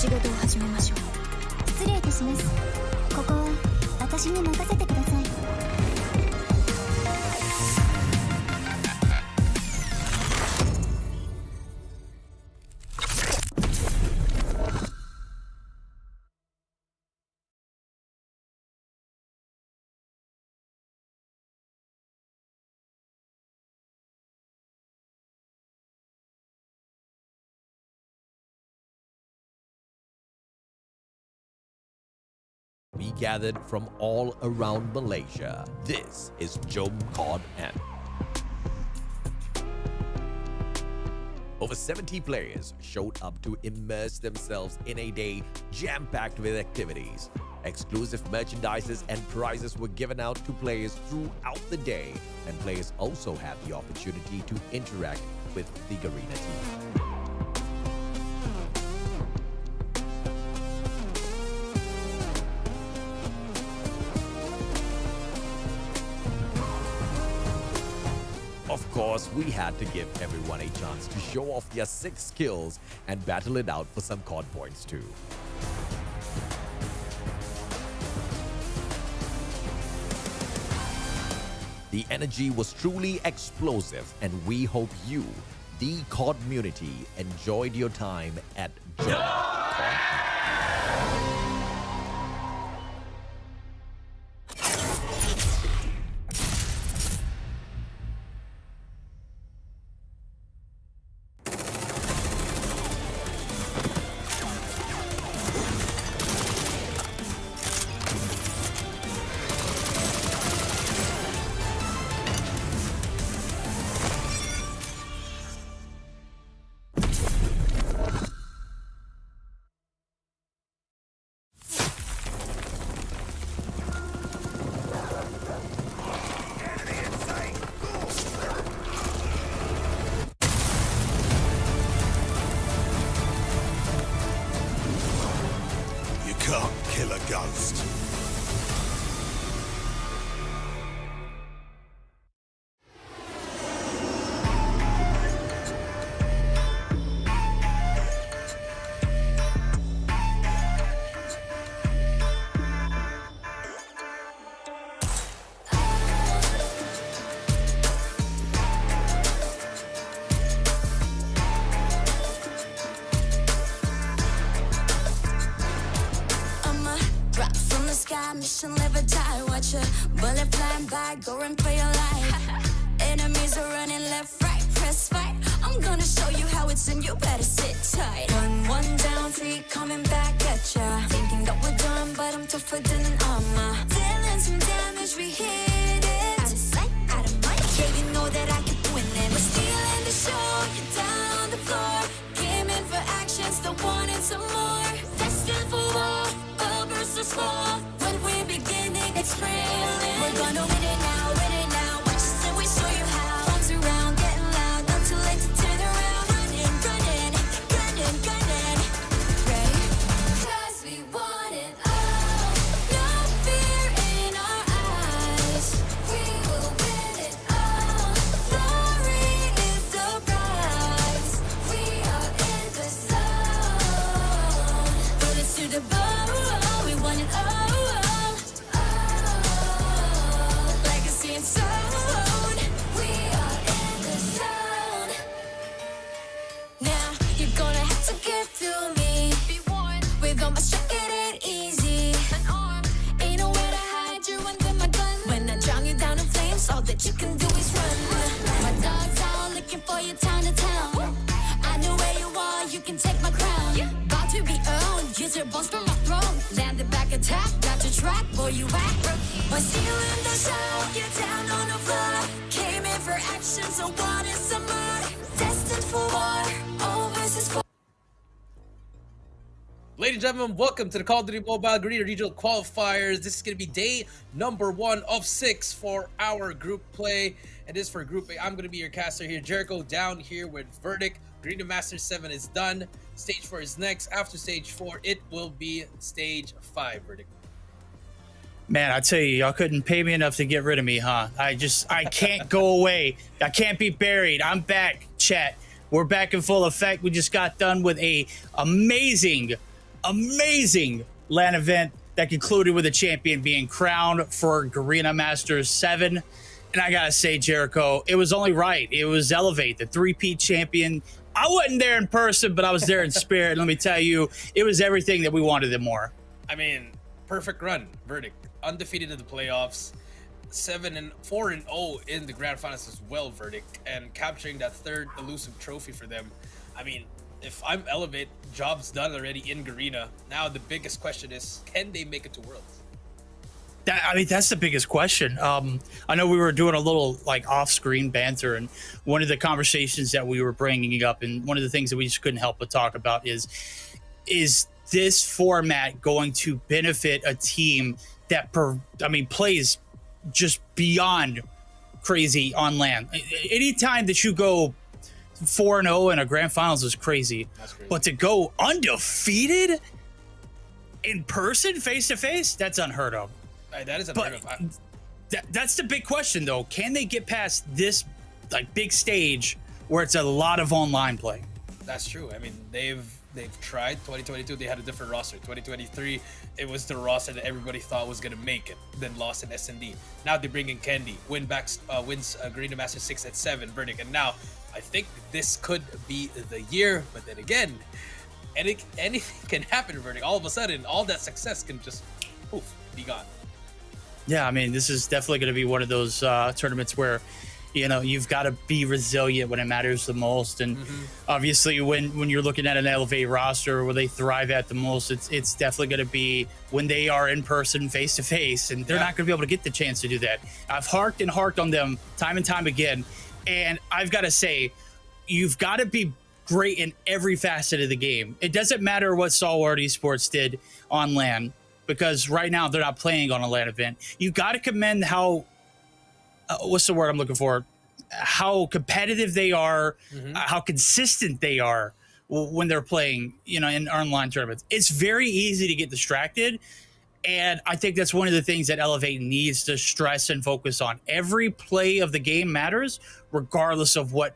仕事を始めましょう。失礼いたします。ここは私に任せてください。We gathered from all around Malaysia. This is Jom COD N. Over 70 players showed up to immerse themselves in a day jam-packed with activities. Exclusive merchandises and prizes were given out to players throughout the day, and players also had the opportunity to interact with the Garena team. Of course, we had to give everyone a chance to show off their 6 skills and battle it out for some COD points too. The energy was truly explosive, and we hope you, the COD community, enjoyed your time at Jom COD. Can't kill a ghost. Mission live or die, watch a bullet flying by, going for your life. Enemies are running left, right, press fight. I'm gonna show you how it's in, you better sit tight. One down, 3 coming back at ya. Thinking that we're done, but I'm tougher than an armor. Dealing some damage, we hit it. Out of sight, out of mind. Yeah, you know that I can win it. We're stealing the show, you're down on the floor. Gaming for action, still wanting some more. Destined for war, all versus 4. It's thrilling. We're gonna win it now, win it now. Watch us and we show you how. Arms around, getting loud, not too late to turn around. Running, running, gunning, gunning. Ready? 'Cause we want it all. No fear in our eyes. We will win it all. Glory is the prize. We are in the zone. Bullets to the bone. We want it all. All that you can do is run. My dog's out looking for you town to town. I know where you are, you can take my crown. About to be owned, use your bones from my throne. Landed back attack, got your track, boy you act. We're stealing the show, you're down on the floor. Came in for action, so what is some more? Destined for war, all versus 4. Ladies and gentlemen, welcome to the Call of Duty Mobile Garena Regional Qualifiers. This is going to be day number 1 of 6 for our group play. And this is for Group A. I'm going to be your caster here. Jericho down here with Verdict. Garena Master 7 is done. Stage 4 is next. After Stage 4, it will be Stage 5, Verdict. Man, I tell you, y'all couldn't pay me enough to get rid of me, huh? I can't go away. I can't be buried. I'm back, chat. We're back in full effect. We just got done with a amazing amazing LAN event that concluded with a champion being crowned for Garena Masters 7. And I gotta say, Jericho, it was only right. It was Elevate, the three-peat champion. I wasn't there in person, but I was there in spirit. Let me tell you, it was everything that we wanted and more. I mean, perfect run, verdict. Undefeated in the playoffs, 4-0 in the grand finals as well, verdict, and capturing that third elusive trophy for them. I mean, if I'm Elevate, job's done already in Garena. Now the biggest question is, can they make it to Worlds? That's the biggest question. I know we were doing a little like off-screen banter, and one of the conversations that we were bringing up, and one of the things that we just couldn't help but talk about is this format going to benefit a team that plays just beyond crazy on LAN? Anytime that you go 4-0 in a grand finals is crazy. That's crazy. But to go undefeated in person, face to face, that's unheard of. That is unheard of. That's the big question, though. Can they get past this like big stage where it's a lot of online play? That's true. I mean, they've tried. 2022, they had a different roster. 2023, it was the roster that everybody thought was gonna make it, then lost in S&D. Now they bring in Candy, wins Garena Master 6 at 7, verdict, and now I think this could be the year. But then again, anything can happen, verdict. All of a sudden, all that success can just poof, be gone. Yeah, I mean, this is definitely going to be one of those tournaments where, you know, you've got to be resilient when it matters the most. And obviously, when you're looking at an Elevate roster where they thrive at the most, it's definitely going to be when they are in person, face to face, and they're not going to be able to get the chance to do that. I've harked on them time and time again, and I've got to say, you've got to be great in every facet of the game. It doesn't matter what Stalwart Esports did on LAN, because right now they're not playing on a LAN event. You got to commend how, what's the word I'm looking for? How competitive they are, how consistent they are when they're playing, you know, in online tournaments. It's very easy to get distracted. And I think that's one of the things that Elevate needs to stress and focus on. Every play of the game matters, regardless of what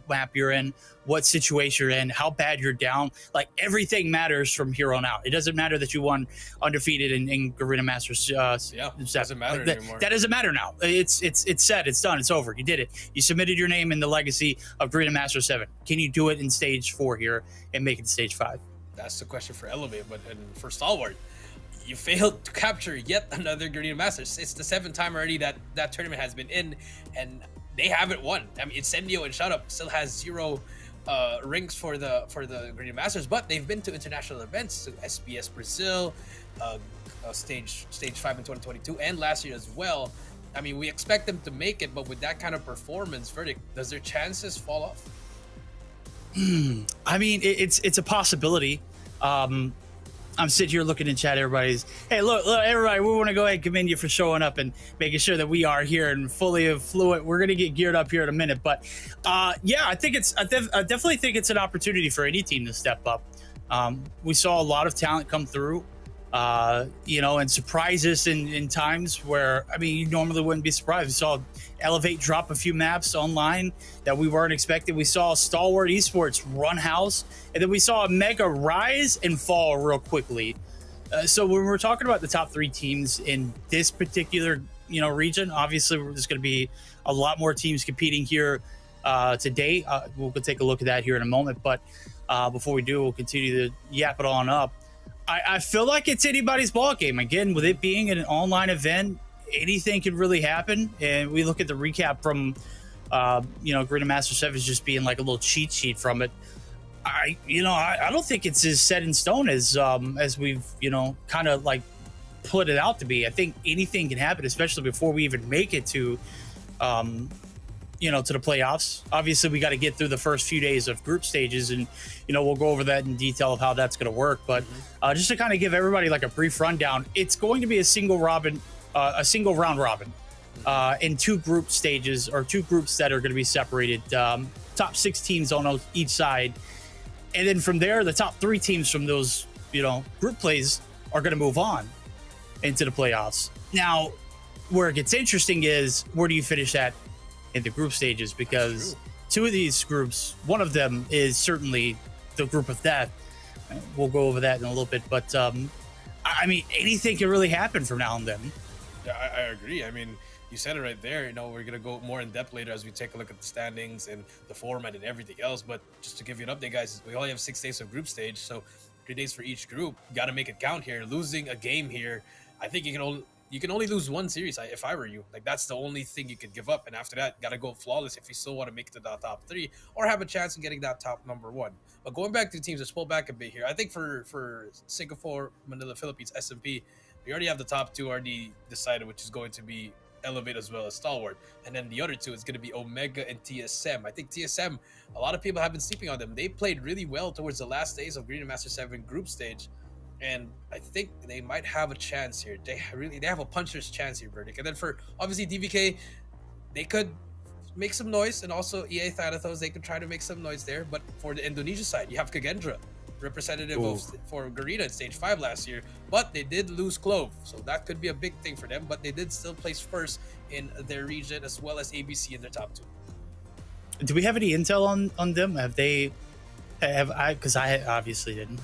map you're in, what situation you're in, how bad you're down. Like, everything matters from here on out. It doesn't matter that you won undefeated in Garena Masters. It doesn't matter anymore. That doesn't matter now. It's set. It's done. It's over. You did it. You submitted your name in the legacy of Garena Masters 7. Can you do it in stage 4 here and make it to stage 5? That's the question for Elevate, but for Stalwart, you failed to capture yet another Garena Masters. It's the 7th time already that tournament has been in, and they haven't won. I mean, Incendio and Shut Up still has 0 rings for the Garena Masters, but they've been to international events, to SBS Brazil, stage 5 in 2022, and last year as well. I mean, we expect them to make it, but with that kind of performance, verdict, does their chances fall off? I mean, it's a possibility. I'm sitting here looking in chat. Everybody's, hey, look, everybody, we want to go ahead and commend you for showing up and making sure that we are here and fully fluent. We're going to get geared up here in a minute. But yeah, I definitely think it's an opportunity for any team to step up. We saw a lot of talent come through, you know, and surprise us in times where, I mean, you normally wouldn't be surprised. We saw Elevate drop a few maps online that we weren't expecting. We saw Stalwart Esports run house, and then we saw a Mega rise and fall real quickly. So when we're talking about the top 3 teams in this particular, you know, region, obviously there's going to be a lot more teams competing here today. We'll take a look at that here in a moment. But before we do, we'll continue to yap it on up. I feel like it's anybody's ball game. Again, with it being an online event, anything can really happen. And we look at the recap from, you know, Garena Master 7 just being like a little cheat sheet from it. I don't think it's as set in stone as we've, you know, kind of like put it out to be. I think anything can happen, especially before we even make it to, you know, to the playoffs. Obviously, we got to get through the first few days of group stages, and, you know, we'll go over that in detail of how that's going to work. But just to kind of give everybody like a brief rundown, it's going to be a single round robin in 2 group stages, or 2 groups that are going to be separated. Top 6 teams on each side. And then from there, the top 3 teams from those, you know, group plays are going to move on into the playoffs. Now, where it gets interesting is, where do you finish at in the group stages? Because 2 of these groups, one of them is certainly the group of death, We'll go over that in a little bit, but I mean, anything can really happen from now and then. Yeah, I agree. I mean, you said it right there. You know, we're gonna go more in depth later as we take a look at the standings and the format and everything else. But just to give you an update, guys, we only have 6 days of group stage, so 3 days for each group. Got to make it count here. Losing a game here, I think you can only lose one series. If I were you, like that's the only thing you could give up. And after that, got to go flawless if you still want to make it to the top 3 or have a chance of getting that top number 1. But going back to the teams, let's pull back a bit here. I think for Singapore, Manila, Philippines, SMP, we already have the top 2 already decided, which is going to be Elevate as well as Stalwart. And then the other 2 is going to be Omega and TSM. I think TSM, a lot of people have been sleeping on them. They played really well towards the last days of Green Master 7 group stage. And I think they might have a chance here. They have a puncher's chance here, Verdict. And then for obviously DVK, they could make some noise, and also EA Thanatos, they could try to make some noise there. But for the Indonesia side, you have Kagendra, representative for Garena in stage 5 last year, but they did lose Clove, so that could be a big thing for them. But they did still place first in their region, as well as ABC in their top 2. Do we have any intel on them? Because I obviously didn't.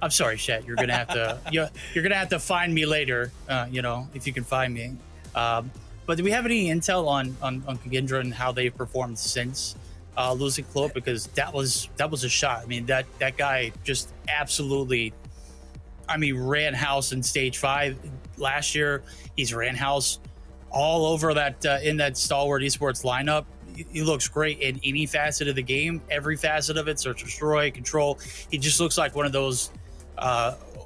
I'm sorry, Shet. You're gonna have to you're gonna have to find me later. If you can find me. But do we have any intel on Kagendra and how they've performed since losing Clove? Because that was a shot. I mean, that guy just absolutely, ran house in stage 5 last year. He's ran house all over that in that Stalwart eSports lineup. He looks great in any facet of the game, every facet of it. Search, destroy, control. He just looks like one of those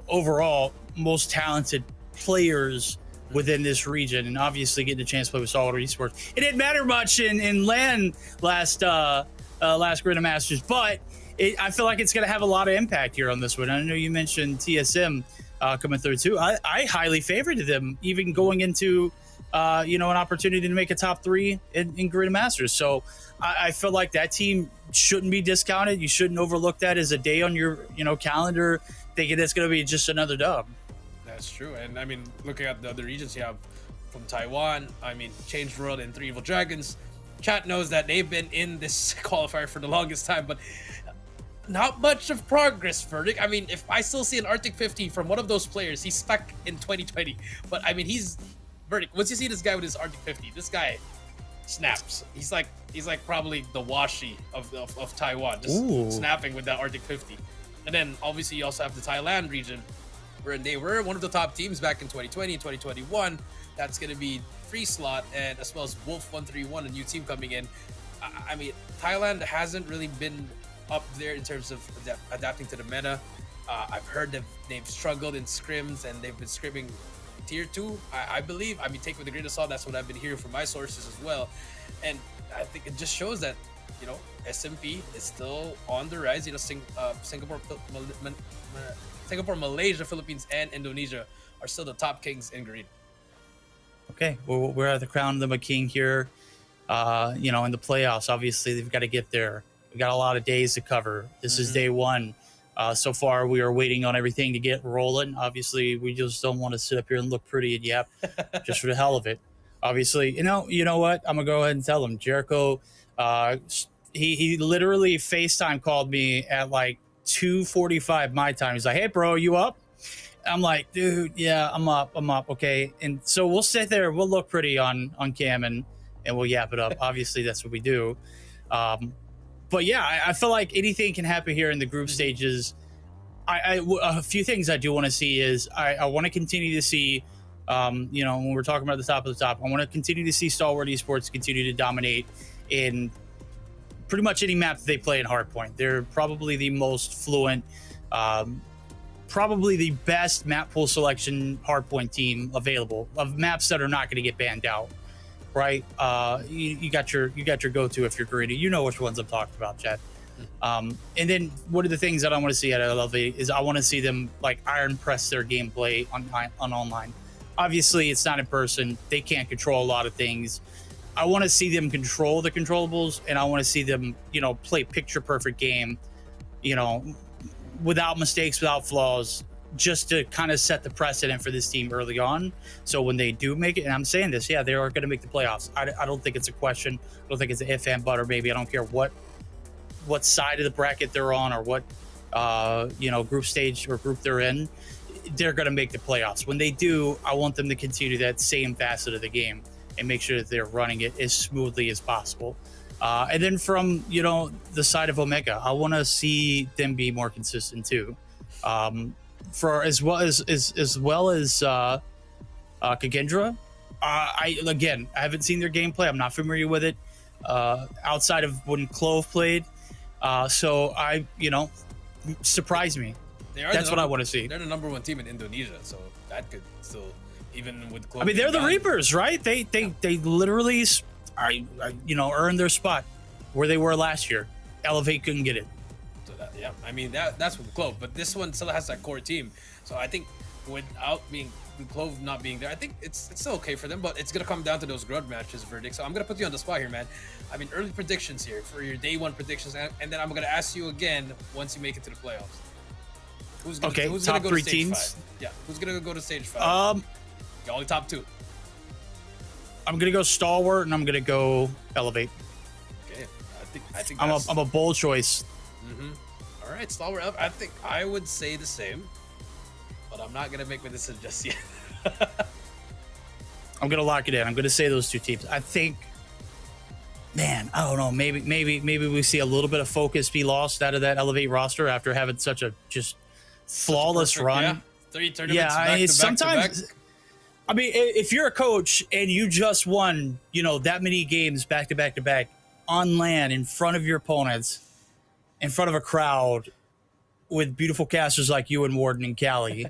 overall most talented players within this region, and obviously getting a chance to play with Stalwart eSports. It didn't matter much in LAN last Garena Masters, but I feel like it's going to have a lot of impact here on this one. I know you mentioned TSM coming through too. I highly favored them, even going into an opportunity to make a top 3 in Garena Masters. So I feel like that team shouldn't be discounted. You shouldn't overlook that as a day on your calendar, thinking it's going to be just another dub. That's true. And I mean, looking at the other regions you have from Taiwan, Changed World and 3 Evil Dragons. Chat knows that they've been in this qualifier for the longest time, but not much of progress, Verdict. I mean, if I still see an Arctic 50 from one of those players, he's stuck in 2020. But I mean, he's Verdict. Once you see this guy with his Arctic 50, this guy snaps. He's like probably the Washi of Taiwan, just snapping with that Arctic 50. And then obviously you also have the Thailand region, where they were one of the top teams back in 2020 and 2021. That's going to be Free Slot, and as well as Wolf 131, a new team coming in. I mean, Thailand hasn't really been up there in terms of adapting to the meta. I've heard that they've struggled in scrims, and they've been scrimming tier 2, I believe. I mean, take with a grain of salt, that's what I've been hearing from my sources as well. And I think it just shows that, SMP is still on the rise. Singapore, Malaysia, Philippines, and Indonesia are still the top kings in green. Okay, well, we're at the crown of the king here. In the playoffs, obviously they've got to get there. We got a lot of days to cover. This is day 1. So far, we are waiting on everything to get rolling. Obviously, we just don't want to sit up here and look pretty and yap just for the hell of it. Obviously, you know what? I'm gonna go ahead and tell him. Jericho, he literally FaceTime called me at like 2:45 my time. He's like, "Hey, bro, you up?" I'm like, "Dude, yeah, I'm up. Okay." And so we'll sit there, we'll look pretty on cam, and we'll yap it up. Obviously, that's what we do. But yeah, I feel like anything can happen here in the group stages. A few things I do want to see is I want to continue to see, when we're talking about the top of the top, I want to continue to see Stalwart eSports continue to dominate in pretty much any map that they play in Hardpoint. They're probably the most fluent, probably the best map pool selection Hardpoint team available of maps that are not going to get banned out. Right, you got your go-to if you're Garena. You know which ones I'm talking about, Chad. And then one of the things that I want to see at Elevate is I want to see them like iron press their gameplay on online. Obviously, it's not in person. They can't control a lot of things. I want to see them control the controllables, and I want to see them, play picture-perfect game, without mistakes, without flaws, just to kind of set the precedent for this team early on. So when they do make it, and I'm saying this, yeah, they are going to make the playoffs. I don't think it's a question. I don't think it's an if and but or maybe. I don't care what side of the bracket they're on or what group stage or group they're in, they're going to make the playoffs. When they do, I want them to continue that same facet of the game and make sure that they're running it as smoothly as possible. And then from, the side of Omega, I want to see them be more consistent too. For as well as Kagendra, I haven't seen their gameplay. I'm not familiar with it outside of when Clove played. So surprise me. That's what I want to see. They're the number 1 team in Indonesia, so that could still, even with Clove. I mean, they're the Reapers, right? They literally earned their spot where they were last year. Elevate couldn't get it. So yeah, I mean that's with Clove, but this one still has that core team. So I think without being Clove not being there, I think it's still okay for them, but it's gonna come down to those grudge matches verdict. So I'm gonna put you on the spot here, man. I mean, early predictions here for your day 1 predictions, and then I'm gonna ask you again once you make it to the playoffs. Who's gonna top go 3 to stage teams? 5? Yeah, who's gonna go to stage 5? Only top 2. I'm gonna go Stalwart and I'm gonna go Elevate. Okay, I think I'm a bold choice. All right, Stalwart. I think I would say the same, but I'm not gonna make my decision just yet. I'm gonna lock it in. I'm gonna say those 2 teams. I think, man, I don't know. Maybe we see a little bit of focus be lost out of that Elevate roster after having such a just flawless run. Yeah. 3 tournaments back to sometimes. back to back. I mean, if you're a coach and you just won, that many games back to back to back on land in front of your opponents, in front of a crowd with beautiful casters like you and Warden and Callie,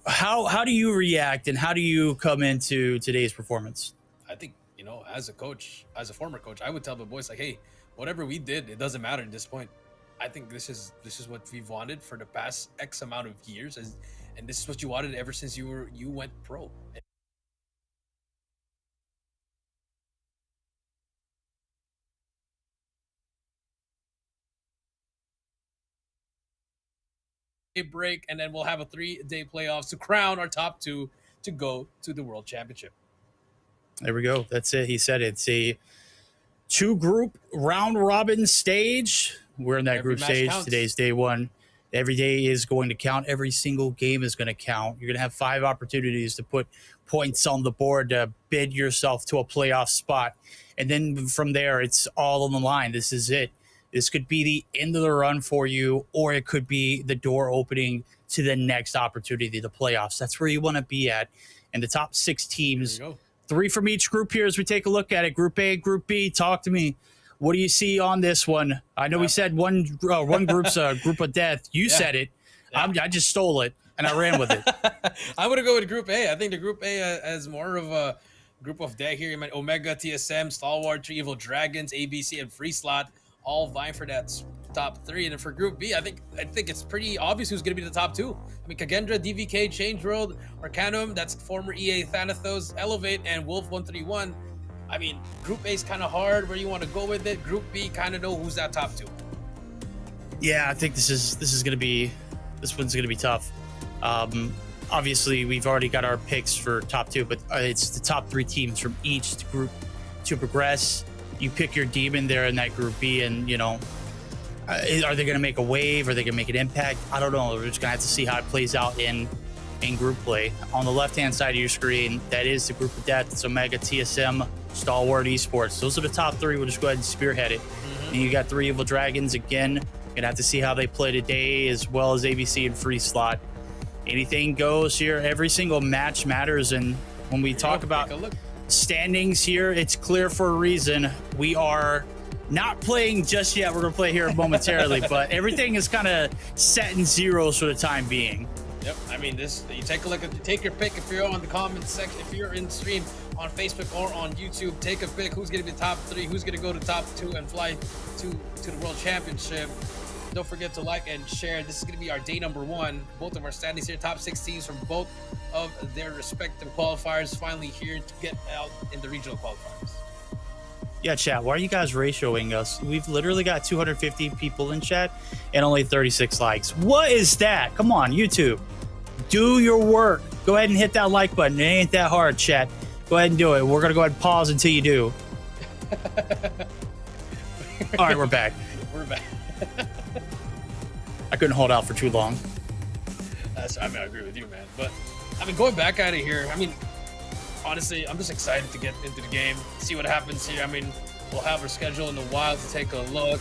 how do you react and how do you come into today's performance? I think, as a coach, as a former coach, I would tell the boys like, hey, whatever we did, it doesn't matter at this point. I think this is what we've wanted for the past X amount of years, and this is what you wanted ever since you went pro. A break, and then we'll have a 3-day playoffs to crown our top 2 to go to the World Championship. There we go. That's it. He said it's a 2-group round robin stage. We're in that group stage. Counts. Today's day 1. Every day is going to count. Every single game is going to count. You're going to have 5 opportunities to put points on the board to bid yourself to a playoff spot. And then from there, it's all on the line. This is it. This could be the end of the run for you, or it could be the door opening to the next opportunity, the playoffs. That's where you want to be at. And the top 6 teams, 3 from each group here as we take a look at it. Group A, Group B, talk to me. What do you see on this one? I know we said one group's a group of death. You said it. Yeah. I just stole it, and I ran with it. I'm going to go with Group A. I think the Group A has more of a group of death here. You might Omega, TSM, Stalwart, 3 Evil Dragons, ABC, and Free Slot all vying for that top 3. And then for Group B, I think it's pretty obvious who's going to be the top 2. I mean, Kagendra, DVK, Change World, Arcanum, that's former EA Thanatos, Elevate, and Wolf 131. I mean, Group A is kind of hard where you want to go with it. Group B, kind of know who's that top 2. Yeah, I think this one's going to be tough. Obviously, we've already got our picks for top 2, but it's the top 3 teams from each group to progress. You pick your demon there in that Group B, and are they going to make a wave? Are they going to make an impact? I don't know. We're just going to have to see how it plays out in group play. On the left-hand side of your screen, that is the group of death. It's Omega, TSM, Stalwart, eSports. Those are the top 3. We'll just go ahead and spearhead it. And you got 3 Evil Dragons again. Gonna have to see how they play today, as well as ABC and Free Slot. Anything goes here. Every single match matters. And when we talk about standings here, it's clear for a reason. We are not playing just yet. We're gonna play here momentarily, but everything is kind of set in zeros for the time being. Yep, I mean, you take a look at, take your pick if you're on the comments section, if you're in stream on Facebook or on YouTube, take a pick. Who's going to be top 3? Who's going to go to top 2 and fly to the World Championship? Don't forget to like and share. This is going to be our day number 1. Both of our standings here, top 6 teams from both of their respective qualifiers, finally here to get out in the regional qualifiers. Yeah, chat, why are you guys ratioing us? We've literally got 250 people in chat and only 36 likes. What is that? Come on, YouTube. Do your work. Go ahead and hit that like button. It ain't that hard, chat. Go ahead and do it. We're going to go ahead and pause until you do. All right, we're back. We're back. I couldn't hold out for too long. I mean, I agree with you, man. But I mean, going back at it here, I mean, honestly, I'm just excited to get into the game, see what happens here. I mean, we'll have our schedule in a while to take a look.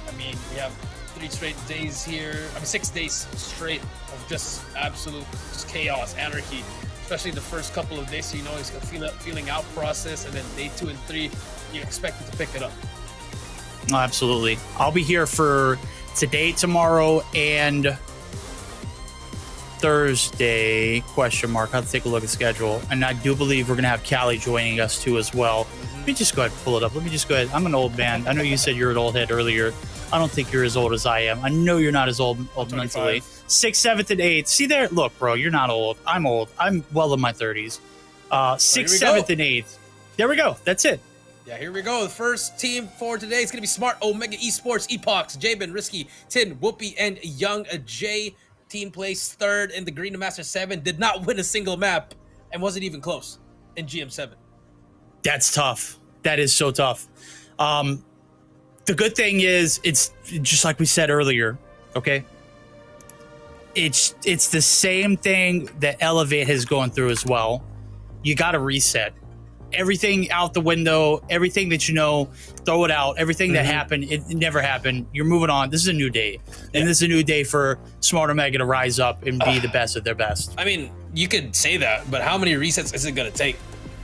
I mean, we have 3 straight days here. I mean, 6 days straight of just absolute just chaos, anarchy. Especially the first couple of days, so you know it's a feeling out process, and then day 2 and 3, you're expected to pick it up. Oh, absolutely. I'll be here for today, tomorrow, and Thursday, question mark. I'll have to take a look at the schedule. And I do believe we're going to have Callie joining us too as well. Let me just go ahead and pull it up. Let me just go ahead. I'm an old man. I know you said you're an old head earlier. I don't think you're as old as I am. I know you're not as old mentally. 6th, 7th, and 8th. See there? Look, bro, you're not old. I'm old. I'm well in my 30s. 6th, 7th, and 8th. There we go. That's it. Yeah, here we go. The first team for today is going to be Smart, Omega eSports, Epox, Jabin, Risky, Tin, Whoopi, and Young J. Team placed 3rd in the Garena Master 7. Did not win a single map and wasn't even close in GM7. That's tough. That is so tough. The good thing is, it's just like we said earlier, okay? It's the same thing that Elevate has gone through as well. You got to reset. Everything out the window, everything that you know, throw it out. Everything that happened, it never happened. You're moving on. This is a new day. And this is a new day for Smart Omega to rise up and be the best of their best. I mean, you could say that, but how many resets is it going to take?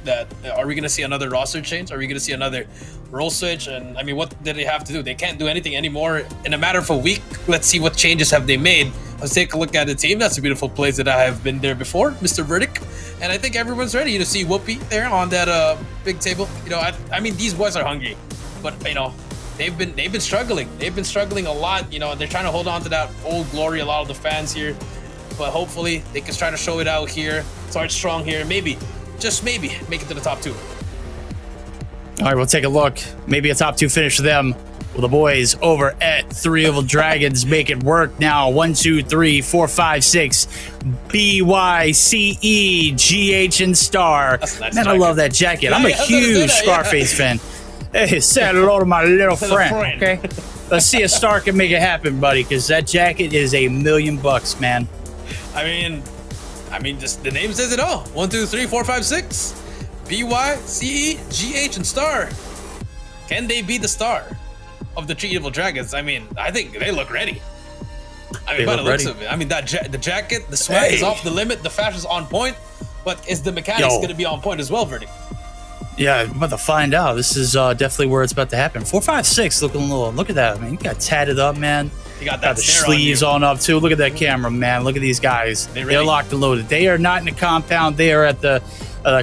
That are we going to see another roster change? Are we going to see another role switch? And I mean, what did they have to do? They can't do anything anymore in a matter of a week. Let's see what changes have they made. Let's take a look at the team. That's a beautiful place that I have been there before, Mr. Verdict. And I think everyone's ready to see Whoopi there on that big table. You know, I mean, these boys are hungry, but you know, they've been struggling. They've been struggling a lot. You know, they're trying to hold on to that old glory. A lot of the fans here, but hopefully they can try to show it out here. Start strong here. Maybe, just maybe, make it to the top 2. All right, we'll take a look. Maybe a top 2 finish for them. Well, the boys over at 3 Evil Dragons make it work now. 1, 2, 3, 4, 5, 6. BYCE, GH, and Star. That's a nice Man, jacket. I love that jacket. I'm a Yeah, I was gonna say huge that, Scarface fan. Hey, say hello to my little friend, okay? Let's see if Star can make it happen, buddy, because that jacket is $1,000,000, man. I mean, just the name says it all. 1, 2, 3, 4, 5, 6. BYCE, GH, and Star. Can they be the star of the 3 Evil Dragons? I mean, I think they look ready. I mean, by the looks of it. I mean, the jacket, the swag is off the limit. The fashion's on point. But is the mechanics going to be on point as well, Verdict? Yeah, I'm about to find out. This is definitely where it's about to happen. 4, 5, 6 looking a little. Look at that, man. You got tatted up, man. You got that the stare sleeves on on up too. Look at that camera, man. Look at these guys. They're locked and loaded. They are not in the compound. They are at the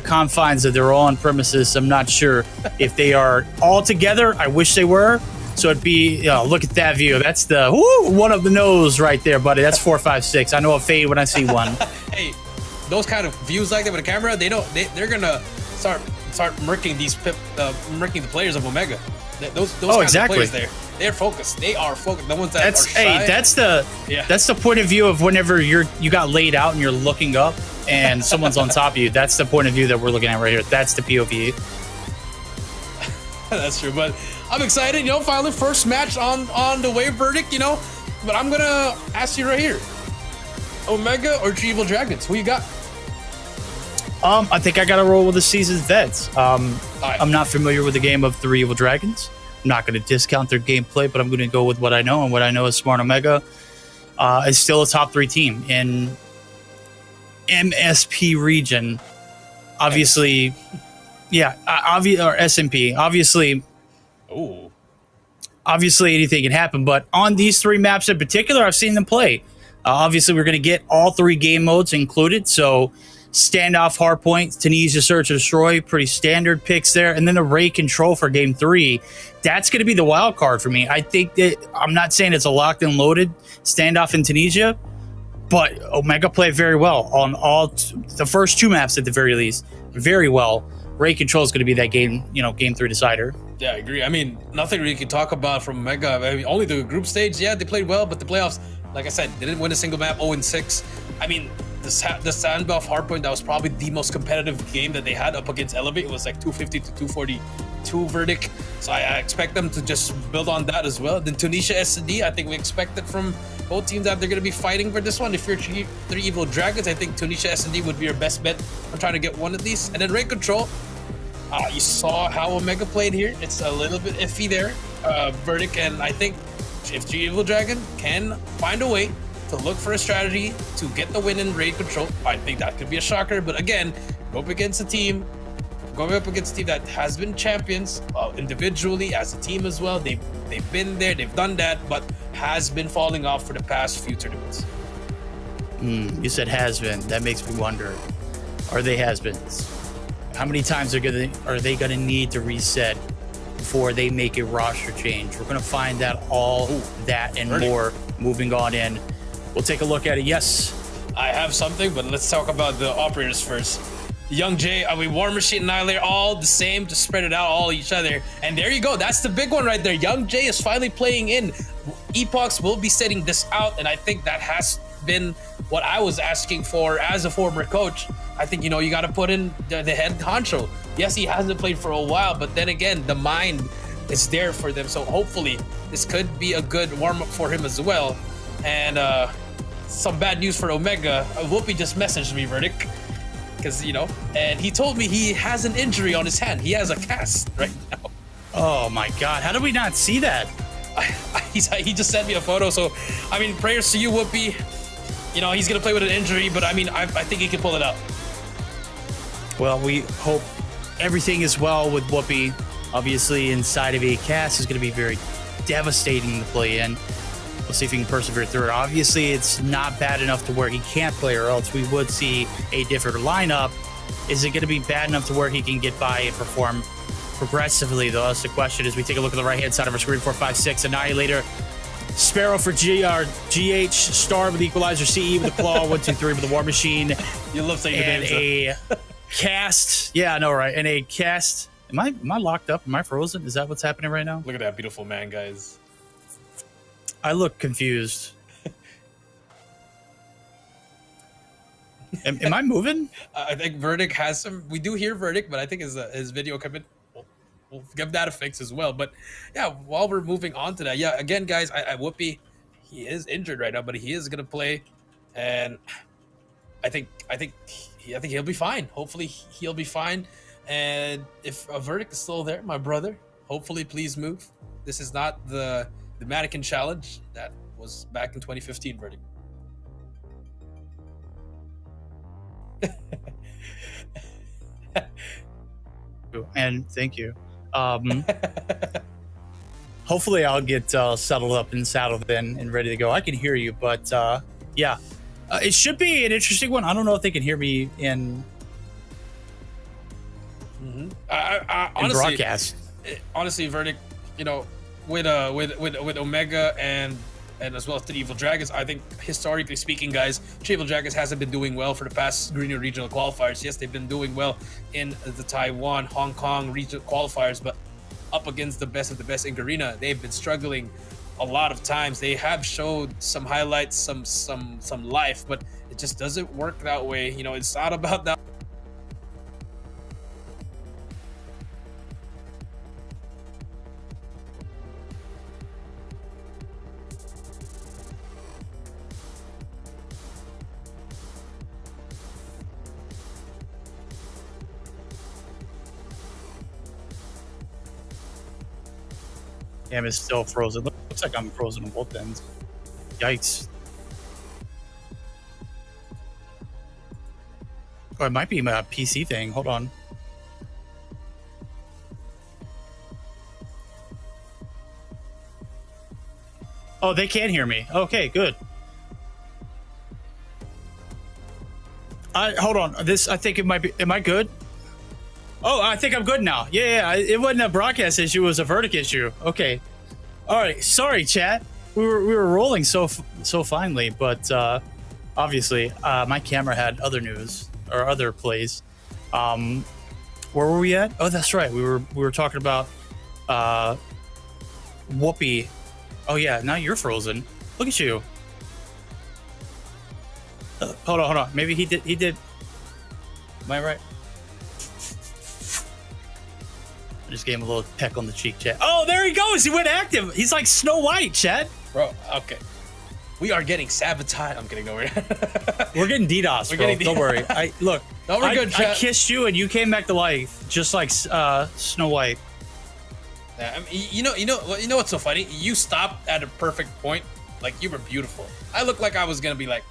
confines of their own premises. I'm not sure if they are all together. I wish they were. So it'd be, you know, look at that view. That's the one of the nose right there, buddy. That's 4, 5, 6. I know a fade when I see one. Hey, those kind of views like that with a camera, they're gonna start murking murking the players of Omega. Those kinds of players there. They're focused. They are focused. The ones that are shy. Hey, that's the point of view of whenever you got laid out and you're looking up and someone's on top of you. That's the point of view that we're looking at right here. That's the POV. That's true, but I'm excited. You know, finally first match on the way, Verdict. You know, but I'm gonna ask you right here: Omega or 3 Evil Dragons? Who you got? I think I got to roll with the seasoned vets. I'm not familiar with the game of 3 Evil Dragons. I'm not going to discount their gameplay, but I'm going to go with what I know, and what I know is Smart Omega is still a top 3 team in MSP region. Obviously, or SMP. Obviously, anything can happen, but on these 3 maps in particular, I've seen them play. Obviously, we're going to get all 3 game modes included, so standoff, hardpoint, Tunisia, search and destroy, pretty standard picks there, and then the Ray control for game 3. That's going to be the wild card for me. I think that I'm not saying it's a locked and loaded standoff in Tunisia, but Omega played very well on all the first 2 maps at the very least. Very well. Ray control is going to be that game, game 3 decider. Yeah, I agree. I mean, nothing really can talk about from Omega. I mean, only the group stage. Yeah, they played well, but the playoffs, like I said, they didn't win a single map. 0-6. I mean, the Sandbuff Hardpoint, that was probably the most competitive game that they had up against Elevate. It was like 250 to 242 verdict. So I expect them to just build on that as well. Then Tunisia S&D, I think we expect it from both teams that they're going to be fighting for this one. If you're 3 Evil Dragons, I think Tunisia S&D would be your best bet on trying to get one of these. And then Raid Control, you saw how Omega played here. It's a little bit iffy there, verdict. And I think if 3 Evil Dragon can find a way to look for a strategy to get the win in Raid Control, I think that could be a shocker. But again, go up against a team, going up against a team that has been champions individually, as a team as well. They've been there, they've done that, but has been falling off for the past few tournaments. You said has been. That makes me wonder, are they has-beens? How many times are they gonna need to reset before they make a roster change? We're gonna find out all that and more moving on in. We'll take a look at it. Yes, I have something, but let's talk about the operators first. Young Jay, War Machine, Annihilator, all the same, to spread it out, all each other. And there you go. That's the big one right there. Young Jay is finally playing in. Epochs will be setting this out, and I think that has been what I was asking for as a former coach. I think, you got to put in the head honcho. Yes, he hasn't played for a while, but then again, the mind is there for them. So hopefully this could be a good warm-up for him as well. And some bad news for Omega. Whoopi just messaged me, Verdict. Because, and he told me he has an injury on his hand. He has a cast right now. Oh my God, how did we not see that? He just sent me a photo. So, prayers to you, Whoopi. He's going to play with an injury, but I think he can pull it out. Well, we hope everything is well with Whoopi. Obviously, inside of a cast is going to be very devastating to play in. We'll see if he can persevere through it. Obviously, it's not bad enough to where he can't play, or else we would see a different lineup. Is it going to be bad enough to where he can get by and perform progressively, though? That's the question. As we take a look at the right-hand side of our screen, 4, 5, 6, Annihilator, Sparrow for GH, Star with Equalizer, CE with the Claw, 1, 2, 3 with the War Machine. You love saying and a cast. Yeah, I know, right? And a cast. Am I locked up? Am I frozen? Is that what's happening right now? Look at that beautiful man, guys. I look confused. Am I moving? I think Verdict has some. We do hear Verdict, but I think his video coming. We'll give that a fix as well. But yeah, while we're moving on to that, yeah, again, guys, I Whoopi, he is injured right now, but he is gonna play, and I think he'll be fine. Hopefully, he'll be fine. And if a Verdict is still there, my brother, hopefully, please move. This is not the Mannequin Challenge that was back in 2015, Verdict. And thank you. Hopefully I'll get settled up and saddled in and ready to go. I can hear you, but yeah, it should be an interesting one. I don't know if they can hear me in Honestly, broadcast. Honestly, Verdict, with Omega and as well as 3 Evil Dragons, I think historically speaking, guys, 3 Evil Dragons hasn't been doing well for the past Garena Regional Qualifiers. Yes, they've been doing well in the Taiwan, Hong Kong regional qualifiers, but up against the best of the best in Garena, they've been struggling a lot of times. They have showed some highlights, some life, but it just doesn't work that way. It's not about that. Damn, it's still frozen. Looks like I'm frozen on both ends. Yikes. Oh, it might be my PC thing. Hold on. Oh, they can hear me. Okay, good. Hold on. I think it might be. Am I good? Oh, I think I'm good now. Yeah. It wasn't a broadcast issue. It was a Verdict issue. Okay. All right. Sorry, chat. We were rolling so finely, but obviously my camera had other news or other plays. Where were we at? Oh, that's right. We were talking about Whoopi. Oh yeah. Now you're frozen. Look at you. Hold on. Maybe he did. Am I right? I just gave him a little peck on the cheek, chat. Oh, there he goes. He went active. He's like Snow White, chat. Bro, okay. We are getting sabotaged. I'm getting over here. We're getting DDoS, bro. Don't worry. Look. No, we're good, I chat. kissed you and you came back to life, just like Snow White. Yeah, I mean, you know what's so funny? You stopped at a perfect point. Like, you were beautiful. I looked like I was gonna be like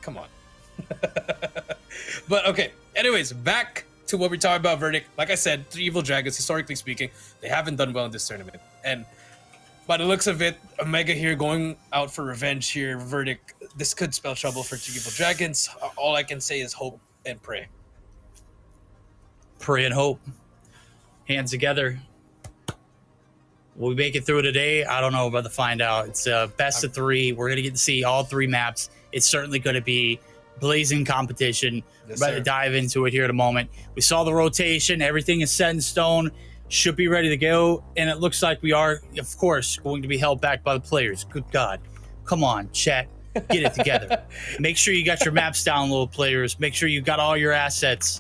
come on. But okay. Anyways, back to what we're talking about. Verdict. Like I said, 3 Evil Dragons. Historically speaking, they haven't done well in this tournament, and by the looks of it, Omega here going out for revenge here. Verdict. This could spell trouble for 3 Evil Dragons. All I can say is hope and pray. Pray and hope. Hands together. Will we make it through today? I don't know, about to find out. It's best of 3. We're going to get to see all 3 maps. It's certainly going to be blazing competition. Yes, We're about to dive into it here in a moment. We saw the rotation. Everything is set in stone. Should be ready to go. And it looks like we are, of course, going to be held back by the players. Good God. Come on, chat. Get it together. Make sure you got your maps down, little players. Make sure you got all your assets.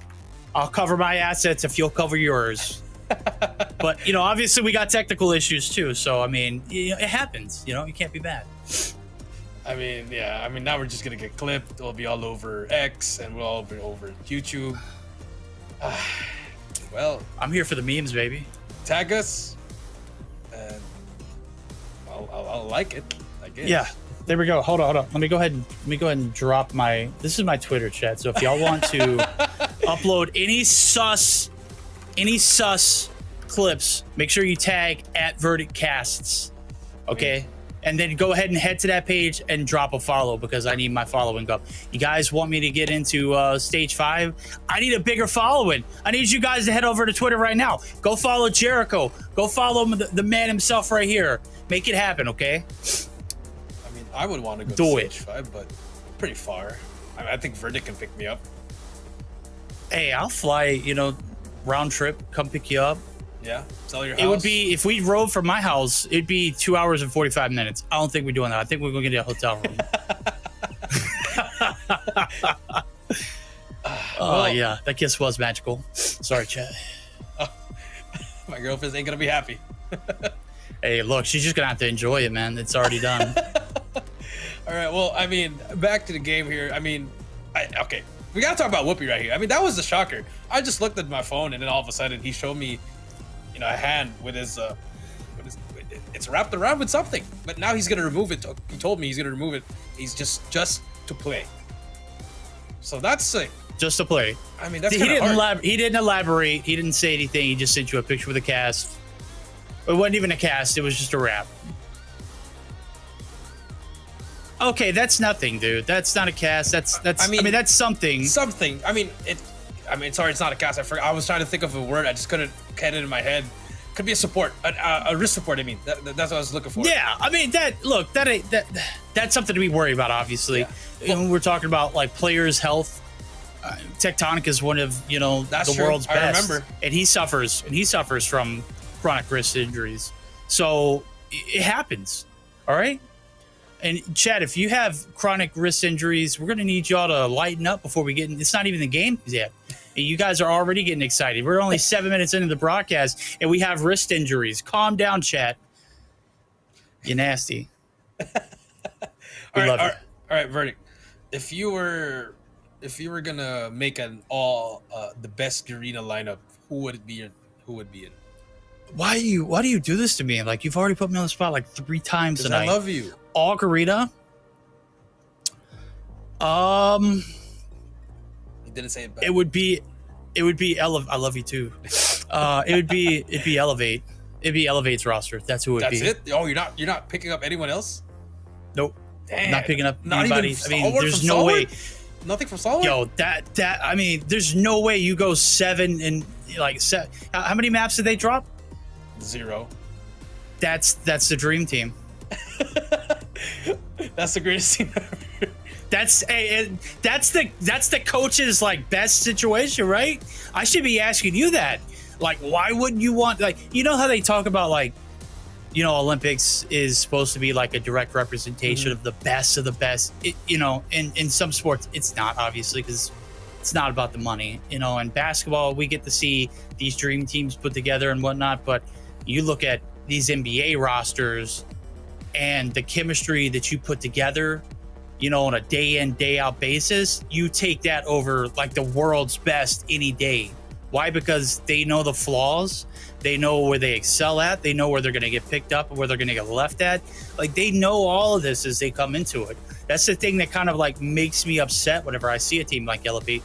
I'll cover my assets if you'll cover yours. But, you know, obviously we got technical issues too. So, I mean, it happens. You know, you can't be bad. I mean, yeah. I mean, now we're just going to get clipped. It'll be all over X and we'll all be over YouTube. Well, I'm here for the memes, baby. Tag us. And I'll like it, I guess. Yeah. There we go. Hold on. Let me go ahead and drop my. This is my Twitter chat. So if y'all want to upload any sus clips, make sure you tag at Verdict Casts. Okay. And then go ahead and head to that page and drop a follow because I need my following up. You guys want me to get into stage 5? I need a bigger following. I need you guys to head over to Twitter right now. Go follow Jericho. Go follow the man himself right here. Make it happen, okay? I mean, I would want to go Do to it. stage 5, but pretty far. I think Verdict can pick me up. Hey, I'll fly, you know, round trip, come pick you up. Yeah, sell your house. It would be, if we rode from my house, it'd be 2 hours and 45 minutes. I don't think we're doing that. I think we're going to get a hotel room. Oh, yeah. That kiss was magical. Sorry, chat. My girlfriend ain't going to be happy. Hey, look, she's just going to have to enjoy it, man. It's already done. All right, well, I mean, back to the game here. I mean, okay. We got to talk about Whoopi right here. I mean, that was the shocker. I just looked at my phone, and then all of a sudden, he showed me, you know, a hand with his it's wrapped around with something. But now he's gonna remove it. He told me he's gonna remove it. He's just to play. So that's sick. Just to play. I mean, that's he didn't elaborate. He didn't say anything. He just sent you a picture with a cast. It wasn't even a cast. It was just a wrap. Okay, that's nothing, dude. That's not a cast. That's. I mean, that's something. Something. I mean, sorry, it's not a cast. I was trying to think of a word. I just couldn't get it in my head. Could be a support, a wrist support. I mean, that's what I was looking for. Yeah, I mean that's something to be worried about. Obviously, Yeah. when we're talking about like players' health, Tectonic is one of That's the true. world's best. I remember, and he suffers from chronic wrist injuries. So it happens. All right. And Chad, if you have chronic wrist injuries, we're gonna need y'all to lighten up before we get in. It's not even the game yet. You guys are already getting excited. We're only 7 minutes into the broadcast, and we have wrist injuries. Calm down, chat. You nasty. all right, Verdict. If you were gonna make the best Garena lineup, who would it be? Who would be in? Why do you do this to me? Like, you've already put me on the spot like 3 times tonight. I love you. All Garena. He didn't say it back. It would be I love you too. It'd be Elevate. It'd be Elevate's roster. That's who it would be. That's it? Oh, you're not picking up anyone else? Nope. Damn. Not picking up Not anybody. even I mean, Stalwart there's from no Stalwart? way. Nothing from Solid? Yo, that I mean, there's no way you go 7 and like how many maps did they drop? 0. That's the dream team. That's the greatest team ever. That's the coach's like best situation, right? I should be asking you that. Like, why wouldn't you want, like, you know how they talk about like, Olympics is supposed to be like a direct representation of the best of the best. In some sports, it's not, obviously, because it's not about the money. In basketball, we get to see these dream teams put together and whatnot, but you look at these NBA rosters and the chemistry that you put together, on a day in, day out basis, you take that over like the world's best any day. Why? Because they know the flaws. They know where they excel at. They know where they're going to get picked up and where they're going to get left at. Like, they know all of this as they come into it. That's the thing that kind of like makes me upset whenever I see a team like Elevate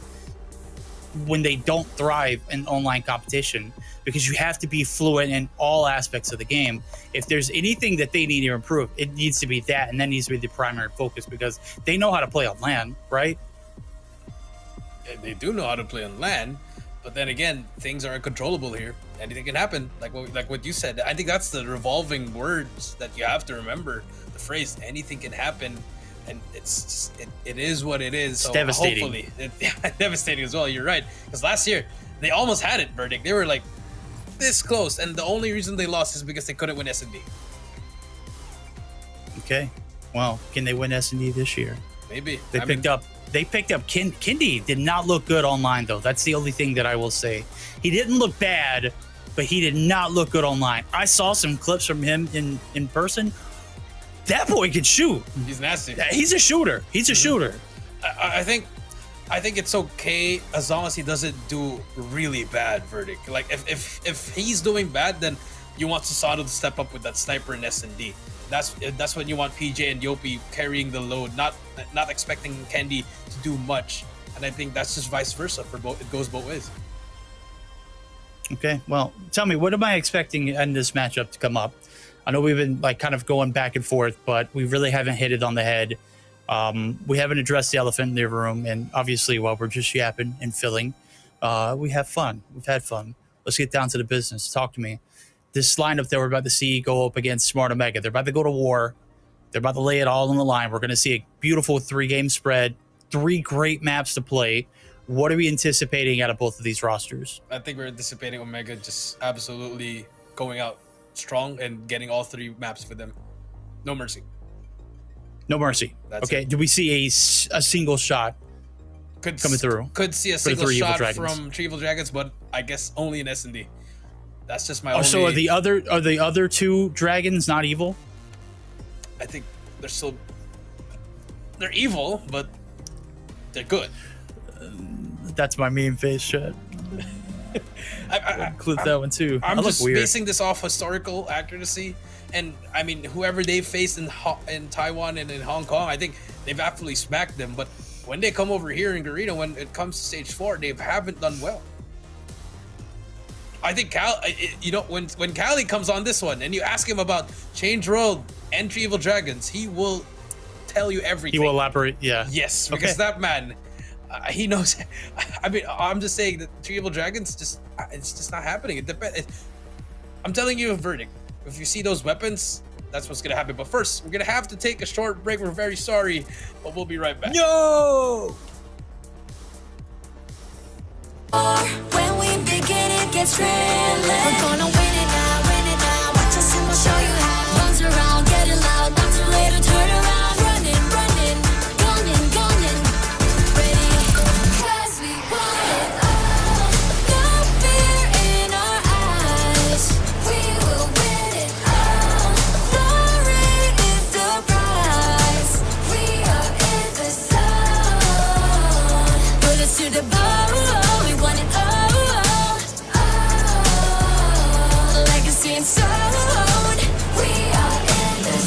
when they don't thrive in online competition, because you have to be fluent in all aspects of the game. If there's anything that they need to improve, it needs to be that, and that needs to be the primary focus, because they know how to play on LAN, right? They do know how to play on LAN, but then again, things are uncontrollable here. Anything can happen, like what you said. I think that's the revolving words that you have to remember. The phrase "anything can happen," and it's just it is what it is. It's so devastating. Hopefully, devastating as well. You're right, because last year they almost had it. Verdict. They were like this close, and the only reason they lost is because they couldn't win S&D. Okay, well, can they win S&D this year? Maybe They picked up Kindy did not look good online, though. That's the only thing that I will say. He didn't look bad, but he did not look good online. I saw some clips from him in person. That boy can shoot. He's nasty. He's a shooter. He's a shooter. I think it's okay as long as he doesn't do really bad. Verdict. Like if he's doing bad, then you want Susato to step up with that sniper in S&D. That's when you want PJ and Yopi carrying the load, not expecting Candy to do much. And I think that's just vice versa for both. It goes both ways. Okay, well, tell me, what am I expecting in this matchup to come up? I know we've been like kind of going back and forth, but we really haven't hit it on the head. We haven't addressed the elephant in the room, and obviously, while we're just yapping and filling, we have fun. We've had fun. Let's get down to the business. Talk to me. This lineup that we're about to see go up against Smart Omega, they're about to go to war. They're about to lay it all on the line. We're going to see a beautiful 3-game spread, 3 great maps to play. What are we anticipating out of both of these rosters? I think we're anticipating Omega just absolutely going out strong and getting all 3 maps for them. No mercy. No mercy. That's okay. it. Do we see a single shot coming through? Could see a for the single 3 Evil shot Dragons? from 3 Evil Dragons, but I guess only in S&D. That's just my only... So are the other 2 dragons not evil? I think they're evil, but they're good. That's my meme face shit. Include that one too. I'm I look just weird. basing this off historical accuracy, and I mean, whoever they faced in Taiwan and in Hong Kong, I think they've absolutely smacked them. But when they come over here in Garena, when it comes to stage 4, they haven't done well. I think when Cali comes on this one and you ask him about Change World and 3 Evil Dragons, he will tell you everything. He will elaborate. Yeah. Yes, because that man, he knows. I mean, I'm just saying that 3 Evil Dragons it's just not happening. It depends. I'm telling you a verdict. If you see those weapons, that's what's gonna happen. But first, we're gonna have to take a short break. We're very sorry, but we'll be right back. No. When we begin, it gets real. We're gonna win it now. Watch us and we'll show you how. Runs around, getting loud, not too late to turn around. Running, gunning, ready. 'Cause we want it all. No fear in our eyes. We will win it all. Glory is the prize. We are in the zone. Put us to the bone. We want it all. Legacy and soul. We are in the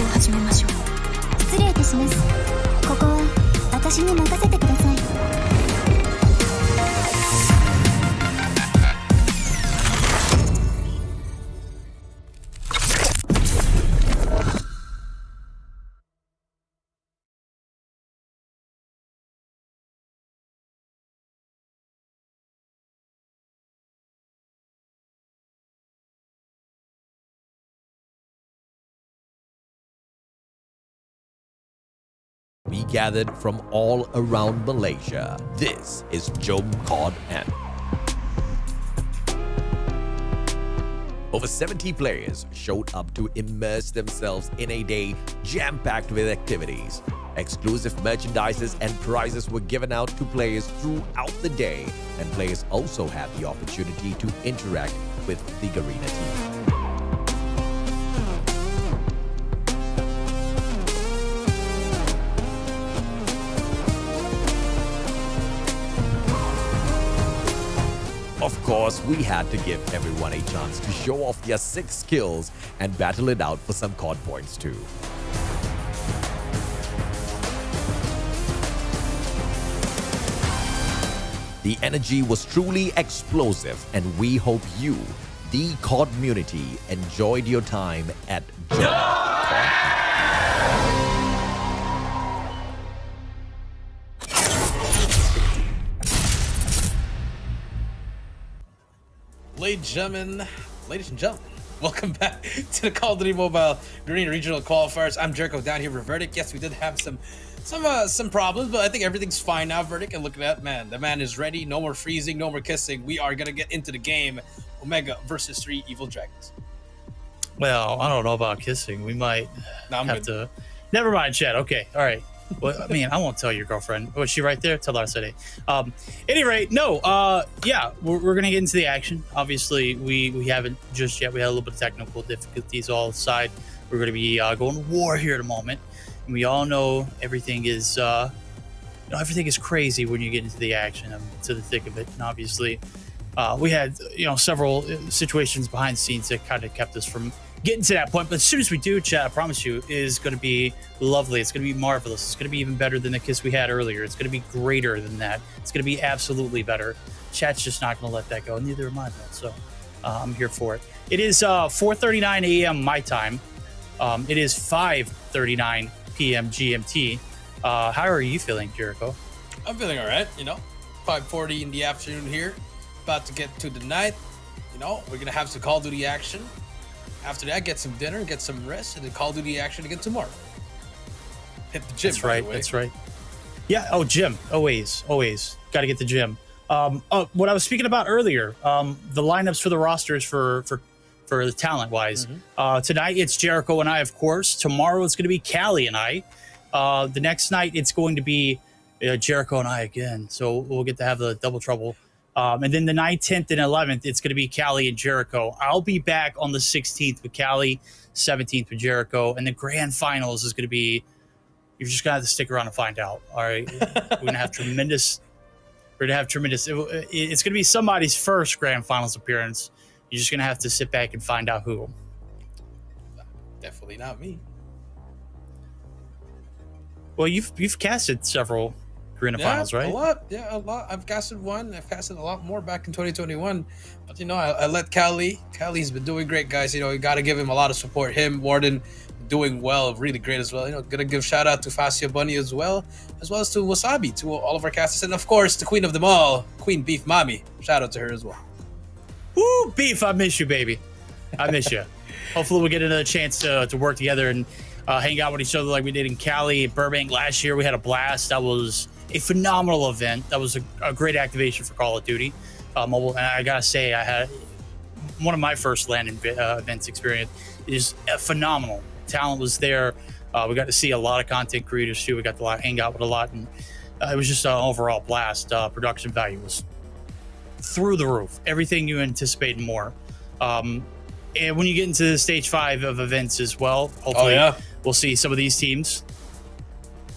を始めましょう。失礼いたします。ここは私に任せてください。We gathered from all around Malaysia. This is Jom COD N. Over 70 players showed up to immerse themselves in a day jam-packed with activities. Exclusive merchandises and prizes were given out to players throughout the day, and players also had the opportunity to interact with the Garena team. Of course, we had to give everyone a chance to show off their 6 skills and battle it out for some COD points too. The energy was truly explosive, and we hope you, the COD community, enjoyed your time at COD. Ladies and gentlemen, welcome back to the Call of Duty Mobile Garena Regional Qualifiers. I'm Jericho down here with Verdict. Yes, we did have some problems, but I think everything's fine now, Verdict. And look at that, man. The man is ready. No more freezing, no more kissing. We are gonna get into the game. Omega versus 3 Evil Dragons. Well, I don't know about kissing. We might have to. Never mind, Chad. Okay, all right. Well, I mean, I won't tell your girlfriend. Was she right there? Tell her I said it. Any rate, no. Yeah, we're gonna get into the action. Obviously, we haven't just yet. We had a little bit of technical difficulties all aside. We're gonna be going to war here in a moment, and we all know everything is everything is crazy when you get into the action, to the thick of it. And obviously, we had several situations behind the scenes that kind of kept us from getting to that point. But as soon as we do, chat, I promise you, is going to be lovely. It's going to be marvelous. It's going to be even better than the kiss we had earlier. It's going to be greater than that. It's going to be absolutely better. Chat's just not going to let that go. Neither am I, though. So I'm here for it. It is 4:39 a.m. my time. It is 5:39 p.m. GMT. How are you feeling, Jericho? I'm feeling all right. 5:40 in the afternoon here. About to get to the night. We're going to have some Call of Duty action. After that, get some dinner, get some rest, and then Call of Duty action again tomorrow. Hit the gym. That's right. Yeah. Oh, gym. Always. Got to get the gym. What I was speaking about earlier, the lineups for the rosters for the talent wise. Tonight it's Jericho and I, of course. Tomorrow it's going to be Callie and I. The next night it's going to be Jericho and I again. So we'll get to have the double trouble. And then the 9th, 10th, and 11th, it's going to be Callie and Jericho. I'll be back on the 16th with Callie, 17th with Jericho, and the grand finals is going to be, you're just going to have to stick around and find out. All right. We're going to have tremendous. It's going to be somebody's first grand finals appearance. You're just going to have to sit back and find out who. Definitely not me. Well, you've casted several Garena finals, right? A lot. I've casted one. I've casted a lot more back in 2021. But I let Callie's been doing great, guys. You got to give him a lot of support. Him, Warden, doing well, really great as well. Gonna give shout out to Fascia Bunny as well as to Wasabi, to all of our casters, and of course the queen of them all, Queen Beef Mommy. Shout out to her as well. Woo, Beef! I miss you, baby. I miss you. Hopefully we'll get another chance to work together and hang out with each other like we did in Cali and Burbank last year. We had a blast. That was a phenomenal event. That was a great activation for Call of Duty Mobile. And I gotta say, I had one of my first LAN events experience. Is phenomenal. Talent was there. We got to see a lot of content creators too. We got to hang out with a lot, and it was just an overall blast. Production value was through the roof. Everything you anticipate and more. And when you get into stage 5 of events as well, hopefully we'll see some of these teams.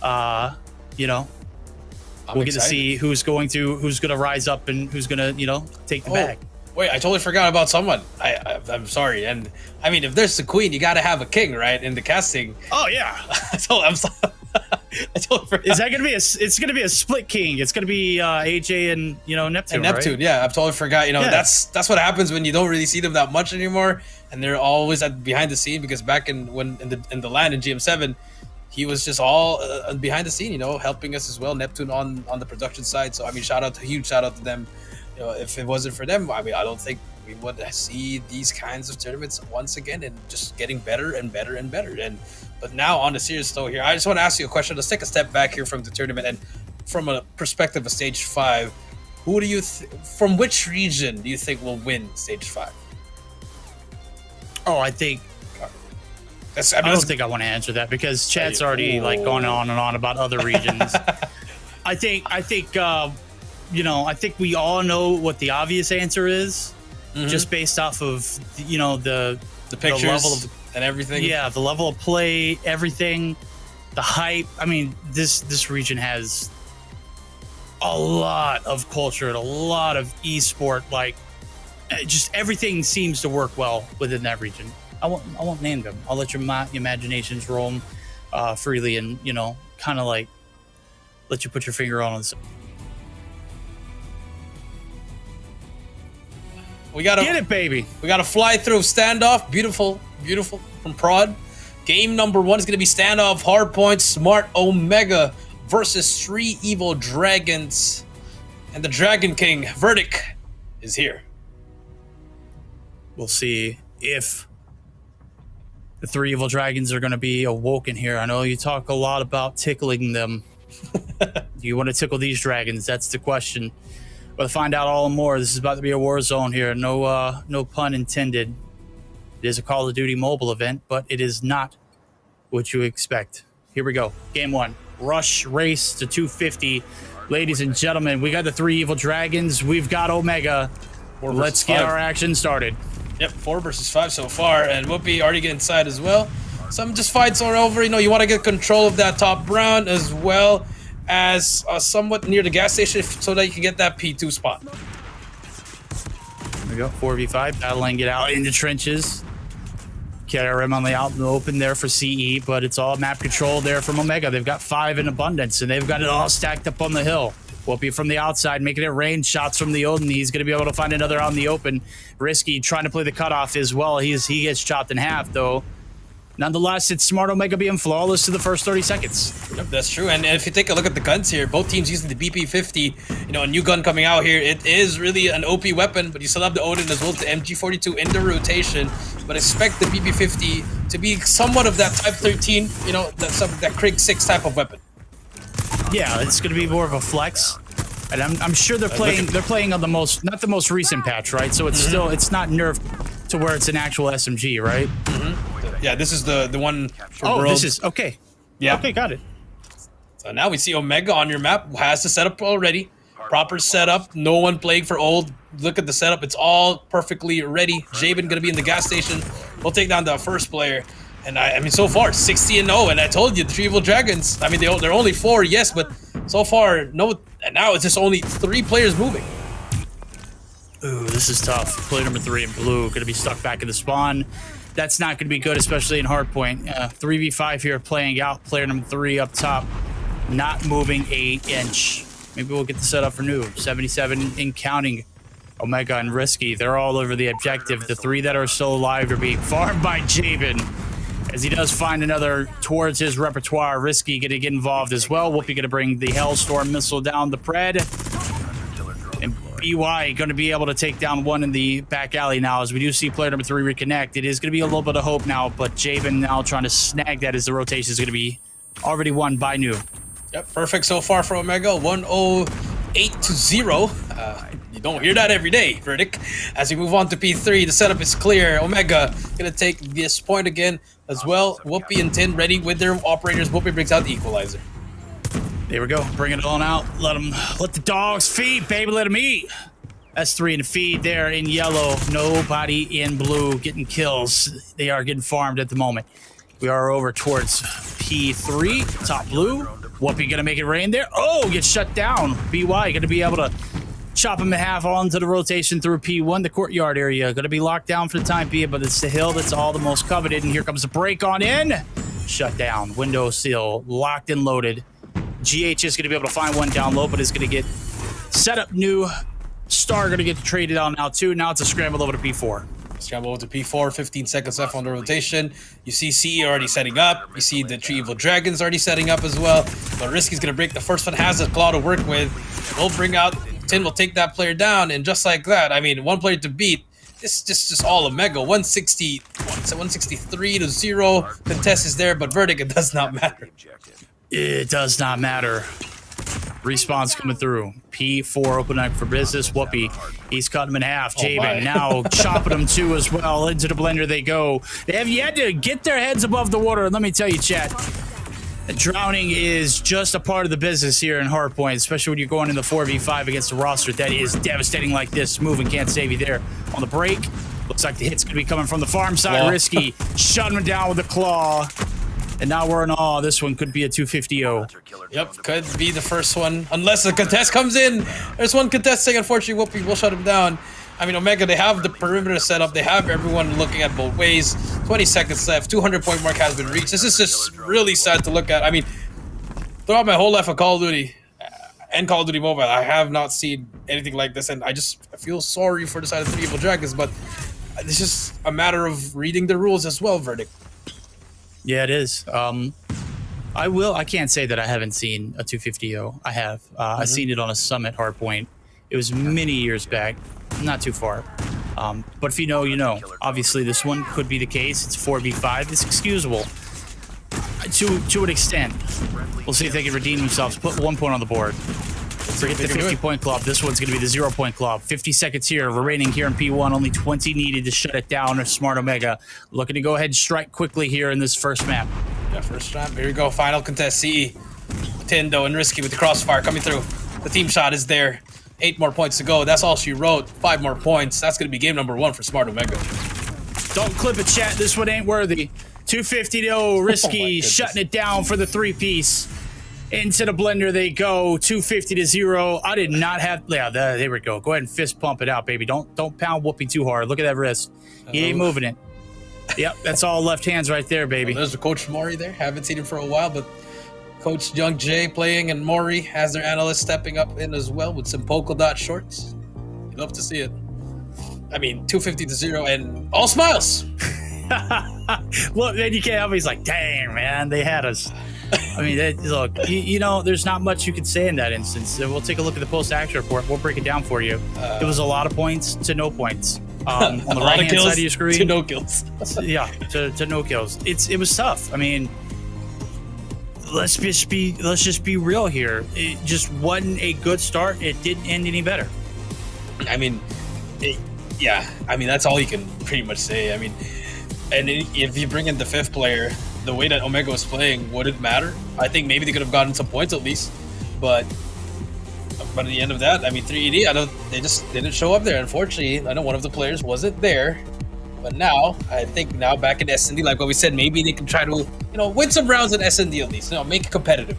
We'll get to see who's going to rise up and who's going to take the bag. Wait, I totally forgot about someone. I'm sorry. And I mean, if there's the queen, you got to have a king, right? In the casting. Oh yeah. I'm sorry. I totally forgot. Is that gonna be it's gonna be a split king? It's gonna be AJ and Neptune. And Neptune, right? yeah, I totally forgot. Yeah. That's what happens when you don't really see them that much anymore, and they're always at behind the scene. Because back in the land in GM7, he was just all behind the scene, helping us as well. Neptune on the production side. So I mean, huge shout out to them. If it wasn't for them, I mean, I don't think we would see these kinds of tournaments once again, and just getting better and better and better. But now on the serious note here, I just want to ask you a question. Let's take a step back here from the tournament, and from a perspective of Stage 5, who do you from which region do you think will win Stage 5? Oh, I think. I don't think I want to answer that because chat's already like going on and on about other regions. I think we all know what the obvious answer is, just based off of the pictures, the level of, and everything. Yeah, the level of play, everything, the hype. I mean, this region has a lot of culture and a lot of esport. Like, just everything seems to work well within that region. I won't name them. I'll let your imaginations roam freely, and kind of like let you put your finger on it. We gotta get it, baby. We gotta fly through standoff. Beautiful from Prod. Game number 1 is gonna be standoff. Hardpoint Smart Omega versus 3 Evil Dragons, and the Dragon King verdict is here. We'll see if the 3 Evil Dragons are going to be awoken here. I know you talk a lot about tickling them. Do you want to tickle these dragons? That's the question. We'll find out all and more. This is about to be a war zone here. No pun intended. It is a Call of Duty mobile event, but it is not what you expect. Here we go. Game 1. Rush race to 250. Ladies and gentlemen, we got the 3 Evil Dragons. We've got Omega. Let's get our action started. Yep, 4 versus 5 so far, and Whoopi already getting inside as well. Some just fights are over. You want to get control of that top round as well as somewhat near the gas station so that you can get that P2 spot. There we go, 4v5, battling, get out in the trenches. KRM on the out in the open there for CE, but it's all map control there from Omega. They've got 5 in abundance, and they've got it all stacked up on the hill. Whoopi from the outside, making it rain shots from the Odin. He's going to be able to find another out in the open. Risky trying to play the cutoff as well. He gets chopped in half, though. Nonetheless, it's Smart Omega being flawless to the first 30 seconds. Yep, that's true. And if you take a look at the guns here, both teams using the BP-50, a new gun coming out here. It is really an OP weapon, but you still have the Odin as well as the MG42 in the rotation. But expect the BP-50 to be somewhat of that Type 13, that Krig 6 type of weapon. Yeah, it's going to be more of a flex. And I'm sure they're playing on not the most recent patch, right? So it's still, it's not nerfed to where it's an actual SMG, right? Yeah, this is the one for World. This is, okay. Yeah. Okay, got it. So now we see Omega on your map, has the setup already. Proper setup, no one playing for old. Look at the setup, it's all perfectly ready. Jabin gonna be in the gas station. We'll take down the first player. And I mean, so far, 60-0, and I told you, the 3 Evil Dragons, I mean, they're only 4, yes, but so far, no, and now it's just only 3 players moving. Ooh, this is tough. Player number 3 in blue, gonna be stuck back in the spawn. That's not gonna be good, especially in hardpoint. 3v5 here playing out. Player number 3 up top, not moving an inch. Maybe we'll get the setup for new. 77 in counting. Omega and Risky, they're all over the objective. The 3 that are still alive are being farmed by Jabin, as he does find another towards his repertoire. Risky gonna get involved as well. Whoopi gonna bring the Hellstorm missile down the Pred. And BY gonna be able to take down one in the back alley now, as we do see player number 3 reconnect. It is gonna be a little bit of hope now, but Jabin now trying to snag that as the rotation is gonna be already won by New. Yep, perfect so far for Omega, 108-0. You don't hear that every day, verdict. As we move on to P3, the setup is clear. Omega gonna take this point again as well. Whoopi and Tin ready with their operators. Whoopi brings out the equalizer. There we go, bring it on out. Let the dogs feed, baby, let them eat. That's 3 in the feed there in yellow. Nobody in blue getting kills. They are getting farmed at the moment. We are over towards P3, top blue. Whoopi gonna make it rain there. Oh, gets shut down. BY gonna be able to chop him in half onto the rotation through P1, the courtyard area. Going to be locked down for the time being, but it's the hill that's all the most coveted. And here comes the break on in. Shut down. Window seal. Locked and loaded. GH is going to be able to find one down low, but is going to get set up new. Star going to get traded on now, too. Now it's a scramble over to P4. Scramble over to P4, 15 seconds left on the rotation. You see CE already setting up. You see the 3 Evil Dragons already setting up as well. But Risky's going to break the first one, has a claw to work with. We'll bring out, Tin will take that player down, and just like that, I mean, one player to beat. This is just all Omega. 163 to 0. Contest is there, but verdict, it does not matter. It does not matter. Respawn's coming through. P4 open up for business. Whoopi, he's cut him in half. Javen now chopping him too as well. Into the blender they go. They have yet to get their heads above the water. Let me tell you, chat, drowning is just a part of the business here in Hardpoint, especially when you're going in the 4v5 against a roster that is devastating like this. Moving can't save you there. On the break, looks like the hit's going to be coming from the farm side. Claw. Risky shutting him down with a claw. And now we're in awe. This one could be a 250-0. Yep, could be the first one. Unless the contest comes in. There's one contesting. Unfortunately, Whoopi will shut him down. I mean, Omega, they have the perimeter set up. They have everyone looking at both ways. 20 seconds left. 200-point mark has been reached. This is just really sad to look at. I mean, throughout my whole life of Call of Duty and Call of Duty Mobile, I have not seen anything like this. And I feel sorry for the side of 3 Evil Dragons, but it's just a matter of reading the rules as well, verdict. Yeah, it is. I can't say that I haven't seen a 250-0. I have. I've seen it on a summit hardpoint. It was many years back, not too far. But if you know, you know. Obviously, this one could be the case. It's 4v5. It's excusable to an extent. We'll see if they can redeem themselves. Put 1 point on the board. Forget the 50-point club. This one's going to be the 0-point club. 50 seconds here, remaining here in P1. Only 20 needed to shut it down. Smart Omega looking to go ahead and strike quickly here in this first map. Yeah, first map. Here we go. Final contest. CE, Tindo, and Risky with the crossfire coming through. The team shot is there. 8 more points to go. That's all she wrote. 5 more points. That's going to be game number 1 for Smart Omega. Don't clip it, chat. This one ain't worthy. 250-0. Risky shutting it down for the 3-piece. Into the blender they go. 250-0. I did not have. Yeah, there we go. Go ahead and fist pump it out, baby. Don't pound Whoopi too hard. Look at that wrist. He ain't moving it. Yep, that's all left hands right there, baby. There's the Coach Mori there. Haven't seen him for a while, but Coach Young Jay playing, and Mori has their analyst stepping up in as well with some polka dot shorts. You'd love to see it. I mean, 250-0 and all smiles. Look, then you can't help. He's like, dang, man, they had us. I mean, look, you know, there's not much you could say in that instance. We'll take a look at the post-action report. We'll break it down for you. It was a lot of points to no points. On the right-hand side of your screen, to no kills. Yeah, to no kills. It was tough. I mean, let's just be real here. It just wasn't a good start. It didn't end any better. I mean, yeah. I mean, that's all you can pretty much say. I mean, and if you bring in the 5th player, the way that Omega was playing, would it matter? I think maybe they could have gotten some points at least, but at the end of that, I mean, 3ED, they just didn't show up there. Unfortunately, I know one of the players wasn't there, but now I think back in SND, like what we said, maybe they can try to win some rounds in SND at least, make it competitive.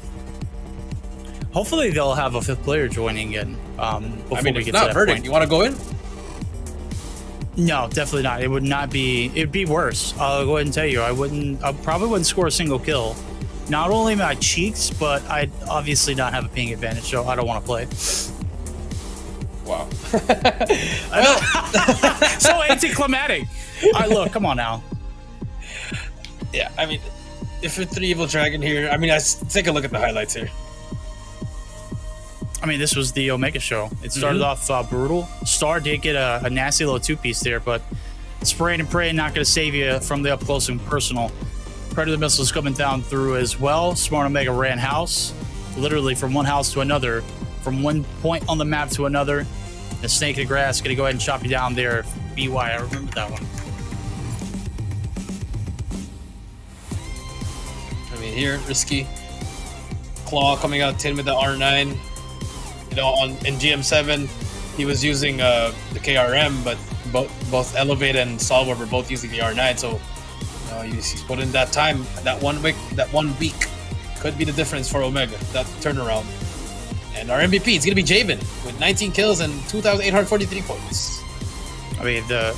Hopefully, they'll have a 5th player joining in. Before we get to that verdict. point. You want to go in? No, definitely not. It would not be. It'd be worse. I'll go ahead and tell you. I probably wouldn't score a single kill. Not only my cheeks, but I'd obviously not have a ping advantage, so I don't want to play. Wow. I know. So anticlimactic. All right, look, come on now. Yeah, I mean, if you're 3 Evil Dragon here, I mean, take a look at the highlights here. I mean, this was the Omega show. It started off brutal. Star did get a nasty little 2-piece there, but spraying and praying not going to save you from the up close and personal. Predator missiles coming down through as well. Smart Omega ran house, literally from one house to another, from one point on the map to another. The snake in the grass going to go ahead and chop you down there. BY, I remember that one. I mean, here, Risky. Claw coming out 10 with the R9. In GM7, he was using the KRM, but both Elevate and Solver were both using the R9. So, he's put in that time, that 1 week, could be the difference for Omega. That turnaround. And our MVP is going to be Jabin with 19 kills and 2,843 points. I mean, the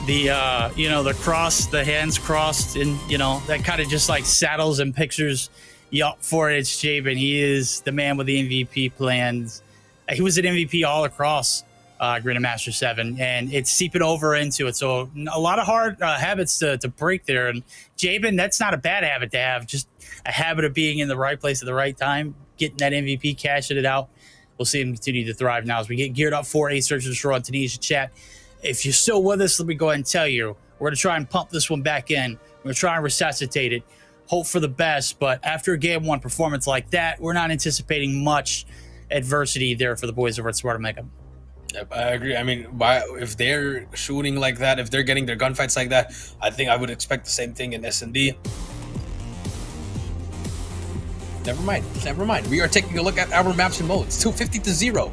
the hands crossed, and that kind of just like saddles and pictures you up for it. It's Jabin. He is the man with the MVP plans. He was an MVP all across Garena Master 7, and it's seeping over into it. So a lot of hard habits to break there. And Jabin, that's not a bad habit to have. Just a habit of being in the right place at the right time, getting that MVP, cashing it out. We'll see him continue to thrive now as we get geared up for a Search and Destroy on Tunisia chat. If you're still with us, let me go ahead and tell you, we're going to try and pump this one back in. We're going to try and resuscitate it. Hope for the best, but after a game one performance like that, we're not anticipating much adversity there for the boys over at Smart Omega. Yep, I agree. I mean, if they're shooting like that, if they're getting their gunfights like that, I think I would expect the same thing in S&D. Never mind. We are taking a look at our maps and modes. 250-0.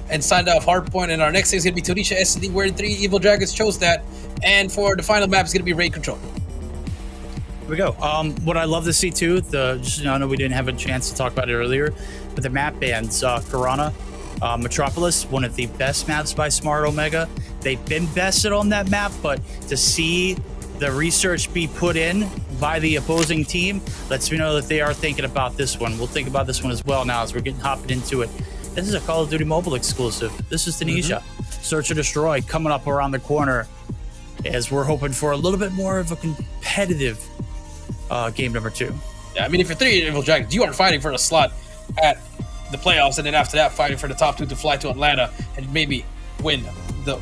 And signed off Hardpoint. And our next thing is going to be Tunisia S&D, where 3 Evil Dragons chose that. And for the final map is going to be Raid Control. Here we go. What I love to see too, I know we didn't have a chance to talk about it earlier, but the map bans, Garena, Metropolis, one of the best maps by Smart Omega. They've been bested on that map, but to see the research be put in by the opposing team lets me know that they are thinking about this one. We'll think about this one as well now as we're getting hopping into it. This is a Call of Duty mobile exclusive. This is Tunisia. Search and Destroy coming up around the corner as we're hoping for a little bit more of a competitive game number 2. Yeah, I mean, if you're 3 Evil Dragons, you are fighting for a slot at the playoffs, and then after that, fighting for the top 2 to fly to Atlanta and maybe win the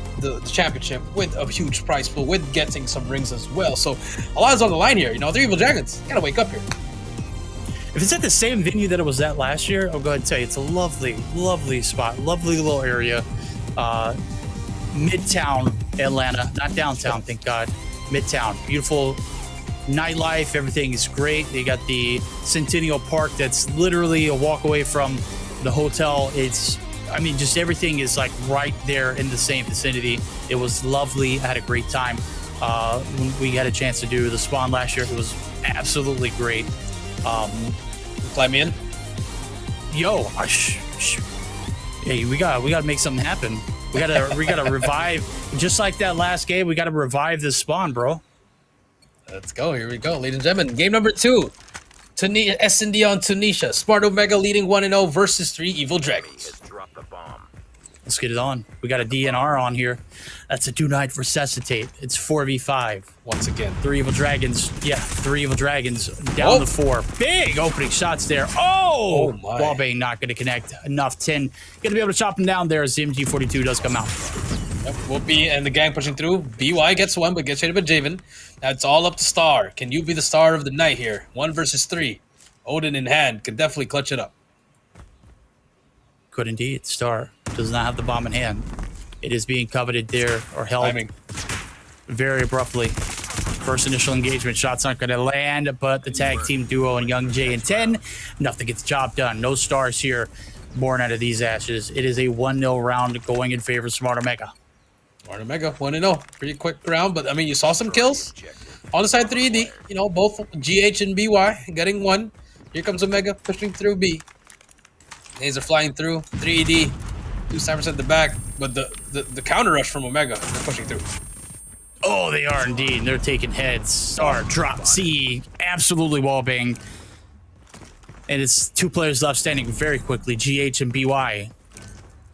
championship with a huge prize pool, with getting some rings as well. So a lot is on the line here. 3 Evil Dragons, you gotta wake up here. If it's at the same venue that it was at last year, I'll go ahead and tell you, it's a lovely, lovely spot, lovely little area. Midtown Atlanta, not downtown, thank God. Midtown, beautiful nightlife, everything is great. They got the Centennial Park that's literally a walk away from the hotel. Just everything is like right there in the same vicinity. It was lovely. I had a great time. When we had a chance to do the spawn last year, it was absolutely great. Fly me in. Hey, we gotta make something happen. We gotta revive, just like that last game. We gotta revive this spawn, bro. Let's go. Here we go, ladies and gentlemen. Game number 2. S&D on Tunisia. Smart Omega leading 1-0 versus 3 Evil Dragons. Let's get it on. We got a DNR on here. That's a do not resuscitate. It's 4v5. Once again. 3 Evil Dragons. Yeah, 3 Evil Dragons down to 4. Big opening shots there. Oh my. Wallbang not going to connect enough. 10. Going to be able to chop him down there as the MG42 does come out. Yep, Whoopi and the gang pushing through. BY gets one, but gets traded by Javen. Now it's all up to Star. Can you be the star of the night here? 1 versus 3. Odin in hand. Can definitely clutch it up. Could indeed. Star does not have the bomb in hand. It is being coveted there or held very abruptly. First initial engagement. Shots aren't going to land, but the tag team duo and Young J and 10, enough to get the job done. No stars here born out of these ashes. It is a 1-0 round going in favor of Smart Omega. Smart Omega, 1-0. Pretty quick round, but I mean, you saw some kills. On the side 3D, both GH and BY getting 1. Here comes Omega pushing through B. Nades are flying through. 3D. 2 snipers at the back, but the counter rush from Omega, they're pushing through. Oh, they are indeed. They're taking heads. Star, drop, C, absolutely wallbang. And it's 2 players left standing very quickly, GH and BY.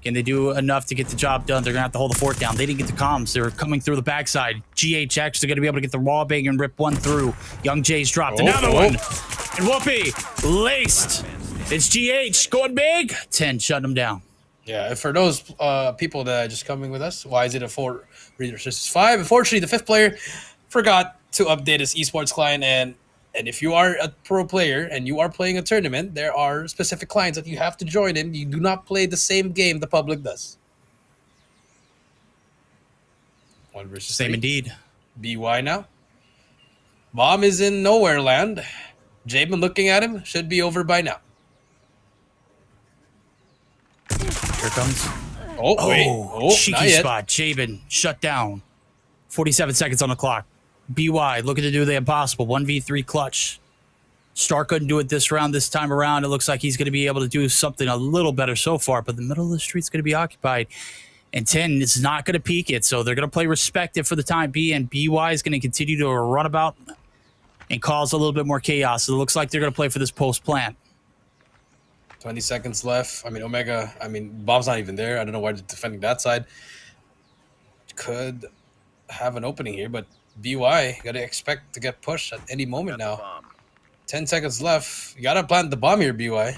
Can they do enough to get the job done? They're going to have to hold the fort down. They didn't get the comms. They're coming through the backside. GH actually going to be able to get the wallbang and rip 1 through. Young J's dropped another one. And Whoopi laced. It's GH going big. 10 shutting them down. Yeah, for those people that are just coming with us, why is it a 4 versus 5? Unfortunately, the 5th player forgot to update his eSports client, and if you are a pro player and you are playing a tournament, there are specific clients that you have to join in. You do not play the same game the public does. 1 versus Same 3. indeed. BY now. Bomb is in nowhere land. Jabin looking at him. Should be over by now. Here comes. Oh, wait. Oh, cheeky spot. Jabin shut down. 47 seconds on the clock. BY looking to do the impossible. 1v3 clutch. Star couldn't do it this round. This time around, it looks like he's going to be able to do something a little better so far, but the middle of the street's going to be occupied. And 10 is not going to peek it, so they're going to play respected for the time being. BY is going to continue to run about and cause a little bit more chaos. So it looks like they're going to play for this post plant. 20 seconds left. I mean, Omega, Bomb's not even there. I don't know why they're defending that side. Could have an opening here, but BY got to expect to get pushed at any moment now. 10 seconds left. You got to plant the bomb here, BY.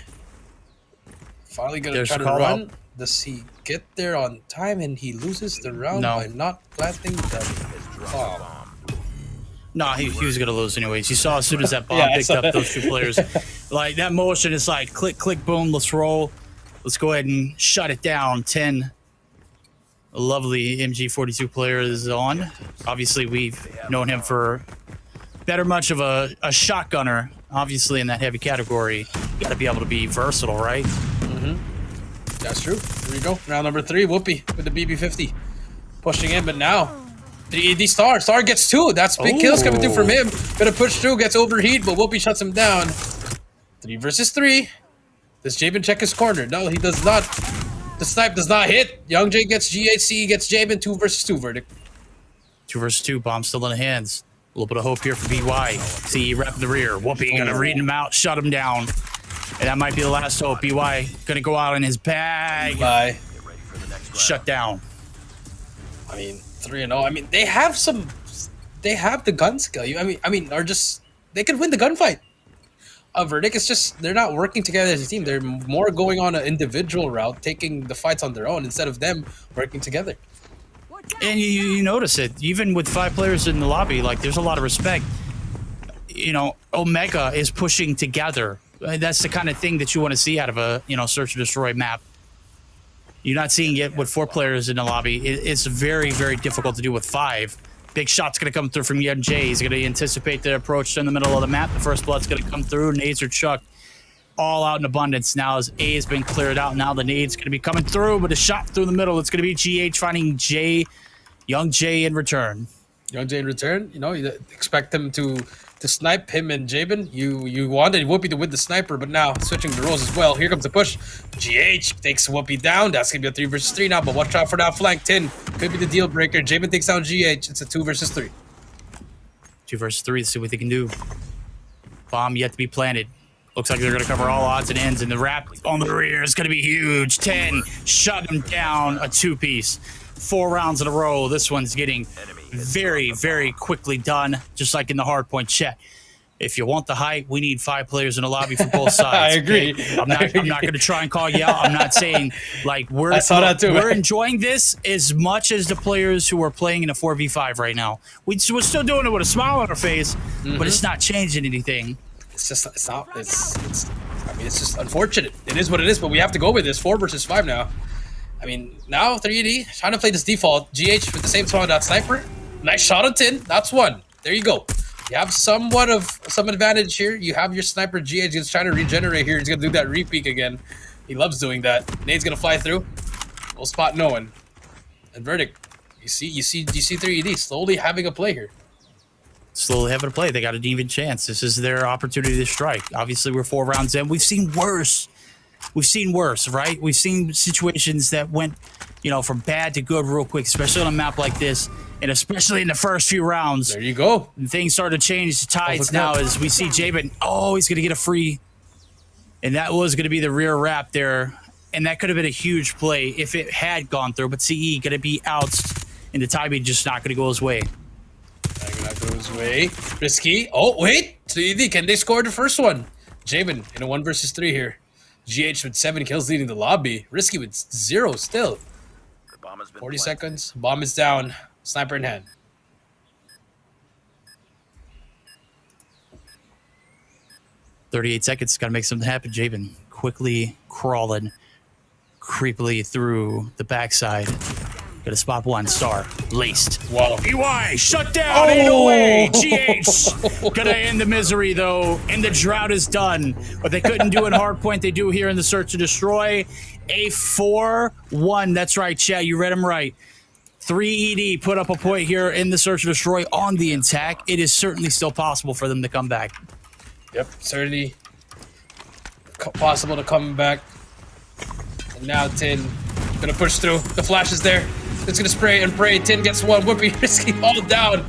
Finally going to try to run. Out. Does he get there on time and he loses the round by not planting the bomb? No, he was going to lose anyways. You saw as soon as that bomb picked up those two players. Like, that motion is like, click, click, boom, let's roll. Let's go ahead and shut it down. 10. A lovely MG42 player is on. Obviously, we've known him for better much of a shotgunner. Obviously, in that heavy category, you got to be able to be versatile, right? Mm-hmm. That's true. Here we go. Round number 3, Whoopi with the BB50. Pushing in, but now, the Star. Star gets 2. That's big kills coming through from him. Gonna push through, gets overheat, but Whoopi shuts him down. 3 versus 3. Does Jabin check his corner? No, he does not. The snipe does not hit. Young J gets GHC, gets Jabin. 2 versus 2 verdict. 2 versus 2. Bomb still in the hands. A little bit of hope here for BY. See, wrap the rear. Whoopi gonna read him out, shut him down. And that might be the last hope. BY gonna go out in his bag. Bye. Shut down. 3-0. They have the gun skill. They could win the gunfight. Verdict is just, they're not working together as a team. They're more going on an individual route, taking the fights on their own instead of them working together. And you notice it, even with 5 players in the lobby, like, there's a lot of respect. You know, Omega is pushing together. That's the kind of thing that you want to see out of a, search and destroy map. You're not seeing it with 4 players in the lobby. It's very, very difficult to do with 5. Big shot's going to come through from Young J. He's going to anticipate the approach in the middle of the map. The first blood's going to come through. Nades are chucked all out in abundance. Now as A has been cleared out, now the nade's going to be coming through, but a shot through the middle. It's going to be GH finding J, Young J in return. Young J in return, you expect him to snipe him and Jabin. You wanted Whoopi to win the sniper, but now switching the roles as well. Here comes the push. GH takes Whoopi down. That's going to be a 3 versus 3 now, but watch out for that flank. 10 could be the deal breaker. Jabin takes down GH. It's a 2 versus 3. 2 versus 3. Let's see what they can do. Bomb yet to be planted. Looks like they're going to cover all odds and ends, and the wrap on the rear is going to be huge. 10 shut him down, a 2-piece. 4 rounds in a row. This one's getting very, very quickly done, just like in the hardpoint chat. If you want the height, we need 5 players in the lobby for both sides. I agree. Okay? I'm not going to try and call you out. I'm not saying, like, we're enjoying this as much as the players who are playing in a 4v5 right now. We're still doing it with a smile on our face, but it's not changing anything. It's just unfortunate. It is what it is, but we have to go with this. 4 versus 5 now. Now 3D trying to play this default. GH with the same spawn dot sniper. Nice shot on 10. That's 1. There you go. You have somewhat of some advantage here. You have your sniper GH. He's trying to regenerate here. He's gonna do that repeak again. He loves doing that. Nade's gonna fly through. We'll spot no one. And verdict. You see 3D slowly having a play here. Slowly having a play. They got an even chance. This is their opportunity to strike. Obviously, we're 4 rounds in. We've seen worse. Right? We've seen situations that went, from bad to good real quick, especially on a map like this, and especially in the first few rounds. There you go. And things started to change the tides now as we see Jabin. Oh, he's going to get a free. And that was going to be the rear wrap there. And that could have been a huge play if it had gone through. But CE going to be out, and the timing just not going to go his way. Not go his way. Risky. Oh, wait. Can they score the first one? Jabin in a 1 versus 3 here. GH with 7 kills leading the lobby. Risky with 0 still. 40 seconds. Bomb is down. Sniper in hand. $38 seconds. Got to make something happen. Jabin quickly crawling creepily through the backside. Got to spot 1. Star. Laced. Wow. BY shut down. Ain't no way. GH. Gonna end the misery, though. And the drought is done. What they couldn't do in hardpoint, they do here in the search and destroy. A 4-1. That's right, Chad. You read him right. 3ED put up a point here in the search and destroy on the attack. It is certainly still possible for them to come back. Yep, certainly possible to come back. And now Tin gonna push through. The flash is there. It's gonna spray and pray. Tin gets one. Whoopi Risky all down.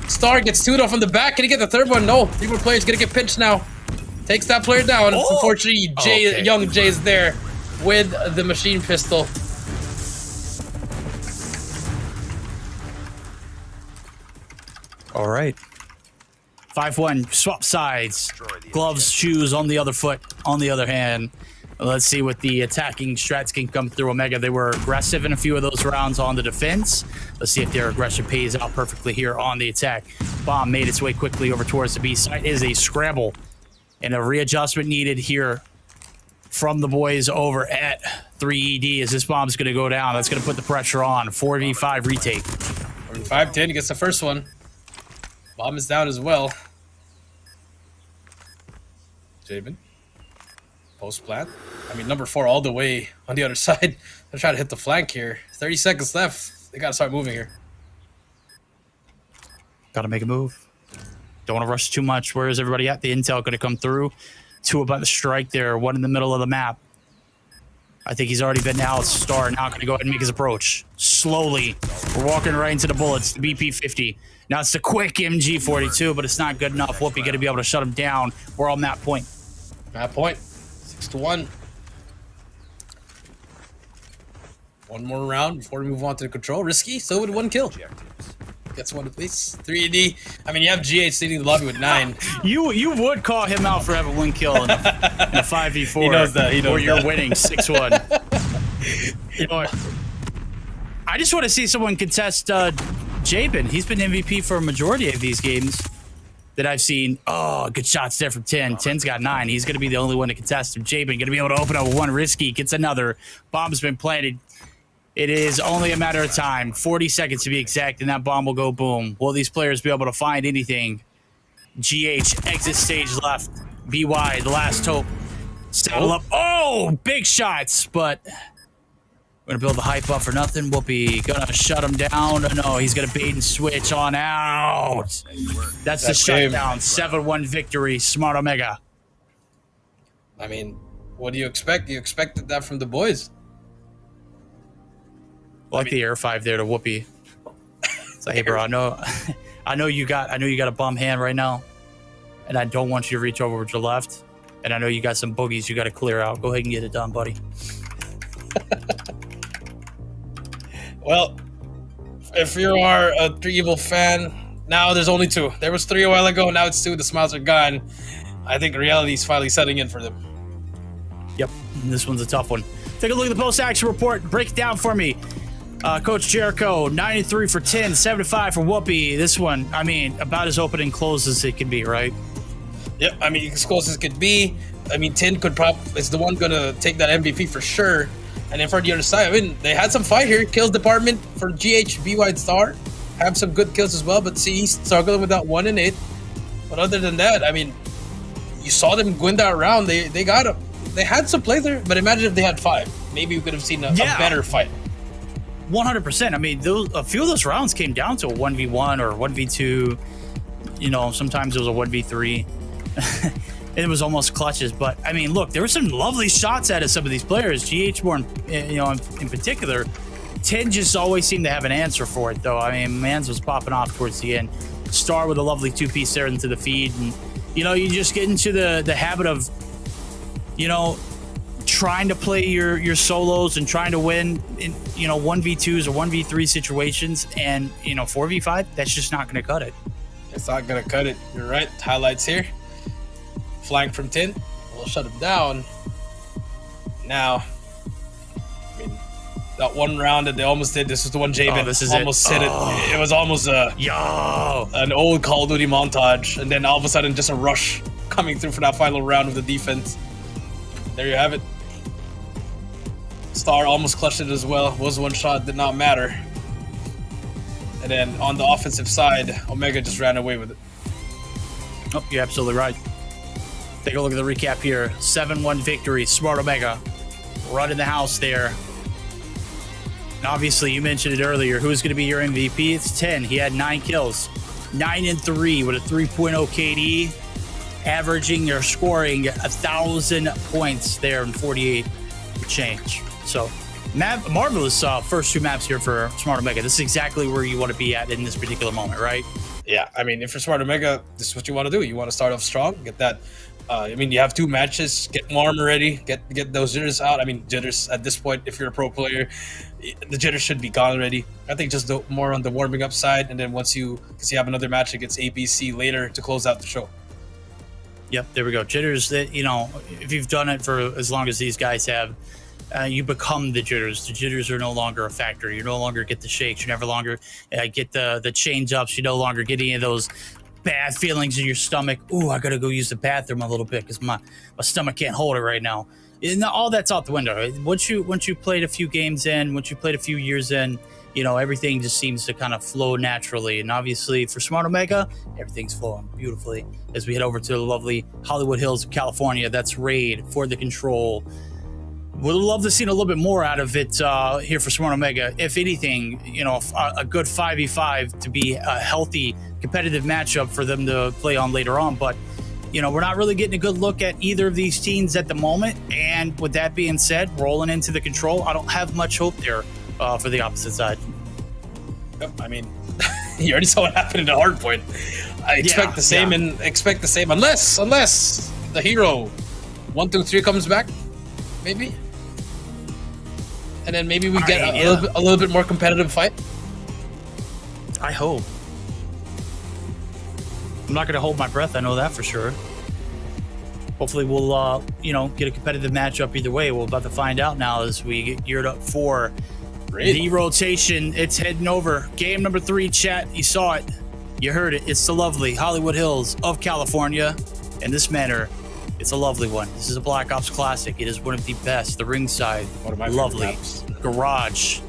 Star gets 2 off on the back. Can he get the third one? No. 3 more players gonna get pinched now. Takes that player down. Oh. Unfortunately, young Jay is there with the machine pistol. All right. 5-1, swap sides. Gloves, shoes on the other foot, on the other hand. Let's see what the attacking strats can come through. Omega, they were aggressive in a few of those rounds on the defense. Let's see if their aggression pays out perfectly here on the attack. Bomb made its way quickly over towards the B site. It is a scramble and a readjustment needed here from the boys over at 3ED as this bomb's going to go down. That's going to put the pressure on. 4v5 retake. 5-10 gets the first one. Bomb is down as well. Jabin. Post plant. I mean, number 4 all the way on the other side. They're trying to hit the flank here. 30 seconds left. They got to start moving here. Got to make a move. Don't want to rush too much. Where is everybody at? The intel going to come through. 2 about the strike there. 1 in the middle of the map. I think he's already been out. Star now going to go ahead and make his approach. Slowly. We're walking right into the bullets. The BP-50. Now it's the quick MG-42, but it's not good enough. Whoopi going to be able to shut him down. We're on that point. That point. 6-1. One more round before we move on to the control. Risky, still with 1 kill. Gets 1 at least. 3D. I mean, you have GH leading the lobby with 9. You would call him out for having 1 kill in a 5v4. He knows that. He knows where you're that. winning 6-1. You know what? I just want to see someone contest Jabin. He's been MVP for a majority of these games that I've seen. Oh, good shots there from 10. 10's got 9. He's going to be the only one to contest him. Jabin going to be able to open up with 1. Risky gets another. Bomb's been planted. It is only a matter of time. 40 seconds to be exact, and that bomb will go boom. Will these players be able to find anything? GH, exit stage left. BY, the last hope. Saddle up. Oh, big shots, but we're going to build the hype up for nothing. Whoopi going to shut him down. No, he's going to bait and switch on out. That's the shutdown. 7-1 victory. Smart Omega. I mean, what do you expect? You expected that from the boys. Like the air 5 there to Whoopi. It's like, hey, bro, I know you got a bum hand right now, and I don't want you to reach over with your left, and I know you got some boogies you got to clear out. Go ahead and get it done, buddy. Well, if you are a 3 Evil fan, now there's only 2. There was 3 a while ago, now it's 2. The smiles are gone. I think reality is finally setting in for them. Yep, this one's a tough one. Take a look at the post-action report. Break it down for me. Coach Jericho, 93 for 10, 75 for Whoopi. This one, I mean, about as open and closed as it can be, right? Yep, I mean, as close as it could be. I mean, Tin could is the one gonna take that MVP for sure. And then for the other side, I mean, they had some fight here. Kills department for GH, BY, and Star. Have some good kills as well, but CE struggling with that 1 and 8. But other than that, I mean, you saw them win that round. They got him. They had some play there, but imagine if they had 5. Maybe we could have seen a better fight. 100%. I mean, a few of those rounds came down to a 1v1 or 1v2. You know, sometimes it was a 1v3. It was almost clutches. But, I mean, look, there were some lovely shots out of some of these players. GH more, in particular. 10 just always seemed to have an answer for it, though. I mean, Mans was popping off towards the end. Star with a lovely 2-piece there into the feed. And, you know, you just get into the habit of, you know, trying to play your solos and trying to win in, you know, 1v2s or 1v3 situations, and, you know, 4v5, that's just not going to cut it. It's not going to cut it. You're right. Highlights here. Flank from Tin. We'll shut him down. Now, I mean, that one round that they almost did, this is the one Jabin almost hit it. It was almost an old Call of Duty montage, and then all of a sudden just a rush coming through for that final round of the defense. There you have it. Star almost clutched it as well. Was 1 shot, did not matter. And then on the offensive side, Omega just ran away with it. Oh, you're absolutely right. Take a look at the recap here. 7-1 victory. Smart Omega running the house there. And obviously, you mentioned it earlier. Who's going to be your MVP? It's 10. He had 9 kills. 9 and 3 with a 3.0 KD. averaging or scoring 1,000 points there in 48 change. So marvelous first 2 maps here for Smart Omega. This is exactly where you want to be at in this particular moment, right? Yeah, I mean, if you're Smart Omega, this is what you want to do. You want to start off strong, get that. I mean, you have 2 matches, get more armor ready, get those jitters out. I mean, jitters at this point, if you're a pro player, the jitters should be gone already. I think just more on the warming up side, and then because you have another match against ABC later to close out the show. Yep, there we go. Jitters, that, you know, if you've done it for as long as these guys have, you become the jitters. The jitters are no longer a factor. You no longer get the shakes. You never longer get the change ups. You no longer get any of those bad feelings in your stomach. Ooh, I gotta go use the bathroom a little bit because my stomach can't hold it right now. And all that's out the window. Once you played a few games in, once you played a few years in, you know, everything just seems to kind of flow naturally. And obviously for Smart Omega, everything's flowing beautifully as we head over to the lovely Hollywood Hills of California. That's Raid for the Control. We'd love to see a little bit more out of it here for Smart Omega. If anything, you know, a good 5v5 to be a healthy, competitive matchup for them to play on later on. But, you know, we're not really getting a good look at either of these teams at the moment. And with that being said, rolling into the Control, I don't have much hope there for the opposite side. Yep, I mean, you already saw what happened in the hardpoint. I expect the same and expect the same unless the hero 1, 2, 3 comes back, maybe. And then maybe we get a little bit more competitive fight. I hope. I'm not going to hold my breath. I know that for sure. Hopefully we'll, you know, get a competitive matchup either way. We're about to find out now as we get geared up for the rotation. It's heading over. Game number 3, chat. You saw it. You heard it. It's the lovely Hollywood Hills of California. In this manner, it's a lovely one. This is a Black Ops classic. It is one of the best. The ringside, lovely. Garage,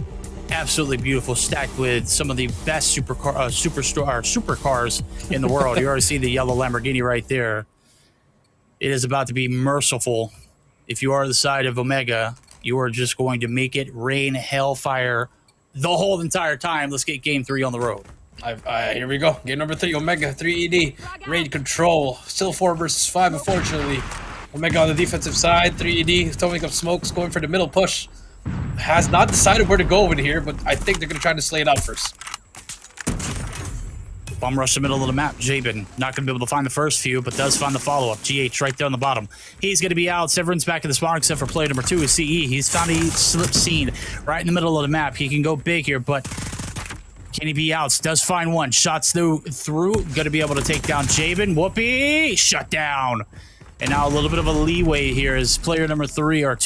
absolutely beautiful, stacked with some of the best supercars in the world. You already see the yellow Lamborghini right there. It is about to be merciful. If you are the side of Omega, you are just going to make it rain hellfire the whole entire time. Let's get game 3 on the road. Here we go. Game number 3, Omega 3ED, Raid Control. Still 4 versus 5, unfortunately. Omega on the defensive side, 3ED throwing up smokes, going for the middle push. Has not decided where to go over here, but I think they're going to try to slay it out first. Bomb rush the middle of the map. Jabin not going to be able to find the first few, but does find the follow-up. GH right there on the bottom. He's going to be out. Severan's back in the spawn, except for player number 2 is CE. He's found a slip scene right in the middle of the map. He can go big here, but can he be out? Does find one. Shots through. Going to be able to take down Jabin. Whoopee! Shut down. And now a little bit of a leeway here as player number 2,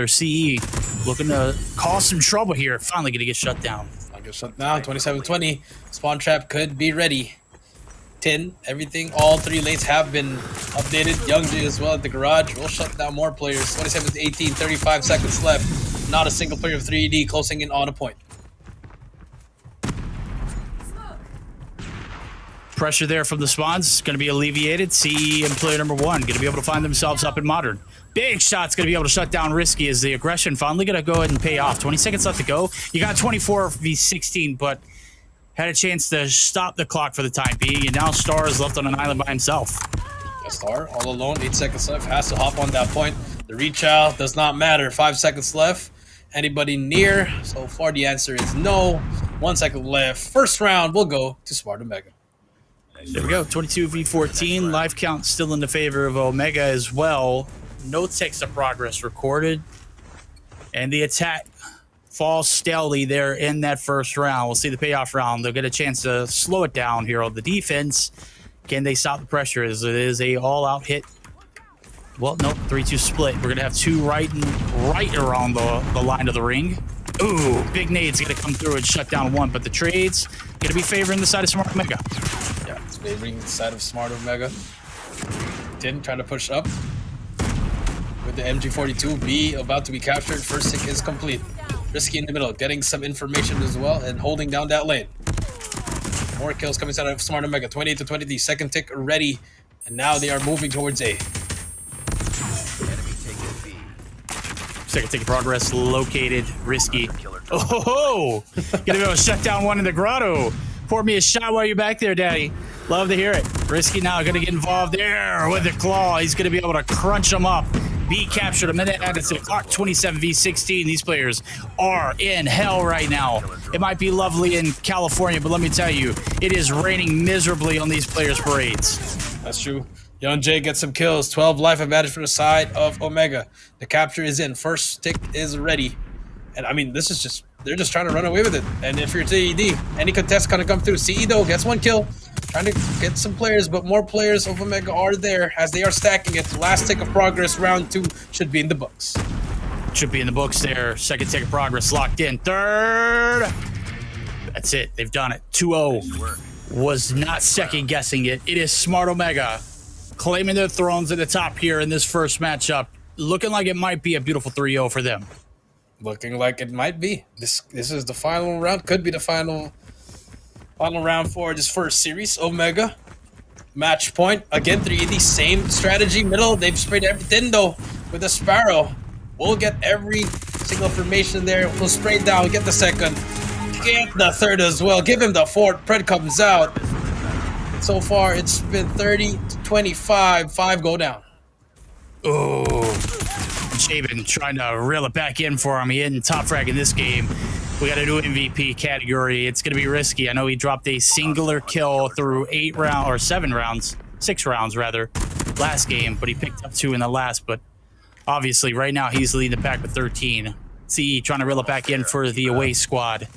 CE, looking to cause some trouble here. Finally going to get shut down. I'll get shut down. 27-20. Spawn trap could be ready. 10. Everything. All 3 lanes have been updated. Young J as well at the garage. We'll shut down more players. 27-18. 35 seconds left. Not a single player of 3ED closing in on a point. Pressure there from the spawns going to be alleviated. CE and player number 1 going to be able to find themselves up in Modern. Big shot's going to be able to shut down Risky as the aggression finally going to go ahead and pay off. 20 seconds left to go. You got 24v16, but had a chance to stop the clock for the time being. And now Star is left on an island by himself. Yeah, Star all alone. 8 seconds left. Has to hop on that point. The reach out does not matter. 5 seconds left. Anybody near? So far the answer is no. 1 second left. First round will go to Smart Omega. There we go, 22v14. Life count still in the favor of Omega as well. No text of progress recorded. And the attack falls steadily there in that first round. We'll see the payoff round. They'll get a chance to slow it down here on the defense. Can they stop the pressure as it is a all-out hit? Well, nope, 3-2 split. We're going to have 2 right around the line of the ring. Ooh, big nade's going to come through and shut down 1, but the trades going to be favoring the side of Smart Omega. Yeah, it's favoring the side of Smart Omega. 10 trying to push up with the MG42. B about to be captured. First tick is complete. Risky in the middle, getting some information as well and holding down that lane. More kills coming out of Smart Omega. 28-20, the second tick ready, and now they are moving towards A. Second tick of progress located. Risky. Oh, gonna be able to shut down 1 in the grotto. Pour me a shot while you're back there, Daddy. Love to hear it. Risky now going to get involved there with the claw. He's going to be able to crunch him up. B captured a minute added to the clock. 27v16. These players are in hell right now. It might be lovely in California, but let me tell you, it is raining miserably on these players' parades. That's true. Young Jay gets some kills. 12 life advantage for the side of Omega. The capture is in. First stick is ready. And I mean, this is just, they're just trying to run away with it. And if you're CED, any contest gonna come through. CE though gets one kill. Trying to get some players, but more players of Omega are there as they are stacking it. Last tick of progress, round 2 should be in the books. Should be in the books there. Second tick of progress locked in. Third. That's it. They've done it. 2-0. Was not second guessing it. It is Smart Omega claiming their thrones at the top here in this first matchup. Looking like it might be a beautiful 3-0 for them. Looking like it might be. This is the final round. Could be the final round for this first series. Omega. Match point. Again, 3D. Same strategy. Middle. They've sprayed everything though with a Sparrow. We'll get every single formation there. We'll spray down. Get the second. Get the third as well. Give him the fourth. Pred comes out. So far, it's been 30-25. 5 go down. Oh. Shaven trying to reel it back in for him. He hit in top frag in this game. We got a new MVP category. It's going to be risky. I know he dropped a singular kill through 6 rounds rather, last game, but he picked up 2 in the last. But obviously, right now, he's leading the pack with 13. CE trying to reel it back in for the away squad.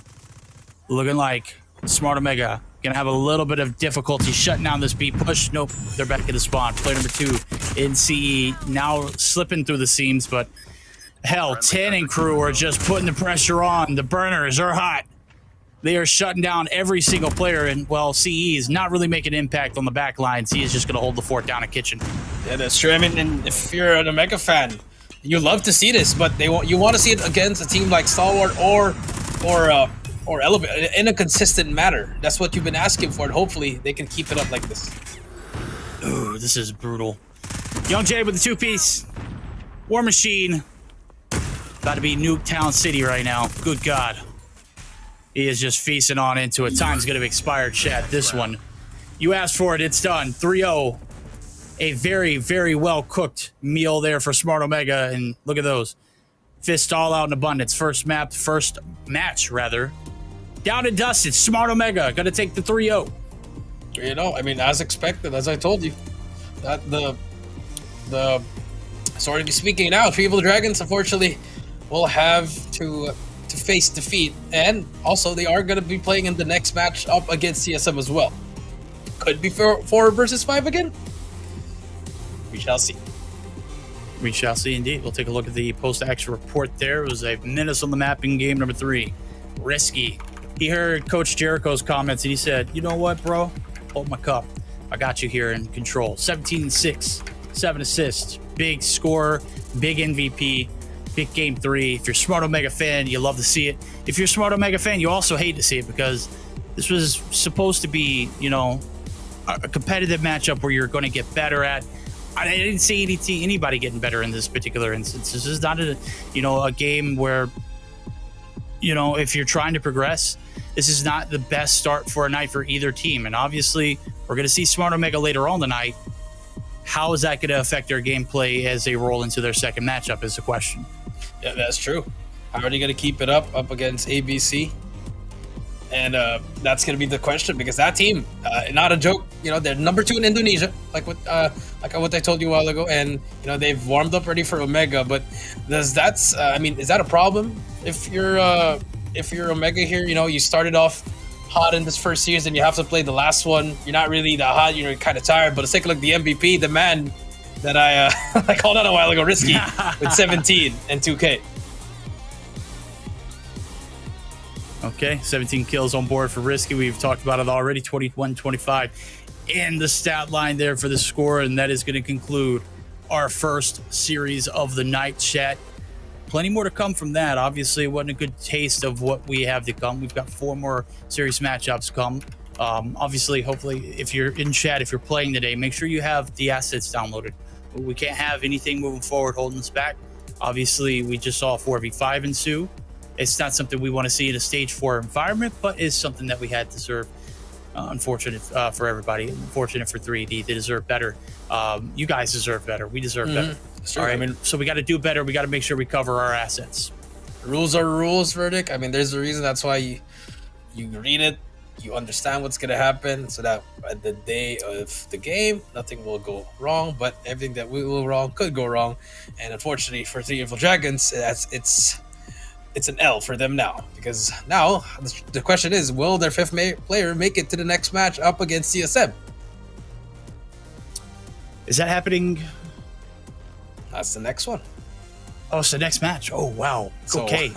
Looking like Smart Omega going to have a little bit of difficulty shutting down this B push. Nope, they're back in the spawn. Player number 2 in CE now slipping through the seams, but hell, 10 and crew are just putting the pressure on. The burners are hot. They are shutting down every single player, and well, CE is not really making an impact on the back line. CE is just going to hold the fort down at kitchen. Yeah, that's true. I mean, and if you're an Omega fan, you love to see this, but you want to see it against a team like Stalwart or Elevate in a consistent manner. That's what you've been asking for, and hopefully they can keep it up like this. Ooh, this is brutal. Young Jay with the 2-piece. War Machine. About to be Nuketown City right now. Good God. He is just feasting on into it. Time's going to expire, chat. This one. You asked for it. It's done. 3-0. A very, very well-cooked meal there for Smart Omega. And look at those. Fist all out in abundance. First match, rather. Down and dusted. Smart Omega. Going to take the 3-0. You know, I mean, as expected, as I told you. That the sorry to be speaking now, Three Evil Dragons, unfortunately, will have to face defeat, and also they are going to be playing in the next match up against CSM as well. Could be 4 versus 5 again. We shall see. We shall see indeed. We'll take a look at the post-action report there. It was a menace on the map in game number 3. Risky. He heard Coach Jericho's comments and he said, you know what, bro? Hold my cup. I got you here in control. 17-6, 7 assists, big scorer, big MVP, big game 3. If you're a Smart Omega fan, you love to see it. If you're a Smart Omega fan, you also hate to see it because this was supposed to be, you know, a competitive matchup where you're going to get better at. I didn't see anybody getting better in this particular instance. This is not a game where, you know, if you're trying to progress, this is not the best start for a night for either team. And obviously, we're going to see Smart Omega later on tonight. How is that going to affect their gameplay as they roll into their second matchup is the question. Yeah, that's true. How are they going to keep it up against ABC? And that's going to be the question because that team, not a joke, you know, they're number 2 in Indonesia, like what I told you a while ago. And, you know, they've warmed up ready for Omega. But is that a problem if you're Omega here? You know, you started off hot in this first series and you have to play the last one. You're not really that hot. You're kind of tired. But let's take a look at the MVP, the man that I I called out a while ago, Risky, with 17 and 2K. Okay, 17 kills on board for Risky. We've talked about it already, 21-25 in the stat line there for the score, and that is going to conclude our first series of the night, chat. Plenty more to come from that. Obviously, it wasn't a good taste of what we have to come. We've got 4 more series matchups come. Obviously, hopefully, if you're in chat, if you're playing today, make sure you have the assets downloaded. We can't have anything moving forward holding us back. Obviously, we just saw a 4v5 ensue. It's not something we want to see in a stage 4 environment, but is something that we had to serve. Unfortunate for everybody. Unfortunate for 3D. They deserve better. You guys deserve better. We deserve better. Sure. All right. I mean, so we got to do better. We got to make sure we cover our assets. Rules are rules, Verdict. I mean, there's a reason. That's why you read it, you understand what's gonna happen, so that at the day of the game, nothing will go wrong. But everything that will go wrong could go wrong, and unfortunately for the Evil Dragons, it's an L for them now, because now the question is, will their fifth player make it to the next match up against CSM? Is that happening? That's the next one. Oh, it's the next match. Oh, wow. So, okay.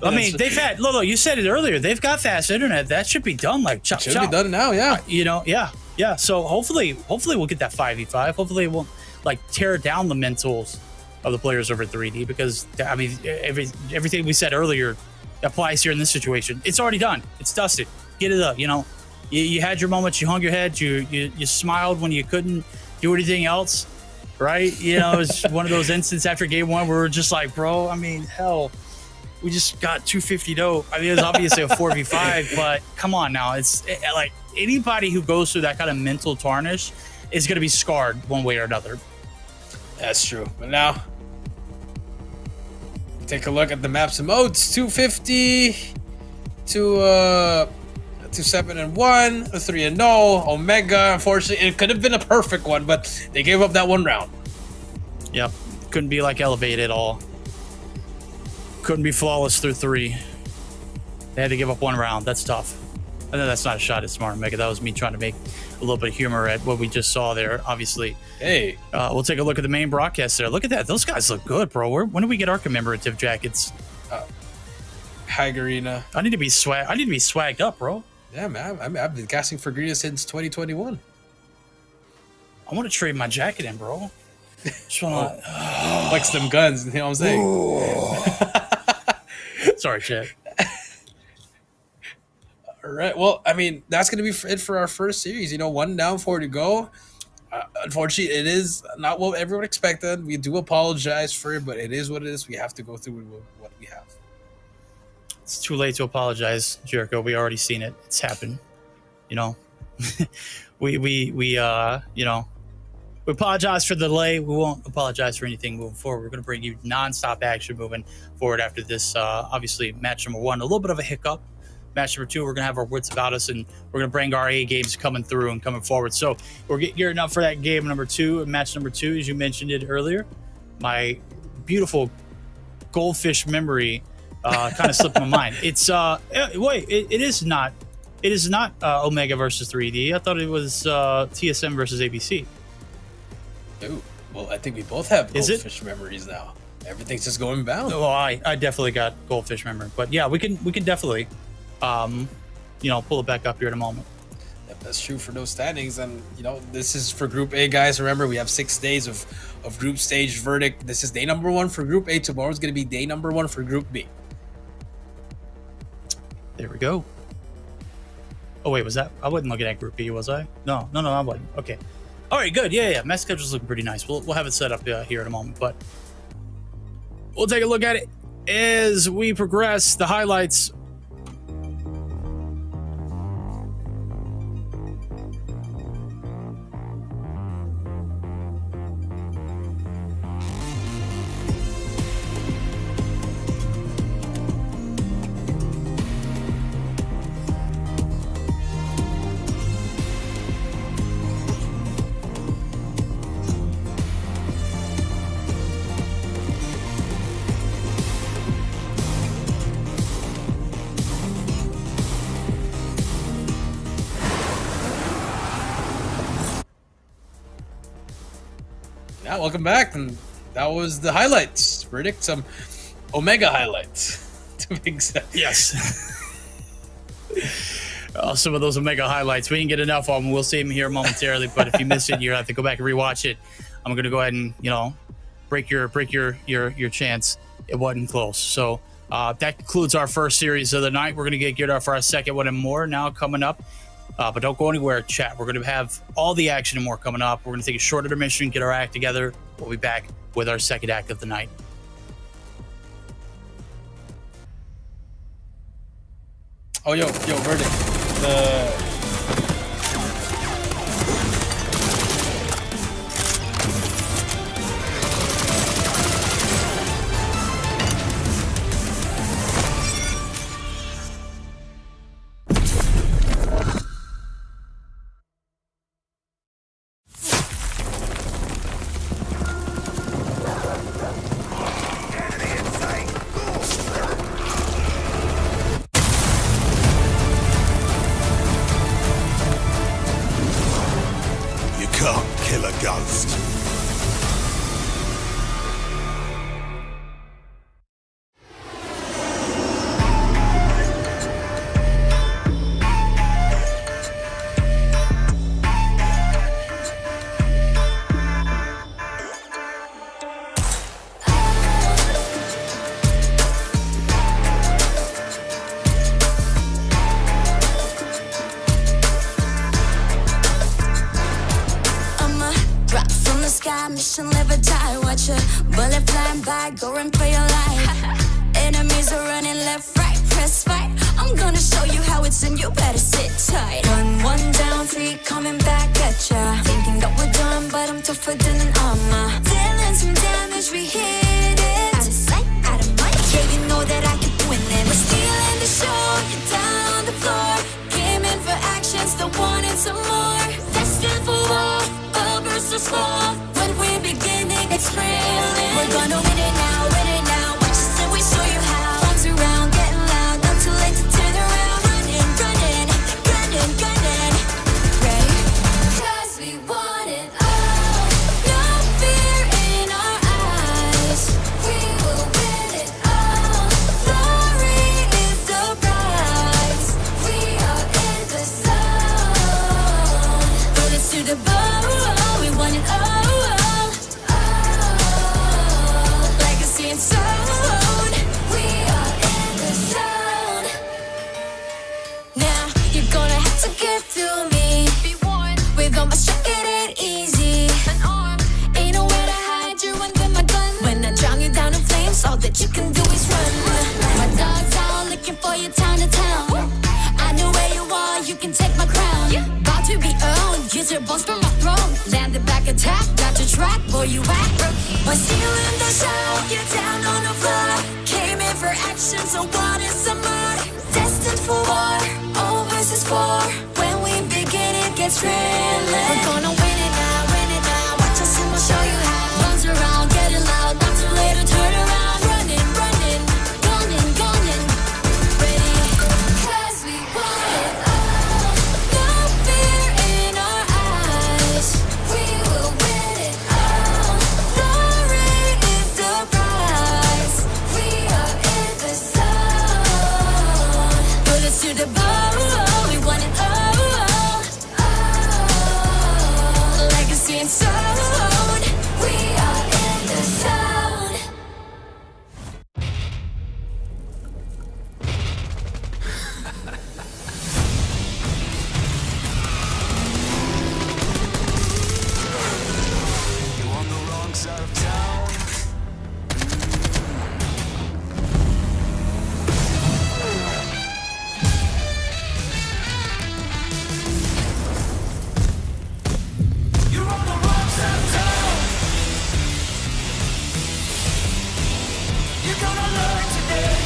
I mean, they've had, Lolo, you said it earlier. They've got fast internet. That should be done like chop should chop. be done now, yeah. You know, yeah. So hopefully we'll get that 5v5. Hopefully it won't like tear down the mentals of the players over 3D, because I mean, everything we said earlier applies here in this situation. It's already done. It's dusted. Get it up. You know, you had your moments. You hung your head. You smiled when you couldn't do anything else. Right? You know, it was one of those instances after game one where we're just like, bro, I mean, hell, we just got 250 dope. I mean, it was obviously a 4v5, but come on now. It's like anybody who goes through that kind of mental tarnish is going to be scarred one way or another. That's true. But now, take a look at the maps and modes. 250 to 7-1, 3-0, Omega. Unfortunately, it could have been a perfect one, but they gave up that one round. Yep. Couldn't be like Elevate at all. Couldn't be flawless through 3. They had to give up one round. That's tough. I know that's not a shot at Smart Omega. That was me trying to make a little bit of humor at what we just saw there, obviously. Hey. We'll take a look at the main broadcast there. Look at that. Those guys look good, bro. When do we get our commemorative jackets? Hi, Garena. I need to be swagged up, bro. Yeah, man. I've been casting for Garena since 2021. I want to trade my jacket in, bro. Just want to flex them guns. You know what I'm saying? Sorry, Chad. All right. Well, I mean, that's going to be it for our first series. You know, 1 down, 4 to go. Unfortunately, it is not what everyone expected. We do apologize for it, but it is what it is. We have to go through what we have. It's too late to apologize, Jericho. We already seen it. It's happened. You know, we you know, we apologize for the delay. We won't apologize for anything moving forward. We're going to bring you nonstop action moving forward after this. Obviously, match number 1, a little bit of a hiccup. Match number 2, we're going to have our wits about us, and we're going to bring our A games coming through and coming forward. So we're gearing up for that game number 2. Match number 2, as you mentioned it earlier, my beautiful goldfish memory kind of slipped my mind. It's wait, it is not Omega versus 3D. I thought it was TSM versus ABC. Ooh, well, I think we both have goldfish memories now. Everyth's just going bound. Well, I definitely got goldfish memory, but yeah, we can definitely you know, pull it back up here in a moment. Yep, that's true for those standings. And you know, this is for Group A, guys. Remember, we have 6 days of group stage verdict. This is day number 1 for Group A. Tomorrow's going to be day number 1 for Group B. There we go. Oh wait, was that? I wasn't looking at Group B, was I? No, I wasn't. Okay. All right, good. Yeah. Match schedule's looking pretty nice. We'll have it set up here in a moment, but we'll take a look at it as we progress. The highlights. Yeah, welcome back. And that was the highlights. Verdict, some Omega highlights. To be exact. Yes. Some of those Omega highlights. We didn't get enough of them. We'll see them here momentarily. But if you missed it, you have to go back and rewatch it. I'm going to go ahead and, you know, break your chance. It wasn't close. So that concludes our first series of the night. We're going to get geared up for our second one and more now coming up. But don't go anywhere, chat. We're going to have all the action and more coming up. We're going to take a short intermission, get our act together. We'll be back with our second act of the night. Oh, yo, Verdict. mission, live or die. Watch a bullet flying by, go and play your life. Enemies are running left, right, press fight. I'm gonna show you how it's in, you better sit tight. One down, three coming back at ya. Thinking that we're done, but I'm tougher than an armor. Dealing some damage, we hit it. Out of sight, out of mind. Yeah, you know that I keep winning. We're stealing the show, you're down on the floor. Came in for action, still wanting some more. Destined for war, all versus four. When we begin, it gets thrilling. We're gonna win it now, win it now. Watch us and we show you how. Arms around, getting loud, not too late to turn around. Running, running, gunning, gunning. Ready? 'Cause we want it all. No fear in our eyes. We will win it all. Glory is the prize. We are in the zone. Bullets to the bone. We want it all. Legacy and soul. We are in the zone. Now you're gonna have to get through me. Be one with all my strength, it ain't easy. An arm ain't nowhere to hide. You're under my gun. When I drown you down in flames, all that you can do is run. My dog's out looking for you town to town. I know where you are, you can take my crown. About to be owned, use your bones for my throne. Landed back attack, got your track, boy you act. We're stealing the show, you're down on the floor. Came in for action, so what is some more? Destined for war, all versus four. When we begin, it gets thrilling. We're gonna win it now, win it now. Watch us and we'll show you how. Guns around, getting loud, not too late to turn around. Running, running, gunning, gunning. Ready? 'Cause we want it all. No fear in our eyes. We will win it all. Glory is the prize. We are in the zone. Bullets to the bone. We want it all. Legacy and soul. We are in the zone. You on the wrong side of town? You're on the wrong side of town. You're gonna learn today.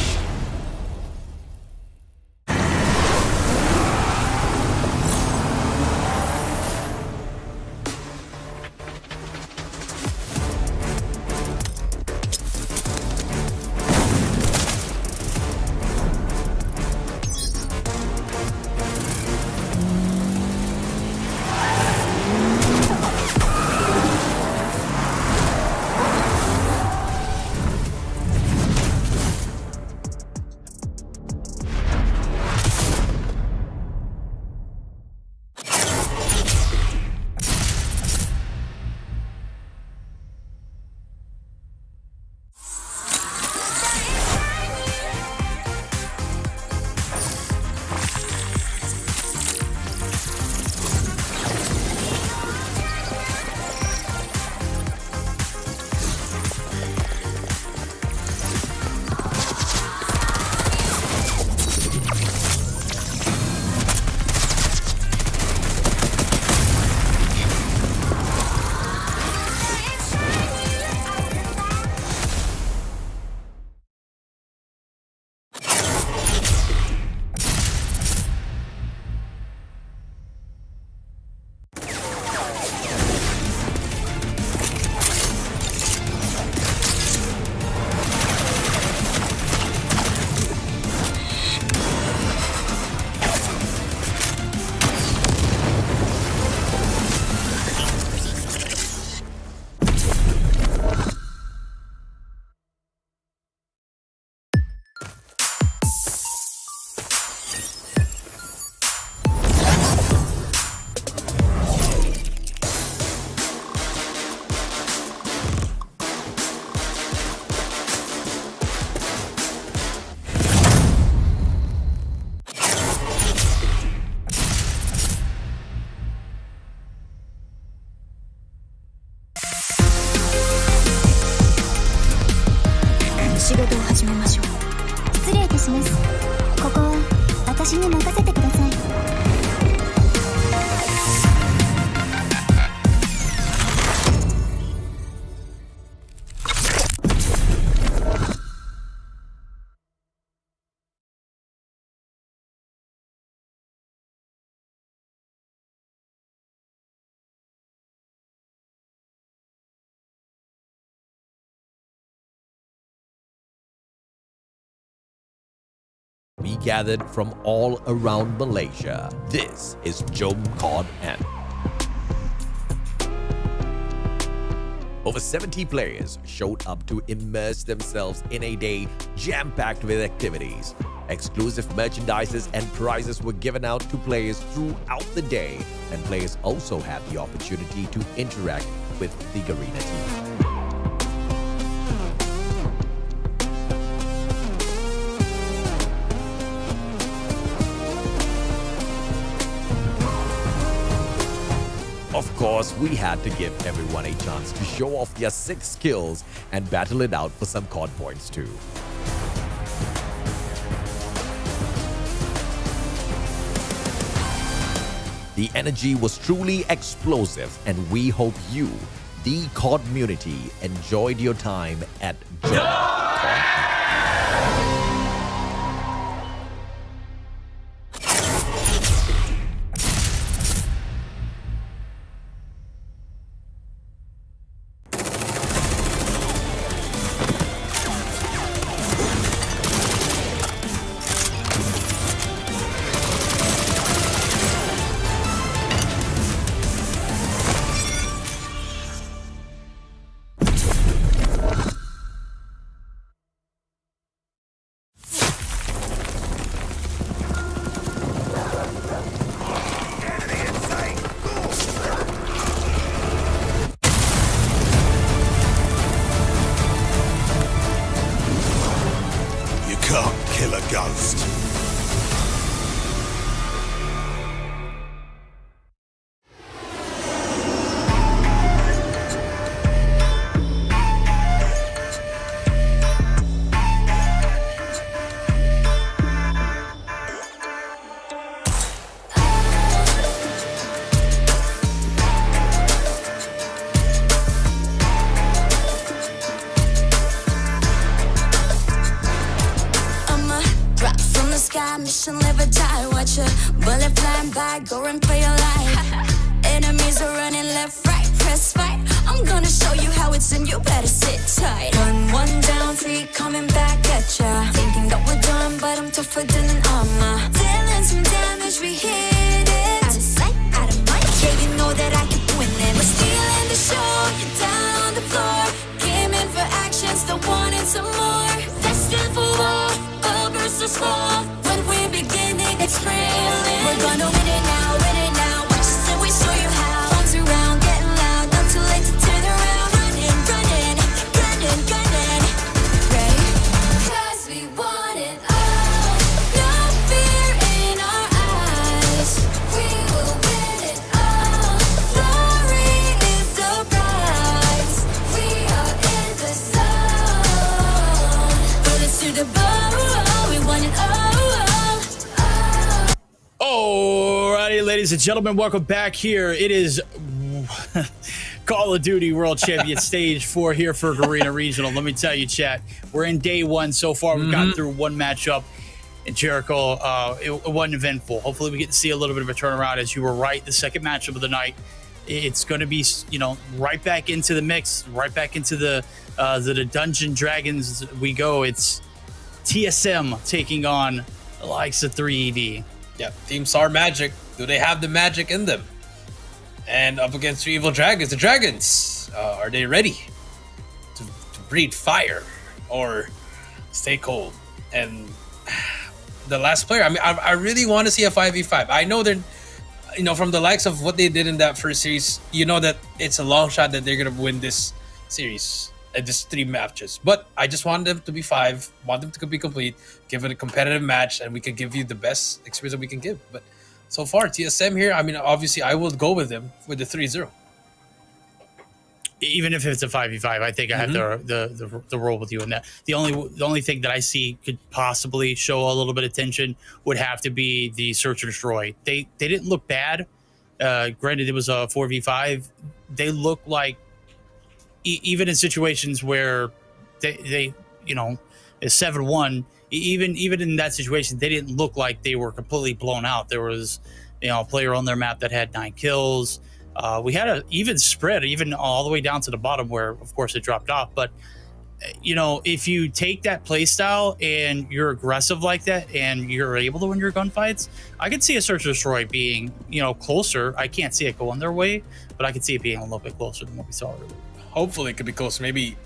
仕事を始めましょう。失礼いたします。ここは私に任せてください。We gathered from all around Malaysia. This is COD N. Over 70 players showed up to immerse themselves in a day jam-packed with activities. Exclusive merchandises and prizes were given out to players throughout the day, and players also had the opportunity to interact with the Garena team. Of course, we had to give everyone a chance to show off their 6 skills and battle it out for some COD points too. The energy was truly explosive, and we hope you, the COD community, enjoyed your time at COD. Can't kill a ghost. Mission live or die, watch a bullet flying by, go and play your life. Enemies are running left, right, press fight. I'm gonna show you how it's in, you better sit tight. One down, 3 coming back at ya. Thinking that we're done, but I'm tougher than an armor. Dealing some damage, we hit it. Out of sight, out of mind, yeah, you know that I can win it. We're stealing the show, you're down on the floor. Came in for action, still wanting some more. Destined for war, all versus small. When we're beginning, it's thrilling. We're gonna win it now, win it now. Watch us and we show you how. Arms around, getting loud, not too late to turn around. Running, running, gunning, gunning. Ready? 'Cause we want it all. No fear in our eyes. We will win it all. Glory is the prize. We are in the zone. Bullets to the bone. We want it all. Alrighty, ladies and gentlemen, welcome back here. It is Call of Duty World Champion Stage 4 here for Garena Regional. Let me tell you, chat, we're in day 1 so far. We've gotten through 1 matchup in Jericho. It wasn't eventful. Hopefully we get to see a little bit of a turnaround, as you were right. The second matchup of the night, it's going to be, you know, right back into the mix, right back into the Dungeon Dragons we go. It's TSM taking on the likes of 3ED. Yeah, Team SAR Magic. Do they have the magic in them? And up against 3 Evil Dragons, the Dragons, are they ready to breathe fire or stay cold? And the last player, I mean, I really want to see a 5v5. I know they're, you know, from the likes of what they did in that first series, you know that it's a long shot that they're going to win this series. Just 3 matches, but I just want them to be 5, want them to be complete, give it a competitive match, and we can give you the best experience that we can give. But so far, TSM here, I mean, obviously I will go with them with the 3-0. even if it's a 5v5, I think I have the role with you in that. The only thing that I see could possibly show a little bit of tension would have to be the search and destroy. They didn't look bad. Granted, it was a 4v5. They look like even in situations where they it's 7-1. Even in that situation, they didn't look like they were completely blown out. There was a player on their map that had 9 kills. We had an even spread, even all the way down to the bottom where, of course, it dropped off. But, if you take that play style and you're aggressive like that and you're able to win your gunfights, I could see a search and destroy being, closer. I can't see it going their way, but I could see it being a little bit closer than what we saw earlier. Hopefully it could be closer. Maybe,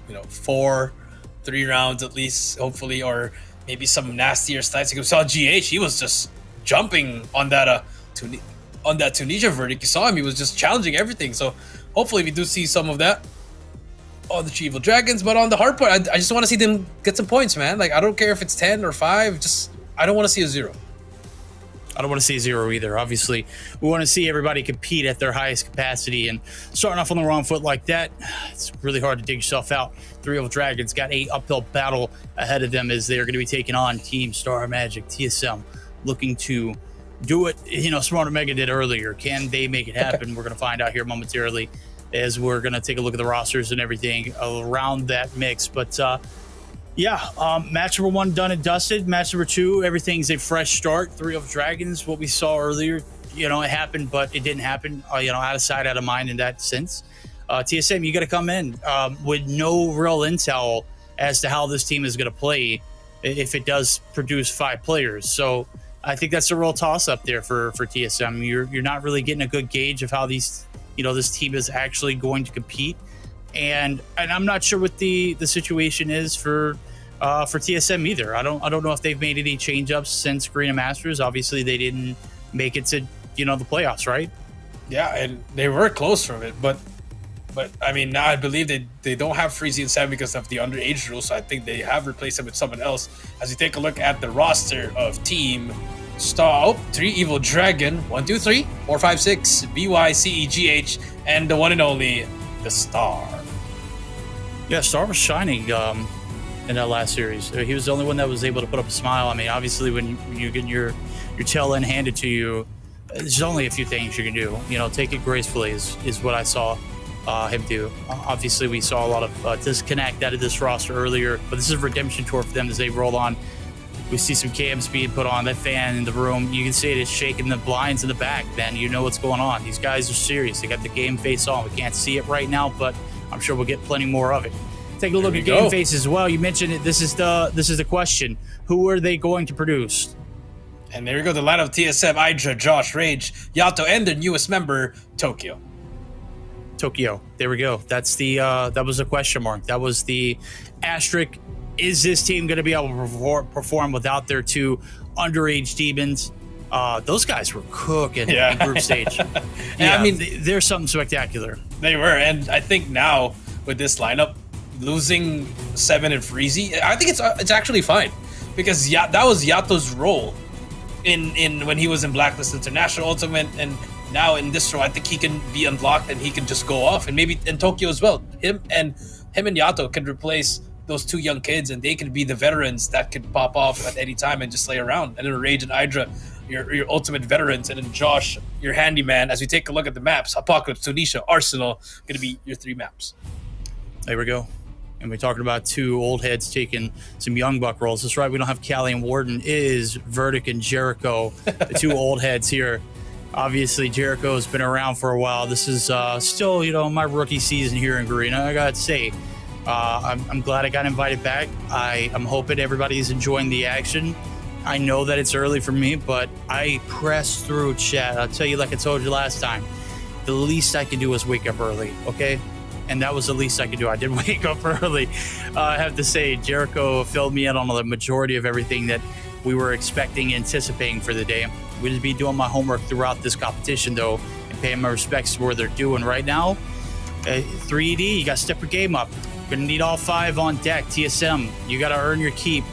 3 rounds at least, hopefully, or maybe some nastier stats. You saw GH, he was just jumping on that Tunisia verdict. You saw him, he was just challenging everything. So hopefully we do see some of that on the Evil Dragons. But on the hard part, I just want to see them get some points, man. Like, I don't care if it's 10 or 5, I don't want to see a 0. I don't want to see 0 either. Obviously, we want to see everybody compete at their highest capacity, and starting off on the wrong foot like that, it's really hard to dig yourself out. 3 Evil Dragons got a uphill battle ahead of them as they are going to be taking on Team Star Magic, TSM, looking to do it, Smart Omega did earlier. Can they make it happen? We're going to find out here momentarily as we're going to take a look at the rosters and everything around that mix. But match number 1 done and dusted. Match number 2, everything's a fresh start. 3 Evil Dragons, what we saw earlier, it happened, but it didn't happen, out of sight, out of mind in that sense. TSM, you got to come in with no real intel as to how this team is going to play if it does produce 5 players. So I think that's a real toss-up there for TSM. You're not really getting a good gauge of how this team is actually going to compete. And I'm not sure what the situation is for TSM either. I don't know if they've made any change-ups since Garena Masters. Obviously, they didn't make it to the playoffs, right? Yeah, and they were close from it, but I mean, now I believe they don't have Freezy and Sam because of the underage rule, so I think they have replaced them with someone else. As we take a look at the roster of Team Star, 3 Evil Dragon, 1, 2, 3, 4, 5, 6, BYCEGH, and the one and only the Star. Yeah, Star was shining in that last series. He was the only one that was able to put up a smile. I mean, obviously, when you get your tail end handed to you, there's only a few things you can do. Take it gracefully is what I saw him do. Obviously, we saw a lot of disconnect out of this roster earlier, but this is a redemption tour for them as they roll on. We see some cams being put on. That fan in the room, you can see it is shaking the blinds in the back, man. You know what's going on. These guys are serious. They got the game face on. We can't see it right now, but I'm sure we'll get plenty more of it. Take a look at game face as well. You mentioned it. This is the question. Who are they going to produce? And there we go. The lineup of TSM, Idra, Josh, Rage, Yato, and their newest member, Tokyo. There we go. That's that was a question mark. That was the asterisk. Is this team going to be able to perform without their 2 underage demons? Those guys were cooking in group stage. Yeah, I mean, they're something spectacular. They were, and I think now with this lineup, losing 7 and Freezy, I think it's actually fine because that was Yato's role in when he was in Blacklist International Ultimate, and now in this role, I think he can be unlocked and he can just go off, and maybe in Tokyo as well. Him and Yato can replace those 2 young kids, and they can be the veterans that could pop off at any time and just lay around. And then Rage and Idra, your ultimate veterans, and then Josh, your handyman. As we take a look at the maps, Apocalypse, Tunisia, Arsenal, going to be your 3 maps. There we go. And we're talking about 2 old heads taking some young buck roles. That's right, we don't have Callie and Warden. It is Verdict and Jericho, the 2 old heads here. Obviously, Jericho's been around for a while. This is still, my rookie season here in Garena. I got to say, I'm glad I got invited back. I'm hoping everybody's enjoying the action. I know that it's early for me, but I pressed through chat. I'll tell you, like I told you last time, the least I can do is wake up early, okay? And that was the least I could do. I did wake up early. I have to say, Jericho filled me in on the majority of everything that we were expecting, anticipating for the day. We'll just be doing my homework throughout this competition, though, and paying my respects to where they're doing right now. 3ED, you got to step your game up. Gonna need all 5 on deck. TSM, you got to earn your keep.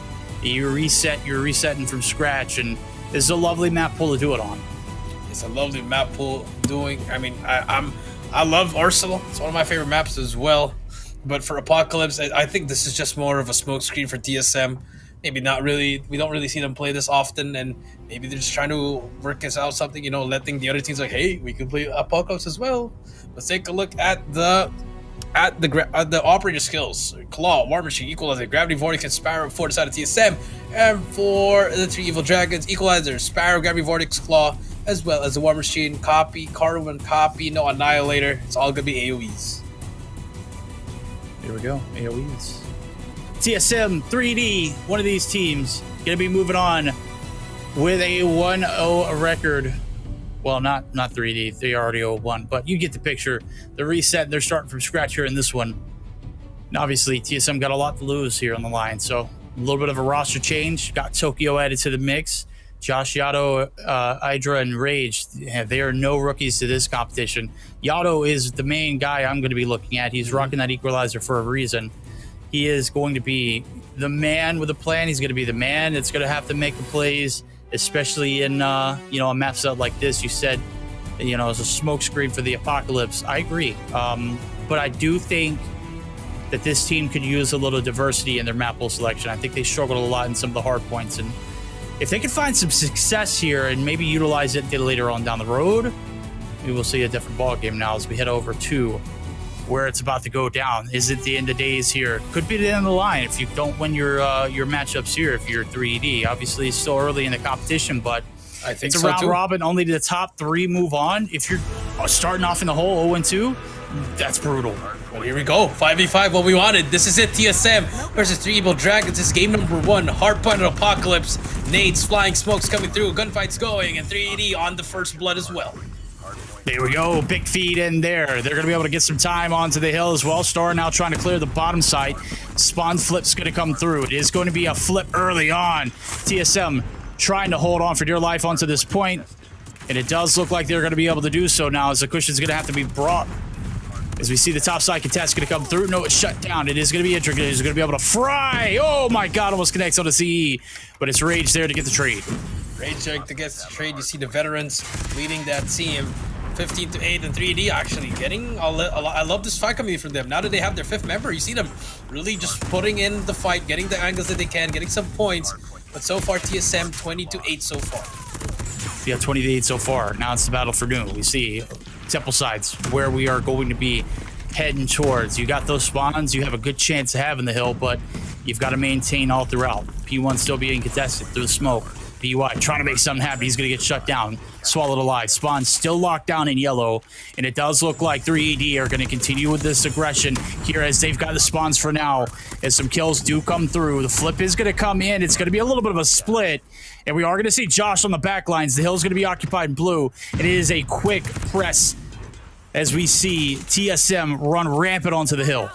You're resetting from scratch, and this is a lovely map pool to do it on. It's a lovely map pool. I'm I love Arsenal. It's one of my favorite maps as well. But for Apocalypse, I think this is just more of a smokescreen for TSM. Maybe not really. We don't really see them play this often, and maybe they're just trying to work us out something. You know, letting the other teams like, hey, we can play Apocalypse as well. Let's take a look at the operator skills. Claw, War Machine, Equalizer, Gravity Vortex, and Sparrow for the side of TSM. And for the 3 Evil Dragons, Equalizer, Sparrow, Gravity Vortex, Claw, as well as the War Machine, Copy, Carwin, Copy, no Annihilator. It's all gonna be AoEs. Here we go, AoEs. TSM 3D, one of these teams, gonna be moving on with a 1-0 record. Well, not 3D, they already 0-1, but you get the picture. The reset, they're starting from scratch here in this one. And obviously, TSM got a lot to lose here on the line, so a little bit of a roster change. Got Tokyo added to the mix. Josh, Yato, Hydra, and Rage, they are no rookies to this competition. Yato is the main guy I'm going to be looking at. He's rocking that Equalizer for a reason. He is going to be the man with a plan. He's going to be the man that's going to have to make the plays, especially in a map set like this. You said, as a smokescreen for the Apocalypse. I agree, but I do think that this team could use a little diversity in their map pool selection. I think they struggled a lot in some of the hard points, and if they can find some success here and maybe utilize it later on down the road, we will see a different ball game now as we head over to where it's about to go down. Is it the end of days here? Could be the end of the line if you don't win your matchups here. If you're 3D, obviously it's still early in the competition, but I think it's a so round too. robin. Only the top 3 move on. If you're starting off in the hole 0-2, that's brutal. Well, here we go. 5v5, what we wanted. This is it. TSM versus 3 Evil Dragons. This is game number 1. Hardpoint and Apocalypse. Nades, flying smokes coming through. Gunfights going, and 3AD on the first blood as well. There we go. Big feed in there. They're going to be able to get some time onto the hill as well. Star now trying to clear the bottom side. Spawn flip's going to come through. It is going to be a flip early on. TSM trying to hold on for dear life onto this point. And it does look like they're going to be able to do so now as the cushion's going to have to be brought. As we see the top side contest going to come through. No, it's shut down. It is going to be intricate. He's going to be able to fry. Oh my God, almost connects on the CE. But it's Rage there to get the trade. Rage there to get the trade. You see the veterans leading that team. 15-8 and 3D actually getting a lot. I love this fight coming from them. Now that they have their 5th member, you see them really just putting in the fight, getting the angles that they can, getting some points. But so far, TSM 20-8 so far. Yeah, 20-8 so far. Now it's the battle for noon. We see Temple sides where we are going to be heading towards. You got those spawns, you have a good chance of having the hill, but you've got to maintain all throughout. P1 still being contested through the smoke. BY trying to make something happen. He's going to get shut down. Swallowed alive. Spawn still locked down in yellow. And it does look like 3ED are going to continue with this aggression here as they've got the spawns for now. As some kills do come through. The flip is going to come in. It's going to be a little bit of a split. And we are going to see Josh on the back lines. The hill's going to be occupied in blue. And it is a quick press as we see TSM run rampant onto the hill.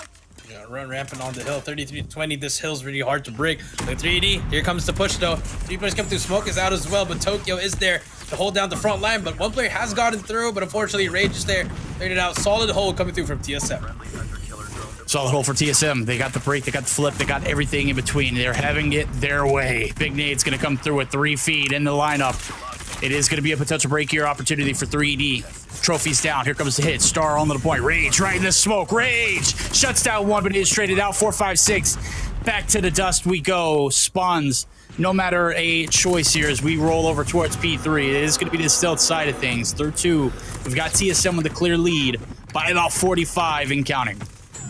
Run rampant on the hill. 33-20. This hill's really hard to break. The 3D, here comes the push though. 3 players come through. Smoke is out as well, but Tokyo is there to hold down the front line. But 1 player has gotten through, but unfortunately Rage is there. Cleared it out. Solid hole coming through from TSM. Solid hole for TSM. They got the break, they got the flip, they got everything in between. They're having it their way. Big Nade's gonna come through with 3 feed in the lineup. It is gonna be a potential break here opportunity for 3D. Trophies down. Here comes the hit. Star on the point. Rage right in the smoke. Rage shuts down 1, but it is traded out. 4, 5, 6. Back to the dust we go. Spawns. No matter a choice here as we roll over towards P3. It is going to be the stealth side of things. Through 2. We've got TSM with a clear lead by about 45 and counting.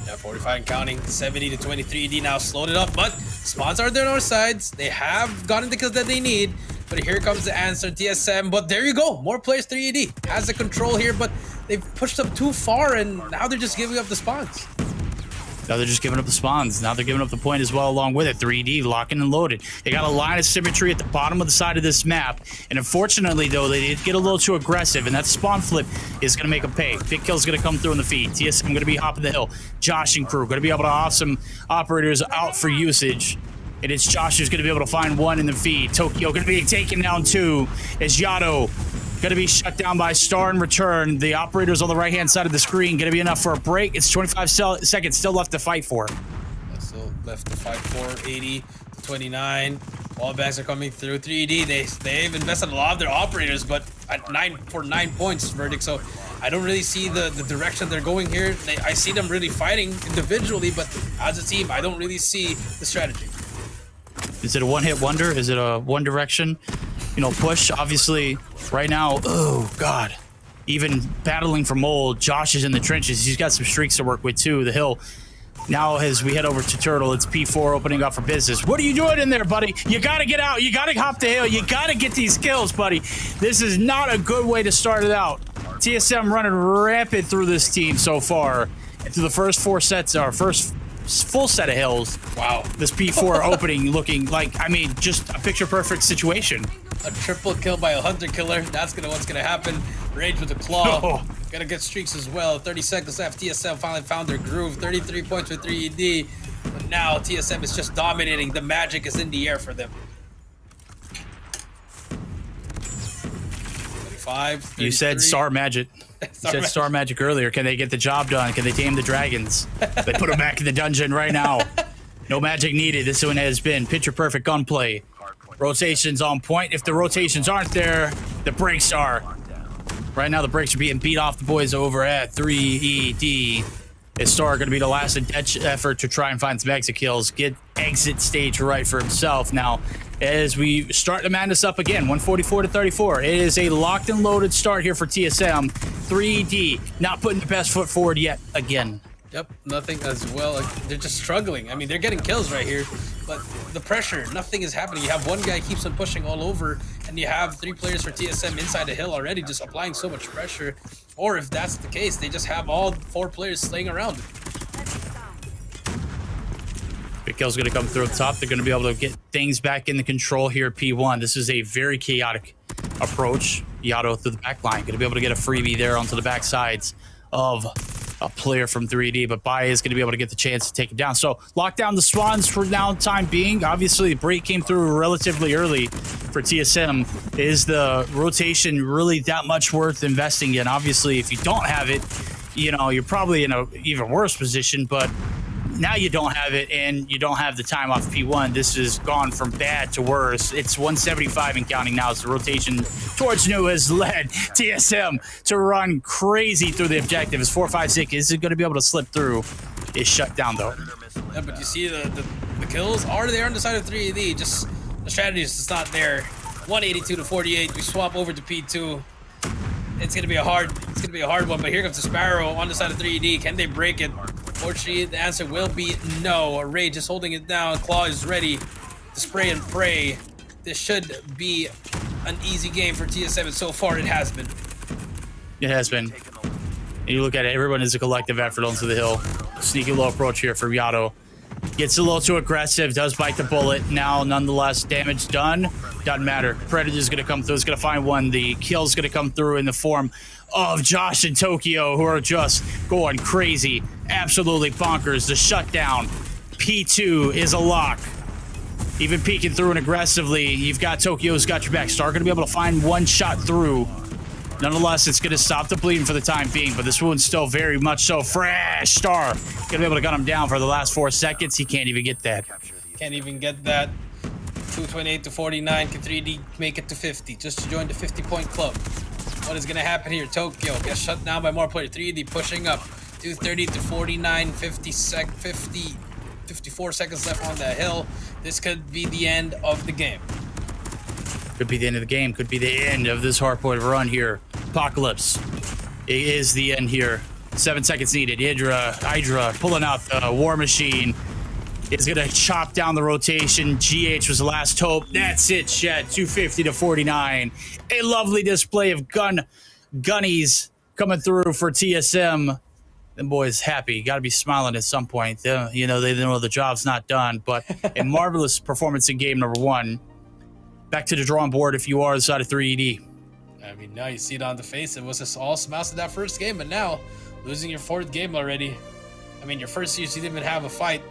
Yeah, 45 and counting. 70-20. 3D now slowed it up, but spawns are there on our sides. They have gotten the kills that they need. But here comes the answer, TSM. But there you go. More players, 3AD. Has the control here, but they've pushed up too far, and now they're just giving up the spawns. Now they're just giving up the spawns. Now they're giving up the point as well along with it. 3D locking and loaded. They got a line of symmetry at the bottom of the side of this map. And unfortunately, though, they did get a little too aggressive, and that spawn flip is going to make them pay. Big kill's going to come through in the feed. TSM going to be hopping the hill. Josh and crew going to be able to off some operators out for usage. And it's Josh who's going to be able to find 1 in the feed. Tokyo going to be taken down 2 as Yato going to be shut down by Star in return. The operators on the right-hand side of the screen going to be enough for a break. It's 25 seconds still left to fight for. Still left to fight for 80-29. Wall bags are coming through. 3D, they've invested a lot of their operators, but at 9 points verdict. So I don't really see the direction they're going here. I see them really fighting individually, but as a team, I don't really see the strategy. Is it a one-hit wonder? Is it a one direction, push? Obviously, right now, oh God, even battling for Mole, Josh is in the trenches. He's got some streaks to work with too. The hill. Now as we head over to Turtle, it's P4 opening up for business. What are you doing in there, buddy? You gotta get out. You gotta hop the hill. You gotta get these kills, buddy. This is not a good way to start it out. TSM running rampant through this team so far. And through the first 4 sets, our first full set of hills. Wow. This P4 opening looking like, just a picture-perfect situation. A triple kill by a hunter killer. That's what's gonna happen. Rage with a claw. Oh. Gonna get streaks as well. 30 seconds left. TSM finally found their groove. 33 points with 3ED. But now TSM is just dominating. The magic is in the air for them. 25. You said Star Magic. You said Star Magic earlier. Can they get the job done? Can they tame the dragons? They put them back in the dungeon right now. No magic needed. This one has been picture-perfect gunplay. Rotations on point. If the rotations aren't there, the breaks are. Right now, the breaks are being beat off the boys over at 3ED. Is Star going to be the last ditch effort to try and find some exit kills, get exit stage right for himself. Now, as we start to man this up again, 144 to 34. It is a locked and loaded start here for TSM. 3ED not putting the best foot forward yet again. Yep, nothing as well. They're just struggling. I mean, they're getting kills right here, but the pressure, nothing is happening. You have one guy keeps on pushing all over, and you have 3 players for TSM inside the hill already, just applying so much pressure. Or if that's the case, they just have all 4 players slaying around. Big kill's going to come through the top. They're going to be able to get things back into control here at P1. This is a very chaotic approach. Yato through the back line. Going to be able to get a freebie there onto the back sides of a player from 3D, but Bai is going to be able to get the chance to take it down. So lock down the Swans for now time being. Obviously, the break came through relatively early for TSM. Is the rotation really that much worth investing in? Obviously, if you don't have it, you're probably in a even worse position, but now you don't have it and you don't have the time off P1. This has gone from bad to worse. It's 175 and counting now as the rotation towards new has led TSM to run crazy through the objective. As 456 is going to be able to slip through. Is shut down though. Yeah, but you see the kills are there on the side of 3ED. Just the strategy is just not there. 182 to 48. We swap over to P2. It's gonna be a hard one. But here comes the Sparrow on the side of 3ED. Can they break it? Unfortunately, the answer will be no. Rage is holding it down. Claw is ready to spray and pray. This should be an easy game for TSM, and so far it has been. It has been. And you look at it, everyone is a collective effort onto the hill. Sneaky low approach here for Yato. Gets a little too aggressive, does bite the bullet. Now, nonetheless, damage done. Doesn't matter. Predator's going to come through. It's going to find one. The kill's going to come through in the form of Josh and Tokyo, who are just going crazy. Absolutely bonkers. The shutdown. P2 is a lock. Even peeking through and aggressively, you've got Tokyo's got your back. Star going to be able to find one shot through. Nonetheless, it's going to stop the bleeding for the time being, but this wound's still very much so fresh. Star going to be able to gun him down for the last 4 seconds. He can't even get that. Can't even get that. 228 to 49. Can 3D make it to 50 just to join the 50-point club? What is going to happen here? Tokyo gets shut down by more players. 3D pushing up. 230 to 49. 54 seconds left on the hill. This could be the end of the game. Could be the end of the game. Could be the end of this hardpoint run here. Apocalypse. It is the end here. 7 seconds needed. Hydra pulling out the War Machine. Is going to chop down the rotation. GH was the last hope. That's it, Chet. 250 to 49. A lovely display of gunnies coming through for TSM. Them boys happy. Got to be smiling at some point. They know the job's not done, but a marvelous performance in game number 1. Back to the drawing board if you are the side of 3ED. I mean, now you see it on the face. It was just all smashed in that first game, but now losing your 4th game already. I mean, your first years you didn't even have a fight.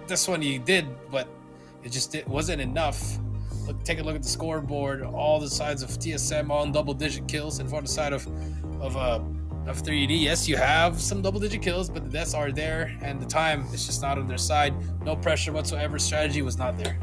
This one you did, but it wasn't enough. Take a look at the scoreboard. All the sides of TSM on double-digit kills, and for the side of 3ED, yes, you have some double-digit kills, but the deaths are there, and the time is just not on their side. No pressure whatsoever. Strategy was not there.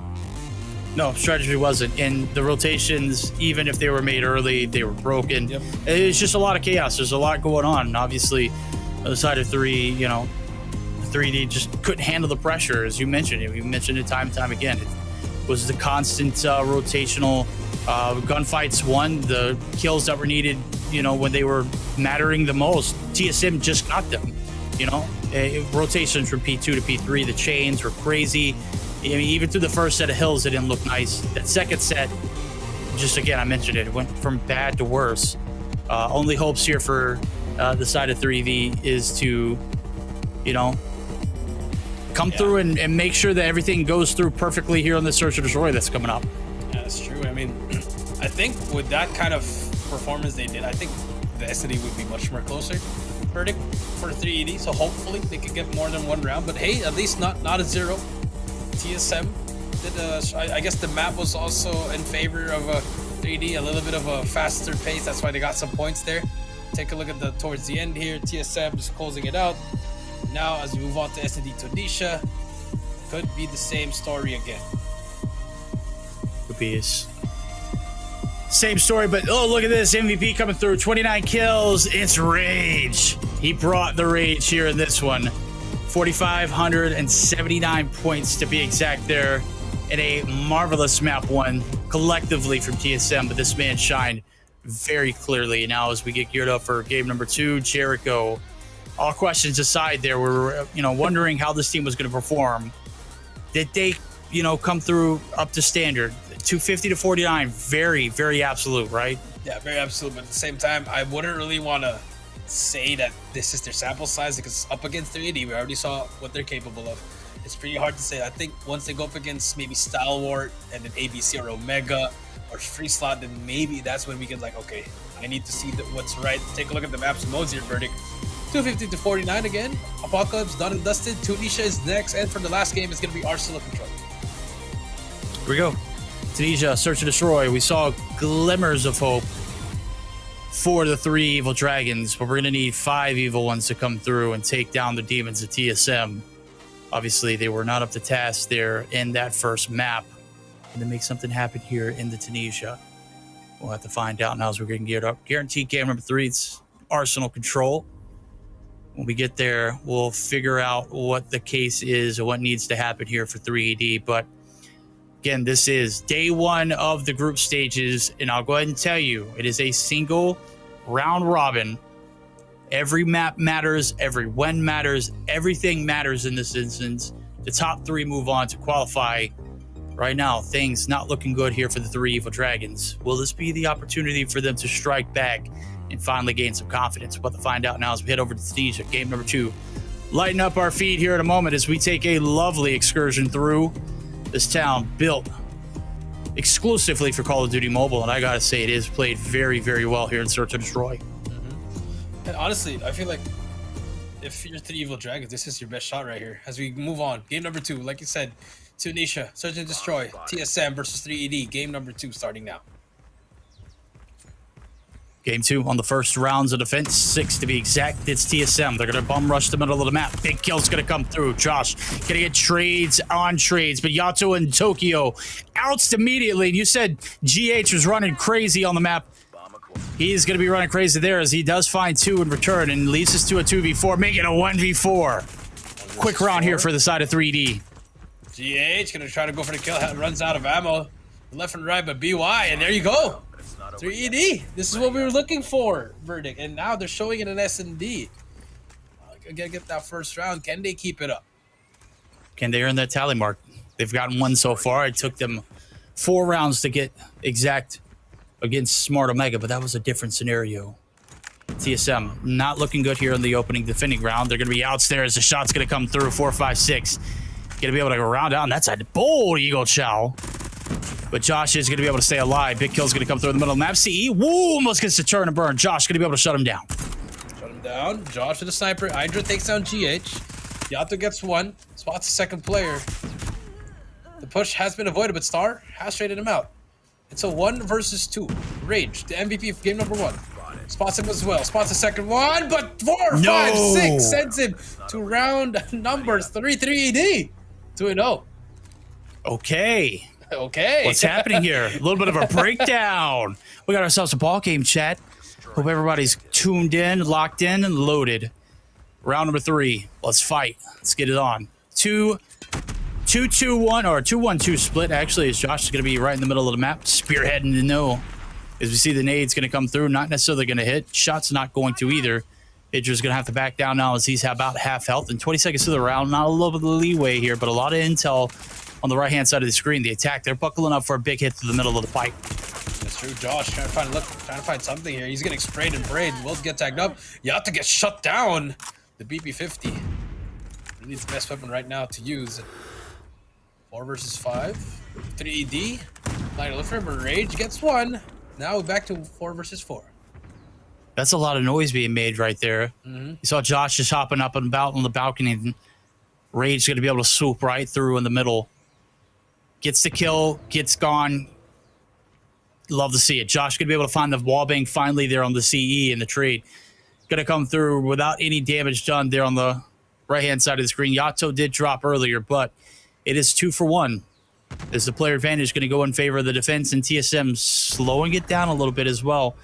No, strategy wasn't. And the rotations, even if they were made early, they were broken. Yep. It's just a lot of chaos. There's a lot going on. And obviously, on the side of 3, 3D just couldn't handle the pressure, as you mentioned it. We mentioned it time and time again. It was the constant rotational gunfights won, the kills that were needed, when they were mattering the most. TSM just got them, rotations from P2 to P3, the chains were crazy. I mean, even through the first set of hills, it didn't look nice. That second set, just again, I mentioned it went from bad to worse. Only hopes here for the side of 3V is to, come through and make sure that everything goes through perfectly here on the Search and Destroy that's coming up. Yeah, that's true. I mean, I think with that kind of performance they did, I think the SD would be much more closer. Verdict for 3ED, so hopefully they could get more than 1 round. But hey, at least not a 0. TSM did. I guess the map was also in favor of 3D, a little bit of a faster pace. That's why they got some points there. Take a look at towards the end here. TSM is closing it out. Now, as we move on to SD Tunisia, could be the same story again. Could be same story, but oh, look at this MVP coming through. 29 kills. It's Rage. He brought the Rage here in this one. 4,579 points to be exact there in a marvelous map one collectively from TSM, but this man shined very clearly. Now as we get geared up for game number 2, Jericho, all questions aside there, we're wondering how this team was going to perform. Did they come through up to standard? 250 to 49, very, very absolute, right? Yeah, very absolute, but at the same time, I wouldn't really want to say that this is their sample size because it's up against 380. We already saw what they're capable of. It's pretty hard to say. I think once they go up against maybe Stalwart and then ABC or Omega or Free Slot, then maybe that's when we can okay, I need to see what's right. Take a look at the maps and modes here, Verdict. 250 to 49 again. Apocalypse done and dusted. Tunisia is next, and for the last game, it's going to be Arsenal Control. Here we go. Tunisia, Search and Destroy. We saw glimmers of hope for the 3 evil dragons, but we're going to need 5 evil ones to come through and take down the demons of TSM. Obviously, they were not up to task there in that first map. And to make something happen here in the Tunisia, we'll have to find out now as we're getting geared up. Guaranteed game number 3, it's Arsenal Control. When we get there, we'll figure out what the case is and what needs to happen here for 3ED. But again, this is day 1 of the group stages, and I'll go ahead and tell you, it is a single round robin. Every map matters, every win matters, everything matters in this instance. The top 3 move on to qualify. Right now, things not looking good here for the 3 evil dragons. Will this be the opportunity for them to strike back and finally gain some confidence? We'll have to find out now as we head over to Tunisia, game number 2. Lighten up our feed here in a moment as we take a lovely excursion through this town built exclusively for Call of Duty Mobile, and I gotta say it is played very, very well here in Search and Destroy. And honestly, I feel like if you're 3 evil dragons, this is your best shot right here. As we move on, game number 2, like you said, Tunisia, Search and Destroy, TSM versus 3ED, game number 2 starting now. Game 2 on the first rounds of defense, 6 to be exact. It's TSM. They're going to bum rush the middle of the map. Big kill's going to come through. Josh going to get trades on trades, but Yato and Tokyo outs immediately. You said GH was running crazy on the map. He's going to be running crazy there as he does find 2 in return and leads us to a 2v4, making a 1v4. Quick round here for the side of 3D. GH going to try to go for the kill. Runs out of ammo. Left and right, but BY, and there you go. 3ED. This is what we were looking for, Verdict. And now they're showing it in S&D. Gotta get that first round. Can they keep it up? Can they earn that tally mark? They've gotten 1 so far. It took them 4 rounds to get exact against Smart Omega, but that was a different scenario. TSM not looking good here in the opening defending round. They're going to be outs there as the shot's going to come through. 4, 5, 6. Going to be able to go round down. That's a bold Eagle Chow. But Josh is going to be able to stay alive. Big kill's going to come through in the middle of the map. CE, woo, almost gets to turn and burn. Josh going to be able to shut him down. Shut him down. Josh with the sniper. Hydra takes down GH. Yato gets 1. Spots the 2nd player. The push has been avoided, but Star has traded him out. It's a 1 versus 2. Rage, the MVP of game number 1. Spots him as well. Spots the 2nd one, but 4, 5, 6 sends him to round number 3, 3ED. 2-0. Okay. Okay. What's happening here? A little bit of a breakdown. We got ourselves a ball game, chat. Hope everybody's tuned in, locked in, and loaded. Round number 3. Let's fight. Let's get it on. 2-2-1 or 2-1-2 split. Actually, as Josh is going to be right in the middle of the map, spearheading the no. As we see the nade's going to come through, not necessarily going to hit. Shot's not going to either. Idris going to have to back down now as he's about half health. And 20 seconds to the round. Not a little bit of leeway here, but a lot of intel on the right-hand side of the screen. The attack, they're buckling up for a big hit to the middle of the pipe. That's true. Josh trying to find something here. He's getting sprayed and prayed. Will get tagged up. You have to get shut down. The BP-50. Really the best weapon right now to use. 4 versus 5. 3 ED. Line of lift but Rage gets 1. Now we're back to 4 versus 4. That's a lot of noise being made right there. You saw Josh just hopping up and about on the balcony. And Rage's going to be able to swoop right through in the middle. Gets the kill, gets gone. Love to see it. Josh going to be able to find the wallbang finally there on the CE in the trade. Going to come through without any damage done there on the right-hand side of the screen. Yato did drop earlier, but it is 2 for 1. As the player advantage going to go in favor of the defense, and TSM slowing it down a little bit as well.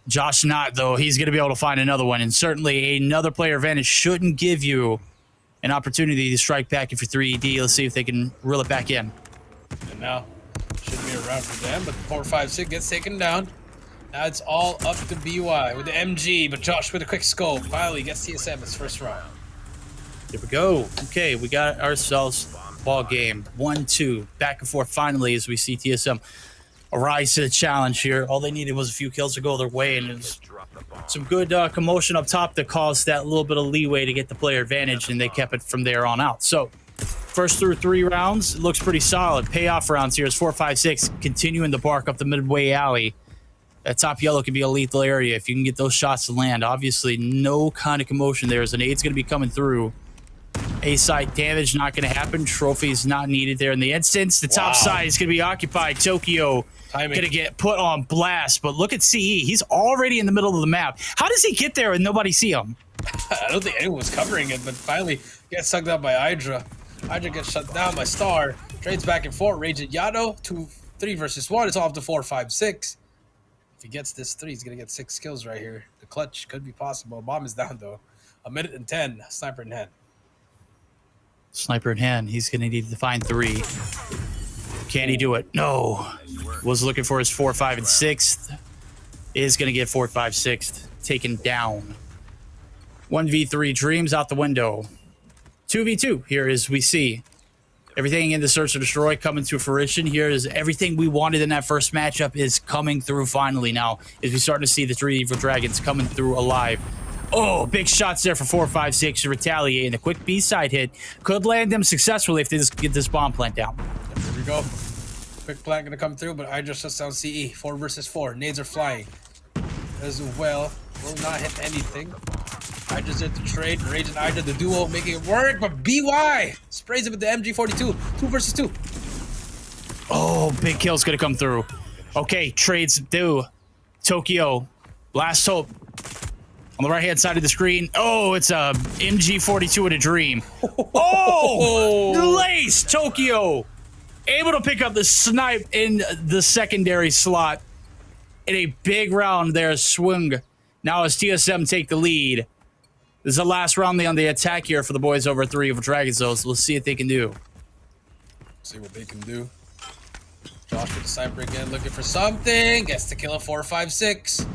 Josh not, though. He's going to be able to find another one, and certainly another player advantage shouldn't give you an opportunity to strike back if you're 3ED. Let's see if they can reel it back in. And now, should be around for them, but 4-5-6 gets taken down. Now it's all up to BY with the MG, but Josh with a quick scope finally gets TSM its first round. Here we go. Okay, we got ourselves ball game. 1-2, back and forth finally as we see TSM arise to the challenge here. All they needed was a few kills to go their way, and it was some good commotion up top that caused that little bit of leeway to get the player advantage, and they kept it from there on out. So, first through 3 rounds, it looks pretty solid. Payoff rounds here is 4-5-6, continuing to bark up the midway alley. That top yellow can be a lethal area if you can get those shots to land. Obviously, no kind of commotion there as an aid's going to be coming through. A-side damage not going to happen. Trophies not needed there in the instance. The top side is going to be occupied. Tokyo going to get put on blast. But look at CE. He's already in the middle of the map. How does he get there and nobody see him? I don't think anyone was covering it, but finally gets sucked up by Hydra. Hydra gets shut down by Star. Trades back and forth. Rage at Yato. 3 versus 1. It's off to 4-5-6. If he gets this 3, he's going to get 6 kills right here. The clutch could be possible. Bomb is down, though. 1 minute and 10. Sniper in hand. Sniper in hand. He's going to need to find 3. Can he do it? No. Was looking for his 4, 5, and 6th. Is going to get 4, 5, 6th. Taken down. 1v3. Dreams out the window. 2v2. Here as we see everything in the Search and Destroy coming to fruition. Here is everything we wanted in that first matchup is coming through finally now as we start to see the 3 Evil Dragons coming through alive. Oh, big shots there for 4-5-6 to retaliate, and a quick B-side hit could land them successfully if they just get this bomb plant down. Yep, here we go. Quick plant gonna come through, but Hydra shuts down CE. 4 versus 4. Nades are flying as well. Will not hit anything. Hydra's there to trade. Rage and Hydra, the duo, making it work, but BY sprays him with the MG42. 2 versus 2. Oh, big kill's gonna come through. Okay, trades do. Tokyo, last hope. On the right-hand side of the screen. Oh, it's a MG42 in a dream. Oh, lace Tokyo. Able to pick up the snipe in the secondary slot. In a big round there, swing. Now as TSM take the lead. This is the last round on the attack here for the boys over 3 Evil Dragons, though, so let's see what they can do. See what they can do. Josh with the sniper again, looking for something. Gets to kill a 4-5-6.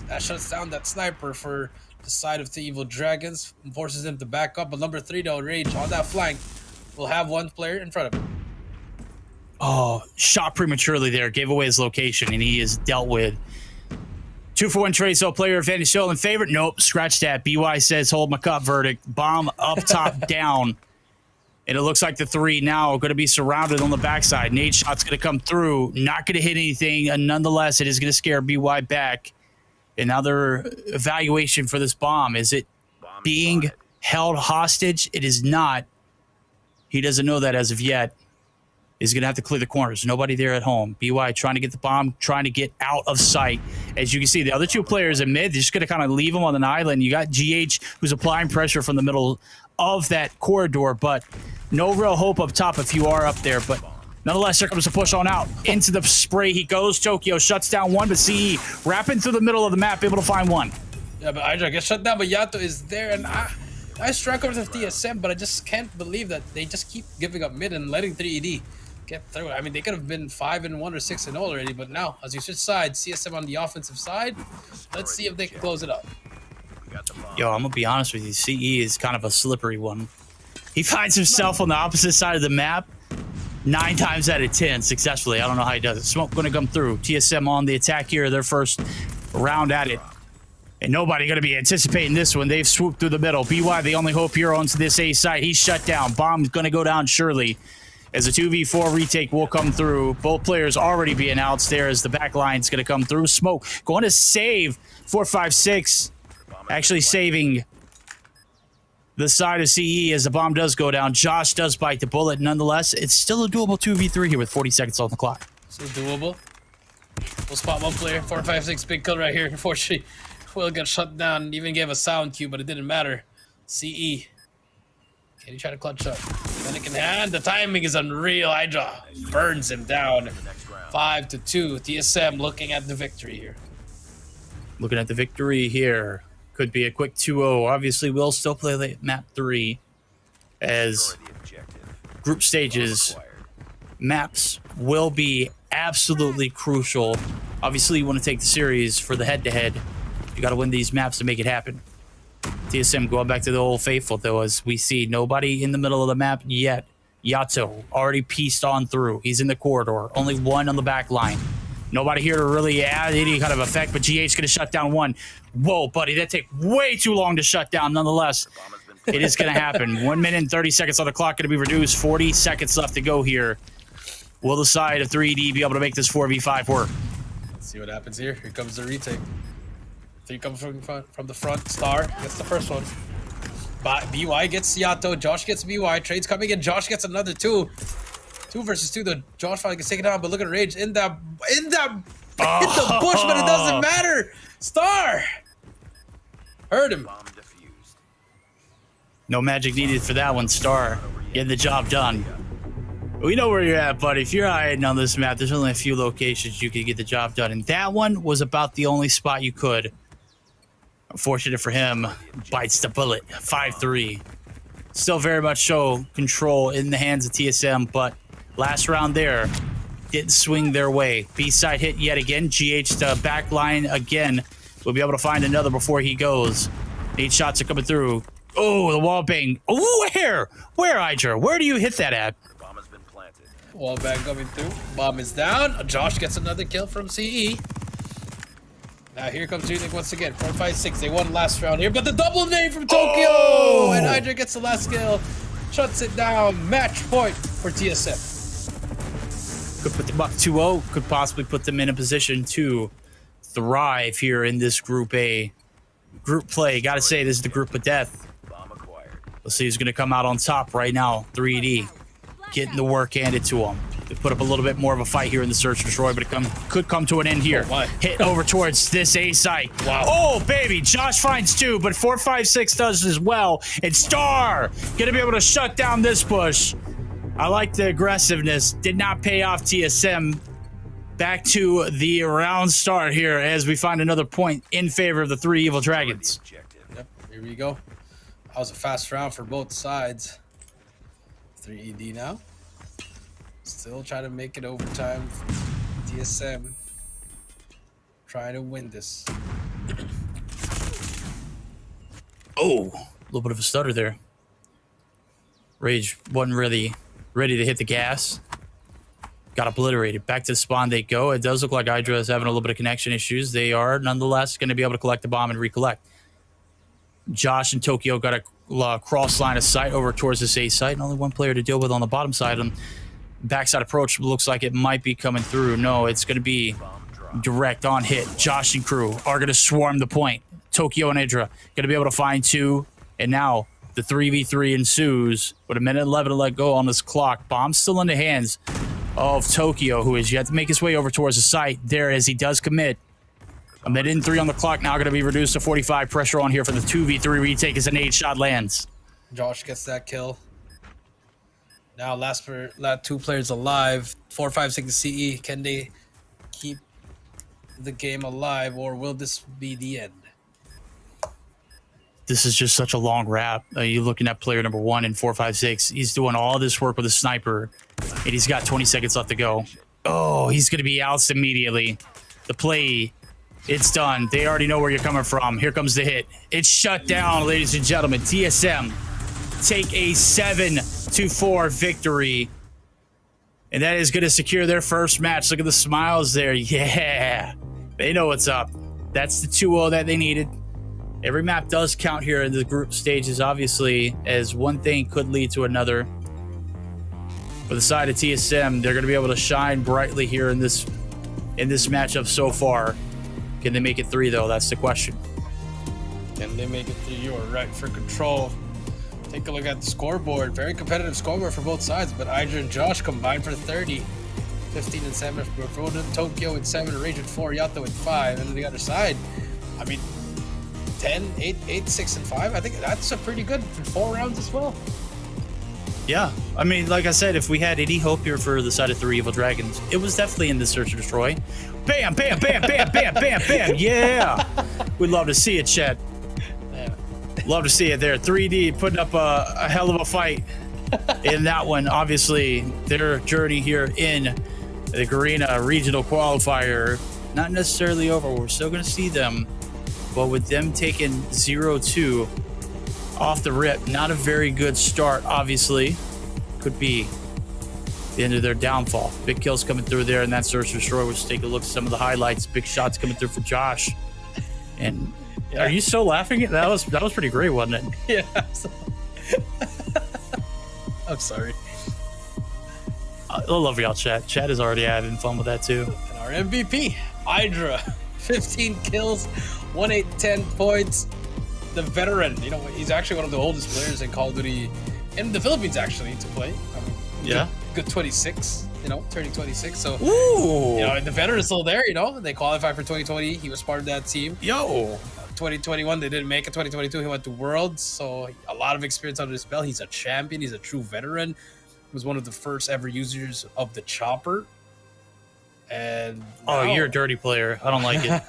That shuts down that sniper for the side of the Evil Dragons and forces them to back up. But number 3, though, Rage on that flank will have 1 player in front of him. Oh, shot prematurely there. Gave away his location, and he is dealt with. 2 for 1 trade, so player advantage still in favor. Nope, scratch that. BY says hold my cup verdict. Bomb up top down. And it looks like the 3 now are going to be surrounded on the backside. Nade shot's going to come through. Not going to hit anything. And nonetheless, it is going to scare BY back. Another evaluation for this bomb. Is it being held hostage? It is not. He doesn't know that as of yet. He's going to have to clear the corners. Nobody there at home. BY trying to get the bomb, trying to get out of sight. As you can see, the other 2 players in mid, they're just going to kind of leave him on an island. You got GH, who's applying pressure from the middle of that corridor, but no real hope up top if you are up there. But Nonetheless, here comes the push on out. Into the spray he goes. Tokyo shuts down one, but CE wrapping through the middle of the map, able to find one. Yeah, but Hydra gets shut down, but Yato is there, and I strike over with TSM, but I just can't believe that they just keep giving up mid and letting 3ED get through. I mean, they could have been 5-1 or 6-0 already, but now, as you switch sides, CSM on the offensive side, let's see if they can close it up. Yo, I'm gonna be honest with you. CE is kind of a slippery one. He finds himself on the opposite side of the map 9 times out of 10 successfully. I don't know how he does it. Smoke gonna come through. TSM on the attack here, their first round at it. And nobody going to be anticipating this one. They've swooped through the middle. BY, the only hope here onto this A side. He's shut down. Bomb's going to go down surely as a 2v4 retake will come through. Both players already being out there as the back line's going to come through. Smoke going to save 456. Actually saving the side of CE as the bomb does go down. Josh does bite the bullet. Nonetheless, it's still a doable 2v3 here with 40 seconds on the clock. Still doable. We'll spot one player. 456, big kill right here. Unfortunately, Will got shut down, even gave a sound cue, but it didn't matter. CE. Can he try to clutch up? Fennec in hand. The timing is unreal. Hydra burns him down. 5-2. TSM looking at the victory here. Looking at the victory here. Could be a quick 2-0. Obviously, we'll still play map 3 as group stages. Maps will be absolutely crucial. Obviously, you want to take the series for the head-to-head. You got to win these maps to make it happen. TSM going back to the old faithful, though, as we see nobody in the middle of the map yet. Yato already pieced on through. He's in the corridor. Only one on the back line. Nobody here to really add any kind of effect, but GH going to shut down one. Whoa, buddy, that take way too long to shut down. Nonetheless, it is going to happen. 1 minute and 30 seconds on the clock, going to be reduced. 40 seconds left to go here. Will the side of 3D be able to make this 4v5 work? Let's see what happens here. Here comes the retake. 3 comes from the front. Star gets the first one. BY gets Yato. Josh gets BY. Trades coming in. Josh gets another 2. 2 versus 2. The Josh finally gets taken down, but look at Rage in the bush, but it doesn't matter. Star hurt him. No magic needed for that one. Star getting the job done. We know where you're at, buddy. If you're hiding on this map, there's only a few locations you could get the job done, and that one was about the only spot you could. Unfortunate for him, bites the bullet. 5-3. Still very much so control in the hands of TSM, but last round there didn't swing their way. B-side hit yet again. GH the back line again. We'll be able to find another before he goes. 8 shots are coming through. Oh, the wall bang. Oh, where? Where, Hydra? Where do you hit that at? Wall bang coming through. Bomb is down. Josh gets another kill from CE. Now here comes Unique once again. 4-5-6. They won last round here, but the double name from Tokyo! Oh! And Hydra gets the last kill. Shuts it down. Match point for TSM. Could put them up 2-0. Could possibly put them in a position to thrive here in this Group A. Group play. Gotta say, this is the group of death. Let's see who's gonna come out on top right now. 3D. Getting the work handed to him. They put up a little bit more of a fight here in the search for Troy, but it could come to an end here. Oh, hit over towards this A site. Wow. Oh, baby. Josh finds 2, but 4-5-6 does as well. And Star going to be able to shut down this push. I like the aggressiveness. Did not pay off TSM. Back to the round start here as we find another point in favor of the 3 Evil Dragons. Yep, here we go. That was a fast round for both sides. 3ED now. Still trying to make it overtime. TSM trying to win this. Oh, a little bit of a stutter there. Rage wasn't really ready to hit the gas. Got obliterated. Back to the spawn they go. It does look like Hydra is having a little bit of connection issues. They are nonetheless going to be able to collect the bomb and recollect. Josh and Tokyo got a cross line of sight over towards this A site, and only one player to deal with on the bottom side. And backside approach looks like it might be coming through. No, it's going to be direct on hit. Josh and crew are going to swarm the point. Tokyo and Hydra going to be able to find 2, and now the 3v3 ensues with 1:11 to let go on this clock. Bomb still in the hands of Tokyo, who is yet to make his way over towards the site there as he does commit. 1:03 on the clock, now going to be reduced to 45. Pressure on here for the 2v3 retake as an 8-shot lands. Josh gets that kill. Now, last 2 players alive. 4, 5, 6 CE. Can they keep the game alive, or will this be the end? This is just such a long wrap. You're looking at player number 1 in 456. He's doing all this work with a sniper, and he's got 20 seconds left to go. Oh, he's going to be ousted immediately. The play, it's done. They already know where you're coming from. Here comes the hit. It's shut down, ladies and gentlemen. TSM take a 7-4 victory, and that is going to secure their first match. Look at the smiles there. Yeah, they know what's up. That's the 2-0 that they needed. Every map does count here in the group stages, obviously, as one thing could lead to another. For the side of TSM, they're going to be able to shine brightly here in this matchup so far. Can they make it 3, though? That's the question. Can they make it 3? You are right. For Control, take a look at the scoreboard. Very competitive scoreboard for both sides, but Idra and Josh combined for 30. 15 and 7 for Ronan, Tokyo with 7, Rage with 4, Yato with 5. And on the other side, I mean, 10, 8, 6, and 5. I think that's a pretty good for 4 rounds as well. Yeah, I mean, like I said, if we had any hope here for the side of 3 Evil Dragons, it was definitely in the Search and Destroy. Bam, bam, bam, bam, bam, bam, bam. Yeah, we'd love to see it, Chet. Yeah. Love to see it there. 3D putting up a hell of a fight in that one. Obviously, their journey here in the Garena Regional Qualifier, not necessarily over. We're still going to see them. But with them taking 0-2 off the rip, not a very good start, obviously. Could be the end of their downfall. Big kills coming through there in that Search and Destroy. Let's take a look at some of the highlights. Big shots coming through for Josh. And yeah. Are you still laughing? That was pretty great, wasn't it? Yeah. I'm sorry. I love y'all, chat. Chat is already having fun with that too. And our MVP, Idra, 15 kills, 1-8-10 points. The veteran, you know, he's actually one of the oldest players in Call of Duty in the Philippines, actually, to play. I mean, yeah. Good 26, you know, turning 26. So, ooh, you know, the veteran is still there, you know. They qualified for 2020. He was part of that team. Yo. 2021, they didn't make it. 2022, he went to Worlds. So, a lot of experience under his belt. He's a champion. He's a true veteran. He was one of the first ever users of the chopper. And oh, you're a dirty player. I don't like it.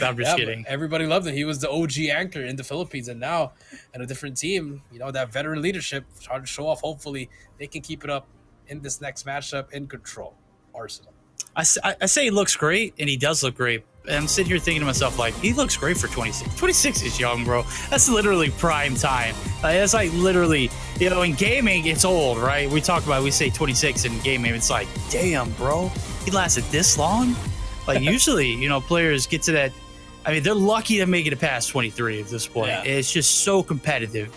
I'm just kidding. Everybody loved him. He was the OG anchor in the Philippines, and now at a different team, you know, that veteran leadership trying to show off. Hopefully, they can keep it up in this next matchup in Control. Arsenal. I say he looks great, and he does look great. And I'm sitting here thinking to myself, like, he looks great for 26. 26 is young, bro. That's literally prime time. That's like literally, you know, in gaming, it's old, right? We say 26 in gaming. It's like, damn, bro. He lasted this long? Like, usually, you know, players get to that. I mean, they're lucky to make it past 23 at this point. Yeah. It's just so competitive.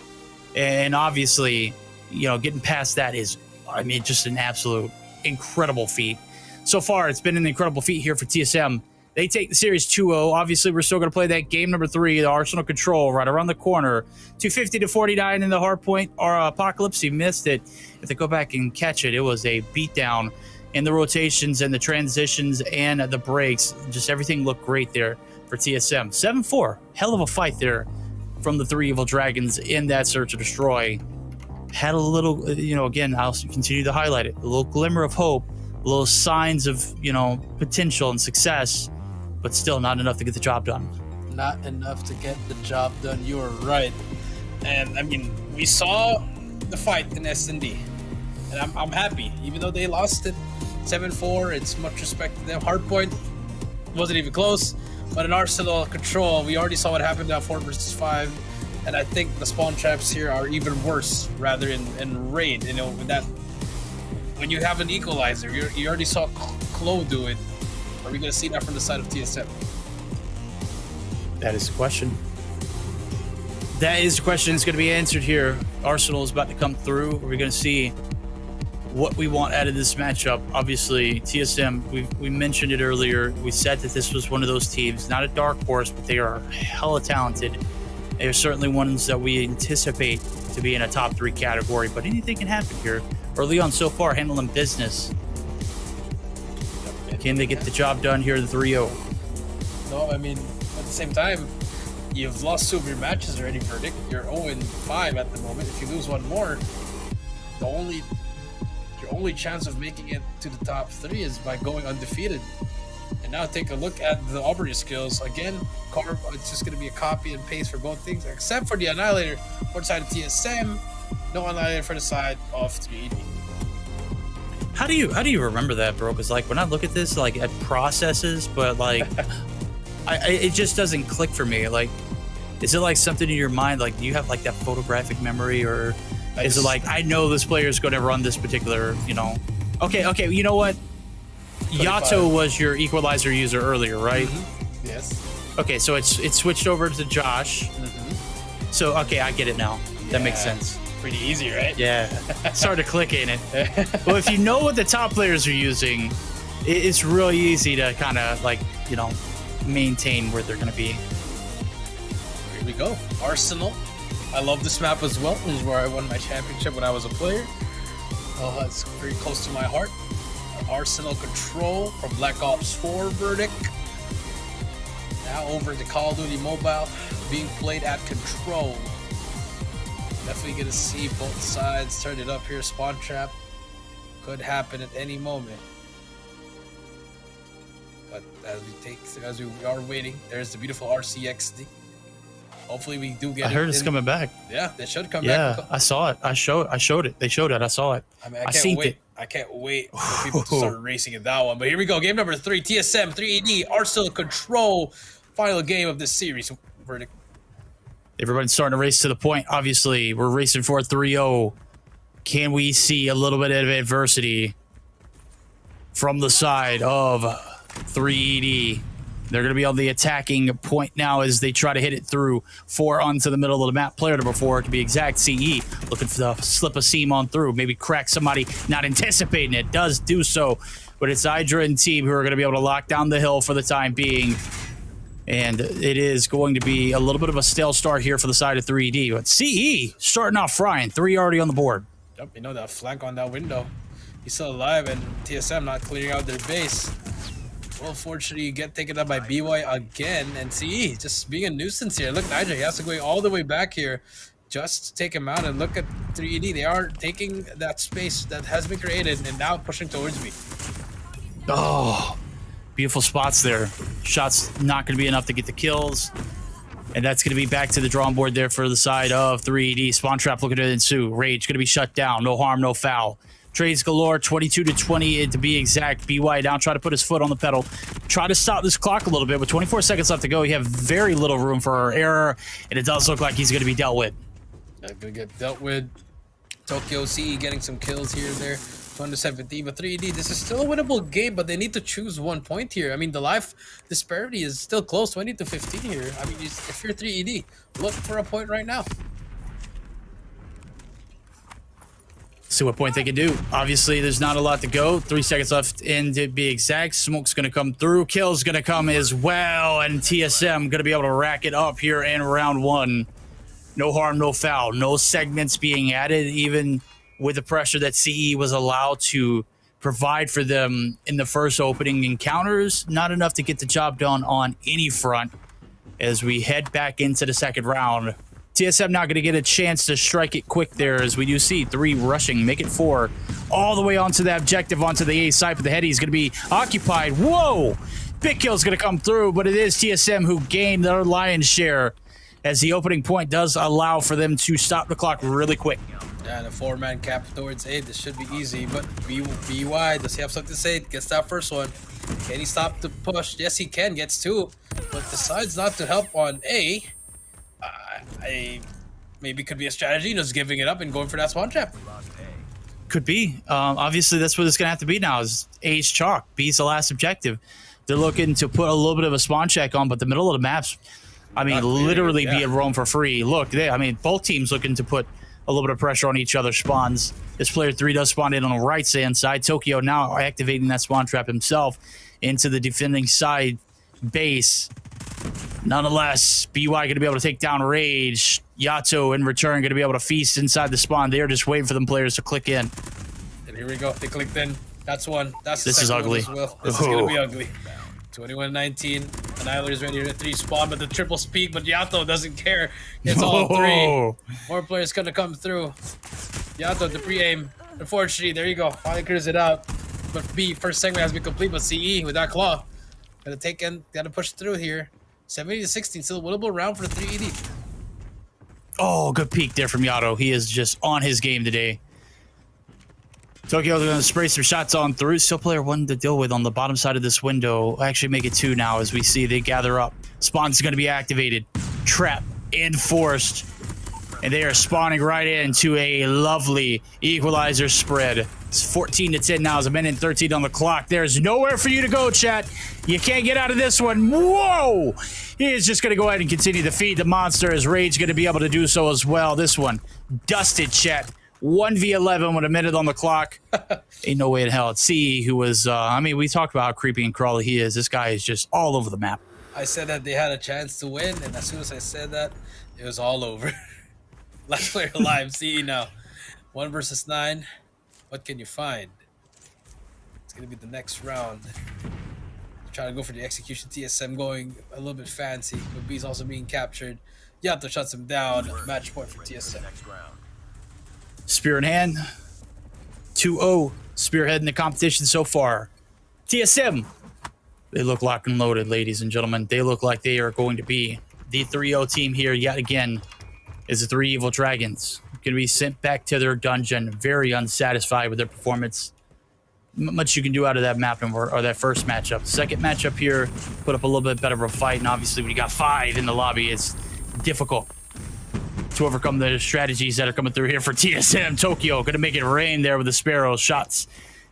And obviously, you know, getting past that is, I mean, just an absolute incredible feat. So far, it's been an incredible feat here for TSM. They take the series 2-0. Obviously, we're still going to play that game number 3, the Arsenal Control, right around the corner. 250-49 in the hardpoint. Our Apocalypse, he missed it. If they go back and catch it, it was a beatdown in the rotations and the transitions and the breaks. Just everything looked great there for TSM. 7-4. Hell of a fight there from the 3 Evil Dragons in that Search and Destroy. Had a little, you know, again, I'll continue to highlight it. A little glimmer of hope. Little signs of, you know, potential and success, but still not enough to get the job done. Not enough to get the job done. You are right. And I mean, we saw the fight in S&D, and I'm happy. Even though they lost it 7-4, it's much respect to them. Hardpoint wasn't even close, but in Arsenal Control, we already saw what happened at 4 versus 5, and I think the spawn traps here are even worse, rather in Raid. You know, with that. When you have an equalizer, you already saw Klo do it. Are we going to see that from the side of TSM? That is the question. That is the question. It's going to be answered here. Arsenal is about to come through. We're going to see what we want out of this matchup. Obviously, TSM, we mentioned it earlier. We said that this was one of those teams, not a dark horse, but they are hella talented. They are certainly ones that we anticipate to be in a top 3 category, but anything can happen here. Early on so far, handling business. Can they get the job done here, the 3-0? No, I mean, at the same time, you've lost 2 of your matches already, Verdict. You're 0-5 at the moment. If you lose one more, your only chance of making it to the top 3 is by going undefeated. And now take a look at the Aubrey skills. Again, Carb, it's just going to be a copy and paste for both things, except for the Annihilator for the side of TSM. No Annihilator for the side of 3D. How do you remember that, bro? Because like when I look at this, like it processes, but like it just doesn't click for me. Like, is it like something in your mind? Like, do you have like that photographic memory, or is it like I know this player is going to run this particular? You know, okay. You know what? 25. Yato was your equalizer user earlier, right? Mm-hmm. Yes. Okay, so it's switched over to Josh. Mm-hmm. So okay, I get it now. That makes sense. Pretty easy, right? Yeah, it's hard to click, ain't it? Well, if you know what the top players are using, it's really easy to kind of like, you know, maintain where they're going to be. Here we go. Arsenal. I love this map as well. This is where I won my championship when I was a player. Oh, that's very close to my heart. Arsenal Control from Black Ops 4 Verdict. Now over to Call of Duty Mobile, being played at Control. Definitely gonna see both sides turn it up here. Spawn trap could happen at any moment. But as we are waiting, there's the beautiful RCXD. Hopefully we do get I heard it's coming back. Yeah, they should come Yeah, back. I saw it. I showed it. They showed it. I saw it. I mean, I seen it. I can't wait for people to start racing in that one. But here we go. Game number 3, TSM 3ED, Arsenal Control. Final game of this series. Verdict. Everybody's starting to race to the point. Obviously, we're racing for a 3-0. Can we see a little bit of adversity from the side of 3ED? They're going to be on the attacking point now as they try to hit it through 4 onto the middle of the map. Player number 4, to be exact, CE, looking for the slip a seam on through, maybe crack somebody, not anticipating it, does do so. But it's Hydra and team who are going to be able to lock down the hill for the time being. And it is going to be a little bit of a stale start here for the side of 3D. But CE starting off frying, 3 already on the board. Yep, you know that flank on that window. He's still alive, and TSM not clearing out their base. Well, fortunately, you get taken up by BY again, and CE just being a nuisance here. Look, Niger, he has to go all the way back here just to take him out. And look at 3ED. They are taking that space that has been created and now pushing towards me. Oh, beautiful spots there. Shots not going to be enough to get the kills. And that's going to be back to the drawing board there for the side of 3ED. Spawn trap looking to ensue. Rage going to be shut down. No harm, no foul. Trades galore, 22-20 to be exact. BY down, try to put his foot on the pedal. Try to stop this clock a little bit. With 24 seconds left to go, you have very little room for error. And it does look like he's going to be dealt with. Going to get dealt with. Tokyo CE getting some kills here and there. 1-17, but 3D, this is still a winnable game, but they need to choose 1 point here. I mean, the life disparity is still close, 20-15 here. I mean, if you're 3ED, look for a point right now. See what point they can do. Obviously, there's not a lot to go. 3 seconds left in to be exact. Smoke's going to come through. Kill's going to come as well, and TSM going to be able to rack it up here in round 1. No harm, no foul. No segments being added, even with the pressure that CE was allowed to provide for them in the first opening encounters. Not enough to get the job done on any front as we head back into the second round. TSM not going to get a chance to strike it quick there, as we do see 3 rushing, make it 4 all the way onto the objective, onto the A side, but the heady is going to be occupied. Whoa! Big kill's going to come through, but it is TSM who gained their lion's share, as the opening point does allow for them to stop the clock really quick. Yeah, the 4-man cap towards A. This should be easy, but BY, does he have something to say? Gets that first one. Can he stop the push? Yes, he can. Gets 2, but decides not to help on A. Maybe could be a strategy, just giving it up and going for that spawn trap. Could be. Obviously, that's what it's going to have to be now, is A's chalk. B's the last objective. They're looking to put a little bit of a spawn check on, but the middle of the maps, I mean, literally be at roam for free. Look, both teams looking to put a little bit of pressure on each other's spawns. This player 3 does spawn in on the right hand side. Tokyo now activating that spawn trap himself into the defending side base. Nonetheless, BY going to be able to take down Rage. Yato in return going to be able to feast inside the spawn. They're just waiting for them players to click in. And here we go. They clicked in. That's one. That's the This is second ugly. one as well. This is going to be ugly. 21-19. Annihilator's ready to 3 spawn, but the triple speed, but Yato doesn't care. It's all 3. More players going to come through. Yato, the pre-aim. Unfortunately, there you go. Finally clears it out. But B, first segment has been complete, but CE with that claw. Gotta push through here. 70 to 16, still a winnable round for the 3ED. Oh, good peek there from Yato. He is just on his game today. Tokyo's going to spray some shots on through. Still player one to deal with on the bottom side of this window. Actually make it two now as we see they gather up. Spawn's going to be activated. Trap enforced. And they are spawning right into a lovely equalizer spread. It's 14 to 10 now. It's a minute and 13 on the clock. There's nowhere for you to go, chat. You can't get out of this one. Whoa! He is just going to go ahead and continue to feed the monster as Rage going to be able to do so as well. This one, dusted, chat. 1v11 with a minute on the clock. Ain't no way in hell. It's CE who was, I mean, we talked about how creepy and crawly he is. This guy is just all over the map. I said that they had a chance to win, and as soon as I said that, it was all over. Last player alive, CE now. 1 versus 9. What can you find? It's going to be the next round. Trying to go for the execution. TSM going a little bit fancy, but B's also being captured. Yato shuts him down. Match point for TSM. Spear in hand. 2-0. Spearheading the competition so far. TSM. They look locked and loaded, ladies and gentlemen. They look like they are going to be the 3-0 team here yet again. Is the 3 Evil Dragons going to be sent back to their dungeon, very unsatisfied with their performance. Much you can do out of that map or that first matchup. Second matchup here, put up a little bit better of a fight, and obviously when you got 5 in the lobby, it's difficult to overcome the strategies that are coming through here for TSM. Tokyo going to make it rain there with the Sparrow shots.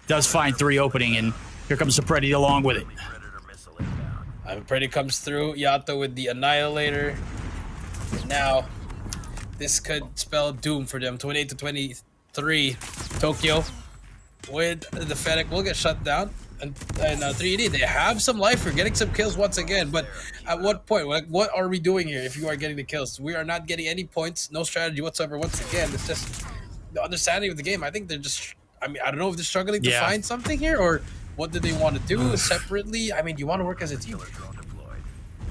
Does find 3 opening, and here comes the Pretty along with it. Pretty comes through. Yato with the Annihilator. Now, this could spell doom for them. 28 to 23. Tokyo with the Fennec will get shut down. And 3D, they have some life for getting some kills once again. But at what point? Like, what are we doing here if you are getting the kills? We are not getting any points. No strategy whatsoever once again. It's just the understanding of the game. I think they're just... I mean, I don't know if they're struggling to find something here or what do they want to do separately. I mean, you want to work as a team.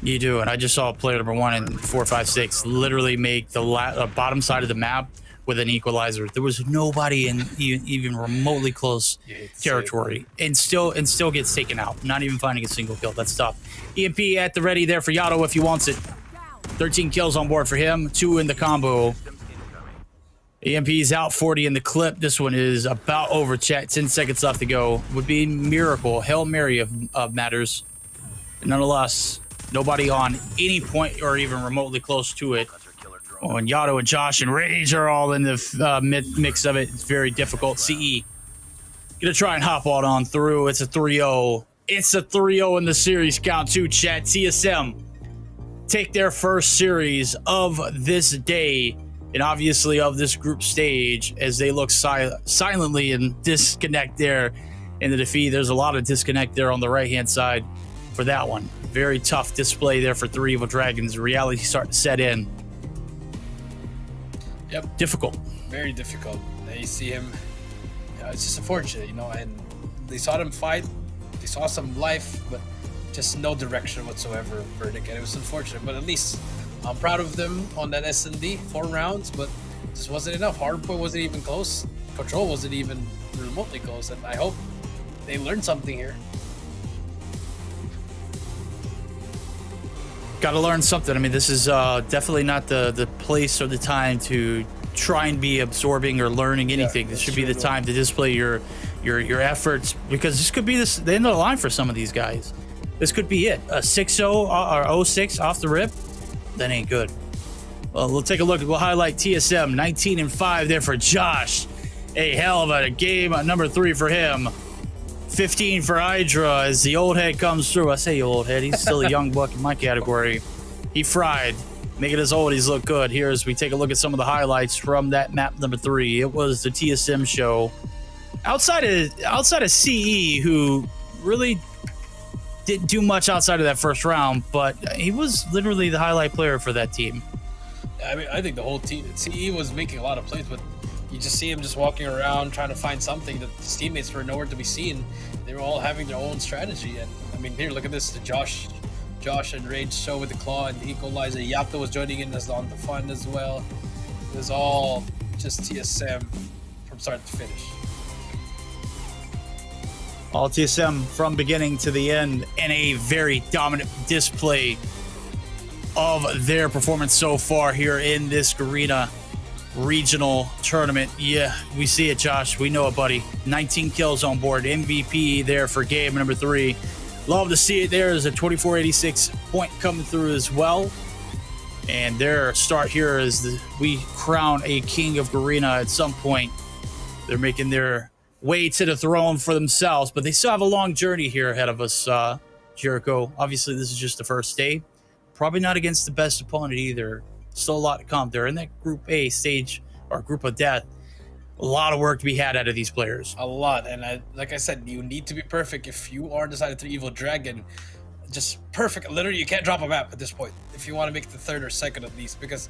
You do, and I just saw player number 1 and 4, 5, 6 literally make the bottom side of the map with an equalizer. There was nobody in even remotely close territory, and still gets taken out. Not even finding a single kill. That's tough. EMP at the ready there for Yato if he wants it. 13 kills on board for him. 2 in the combo. EMP's out, 40 in the clip. This one is about over, chat. 10 seconds left to go. Would be a miracle, Hail Mary of matters. Nonetheless, nobody on any point or even remotely close to it. Oh, and Yato and Josh and Rage are all in the mix of it. It's very difficult. CE gonna try and hop on through. It's a 3-0. It's a 3-0 in the series count too, chat. TSM take their first series of this day, and obviously of this group stage, as they look silently and disconnect there in the defeat. There's a lot of disconnect there on the right-hand side for that one. Very tough display there for 3 Evil Dragons. Reality starting to set in. Yep. Difficult. Very difficult. They see him. It's just unfortunate, you know, and they saw them fight. They saw some life, but just no direction whatsoever for Nick. And it was unfortunate, but at least I'm proud of them on that S&D. 4 rounds, but just wasn't enough. Hardpoint wasn't even close. Patrol wasn't even remotely close. And I hope they learned something here. Got to learn something. I mean, this is definitely not the place or the time to try and be absorbing or learning anything. This should be the time to display your efforts, because this could be the end of the line for some of these guys. This could be it. A 6-0 or 0-6 off the rip. That ain't good. Well, we'll take a look. We'll highlight TSM. 19 and 5 there for Josh. A hell of a game. Number 3 for him. 15 for Hydra as the old head comes through. I say old head. He's still a young buck in my category. He fried. Making his oldies look good. Here as we take a look at some of the highlights from that map number 3. It was the TSM show. Outside of CE, who really didn't do much outside of that first round, but he was literally the highlight player for that team. I mean, I think the whole team, CE was making a lot of plays, but you just see him just walking around trying to find something that his teammates were nowhere to be seen. They were all having their own strategy. And I mean, here, look at this. The Josh and Rage show with the claw and the equalizer. Yato was joining in on the fun as well. It was all just TSM from start to finish. All TSM from beginning to the end, and a very dominant display of their performance so far here in this Garena Regional Tournament. Yeah, we see it, Josh. We know it, buddy. 19 kills on board. MVP there for game number 3. Love to see it. There is a 2486 point coming through as well. And their start here is we crown a king of Garena at some point. They're making their way to the throne for themselves, but they still have a long journey here ahead of us, Jericho. Obviously, this is just the first day. Probably not against the best opponent either. Still a lot to come. They're in that Group A stage, or Group of Death. A lot of work to be had out of these players. A lot, and like I said, you need to be perfect if you are decided to Evil Dragon. Just perfect. Literally, you can't drop a map at this point if you want to make the third or second at least, because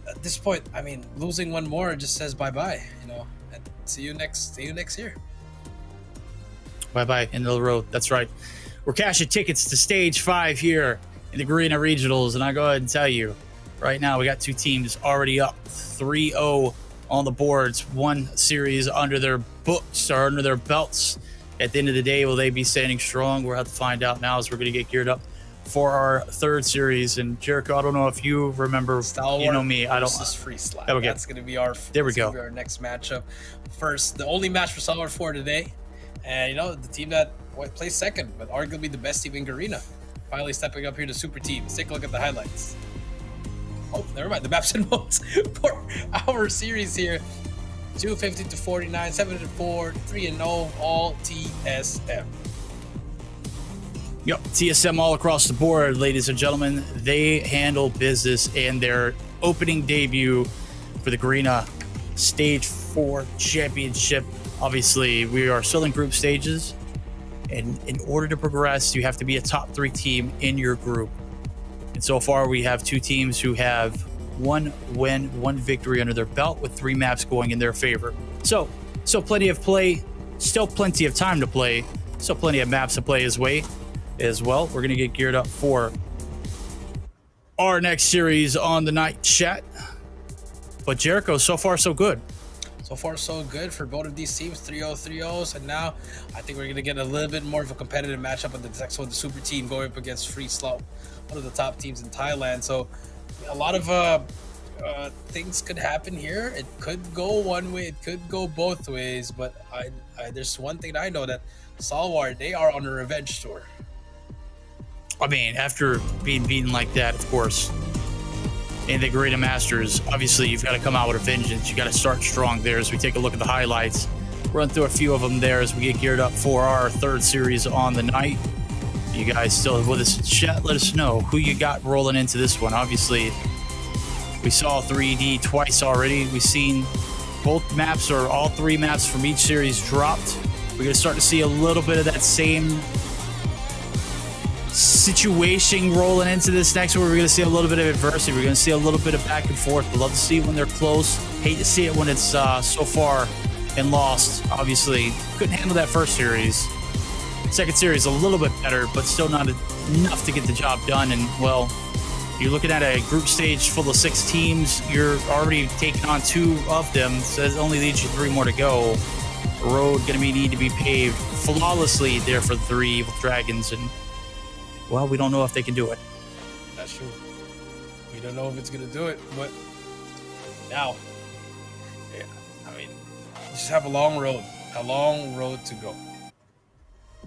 at this point, I mean, losing one more just says bye-bye, you know. And see you next year. Bye-bye, end of the road. That's right. We're cashing tickets to Stage 5 here in the Garena Regionals, and I go ahead and tell you, right now we got 2 teams already up 3-0 on the boards. 1 series under their books or under their belts. At the end of the day, will they be standing strong? We'll have to find out now as we're going to get geared up for our 3rd series. And Jericho, I don't know if you remember, you know me, I don't. This is Free Slap. Okay. That's going to be our. There we go. Our next matchup. First, the only match for Stalwart 4 today, and you know the team that plays second, but arguably the best team in Garena, finally stepping up here to Super Team. Let's take a look at the highlights. Oh, never mind. The maps and modes for our series here. 250 to 49, 7-4, 3-0, all TSM. Yep, TSM all across the board, ladies and gentlemen. They handle business in their opening debut for the Garena Stage 4 Championship. Obviously, we are still in group stages, and in order to progress, you have to be a top 3 team in your group. And so far, we have 2 teams who have 1 win, 1 victory under their belt with 3 maps going in their favor. So plenty of play, still plenty of time to play, still plenty of maps to play as well. We're going to get geared up for our next series on the night chat. But Jericho, so far so good. So far so good for both of these teams, 3-0, 3-0s, and now I think we're going to get a little bit more of a competitive matchup on the next one, the Super Team going up against Free Slow, one of the top teams in Thailand. So a lot of things could happen here. It could go one way, it could go both ways, but there's one thing that I know, that Salwar, they are on a revenge tour. I mean, after being beaten like that, of course, in the Garena Masters, obviously you've got to come out with a vengeance. You got to start strong there. As we take a look at the highlights, run through a few of them there as we get geared up for our 3rd series on the night. You guys still with us in chat? Let us know who you got rolling into this one. Obviously, we saw 3D twice already. We've seen both maps, or all 3 maps from each series dropped. We're going to start to see a little bit of that same situation rolling into this next one. We're going to see a little bit of adversity. We're going to see a little bit of back and forth. We love to see it when they're close. Hate to see it when it's so far and lost. Obviously, couldn't handle that 1st series. 2nd series a little bit better, but still not enough to get the job done. And well, you're looking at a group stage full of 6 teams. You're already taking on 2 of them, so it only leaves you 3 more to go. The road going to need to be paved flawlessly there for the 3 Evil Dragons, and well, we don't know if they can do it. That's true. We don't know if it's going to do it, but now, yeah, I mean, you just have a long road to go.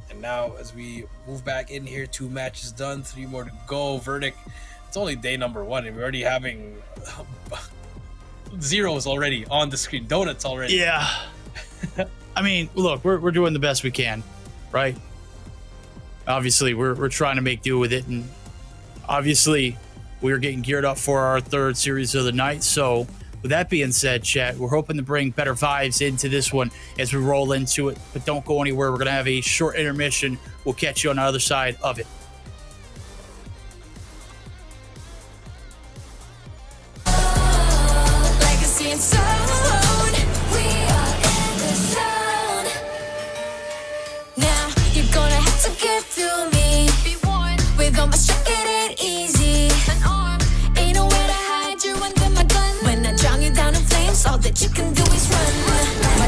And now, as we move back in here, 2 matches done, 3 more to go. Verdict. It's only day number 1, and we're already having zeros already on the screen. Donuts already. Yeah. I mean, look, we're doing the best we can, right? Obviously, we're trying to make do with it, and obviously, we're getting geared up for our 3rd series of the night. So, with that being said, chat, we're hoping to bring better vibes into this one as we roll into it. But don't go anywhere. We're going to have a short intermission. We'll catch you on the other side of it. Legacy and sound, we are in the zone. Now you're gonna have to get through me. Be one with all my strength, it ain't easy. An arm, ain't nowhere to hide. You're under my gun. When I drown you down in flames, all that you can do is run. My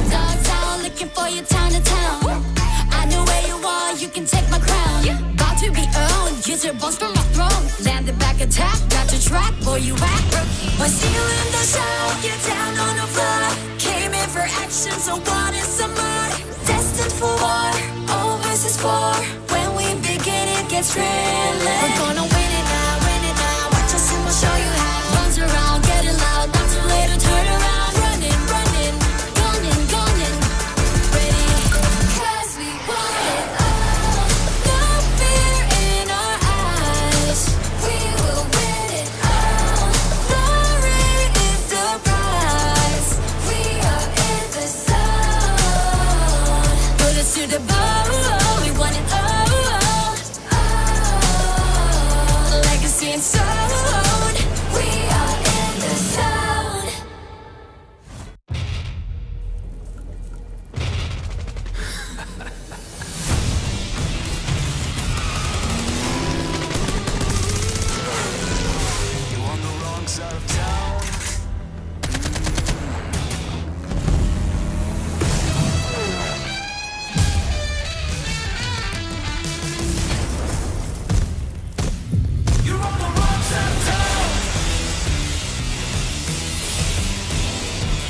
a crown. About to be owned, use your bones from my throne. Land the back attack, got your track, boy you act rookie. When stealing the show, you're down on the floor. Came in for action, so what is some more? Destined for war, all versus 4. When we begin, it gets real. We're gonna win it now, win it now. Watch us and we'll show you how. Runs around, getting loud, not too late to turn around. Running, running, gunning, gunning. Ready, 'cause we want it all. No fear in our eyes. We will win it all. Glory is the prize. We are in the zone. Put us to the bone. We want it all. Legacy and soul. We are in the zone. You on the wrong side of town. You're on the wrong side of town.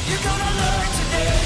You're gonna learn today.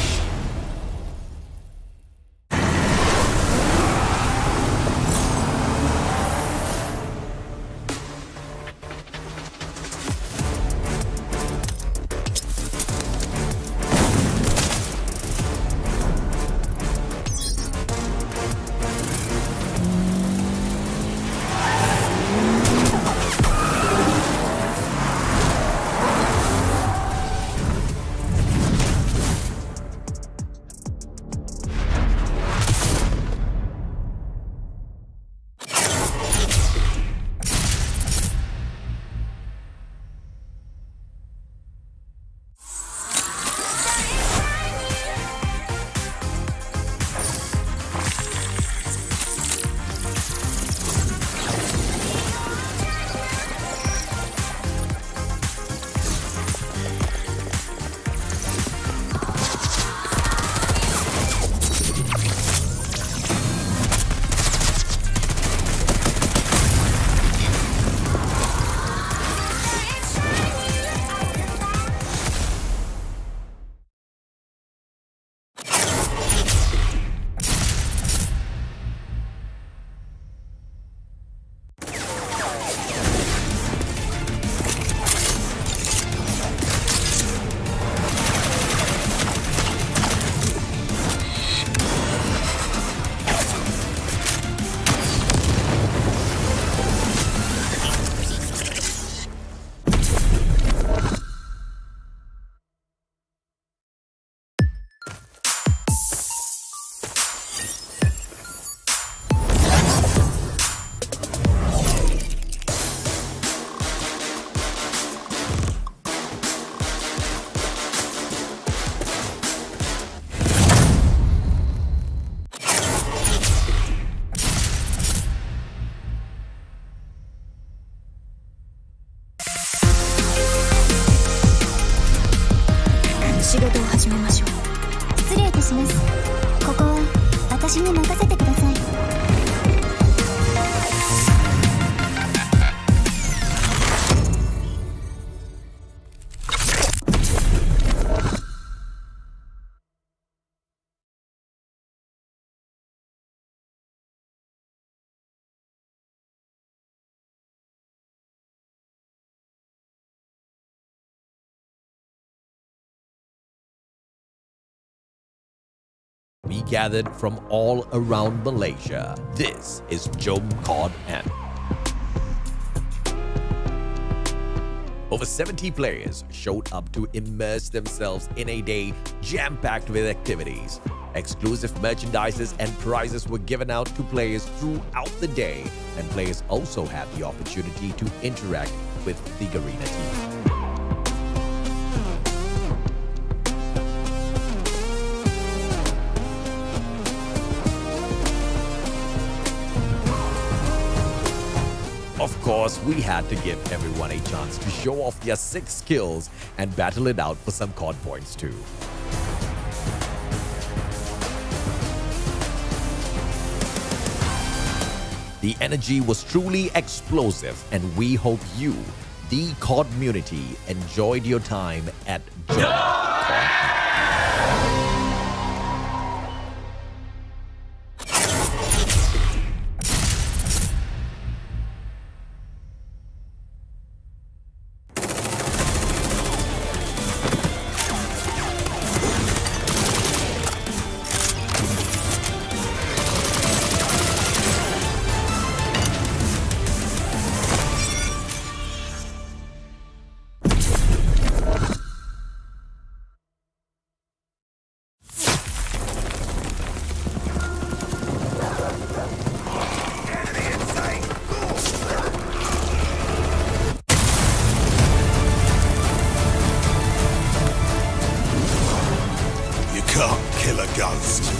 We gathered from all around Malaysia. This is Jom COD M. Over 70 players showed up to immerse themselves in a day jam-packed with activities. Exclusive merchandises and prizes were given out to players throughout the day, and players also had the opportunity to interact with the Garena team. Of course, we had to give everyone a chance to show off their 6 skills and battle it out for some COD points too. The energy was truly explosive, and we hope you, the COD community, enjoyed your time at You can't kill a ghost.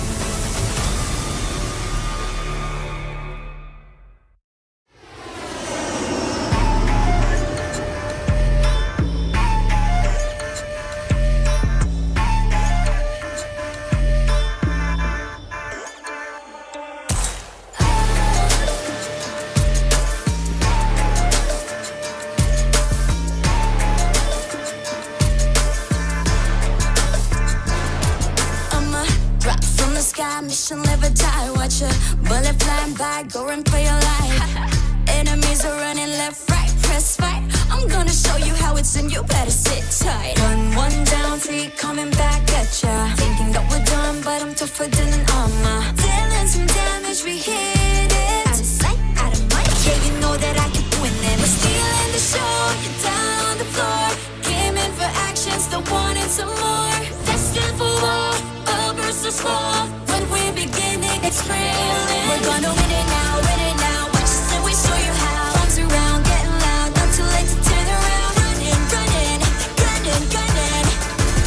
Mission live or die, watch a bullet flying by, go and play your life. Enemies are running left, right, press fight. I'm gonna show you how it's in, you better sit tight. One down, three coming back at ya. Thinking that we're done, but I'm tougher than an armor. Dealing some damage, we hit it. Out of sight, out of mind, yeah, you know that I keep winning. We're stealing the show, you're down on the floor. Came in for action, still wanting some more. Destined for war, all versus small. When we're beginning, it's thrilling. We're gonna win it now, win it now. Watch us and we show you how. Arms around, getting loud, not too late to turn around. Running, running, gunning, gunning.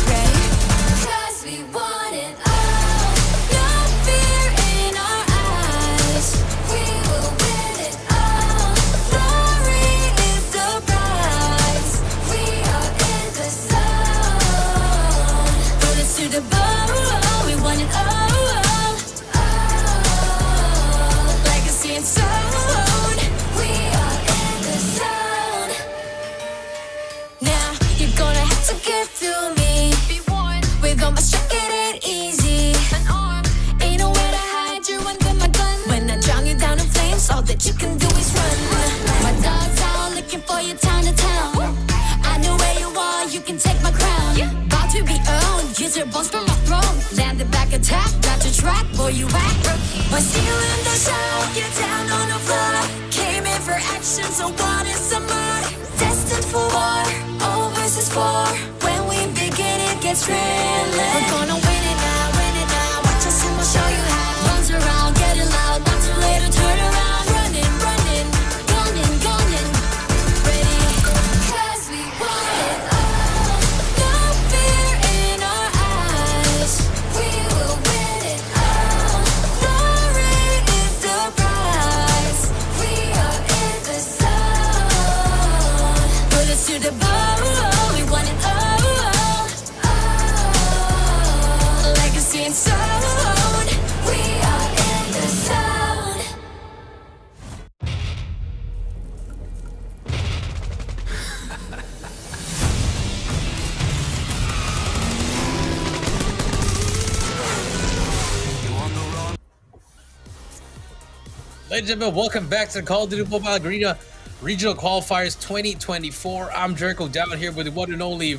Ready? 'Cause we want it all. No fear in our eyes. We will win it all. Glory is the prize. We are in the zone. Bullets to the bone, we want it all. Zone. We are in the zone. Now you're gonna have to get through me. Be one with all my strength, it ain't easy. An arm, ain't nowhere to hide. You're under my gun. When I drown you down in flames, all that you can do is run. My dog's out looking for you town to town. I know where you are, you can take my crown. About to be owned, use your bones for my throne. Landed back attack, got your track, boy you act. We're stealing the show, you're down on the floor. Came in for action, so what is some more? Destined for war, all versus four. When we begin, it gets thrilling. We're gonna win it now, watch us and we'll show you how. Runs around, getting loud, not too late to turn around. Running, running, gunning, gunning. Ready? 'Cause we want it all. No fear in our eyes. We will win it all. Glory is the prize. We are in the zone. Bullets to the bone, we want it all. Legacy and zone. We are in the zone. Ladies and gentlemen, welcome back to the Call of Duty Mobile Garena Regional Qualifiers 2024. I'm Jericho down here with the one and only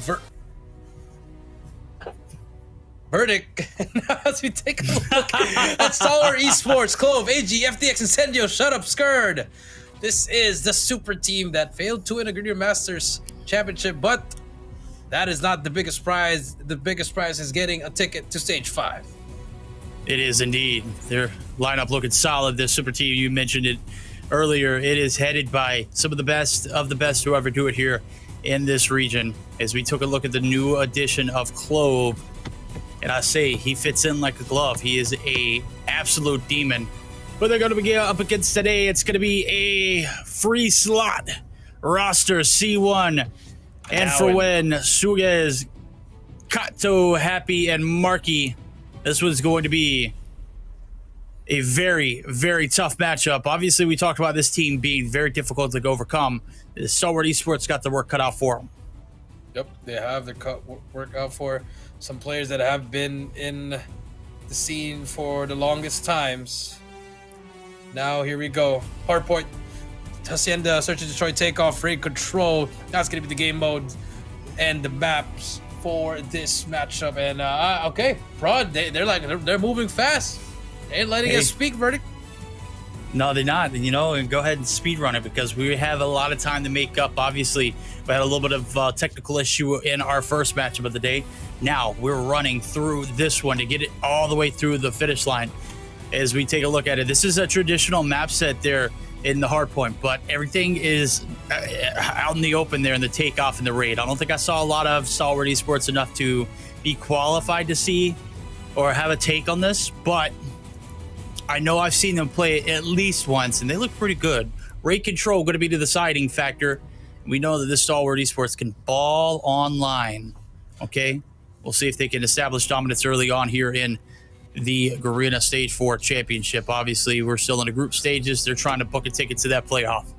Verdict. Now as we take a look at Solar eSports, Clove, AG, FDX, Incendio, Shut Up, Skurd. This is the super team that failed to win a Garena Masters Championship, but that is not the biggest prize. The biggest prize is getting a ticket to Stage 5. It is indeed. Their lineup looking solid. This super team, you mentioned it earlier. It is headed by some of the best who ever do it here in this region. As we took a look at the new addition of Clove, and I say he fits in like a glove. He is a absolute demon. But they're going to be up against today. It's going to be a free slot roster C1. And for when Suges, Kato, Happy, and Marky, this was going to be a very, very tough matchup. Obviously, we talked about this team being very difficult to overcome. Stalwart Esports got the work cut out for them. Yep, they have their work out for some players that have been in the scene for the longest times. Now here we go. Hardpoint, Hacienda, Search and Destroy, Takeoff, Raid Control. That's gonna be the game mode and the maps for this matchup. And okay, Prod, they're moving fast. They ain't letting us speak, Verdict. No, they're not. You know, and go ahead and speed run it because we have a lot of time to make up. Obviously, we had a little bit of technical issue in our first matchup of the day. Now we're running through this one to get it all the way through the finish line. As we take a look at it, this is a traditional map set there in the hard point, but everything is out in the open there in the takeoff and the raid. I don't think I saw a lot of Stalwart Esports enough to be qualified to see or have a take on this, but I know I've seen them play it at least once, and they look pretty good. Raid control going to be the deciding factor. We know that this Stalwart Esports can ball online. Okay, we'll see if they can establish dominance early on here in the Garena Stage 4 Championship. Obviously, we're still in the group stages. They're trying to book a ticket to that playoff.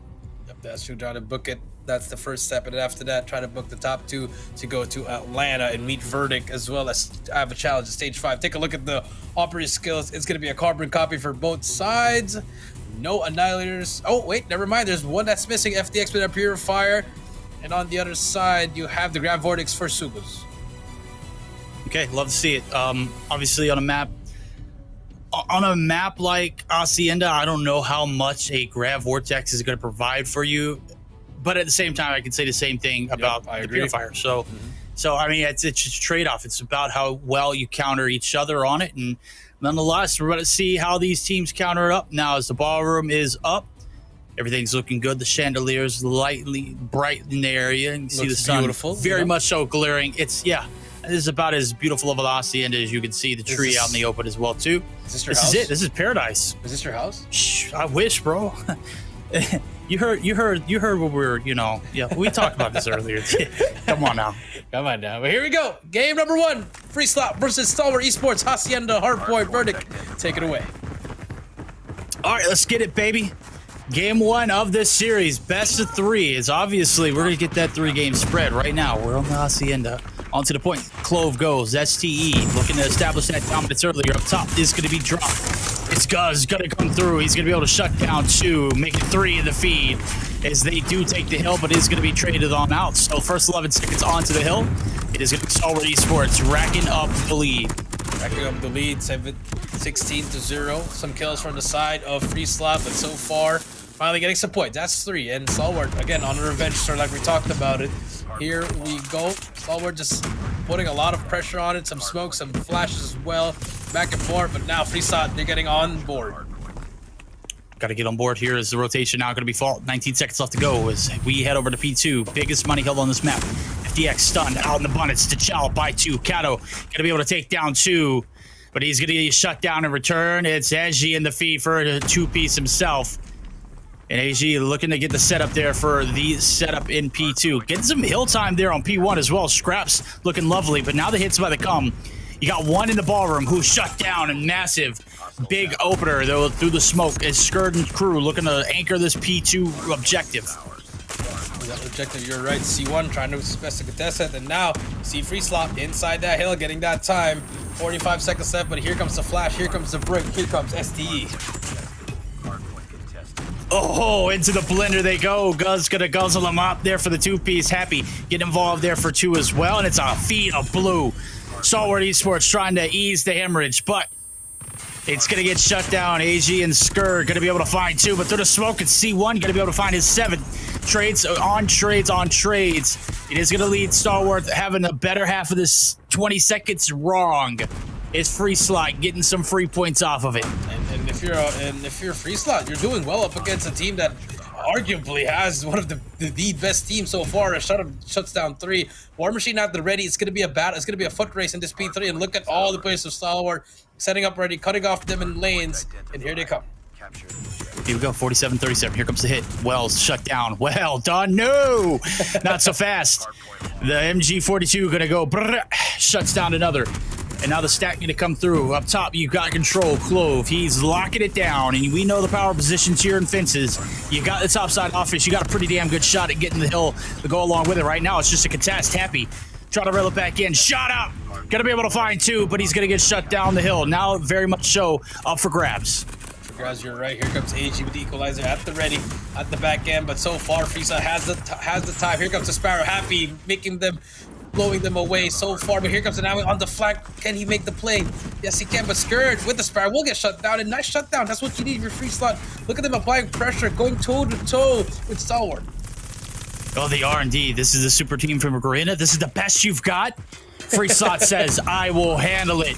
Yep, that's true. Trying to book it. That's the first step, and after that, try to book the top two to go to Atlanta and meet Verdict, as well as have a challenge at Stage 5. Take a look at the operator skills. It's going to be a carbon copy for both sides. No annihilators. Oh, wait, never mind. There's one that's missing, FDX with a purifier. And on the other side, you have the Grav Vortex for Subas. Okay, love to see it. Obviously, on a map like Hacienda, I don't know how much a Grav Vortex is going to provide for you. But at the same time, I can say the same thing about the purifier. So, so I mean, it's a trade-off. It's about how well you counter each other on it. And nonetheless, we're going to see how these teams counter it up now as the ballroom is up. Everything's looking good. The chandeliers lightly bright in the area. You see the sun beautiful, very much so glaring. It's, yeah, this is about as beautiful of a Hacienda as you can see. The tree out in the open as well, too. Is this your house? This is it. This is paradise. Is this your house? Shh, I wish, bro. You heard what we were, yeah, we talked about this earlier. Come on now. Come on now. But here we go. Game number 1. Free slot versus Stalwart Esports. Hacienda Hardpoint Verdict. Take it away. All right, let's get it, baby. Game 1 of this series. Best of 3 is obviously we're going to get that 3-game spread right now. We're on the Hacienda. On to the point. Clove goes. STE looking to establish that dominance earlier. Up top is going to be dropped. It's Guz going to come through. He's going to be able to shut down 2, make it 3 in the feed as they do take the hill, but is going to be traded on out. So first 11 seconds onto the hill. It is going to be Stalwart Esports racking up the lead. Racking up the lead, 16-0. Some kills from the side of Free Slot, but so far, finally getting some points. That's 3. And Stalwart, again, on a revenge story like we talked about it. Here we go. Stalwart just putting a lot of pressure on it. Some smoke, some flashes as well. Back and forth, but now Free Slot, they're getting on board. Got to get on board here as the rotation now going to be fault. 19 seconds left to go as we head over to P2. Biggest money held on this map. FDX stunned out in the abundance. T'Challa by 2. Kato going to be able to take down 2, but he's going to get shut down in return. It's Agi in the feed for a 2-piece himself. And AG looking to get the setup there for the setup in P2. Getting some hill time there on P1 as well. Scraps looking lovely, but now the hits by the come. You got one in the ballroom who's shut down and massive. Big opener though through the smoke as Skurd and crew looking to anchor this P2 objective. That objective, you're right. C1 trying to best to contest it, and now see Free Slot inside that hill, getting that time. 45 seconds left, but here comes the flash, here comes the brick, here comes STE. Oh, into the blender they go. Guz gonna guzzle them up there for the 2-piece. Happy getting involved there for 2 as well, and it's a feed of blue. Stalwart Esports trying to ease the hemorrhage, but it's going to get shut down. AG and Skur going to be able to find 2, but through the smoke, it's C1 going to be able to find his 7. Trades on trades on trades. It is going to lead Stalwart having the better half of this 20 seconds wrong. It's Free Slot getting some free points off of it. And if you're Free Slot, you're doing well up against a team that arguably has one of the best teams so far. It shuts down 3. War Machine at the ready. It's going to be a battle. It's going to be a foot race in this P3. And look at all the players of Stalwart setting up ready, cutting off them in lanes. And here they come. Here we go, 47-37. Here comes the hit. Wells shut down. Well done. No, not so fast. The MG42 going to go. Brrr, shuts down another. And now the stack going to come through. Up top, you got control. Clove, he's locking it down. And we know the power positions here in fences. You got the top side offense. You got a pretty damn good shot at getting the hill to go along with it. Right now, it's just a contest. Happy. Try to reel it back in. Shot up. Gonna be able to find two, but he's gonna get shut down the hill. Now, very much so, up for grabs. Guys, you're right. Here comes AG with the equalizer at the ready, at the back end. But so far, Frieza has the time. Here comes the Sparrow, Happy, blowing them away so far. But here comes the Nawi on the flank. Can he make the play? Yes, he can. But Scourge with the Sparrow will get shut down. And nice shutdown. That's what you need for free slot. Look at them applying pressure, going toe to toe with Stalwart. Oh, the R&D. This is the super team from Garena. This is the best you've got. Free slot says, I will handle it.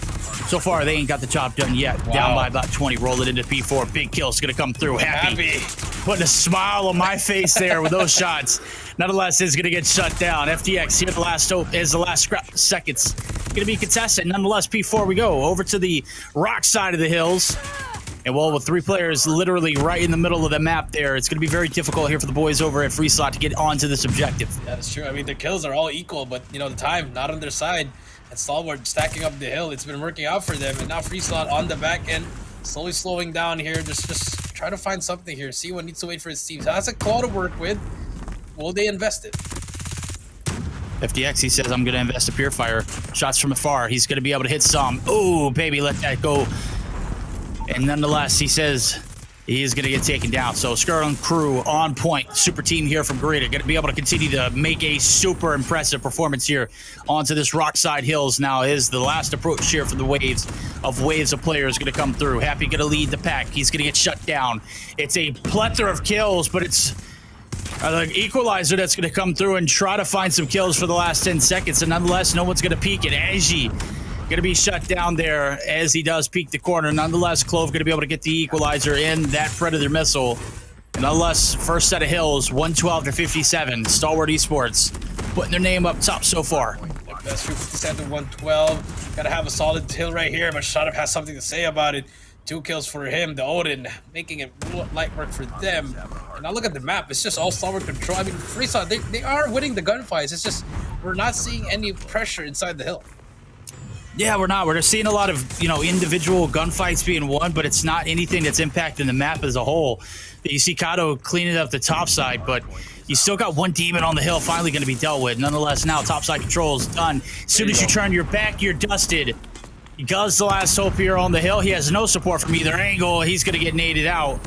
So far, they ain't got the job done yet. Wow. Down by about 20. Roll it into P4. Big kill's going to come through. Happy. Putting a smile on my face there with those shots. Nonetheless, is going to get shut down. FTX here, the last hope is the last scrap seconds. Going to be contested. Nonetheless, P4 we go. Over to the rock side of the hills. And well, with 3 players literally right in the middle of the map there, it's going to be very difficult here for the boys over at Free Slot to get onto this objective. That's true. I mean, the kills are all equal, but, you know, the time not on their side. And Stalwart stacking up the hill. It's been working out for them. And now Free Slot on the back end, slowly slowing down here. Just try to find something here. C1 needs to wait for his team. So that's a claw to work with. Will they invest it? FDX, he says, I'm going to invest a Purifier. Shots from afar. He's going to be able to hit some. Oh, baby, let that go. And nonetheless, he says he is going to get taken down. So Skirl crew on point. Super team here from Garena. Going to be able to continue to make a super impressive performance here onto this Rockside Hills. Now is the last approach here for the waves of players going to come through. Happy going to lead the pack. He's going to get shut down. It's a plethora of kills, but it's the equalizer that's going to come through and try to find some kills for the last 10 seconds. And nonetheless, no one's going to peek it. Angie going to be shut down there as he does peek the corner. Nonetheless, Clove going to be able to get the equalizer in that Predator missile. And nonetheless, first set of hills, 112 to 57. Stalwart eSports putting their name up top so far. Best 57 to 112. Got to have a solid hill right here, but Shadab has something to say about it. 2 kills for him, the Odin, making it light work for them. And now look at the map. It's just all Stalwart control. I mean, Freestyle, they are winning the gunfights. It's just we're not seeing any pressure inside the hill. Yeah, we're not. We're seeing a lot of, individual gunfights being won, but it's not anything that's impacting the map as a whole. You see Kato cleaning up the top side, but you still got one demon on the hill finally going to be dealt with. Nonetheless, now top side control is done. As soon as you turn your back, you're dusted. He does the last hope here on the hill. He has no support from either angle. He's going to get naded out.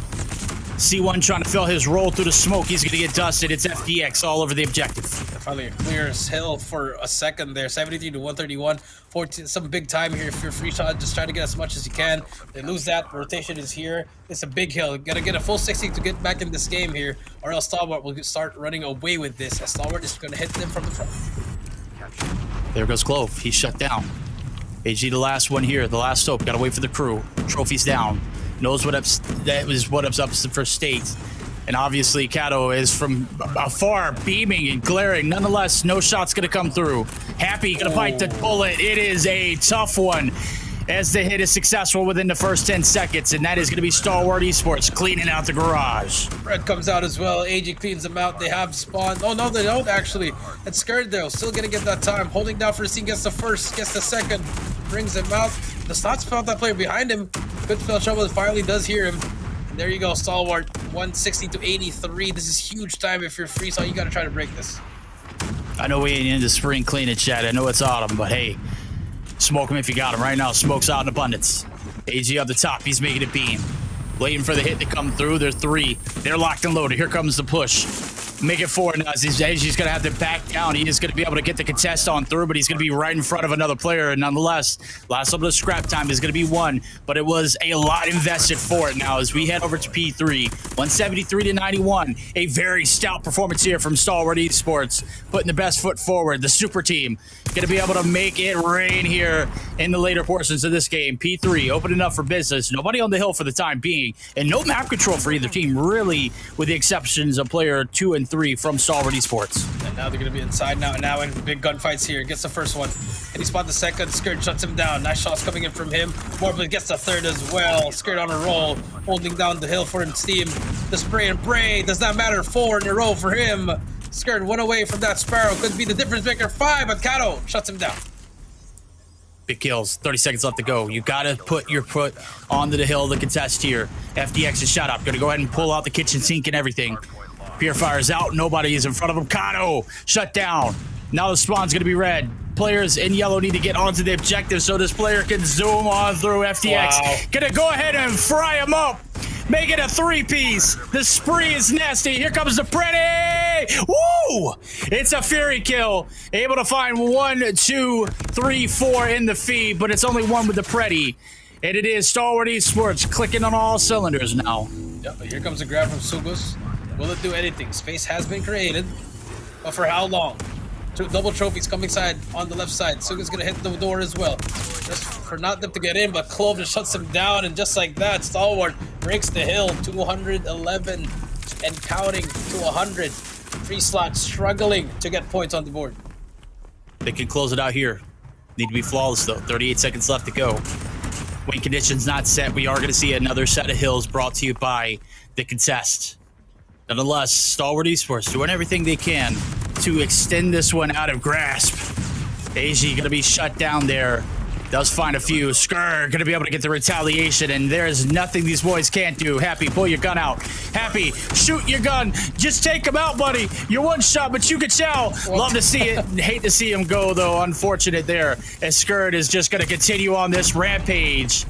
C1 trying to fill his role through the smoke. He's going to get dusted. It's FDX all over the objective. Finally clears hill for a second there. 73 to 131. 14, some big time here if you're free shot. Just try to get as much as you can. They lose that. Rotation is here. It's a big hill. Got to get a full 60 to get back in this game here, or else Stalwart will start running away with this. As Stalwart is going to hit them from the front. There goes Clove. He's shut down. AG the last one here. The last hope. Got to wait for the crew. Trophy's down. Knows what ups. That was what ups for state. And obviously, Kato is from afar, beaming and glaring. Nonetheless, no shot's going to come through. Happy going to bite the bullet. It is a tough one as the hit is successful within the first 10 seconds. And that is going to be Stalwart Esports cleaning out the garage. Red comes out as well. AG cleans them out. They have spawned. Oh, no, they don't actually. It's scared though. Still going to get that time. Holding down for the scene. Gets the first. Gets the second. Brings him out. The Slots found that player behind him. Good spell trouble finally does hear him. There you go, Stalwart, 160 to 83. This is huge time if you're free, so you got to try to break this. I know we ain't into spring cleaning, Chad. I know it's autumn, but hey, smoke him if you got him. Right now, smoke's out in abundance. AG up the top. He's making it beam. Waiting for the hit to come through. They're 3. They're locked and loaded. Here comes the push. Make it 4 now. AG's going to have to back down. He is going to be able to get the contest on through, but he's going to be right in front of another player. And nonetheless, last little bit of scrap time is going to be 1, but it was a lot invested for it now as we head over to P3. 173 to 91. A very stout performance here from Stalwart Esports, putting the best foot forward. The super team going to be able to make it rain here in the later portions of this game. P3 opening up for business. Nobody on the hill for the time being, and no map control for either team, really, with the exceptions of player 2 and 3 from Stalwart Esports. And now they're going to be inside now in big gunfights here. Gets the first one. And he spot the second. Skirt shuts him down. Nice shots coming in from him. Morbid gets the third as well. Skirt on a roll. Holding down the hill for him. Steam. The spray and pray. Does not matter. 4 in a row for him. Skirt 1 away from that Sparrow. Could be the difference maker. 5, but Kato shuts him down. Big kills. 30 seconds left to go. You gotta put your foot onto the hill to contest here. FDX is shut up. Gonna go ahead and pull out the kitchen sink and everything. Purifiers out. Nobody is in front of him. Kato shut down. Now the spawn's gonna be red. Players in yellow need to get onto the objective so this player can zoom on through FTX. Wow. Gonna go ahead and fry him up. Make it a 3-piece. The spree is nasty. Here comes the pretty. Woo! It's a Fury kill. Able to find 1, 2, 3, 4 in the feed, but it's only one with the pretty. And it is Stalwart Esports clicking on all cylinders now. Yep, here comes a grab from Sugus. Will it do anything? Space has been created, but for how long? Double trophies coming side on the left side. Suga's gonna hit the door as well. Just for not them to get in, but Clove just shuts him down, and just like that, Stalwart breaks the hill. 211 and counting to 100. Free Slot struggling to get points on the board. They can close it out here. Need to be flawless though. 38 seconds left to go. Win conditions not set. We are going to see another set of hills brought to you by the contest. Nonetheless, Stalwart Esports doing everything they can to extend this one out of grasp. AG going to be shut down there. Does find a few. Skrr going to be able to get the retaliation, and there's nothing these boys can't do. Happy, pull your gun out. Happy, shoot your gun. Just take him out, buddy. You're one shot, but you can chow. Love to see it. Hate to see him go, though. Unfortunate there, as Skrr is just going to continue on this rampage.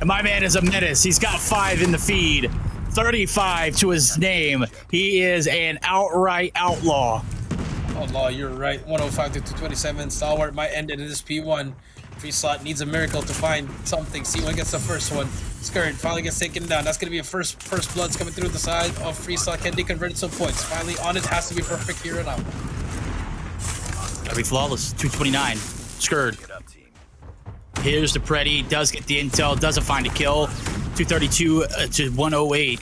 And my man is a menace. He's got 5 in the feed. 35 to his name. He is an outright outlaw. Outlaw, you're right. 105 to 227. Stalwart might end it in this P1. Free Slot needs a miracle to find something. C1 gets the first one. Skirt finally gets taken down. That's going to be a first bloods coming through the side of Free Slot. Can they convert some points? Finally on it. Has to be perfect here and out. Gotta be flawless. 229. Skirt. Here's the Preddy. Does get the intel. Doesn't find a kill. 232 to 108.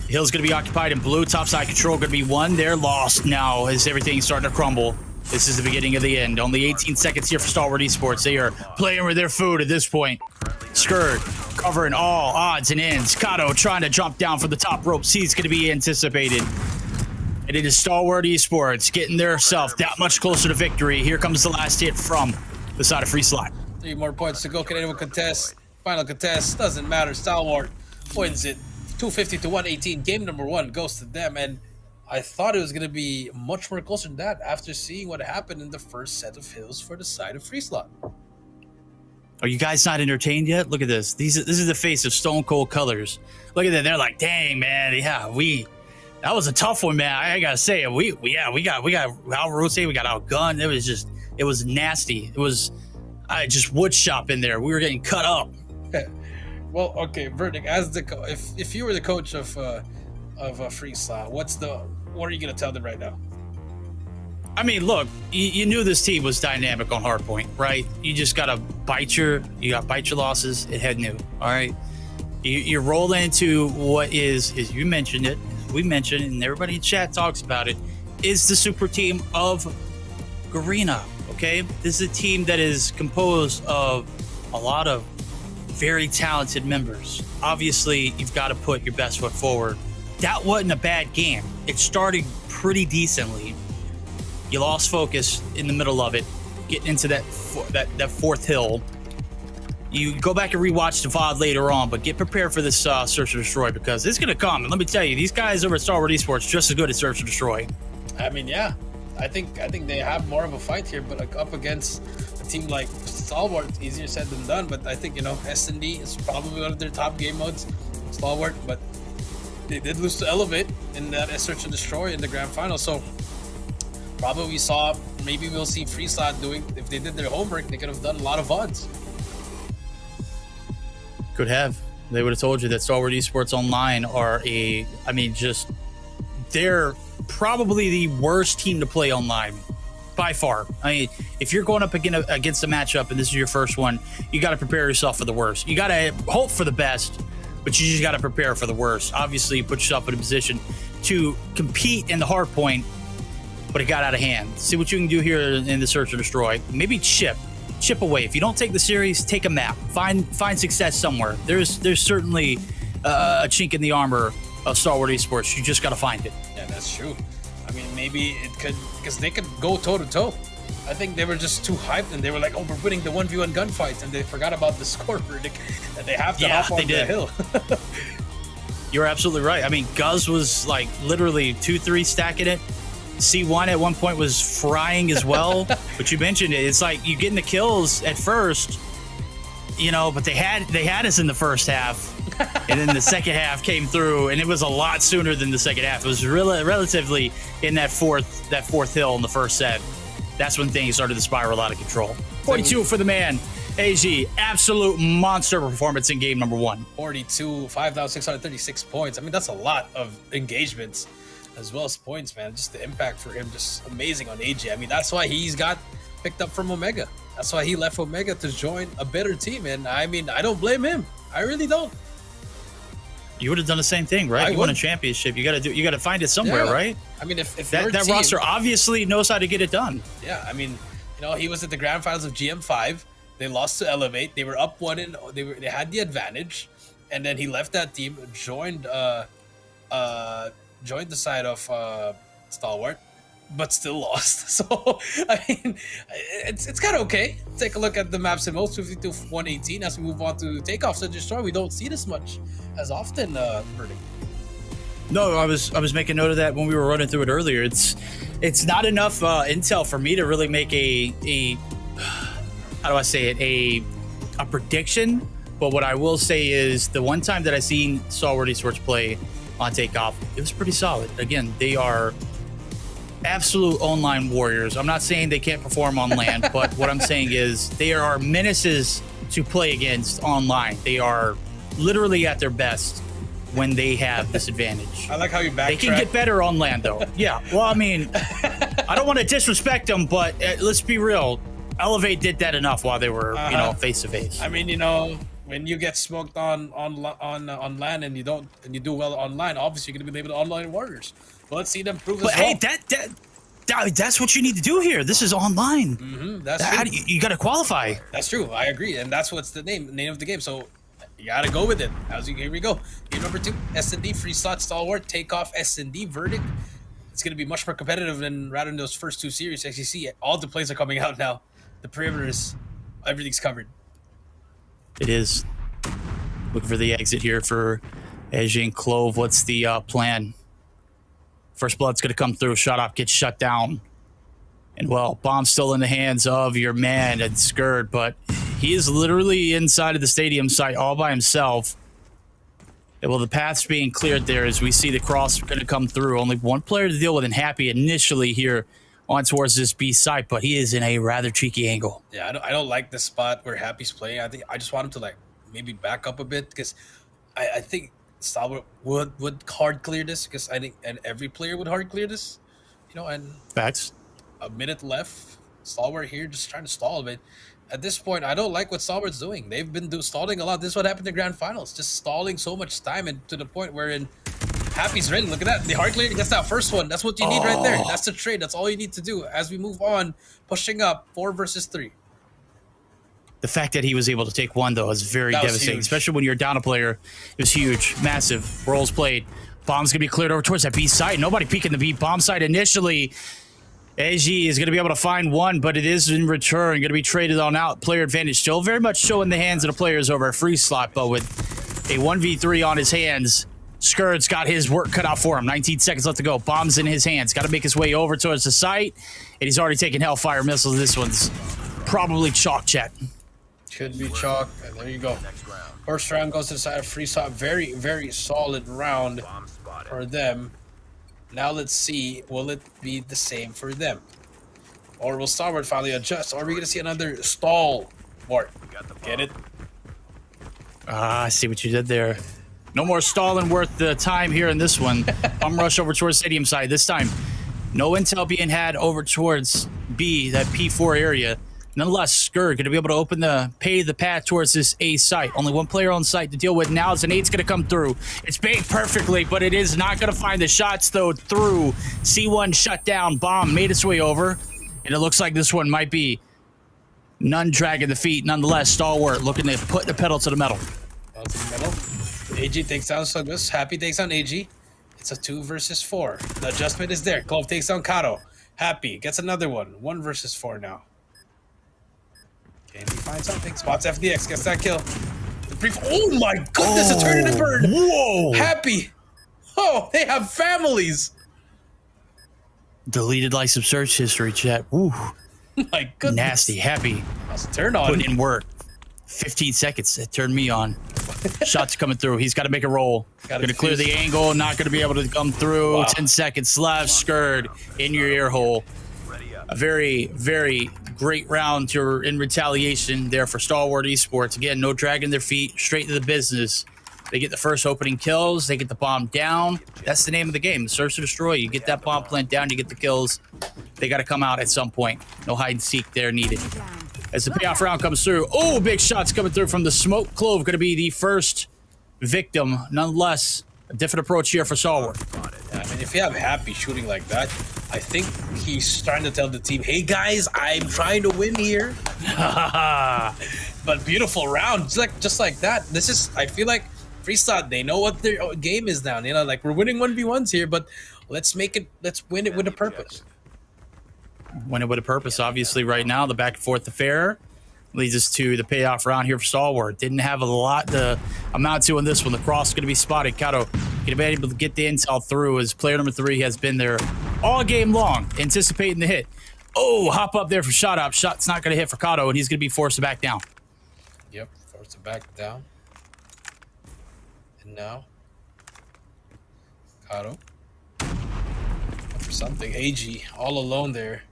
Hill's going to be occupied in blue. Topside control going to be 1. They're lost now as everything's starting to crumble. This is the beginning of the end. Only 18 seconds here for Stalwart Esports. They are playing with their food at this point. Skirt covering all odds and ends. Kato trying to jump down from the top rope. He's going to be anticipated. And it is Stalwart Esports getting themselves that much closer to victory. Here comes the last hit from the side of Free Slot. 3 more points to go. Can anyone contest? Final contest. Doesn't matter. Stalwart wins it. 250 to 118. Game number 1 goes to them. And I thought it was going to be much more closer than that after seeing what happened in the first set of hills for the side of Free Slot. Are you guys not entertained yet? Look at this. This is the face of Stone Cold Colors. Look at that. They're like, dang, man. Yeah, that was a tough one, man. I gotta say, we got out-rotated. We got outgunned. It was nasty. It was just wood shop in there. We were getting cut up. Well, okay, Verdict. As if you were the coach of Free Slot, what are you gonna tell them right now? I mean, look, you knew this team was dynamic on hardpoint, right? You just gotta bite your losses. It had new, all right. You roll into what is you mentioned it, we mentioned it, and everybody in chat talks about it. Is the super team of Garena? Okay, this is a team that is composed of a lot of very talented members. Obviously, you've got to put your best foot forward. That wasn't a bad game. It started pretty decently. You lost focus in the middle of it, getting into that fourth hill. You go back and rewatch the VOD later on, but get prepared for this Search and Destroy, because it's going to come. And let me tell you, these guys over at Stalwart Esports just as good at Search and Destroy. I mean, yeah. I think they have more of a fight here, but like up against a team like Stalwart, easier said than done. But I think, S&D is probably one of their top game modes, Stalwart, but they did lose to Elevate in that Search and Destroy in the grand final. So probably maybe we'll see Free Slot doing, if they did their homework, they could have done a lot of VODs. Could have. They would have told you that Stalwart Esports Online are they're probably the worst team to play online by far. I mean, if you're going up against a matchup and this is your first one, you got to prepare yourself for the worst. You got to hope for the best, but you just got to prepare for the worst. Obviously, you put yourself in a position to compete in the hard point, but it got out of hand. See what you can do here in the Search and Destroy. Maybe chip away. If you don't take the series, take a map. Find success somewhere. There's certainly a chink in the armor of Stalwart Esports. You just got to find it. Yeah, that's true. I mean, maybe it could, because they could go toe to toe. I think they were just too hyped, and they were like, "Oh, we're winning the 1v1 gunfights," and they forgot about the score verdict that they have to hop on the hill. You're absolutely right. I mean, Guz was like literally 2-3 stacking it. C1 at one point was frying as well. But you mentioned it. It's like you getting the kills at first, you know, but they had us in the first half, and then the second half came through, and it was a lot sooner than the second half. It was relatively in that fourth hill in the first set. That's when things started to spiral out of control. 42 for the man. AG, absolute monster performance in game number 1. 42, 5,636 points. I mean, that's a lot of engagements as well as points, man. Just the impact for him, just amazing on AG. I mean, that's why he's got picked up from Omega. That's why he left Omega to join a better team. And I mean, I don't blame him. I really don't. You would have done the same thing, right? You won a championship. You got to find it somewhere, right? I mean, if that team, roster obviously knows how to get it done. Yeah, I mean, you know, he was at the grand finals of GM5. They lost to Elevate. They were up 1 they had the advantage, and then he left that team, joined the side of Stalwart, but still lost. So I mean, it's kind of okay. Take a look at the maps in most 52 118 as we move on to Takeoffs and Destroy. We don't see this much as often. Verdict. No, I was making note of that when we were running through it earlier. It's not enough intel for me to really make a how do I say it, a prediction. But what I will say is the one time that I seen Stalwart Esports play on Takeoff, it was pretty solid. Again, they are absolute online warriors. I'm not saying they can't perform on land, but what I'm saying is they are menaces to play against online. They are literally at their best when they have this advantage. I like how you backtrack. They can get better on land, though. Yeah, well, I mean, I don't want to disrespect them, but let's be real. Elevate did that enough while they were, you know, face to face. I mean, you know, when you get smoked on land and you do well online, obviously you're gonna be labeled online warriors. But let's see them prove this. But hey, that's what you need to do here. This is online. That's true. You got to qualify. That's true. I agree, and that's what's the name of the game. So you gotta go with it. Here we go. Game number 2, S&D free slot Stalwart Takeoff S&D verdict. It's gonna be much more competitive than rather than those first 2 series. As you see, all the plays are coming out now. The perimeters, everything's covered. It is. Looking for the exit here for AG and Clove. What's the plan? First blood's going to come through. Shot up, gets shut down. And, well, bomb's still in the hands of your man and Skurd, but he is literally inside of the stadium site all by himself. And, well, the path's being cleared there as we see the cross going to come through. Only one player to deal with, and Happy initially here on towards this B site, but he is in a rather cheeky angle. Yeah, I don't like the spot where Happy's playing. I think I just want him to like maybe back up a bit because I think Stalwart would hard clear this because I think and every player would hard clear this, you know. And Facts. A minute left. Stalwart here just trying to stall a bit. At this point, I don't like what Stalwart's doing. They've been stalling a lot. This is what happened in the grand finals, just stalling so much time and to the point wherein Happy's ready. Look at that. The hard clear gets that first one. That's what you need right there. That's the trade. That's all you need to do. As we move on, pushing up 4 versus 3. The fact that he was able to take one, though, is very devastating, especially when you're down a player. It was huge, massive. Roles played. Bomb's going to be cleared over towards that B side. Nobody peeking the B bomb side initially. AG is going to be able to find one, but it is in return going to be traded on out. Player advantage still very much showing the hands of the players over a free slot, but with a 1v3 on his hands, Skurd's got his work cut out for him. 19 seconds left to go. Bomb's in his hands. Got to make his way over towards the site, and he's already taken Hellfire missiles. This one's probably chalk, chat. Should be chalk. And there you go. First round goes to the side of free slot. Very, very solid round for them. Now let's see, will it be the same for them? Or will Stalwart finally adjust? Or are we going to see another stall? Get it? I see what you did there. No more stalling worth the time here in this one. Bomb rush over towards stadium side. This time, no intel being had over towards B, that P4 area. Nonetheless, Skurd going to be able to pave the path towards this A site. Only one player on site to deal with now as an 8's going to come through. It's baked perfectly, but it is not going to find the shots, though, through. C1 shut down. Bomb made its way over, and it looks like this one might be none dragging the feet. Nonetheless, Stalwart looking to put the pedal to the metal. To the middle. AG takes down Sugus. Happy takes down AG. It's a 2 versus 4. The adjustment is there. Clove takes down Kato. Happy gets another one. 1 versus 4 now. Can he find something? Spots FDX, gets that kill. The brief. Oh my goodness, a turn and a bird. Whoa! Happy. Oh, they have families. Deleted like some search history, chat. Ooh, My goodness. nasty. Happy. Let's turn on. Putting in work. 15 seconds. It turned me on. Shots coming through. He's got to make a roll. Gotta Going to clear defuse. the angle. Not going to be able to come through. Wow. 10 seconds left. Skurd in your ear hole. A very, very great round to in retaliation there for Stalwart Esports. Again, no dragging their feet. Straight to the business. They get the first opening kills. They get the bomb down. That's the name of the game. Search to destroy. You get that bomb plant down. You get the kills. They got to come out at some point. No hide and seek there needed. As the payoff round comes through. Oh, big shots coming through from the smoke. Clove going to be the first victim. Nonetheless, a different approach here for Stalwart. Yeah, I mean, if you have Happy shooting like that, I think he's starting to tell the team, hey guys, I'm trying to win here. But beautiful round, just like that. This is, I feel like Freestyle, they know what their game is now. You know, like we're winning 1v1s here, but let's win it with a purpose. Win it with a purpose. Obviously, right now, the back and forth affair leads us to the payoff round here for Stalwart. Didn't have a lot to amount to in this one. The cross is going to be spotted. Kato going to be able to get the intel through as player number 3 has been there all game long, anticipating the hit. Oh, hop up there for shot up. Shot's not going to hit for Kato, and he's going to be forced to back down. Yep, forced to back down. And now, Kato. For something, AG all alone there.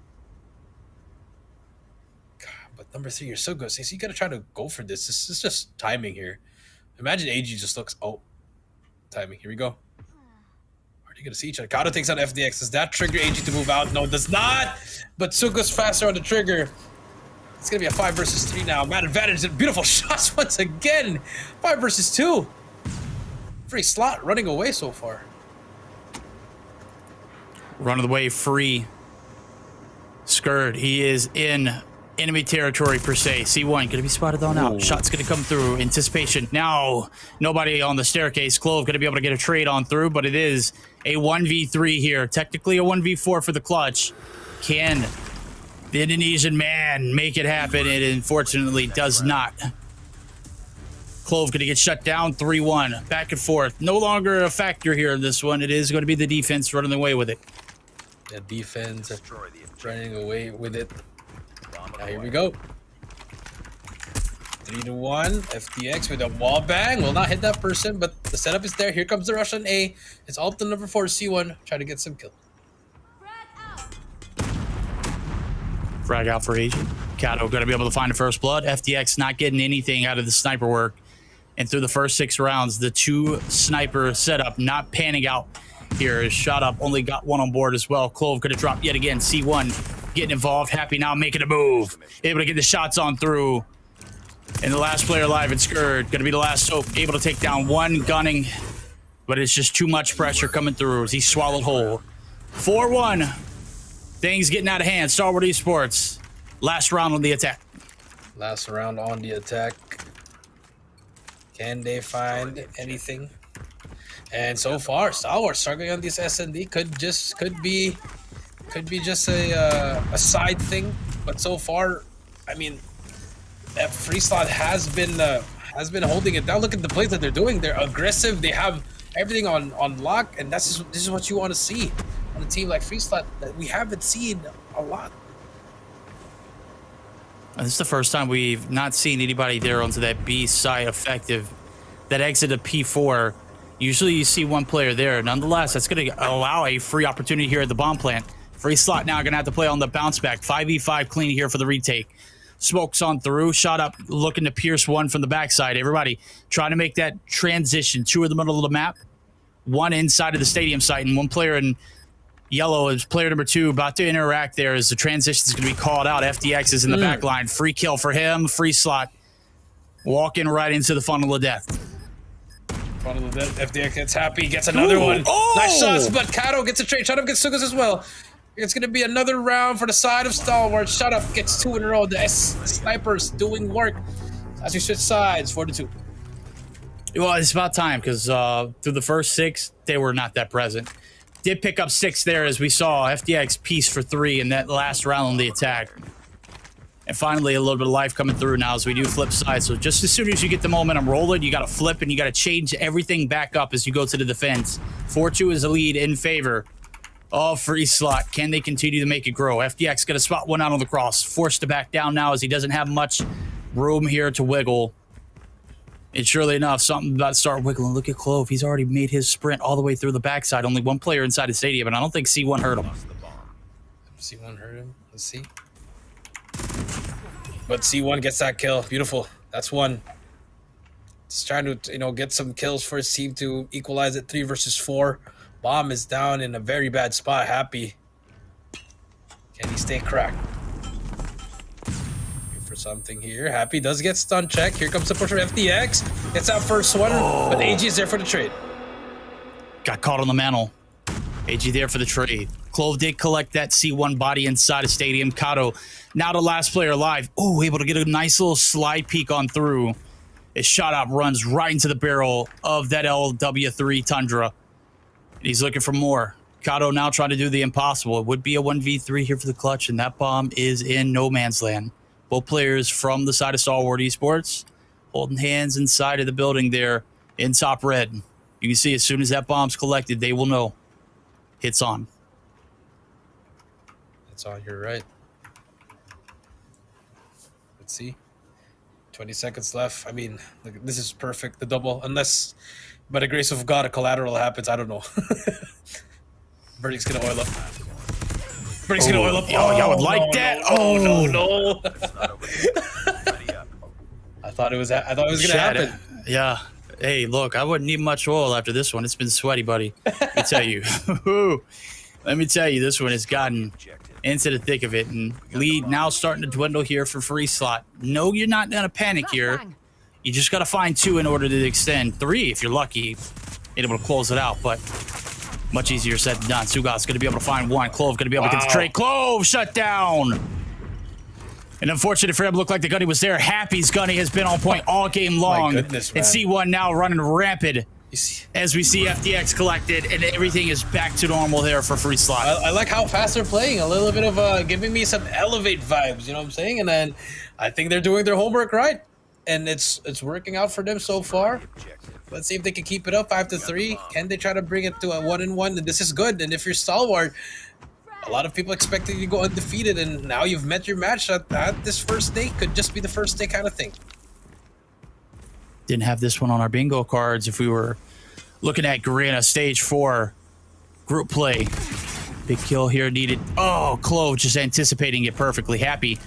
God, but number 3, you're so good. So you got to try to go for this. This is just timing here. Imagine AG just looks. Oh, timing. Here we go. Are you gonna see each other? Kato takes out FDX. Does that trigger AG to move out? No, it does not. But Suga's faster on the trigger. It's gonna be a 5 versus 3 now. Man advantage and beautiful shots once again. 5 versus 2. Free slot running away so far. Run of the way free. Skurd, he is in enemy territory per se. C1 gonna be spotted on out. Shot's gonna come through. Anticipation. Now, nobody on the staircase. Clove gonna be able to get a trade on through, but it is a 1v3 here. Technically a 1v4 for the clutch. Can the Indonesian man make it happen? It unfortunately does not. Clove gonna get shut down. 3-1. Back and forth. No longer a factor here in this one. It is going to be the defense running away with it. The defense running away with it. Now here we go. 3-1. FTX with a wall bang. Will not hit that person, but the setup is there. Here comes the rush on A. It's alt number 4, C1. Try to get some kill. Frag out for Asian. Kato going to be able to find the first blood. FTX not getting anything out of the sniper work. And through the first 6 rounds, the 2 sniper setup not panning out here. Is shot up, only got 1 on board as well. Clove going to drop yet again. C1 getting involved. Happy now making a move. Able to get the shots on through. And the last player alive in Skurd. Going to be the last soap. Able to take down 1 gunning. But it's just too much pressure coming through as he swallowed whole. 4-1. Things getting out of hand. Stalwart Esports. Last round on the attack. Last round on the attack. Can they find anything? And so far, Stalwart struggling on this SND could be just a side thing. But so far, I mean, that free slot has been holding it down. Look at the plays that they're doing. They're aggressive. They have everything on lock, and this is what you want to see on a team like Free Slot that we haven't seen a lot. This is the first time we've not seen anybody there onto that B side effective. That exit of P4. Usually you see 1 player there. Nonetheless, that's going to allow a free opportunity here at the bomb plant. Free slot now going to have to play on the bounce back. 5v5 clean here for the retake. Smokes on through. Shot up looking to pierce 1 from the backside. Everybody trying to make that transition. 2 in the middle of the map. 1 inside of the stadium site. And 1 player in yellow is player number 2 about to interact there as the transition is going to be called out. FDX is in the back line. Free kill for him. Free slot. Walking right into the funnel of death. Funnel of death. FDX gets happy. Gets another one. Oh! Nice shots, but Kato gets a trade. Shut up gets Sugas as well. It's going to be another round for the side of Stalwart. Shut up gets 2 in a row. The snipers doing work as we switch sides. 4-2. Well, it's about time because through the first 6, they were not that present. Did pick up 6 there, as we saw FDX piece for 3 in that last round on the attack. And finally, a little bit of life coming through now as we do flip side. So just as soon as you get the momentum rolling, you got to flip and you got to change everything back up as you go to the defense. 4-2 is a lead in favor of Free Slot. Can they continue to make it grow? FDX going to spot one out on the cross. Forced to back down now as he doesn't have much room here to wiggle. And surely enough, something about to start wiggling. Look at Clove. He's already made his sprint all the way through the backside. Only one player inside the stadium, and I don't think C1 hurt him. C1 hurt him. Let's see. But C1 gets that kill. Beautiful. That's one. Just trying to, you know, get some kills for his team to equalize it 3 versus 4. Bomb is down in a very bad spot. Happy. Can he stay cracked? For something here. Happy does get stun check. Here comes the push from FDX. Gets that first one, but AG is there for the trade. Got caught on the mantle. AG there for the trade. Clove did collect that C1 body inside of Stadium. Kato, now the last player alive. Oh, able to get a nice little slide peek on through. His shot up runs right into the barrel of that LW3 Tundra. He's looking for more. Kato now trying to do the impossible. It would be a 1v3 here for the clutch, and that bomb is in no man's land. Both players from the side of Stalwart Esports holding hands inside of the building there in top red. You can see as soon as that bomb's collected, they will know. Hits on. It's on, you're right. Let's see. 20 seconds left. I mean, look, this is perfect. The double, unless by the grace of God a collateral happens. I don't know. Verdict's gonna oil up. Verdict's gonna oil up. Oh, y'all would like that. No. I thought it was gonna happen. Yeah. Hey, look, I wouldn't need much oil after this one. It's been sweaty, buddy. Let me tell you. Let me tell you, this one has gotten into the thick of it. And lead now starting to dwindle here for Free Slot. No, you're not going to panic here. You just got to find 2 in order to extend 3 if you're lucky. Able to close it out, but much easier said than done. Sugat's going to be able to find 1. Clove going to be able to get the trade. Clove shut down. And unfortunate for him, looked like the Gunny was there. Happy's Gunny has been on point all game long. My goodness, man. And C1 now running rampant as we see FDX collected, and everything is back to normal there for Free Slot. I like how fast they're playing. A little bit of giving me some Elevate vibes, you know what I'm saying? And then I think they're doing their homework right. And it's working out for them so far. Let's see if they can keep it up 5-3. Can they try to bring it to a 1-1? And this is good. And if you're Stalwart, a lot of people expected you to go undefeated, and now you've met your match at this first day. Could just be the first day kind of thing. Didn't have this one on our bingo cards if we were looking at Garena Stage 4 group play. Big kill here needed. Oh, Clove just anticipating it perfectly. Happy.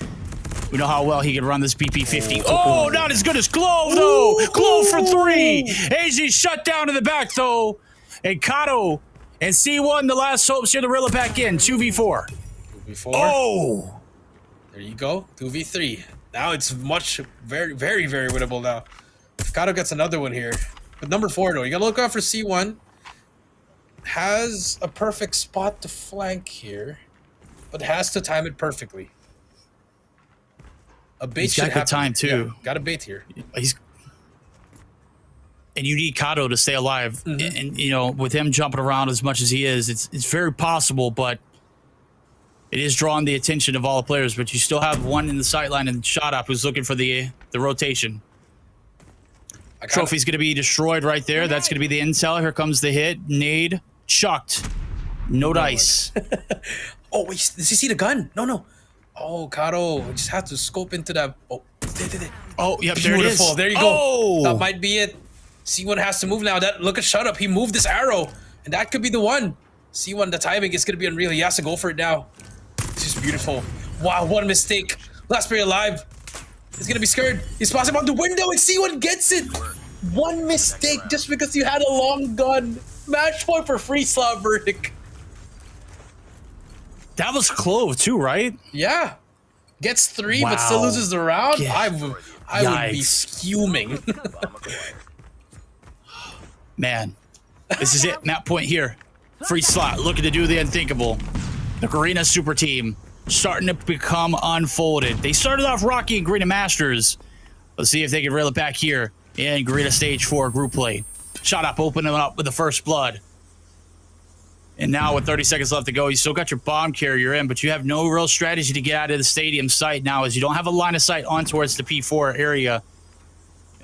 We know how well he can run this BP50. Oh, not as good as Clove, though. Clove for 3. AZ shut down in the back, though. And Kato and C1, the last hopes here to reel it back in. 2v4. 2v4. Oh. There you go. 2v3. Now it's very, very, very winnable now. If Kato gets another one here. But number 4, though, you got to look out for C1. Has a perfect spot to flank here, but has to time it perfectly. A bait He's should got good time, too. Yeah, got a bait here. And you need Kato to stay alive. And, you know, with him jumping around as much as he is, it's very possible, but it is drawing the attention of all the players. But you still have one in the sideline and shot up who's looking for the rotation. Trophy's going to be destroyed right there. That's going to be the intel. Here comes the hit. Nade chucked. No dice. Oh, wait, does he see the gun? No. Oh, Kato, just have to scope into that. Oh, oh, yep, beautiful. There it is. There you go. Oh. That might be it. C1 has to move now. Look at shut up. He moved this arrow, and that could be the one. C1, the timing is going to be unreal. He has to go for it now. This is beautiful. Wow, one mistake. Last player alive. He's going to be scared. He's passing out the window, and C1 gets it. One mistake just because you had a long gun. Match point for Free Slot verdict. That was Clove too, right? Yeah. Gets 3, Wow. but still loses the round. Yeah. I would be Yikes. fuming. Man, this is it. Map point here. Free Slot looking to do the unthinkable. The Garena super team starting to become unfolded. They started off rocky in Garena Masters. Let's see if they can reel it back here in Garena Stage 4 group play. Shot up, opening up with the first blood. And now with 30 seconds left to go, you still got your bomb carrier in, but you have no real strategy to get out of the stadium site now, as you don't have a line of sight on towards the P4 area.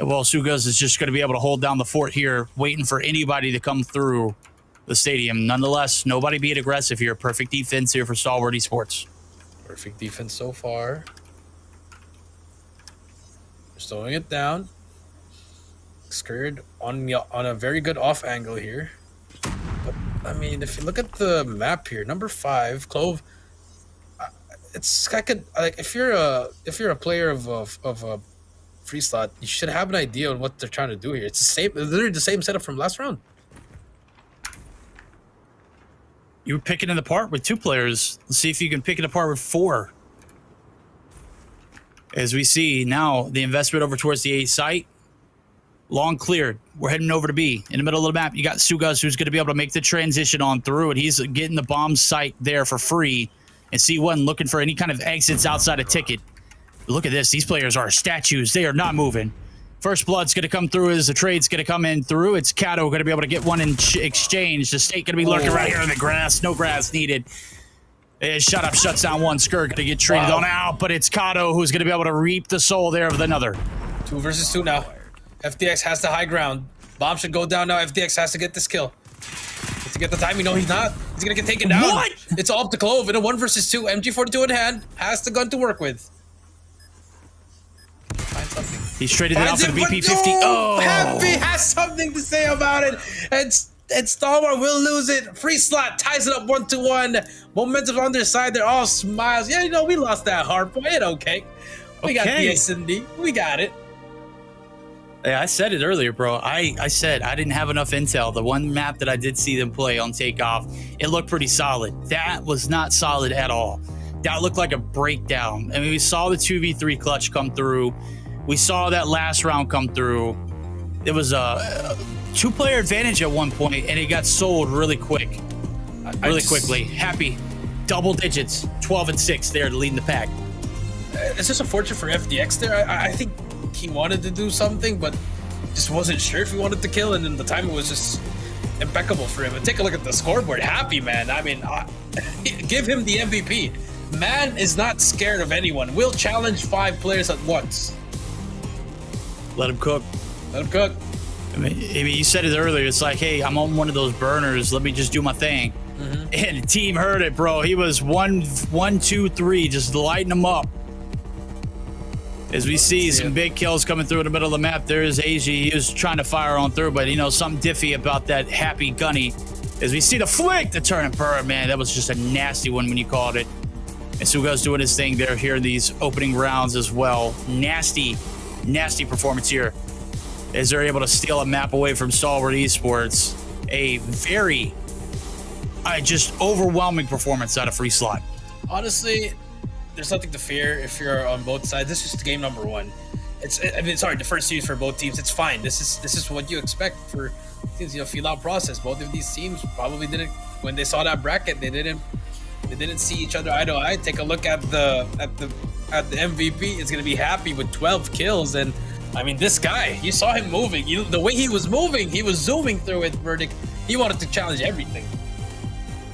Well, Sugas is just going to be able to hold down the fort here, waiting for anybody to come through the stadium. Nonetheless, nobody being aggressive here. Perfect defense here for Stalwart Esports. Perfect defense so far. They're slowing it down. Scared on a very good off angle here. But I mean, if you look at the map here, number 5, Clove. It's I could like if you're a player of a free slot, you should have an idea on what they're trying to do here. It's the same, literally the same setup from last round. You were picking it apart with 2 players. Let's see if you can pick it apart with 4. As we see now, the investment over towards the A site. Long cleared. We're heading over to B. In the middle of the map, you got Sugas, who's going to be able to make the transition on through, and he's getting the bomb site there for free. And C1 looking for any kind of exits outside a ticket. Look at this. These players are statues. They are not moving. First blood's going to come through as the trade's going to come in through. It's Kato going to be able to get one in exchange. The State going to be lurking right here in the grass. No grass needed. Shut up, shuts down one. Skirt going to get traded on out, but it's Kato who's going to be able to reap the soul there with another. 2 versus 2 now. FDX has the high ground. Bomb should go down now. FDX has to get this kill. To get the timing. No, he's not. He's going to get taken down. What? It's all up to Clove in a 1 versus 2. MG42 in hand. Has the gun to work with. Find something. He's traded it out for the BP-50. Oh, Happy has something to say about it. And Stalwart will lose it. Free slot ties it up 1-1. Momentum on their side. They're all smiles. Yeah, you know, we lost that hard point. It's okay. We got the S&D. We got it. Yeah, I said it earlier, bro. I said I didn't have enough intel. The one map that I did see them play on takeoff, it looked pretty solid. That was not solid at all. That looked like a breakdown. I mean, we saw the 2v3 clutch come through. We saw that last round come through. It was a 2-player advantage at one point, and it got sold really quick. Really quickly. Happy. Double digits. 12 and 6 there to lead in the pack. It's just unfortunate for FDX there. I think he wanted to do something, but just wasn't sure if he wanted to kill, and then the timing was just impeccable for him. And take a look at the scoreboard. Happy, man. I mean, give him the MVP. Man is not scared of anyone. Will challenge 5 players at once. Let him cook. Let him cook. I mean, you said it earlier. It's like, hey, I'm on one of those burners. Let me just do my thing. And the team heard it, bro. He was 1, 2, 3, just lighting them up. As we see some big kills coming through in the middle of the map, there is AG. He was trying to fire on through, but, you know, something diffy about that Happy Gunny. As we see the flick, the turn and burn, man, that was just a nasty one when you called it. And Suga's doing his thing there here in these opening rounds as well. Nasty performance here as they're able to steal a map away from Stalwart Esports. A very, just overwhelming performance out of Free Slot. Honestly, there's nothing to fear if you're on both sides. This is just game number 1. The first series for both teams. It's fine. This is what you expect for teams. You know, feel out process. Both of these teams probably didn't, when they saw that bracket, they didn't see each other eye to eye. Take a look at the MVP. It's gonna be Happy with 12 kills, and I mean, this guy, you saw him moving. The way he was moving, he was zooming through it. Verdict. He wanted to challenge everything.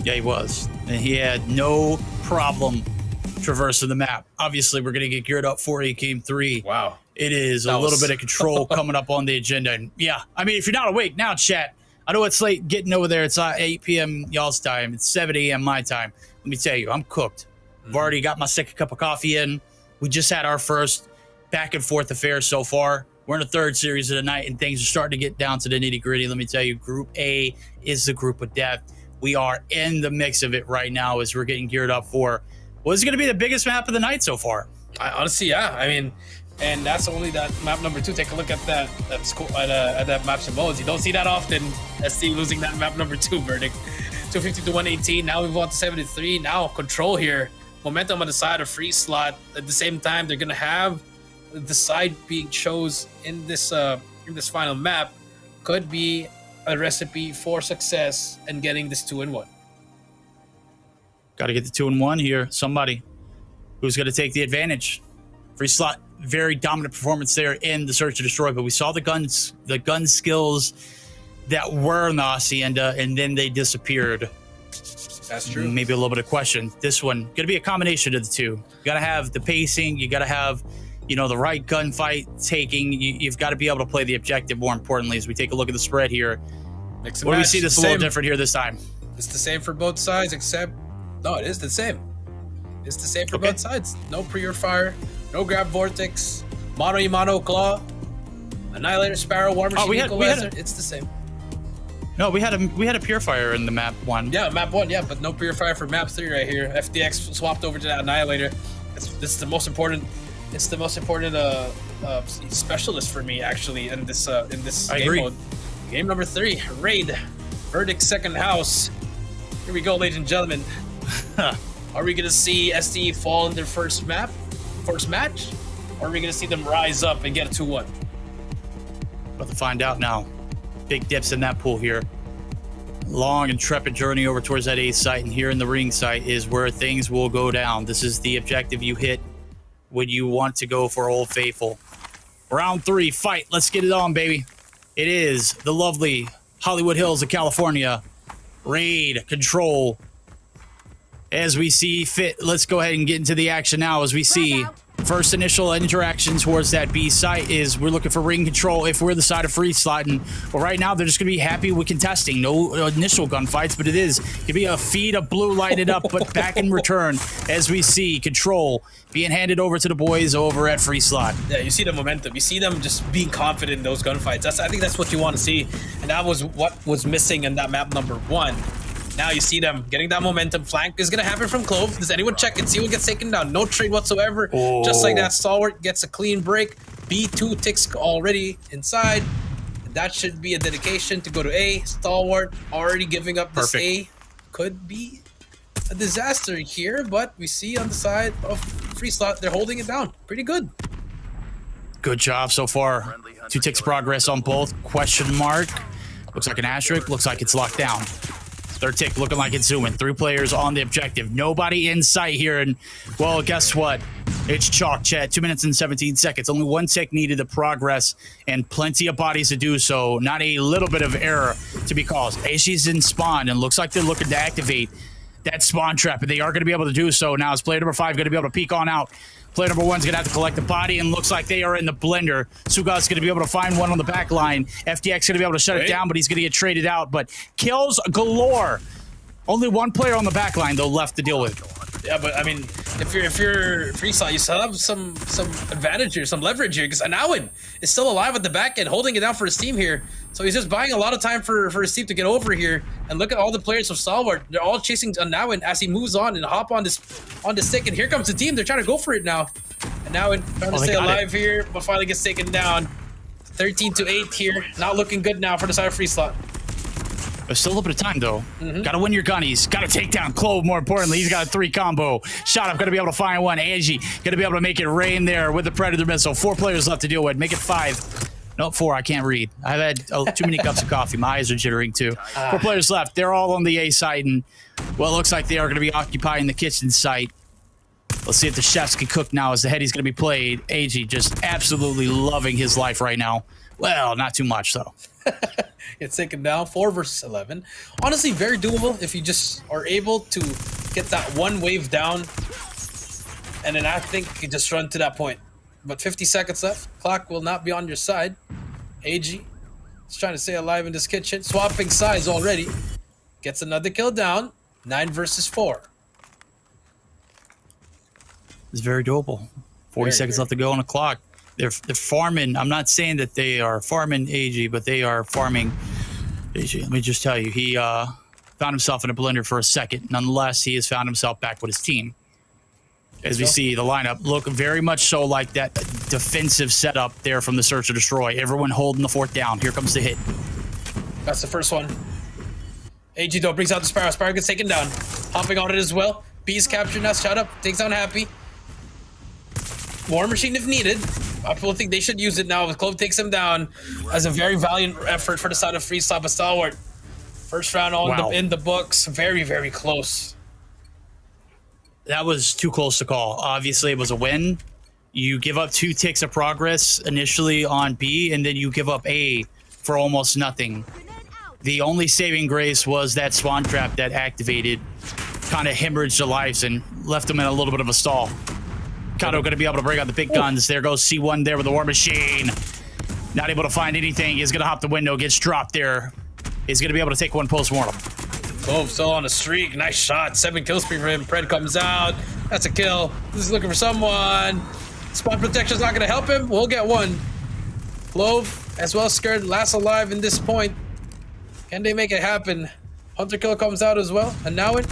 Yeah, he was, and he had no problem traversing the map. Obviously, we're gonna get geared up for Game 3. Wow, it is a little bit of control coming up on the agenda. And yeah, I mean, if you're not awake now, chat. I know it's late getting over there. It's 8 p.m. y'all's time. It's 7 a.m. my time. Let me tell you, I'm cooked. I've already got my second cup of coffee in. We just had our first back and forth affair so far. We're in the 3rd series of the night, and things are starting to get down to the nitty gritty. Let me tell you, Group A is the group of death. We are in the mix of it right now as we're getting geared up for what is going to be the biggest map of the night so far. Honestly, yeah. I mean, and that's only that map number 2. Take a look at that at that map modes. You don't see that often. ST losing that map number 2. Verdict. 250 to 118. Now we've gone to 73. Now control here. Momentum on the side of Free Slot. At the same time, they're gonna have the side being chose in this final map. Could be a recipe for success and getting this 2-1. Got to get the 2-1 here. Somebody who's going to take the advantage. Free Slot, very dominant performance there in the Search and Destroy, but we saw the gun skills that were in the Hacienda, and then they disappeared. That's true. maybe a little bit of question. This one gonna be a combination of the two. You gotta have the pacing. You gotta have, you know, the right gunfight taking. You've got to be able to play the objective. More importantly, as we take a look at the spread here, Mix and where we match, see this a same. little different here this time. It's the same for both sides, except no, it is the same. It's the same for both sides. No purifier, no grab vortex, mono Imano claw, annihilator, sparrow, war machine, we had equalizer. It's the same. No, we had a purifier in the map 1. Yeah, map 1, yeah, but no purifier for map 3 right here. FDX swapped over to that annihilator. This is the most important. It's the most important specialist for me actually in this I game agree. mode. Game number 3, raid, verdict, second house. Here we go, ladies and gentlemen. Are we gonna see SD fall in their first match, or are we gonna see them rise up and get a 2-1? About to find out now. Big dips in that pool here. Long intrepid journey over towards that A site, and here in the ring site is where things will go down. This is the objective you hit when you want to go for Old Faithful. Round 3, fight. Let's get it on, baby. It is the lovely Hollywood Hills of California. Raid, control. As we see fit, let's go ahead and get into the action now. As we see first initial interaction towards that B site is we're looking for ring control if we're the side of free slotting. Well, right now they're just going to be happy with contesting. No initial gunfights, but it is going to be a feed of blue lighted up, but back in return as we see control being handed over to the boys over at free slot. Yeah, you see the momentum. You see them just being confident in those gunfights. I think that's what you want to see, and that was what was missing in that map number 1. Now you see them getting that momentum. Flank is going to happen from Clove. Does anyone check and see what gets taken down? No trade whatsoever. Just like that, Stalwart gets a clean break. B2 ticks already inside. That should be a dedication to go to A. Stalwart already giving up this Perfect. A. Could be a disaster here, but we see on the side of free slot, they're holding it down. Pretty good. Good job so far. 2 ticks progress on both. Question mark. Looks like an asterisk. Looks like it's locked down. Third tick looking like it's zooming. 3 players on the objective. Nobody in sight here. And, well, guess what? It's chalk, chat. 2 minutes and 17 seconds. Only 1 tick needed to progress and plenty of bodies to do so. Not a little bit of error to be caused. Aishi's in spawn and looks like they're looking to activate that spawn trap. And they are going to be able to do so. Now is player number 5 going to be able to peek on out. Player number 1's going to have to collect the body, and looks like they are in the blender. Suga's going to be able to find one on the back line. FDX going to be able to shut it down, but he's going to get traded out. But kills galore. Only 1 player on the back line, though, left to deal with. Yeah, but I mean, if you're free slot, you still have some advantage here, some leverage here, because Anawan is still alive at the back end, holding it down for his team here. So he's just buying a lot of time for his team to get over here. And look at all the players of Stalwart; they're all chasing Anawan as he moves on and hop on this stick. And here comes the team; they're trying to go for it now. Anawan trying to stay alive here, but finally gets taken down. 13-8 here, not looking good now for the side of free slot. There's still a little bit of time, though. Gotta win your gunnies. Gotta take down Clove, more importantly. He's got a 3 combo. Shot up, gonna be able to find one. Angie, gonna be able to make it rain there with the Predator missile. 4 players left to deal with. Make it 5. No, 4. I can't read. I've had too many cups of coffee. My eyes are jittering, too. 4 players left. They're all on the A site, and, well, it looks like they are gonna be occupying the kitchen site. Let's see if the chefs can cook now as the heady's gonna be played. AG just absolutely loving his life right now. Well, not too much, though. Gets taken down, 4 versus 11. Honestly, very doable if you just are able to get that 1 wave down. And then I think you just run to that point. But 50 seconds left. Clock will not be on your side. AG is trying to stay alive in this kitchen. Swapping sides already. Gets another kill down. 9 versus 4. It's very doable. 40 seconds left to go on the clock. They're farming. I'm not saying that they are farming AG, but they are farming AG. Let me just tell you, he found himself in a blender for a second. Nonetheless, he has found himself back with his team. As we see the lineup look very much so like that defensive setup there from the Search and Destroy. Everyone holding the fort down. Here comes the hit. That's the first one. AG though brings out the Sparrow. Sparrow gets taken down. Hopping on it as well. B's captured now. Shut up. Takes down Happy. War Machine if needed. I don't think they should use it now. Clove takes him down as a very valiant effort for the side of free slot, but Stalwart. First round in the books. Very, very close. That was too close to call. Obviously, it was a win. You give up 2 ticks of progress initially on B, and then you give up A for almost nothing. The only saving grace was that spawn trap that activated kind of hemorrhaged their lives and left them in a little bit of a stall. Kato going to be able to bring out the big guns. There goes C1 there with the War Machine. Not able to find anything. He's going to hop the window, gets dropped there. He's going to be able to take one post-mortem. Clove still on a streak. Nice shot. 7 kill streak for him. Pred comes out. That's a kill. This is looking for someone. Spot protection's not going to help him. We'll get one. Clove, as well, scared, last alive in this point. Can they make it happen? Hunter kill comes out as well. And now it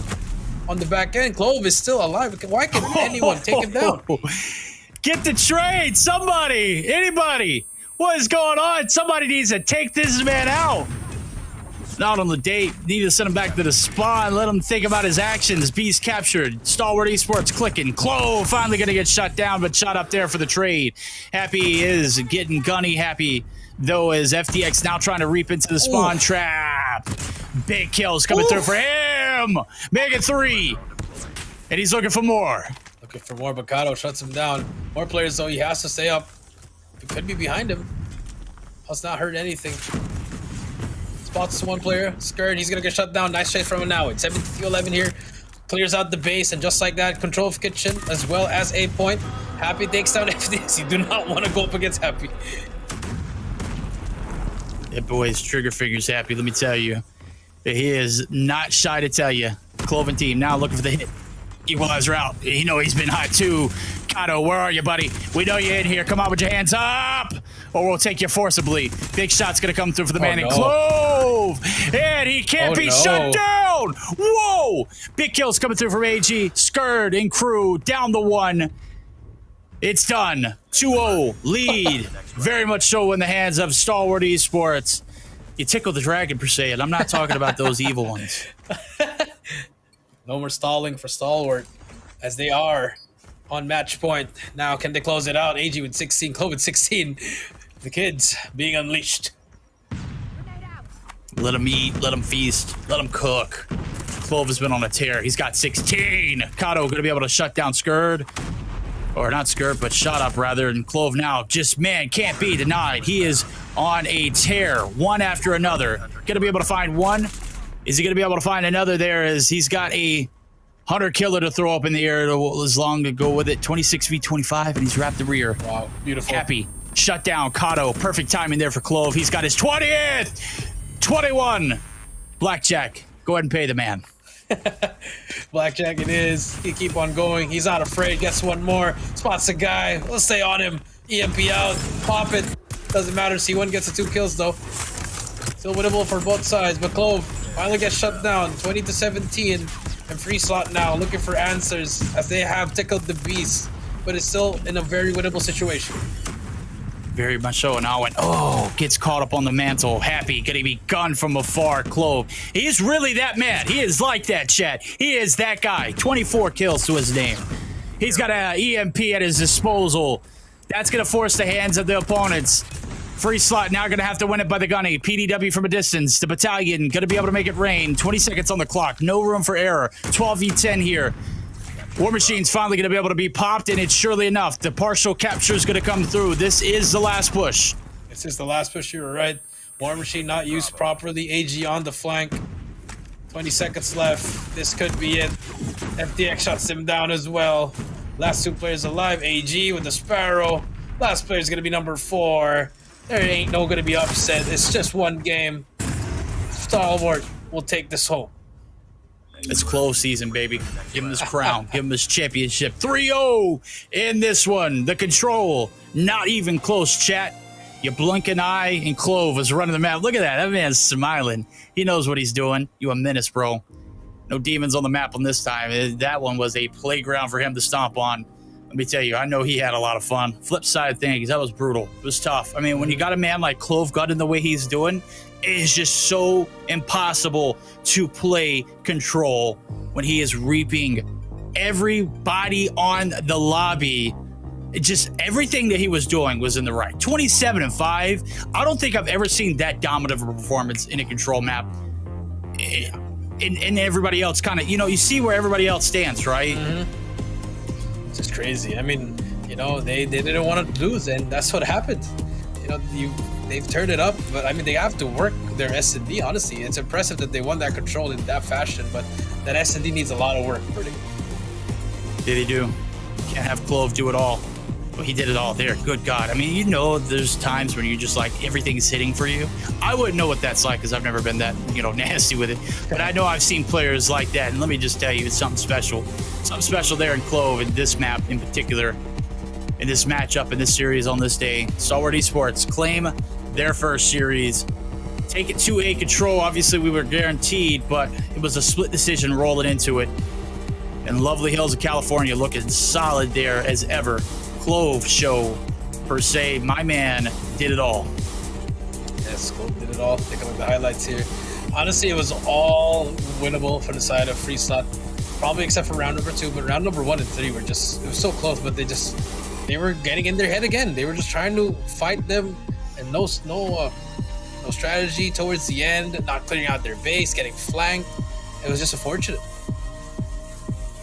on the back end. Clove is still alive. Why can anyone take him down? Get the trade. Somebody. Anybody. What is going on? Somebody needs to take this man out. Not on the date. Need to send him back to the spawn. Let him think about his actions. Beast captured. Stalwart Esports clicking. Clove finally going to get shut down, but shot up there for the trade. Happy is getting gunny. Happy, though, is FDX now trying to reap into the spawn trap. Big kills coming through for him. Make it 3. And he's looking for more. Looking for more. Bacado shuts him down. More players, though. He has to stay up. He could be behind him. Has not heard anything. Spots one player, scared, he's gonna get shut down. Nice chase from him now. It's 17-11 here. Clears out the base, and just like that, control of kitchen as well as a point. Happy takes down FDX. You do not want to go up against Happy. That boy's trigger fingers Happy, let me tell you. He is not shy to tell you. Cloven team now looking for the hit. Equalizer out. You know he's been hot too. Kato, where are you, buddy? We know you're in here. Come on with your hands up, or we'll take you forcibly. Big shot's gonna come through for the man in Clove, and he can't be shut down. Whoa! Big kills coming through from AG. Skurd and crew down the 1. It's done. 2-0 lead. Very much so in the hands of Stalwart Esports. You tickle the dragon per se, and I'm not talking about those evil ones. No more stalling for Stalwart, as they are on match point. Now, can they close it out? AG with 16, Clove with 16. The kids being unleashed. Let them eat, let them feast, let them cook. Clove has been on a tear. He's got 16. Kato going to be able to shut down Skurd. Or not Skurd, but shot up rather. And Clove now just, man, can't be denied. He is on a tear, one after another. Going to be able to find one. Is he going to be able to find another there as he's got a Hunter killer to throw up in the air as long to go with it. 26 v 25, and he's wrapped the rear. Wow, beautiful. Happy. Shut down. Kato. Perfect timing there for Clove. He's got his 20th. 21. Blackjack. Go ahead and pay the man. Blackjack it is. He keep on going. He's not afraid. Gets one more. Spots a guy. Let's stay on him. EMP out. Pop it. Doesn't matter. C1 gets the 2 kills though. Still winnable for both sides, but Clove finally gets shut down. 20-17. And free slot now, looking for answers as they have tickled the beast, but it's still in a very winnable situation. Very much so. And now gets caught up on the mantle. Happy, getting be gunned from afar. Clove. He is really that man. He is like that, chat. He is that guy. 24 kills to his name. He's got an EMP at his disposal. That's going to force the hands of the opponents. Free slot now going to have to win it by the gunny. PDW from a distance. The battalion going to be able to make it rain. 20 seconds on the clock. No room for error. 12 v 10 here. War Machine's finally going to be able to be popped, and it's surely enough. The partial capture is going to come through. This is the last push. This is the last push. You were right. War Machine not used properly. AG on the flank. 20 seconds left. This could be it. FDX shuts him down as well. Last 2 players alive. AG with the Sparrow. Last player is going to be number 4. There ain't no gonna be upset. It's just one game. Stalwart will take this home. It's close season, baby. Give him his crown. Give him his championship. 3-0 in this one. The control, not even close, chat. You blink an eye, and Clove is running the map. Look at that. That man's smiling. He knows what he's doing. You a menace, bro. No demons on the map on this time. That one was a playground for him to stomp on. Let me tell you, I know he had a lot of fun. Flip side things, that was brutal. It was tough. I mean, when you got a man like Clove gunning the way he's doing, it is just so impossible to play control when he is reaping everybody on the lobby. Just everything that he was doing was in the right. 27-5. I don't think I've ever seen that dominant of a performance in a control map. And everybody else kind of, you see where everybody else stands, right? Mm-hmm. It's just crazy. I mean, they didn't want to lose, and that's what happened. You they've turned it up, but I mean, they have to work their S&D, honestly. It's impressive that they won that control in that fashion, but that S&D needs a lot of work, pretty. Yeah, they do. Can't have Clove do it all. Well, he did it all there. Good God. I mean, you know, there's times when you're just like, everything's hitting for you. I wouldn't know what that's like because I've never been that, you know, nasty with it. But I know I've seen players like that. And let me just tell you, it's something special. Something special there in Clove, in this map in particular, in this matchup, in this series on this day. Stalwart Esports claim their first series. Take it to a control. Obviously, we were guaranteed, but it was a split decision rolling into it. And lovely hills of California looking solid there as ever. Clove show per se. My man did it all. Yes, Clove did it all. Take a look at the highlights here. Honestly, it was all winnable for the side of Free Slot, probably except for round number 2. But round number 1 and 3 were just, it was so close, but they were getting in their head again. They were just trying to fight them, and no strategy towards the end, not clearing out their base, getting flanked. It was just unfortunate.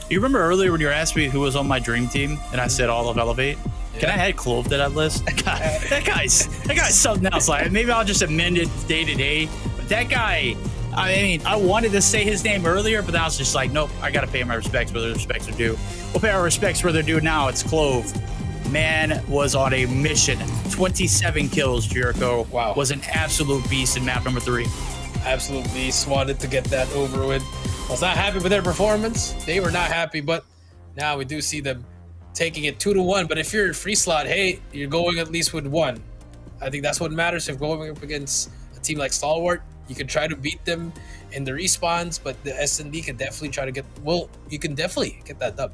You remember earlier when you were asking me who was on my dream team, and I said all of Elevate? Yeah. Can I add Clove to that list? That guy's something else. Like, maybe I'll just amend it day to day. But that guy, I mean, I wanted to say his name earlier, but I was just like, nope, I got to pay my respects where the respects are due. We'll pay our respects where they're due now. It's Clove. Man was on a mission. 27 kills, Jericho. Wow. Was an absolute beast in map number 3. Absolute beast. Wanted to get that over with. Was not happy with their performance. They were not happy, but now we do see them taking it 2-1. But if you're in Free Slot, hey, you're going at least with 1. I think that's what matters. If going up against a team like Stalwart, you can try to beat them in the respawns, but the S&D can definitely try to get, well, you can definitely get that dub.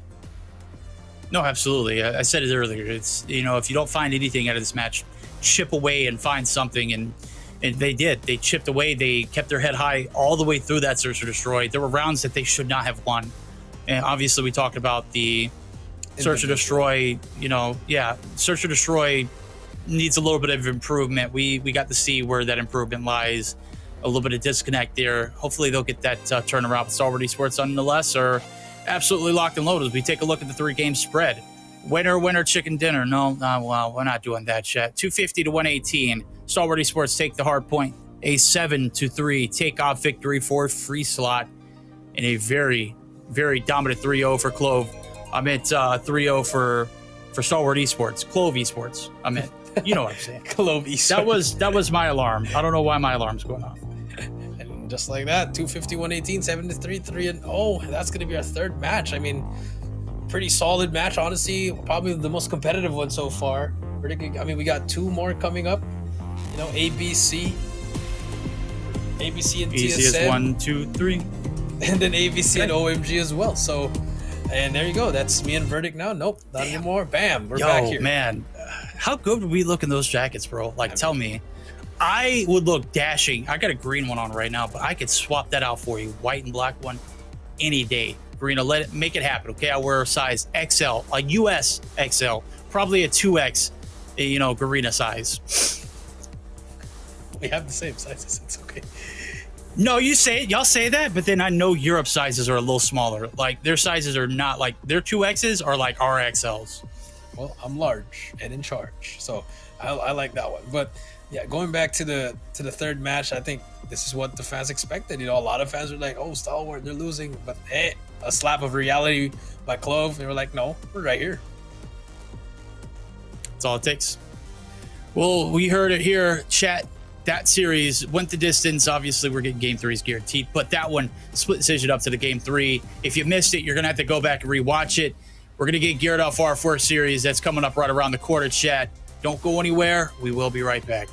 No, absolutely. I said it earlier. It's, you know, if you don't find anything out of this match, chip away and find something. And they did. They chipped away. They kept their head high all the way through that Search or Destroy. There were rounds that they should not have won. And obviously, we talked about the Search or Destroy. You know, yeah, Search or Destroy needs a little bit of improvement. We got to see where that improvement lies. A little bit of disconnect there. Hopefully, they'll get that turnaround. But Stalwart Esports, nonetheless, are absolutely locked and loaded as we take a look at the 3-game spread. Winner, chicken dinner. No, well, we're not doing that shit. 250 to 118. Stalwart Esports take the hard point. A 7-3 takeoff victory for Free Slot. And a very, very dominant 3-0 for Clove. I meant 3-0 for Stalwart Esports. Clove Esports. I meant, you know what I'm saying. Clove Esports. That was my alarm. I don't know why my alarm's going off. And just like that, 250, 118, 7-3, 3-0. That's going to be our third match. I mean, pretty solid match, honestly. Probably the most competitive one so far. Pretty good. I mean, we got 2 more coming up. You know, ABC and TSM. Easy 1, 2, 3. And then ABC and OMG as well. So, and there you go. That's me and Verdict now. Nope, not anymore. Bam, we're back here. Man, how good would we look in those jackets, bro? Like, tell me. I would look dashing. I got a green one on right now, but I could swap that out for you. White and black one any day. Garena, make it happen, okay? I wear a size XL, a US XL, probably a 2X, you know, Garena size. We have the same sizes. It's okay. No, you say it. Y'all say that, but then I know Europe sizes are a little smaller. Like, their sizes are not like, their 2Xs are like our XLs. Well, I'm large and in charge, so I like that one. But yeah, going back to the third match, I think this is what the fans expected. You know, a lot of fans were like, "Oh, Stalwart, they're losing," but hey, a slap of reality by Clove. They were like, "No, we're right here." That's all it takes. Well, we heard it here, chat. That series went the distance. Obviously, we're getting Game 3's guaranteed, but that one split decision up to the Game 3. If you missed it, you're gonna have to go back and rewatch it. We're gonna get geared up for our first series that's coming up right around the corner, chat. Don't go anywhere. We will be right back.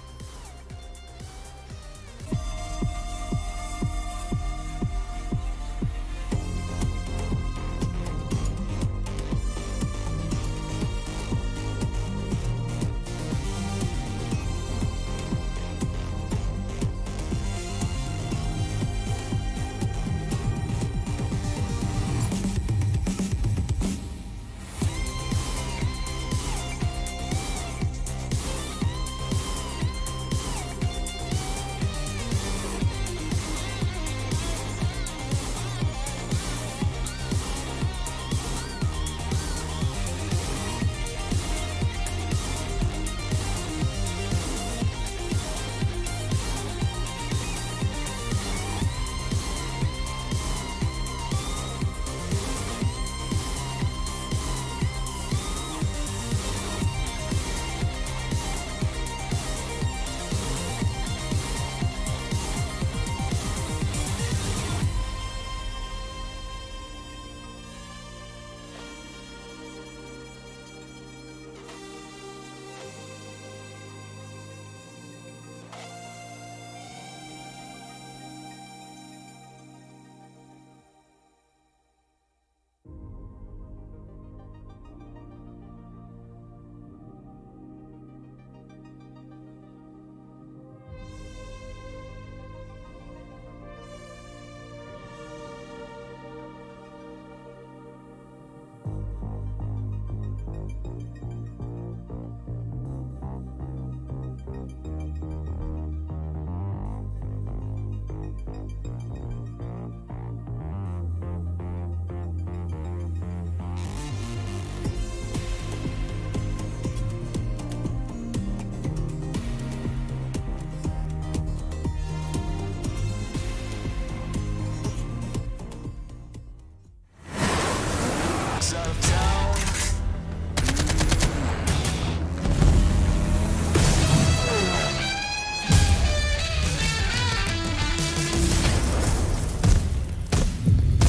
rocks out of town.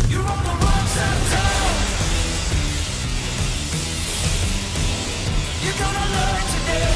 You're on the wrong side of town. You're gonna learn today.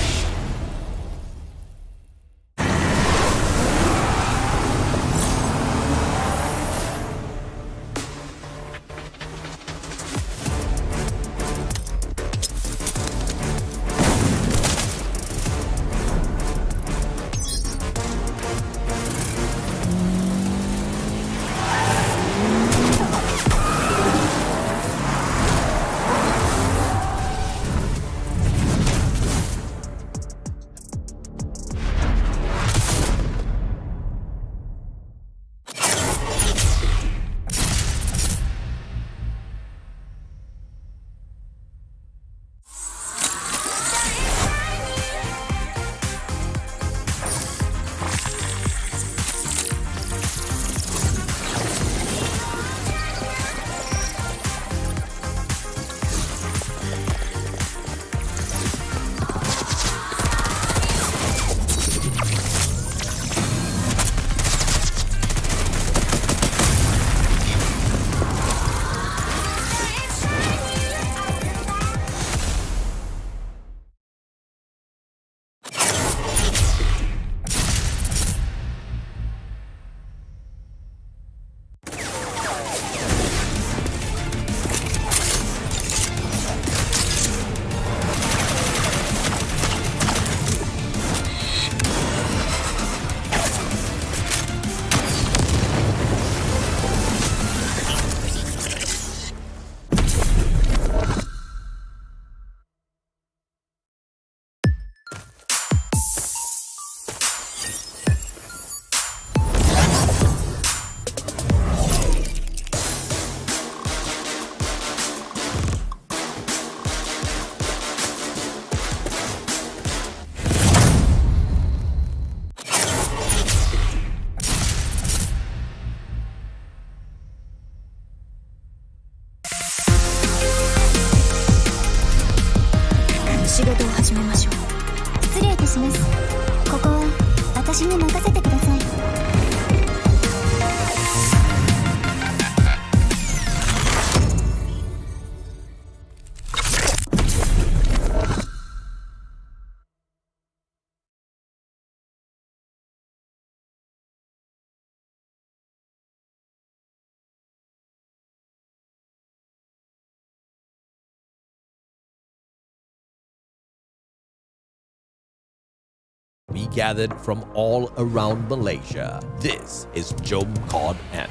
We gathered from all around Malaysia. This is Jom COD N.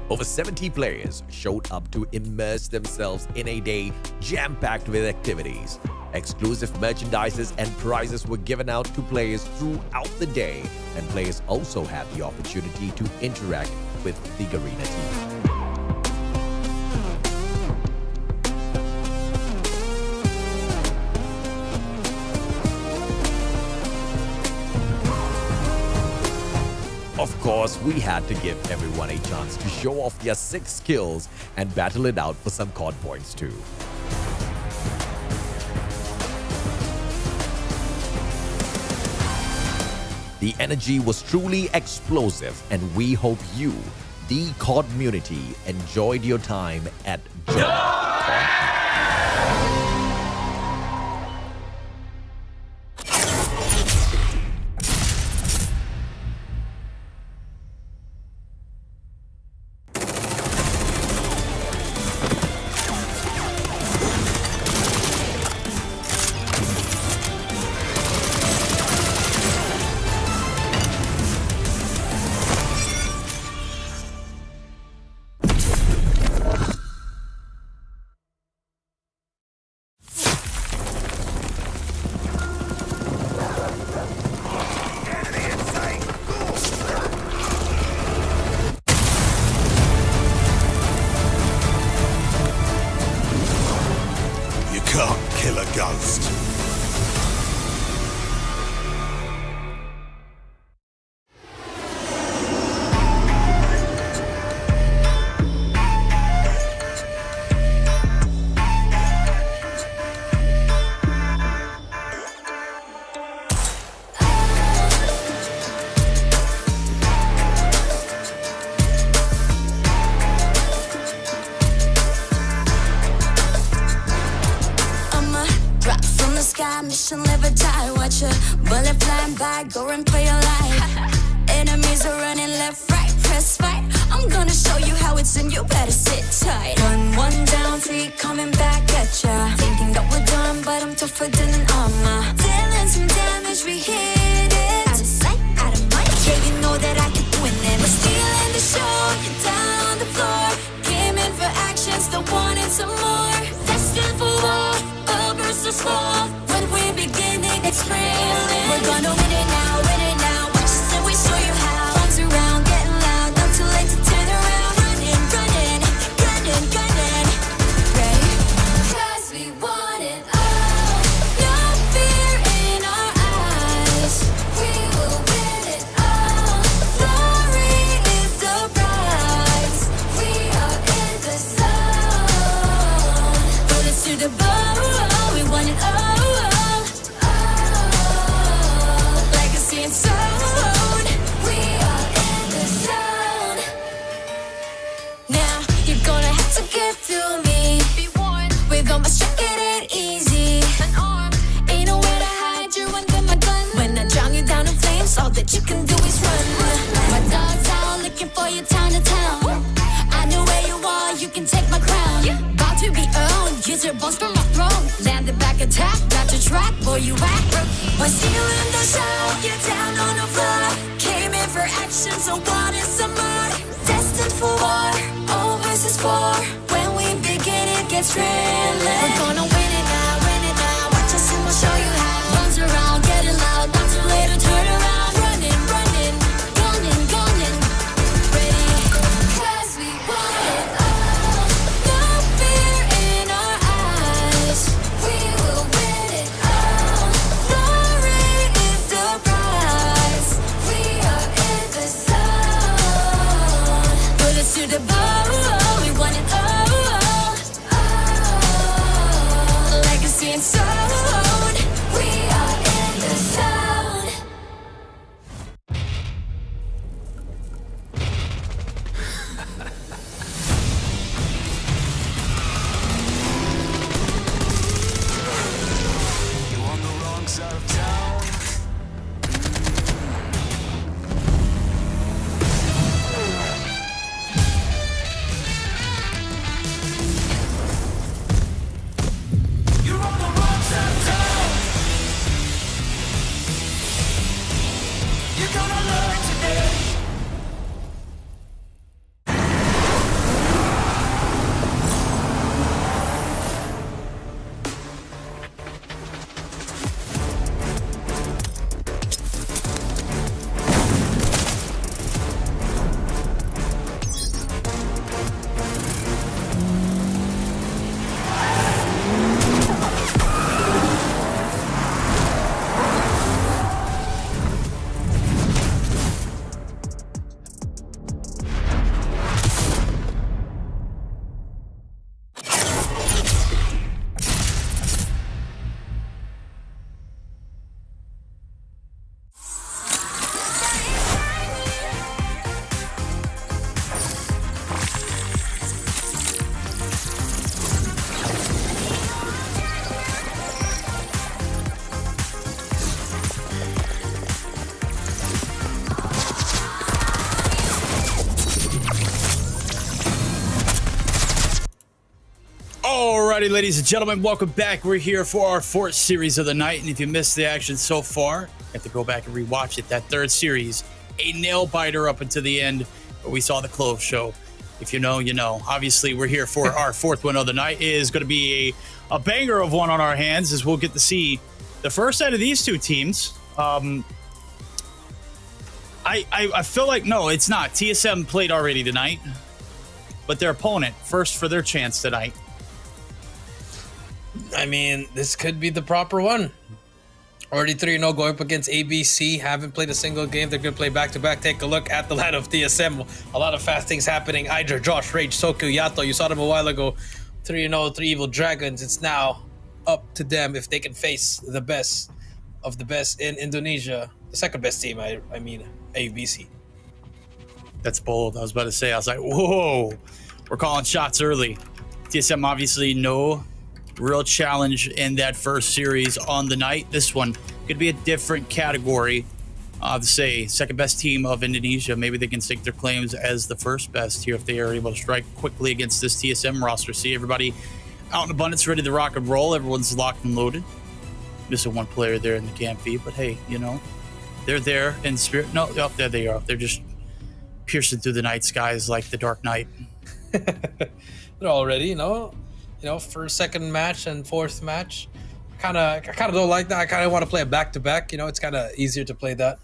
Over 70 players showed up to immerse themselves in a day jam-packed with activities. Exclusive merchandises and prizes were given out to players throughout the day, and players also had the opportunity to interact with the Garena team. Of course, we had to give everyone a chance to show off their 6 skills and battle it out for some COD points too. The energy was truly explosive, and we hope you, the COD community, enjoyed your time at COD. Can't kill a ghost. mission, live or die. Watch a bullet flying by, go and play your life. Enemies are running left, right, press fight. I'm gonna show you how it's in, you better sit tight. One down, three coming back at ya. Thinking that we're done, but I'm tougher than an armor. Dealing some damage, we hit it. Out of sight, out of mind. Yeah, you know that I could win it. We're stealing the show, you're down on the floor. Came in for action, still wanting some more. Destined for war, all versus four. When we begin, it gets thrilling. We're gonna win it now, win it now. Watch us and we show you how. Arms around, getting loud, not too late to turn around. Running, running, gunning, gunning. Ready? 'Cause we want it all. No fear in our eyes. We will win it all. Glory is the prize. We are in the zone. Bullets to the bone. We want it all. Legacy and soul. We are in the zone. Now you're gonna have to get through me. Be warned. With all my strength, it ain't easy. Unarmed. Ain't nowhere to hide. You're under my gun. When I drown you down in flames, all that you can do is run. My dog's out looking for you town to town. I know where you are. You can take my crown. About to be owned. Use your bones for my throne. Landed back attack. Got your track. Boy, you act. We're stealing the show. You're down on the floor. Came in for action, so what is some more? Destined for war. All versus four. When we begin, it gets thrilling. We're gonna win it now, win it now. Watch us and we'll show you how. Runs around, getting loud. Not too late to turn around. Running, running, gunning, gunning. Ready? 'Cause we want it all. No fear in our eyes. We will win it all. Glory is the prize. We are in the zone. Bullets to the bone. We want it all. Legacy and soul. We are in the zone. You on the wrong side of town. You're on the wrong side of town. You're gonna learn today. Alrighty, ladies and gentlemen, welcome back. We're here for our fourth series of the night, and if you missed the action so far, you have to go back and rewatch it. That third series, a nail biter up until the end, where we saw the close show. If you know, you know. Obviously, we're here for our fourth one of the night. It is going to be a banger of one on our hands, as we'll get to see the first out of these two teams. I feel like, no, it's not. TSM played already tonight, but their opponent first for their chance tonight. I mean, this could be the proper one. Already 3-0 going up against ABC. Haven't played a single game. They're going to play back-to-back. Take a look at the line of TSM. A lot of fast things happening. Idra, Josh, Rage, Soku, Yato. You saw them a while ago. 3-0, 3 Evil Dragons. It's now up to them if they can face the best of the best in Indonesia. The second best team, I mean, ABC. That's bold. I was about to say, I was like, whoa, we're calling shots early. TSM obviously know real challenge in that first series on the night. This one could be a different category. To say second best team of Indonesia, maybe they can stake their claims as the first best here if they are able to strike quickly against this TSM roster. See everybody out in abundance, ready to rock and roll. Everyone's locked and loaded. Missing one player there in the camp feed, but hey, you know, they're there in spirit. No, oh, there they are. They're just piercing through the night skies like the Dark Knight. They're already, you know, for second match and fourth match. I kind of don't like that. I kind of want to play a back-to-back. You know, it's kind of easier to play that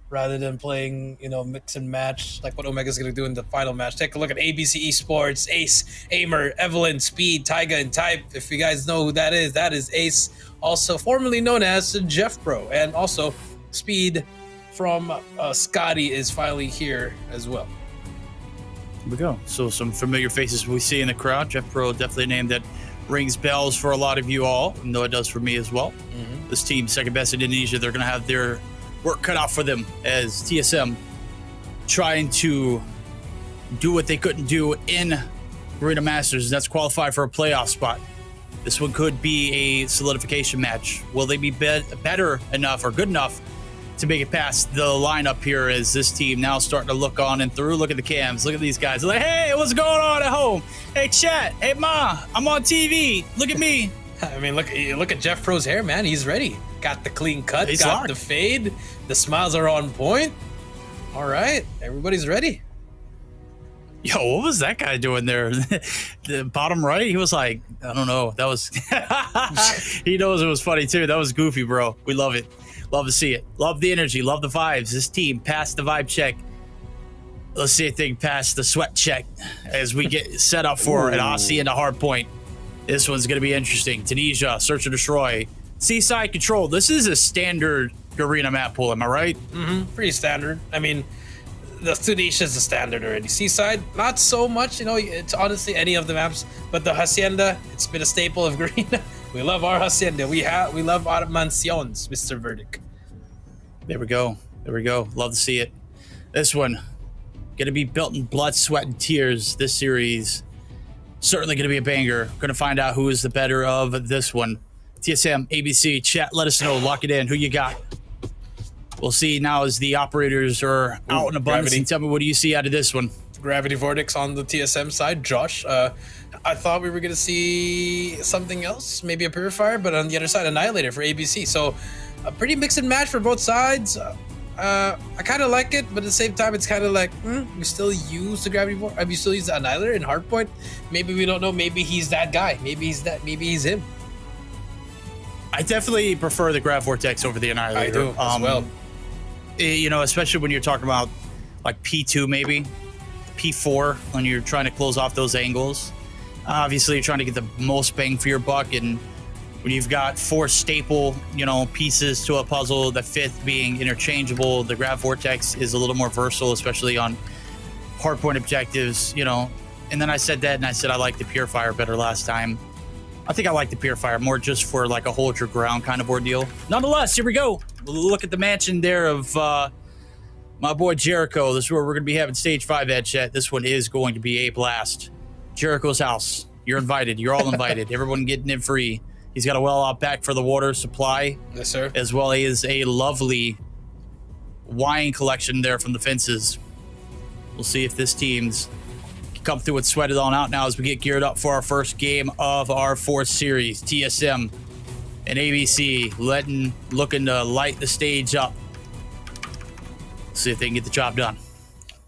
rather than playing, you know, mix and match like what Omega's going to do in the final match. Take a look at ABC Esports, Ace, Aimer, Evelyn, Speed, Taiga, and Type. If you guys know who that is Ace, also formerly known as Jeff Pro, and also Speed from Scotty is finally here as well. Here we go. So some familiar faces we see in the crowd. Jeff Pro, definitely a name that rings bells for a lot of you all, and though it does for me as well. This team, second best in Indonesia, they're going to have their work cut out for them as TSM trying to do what they couldn't do in Garena Masters, and that's qualify for a playoff spot. This one could be a solidification match. Will they be better enough or good enough to make it past the lineup here as this team now starting to look on and through? Look at the cams. Look at these guys. They're like, hey, what's going on at home? Hey, chat. Hey, Ma, I'm on TV. Look at me. I mean, look at Jeff Pro's hair, man. He's ready. Got the clean cut. He's got locked. the fade. The smiles are on point. All right. Everybody's ready. Yo, what was that guy doing there? The bottom right? He was like, I don't know. That was... He knows it was funny, too. That was goofy, bro. We love it. Love to see it. Love the energy. Love the vibes. This team passed the vibe check. Let's see if they can pass the sweat check as we get set up for an Aussie and a hard point. This one's going to be interesting. Tunisia, Search and Destroy. Seaside Control. This is a standard Garena map pool, am I right? Pretty standard. I mean, the Tunisia is a standard already. Seaside, not so much. You know, it's honestly any of the maps. But the Hacienda, it's been a staple of Garena. We love our Hacienda. We love our mansiones, Mr. Verdict. There we go. There we go. Love to see it. This one, going to be built in blood, sweat, and tears. This series, certainly going to be a banger. Going to find out who is the better of this one. TSM, ABC, chat, let us know. Lock it in. Who you got? We'll see now as the operators are out in abundance. Gravity. And tell me, what do you see out of this one? Gravity Vortex on the TSM side. Josh, I thought we were going to see something else, maybe a Purifier, but on the other side, Annihilator for ABC. So a pretty mix and match for both sides. I kind of like it, but at the same time, it's kind of like, we still use the Gravity Vortex. We still use the Annihilator in Hardpoint. Maybe we don't know. Maybe he's that guy. Maybe he's that. Maybe he's him. I definitely prefer the Grav Vortex over the Annihilator. I do as well. You know, especially when you're talking about like P2 maybe, P4, when you're trying to close off those angles. Obviously, you're trying to get the most bang for your buck, and when you've got 4 staple, you know, pieces to a puzzle, the 5th being interchangeable, the Grav Vortex is a little more versatile, especially on hardpoint objectives, you know. And then I said that, and I said I liked the Purifier better last time. I think I like the Purifier more just for like a hold your ground kind of ordeal. Nonetheless, here we go. Look at the mansion there of my boy Jericho. This is where we're going to be having stage 5 at chat. This one is going to be a blast. Jericho's house. You're invited. You're all invited. Everyone getting in free. He's got a well out back for the water supply. Yes, sir. As well as a lovely wine collection there from the fences. We'll see if this team's come through and sweated on out now as we get geared up for our first game of our 4th series. TSM and ABC looking to light the stage up. See if they can get the job done.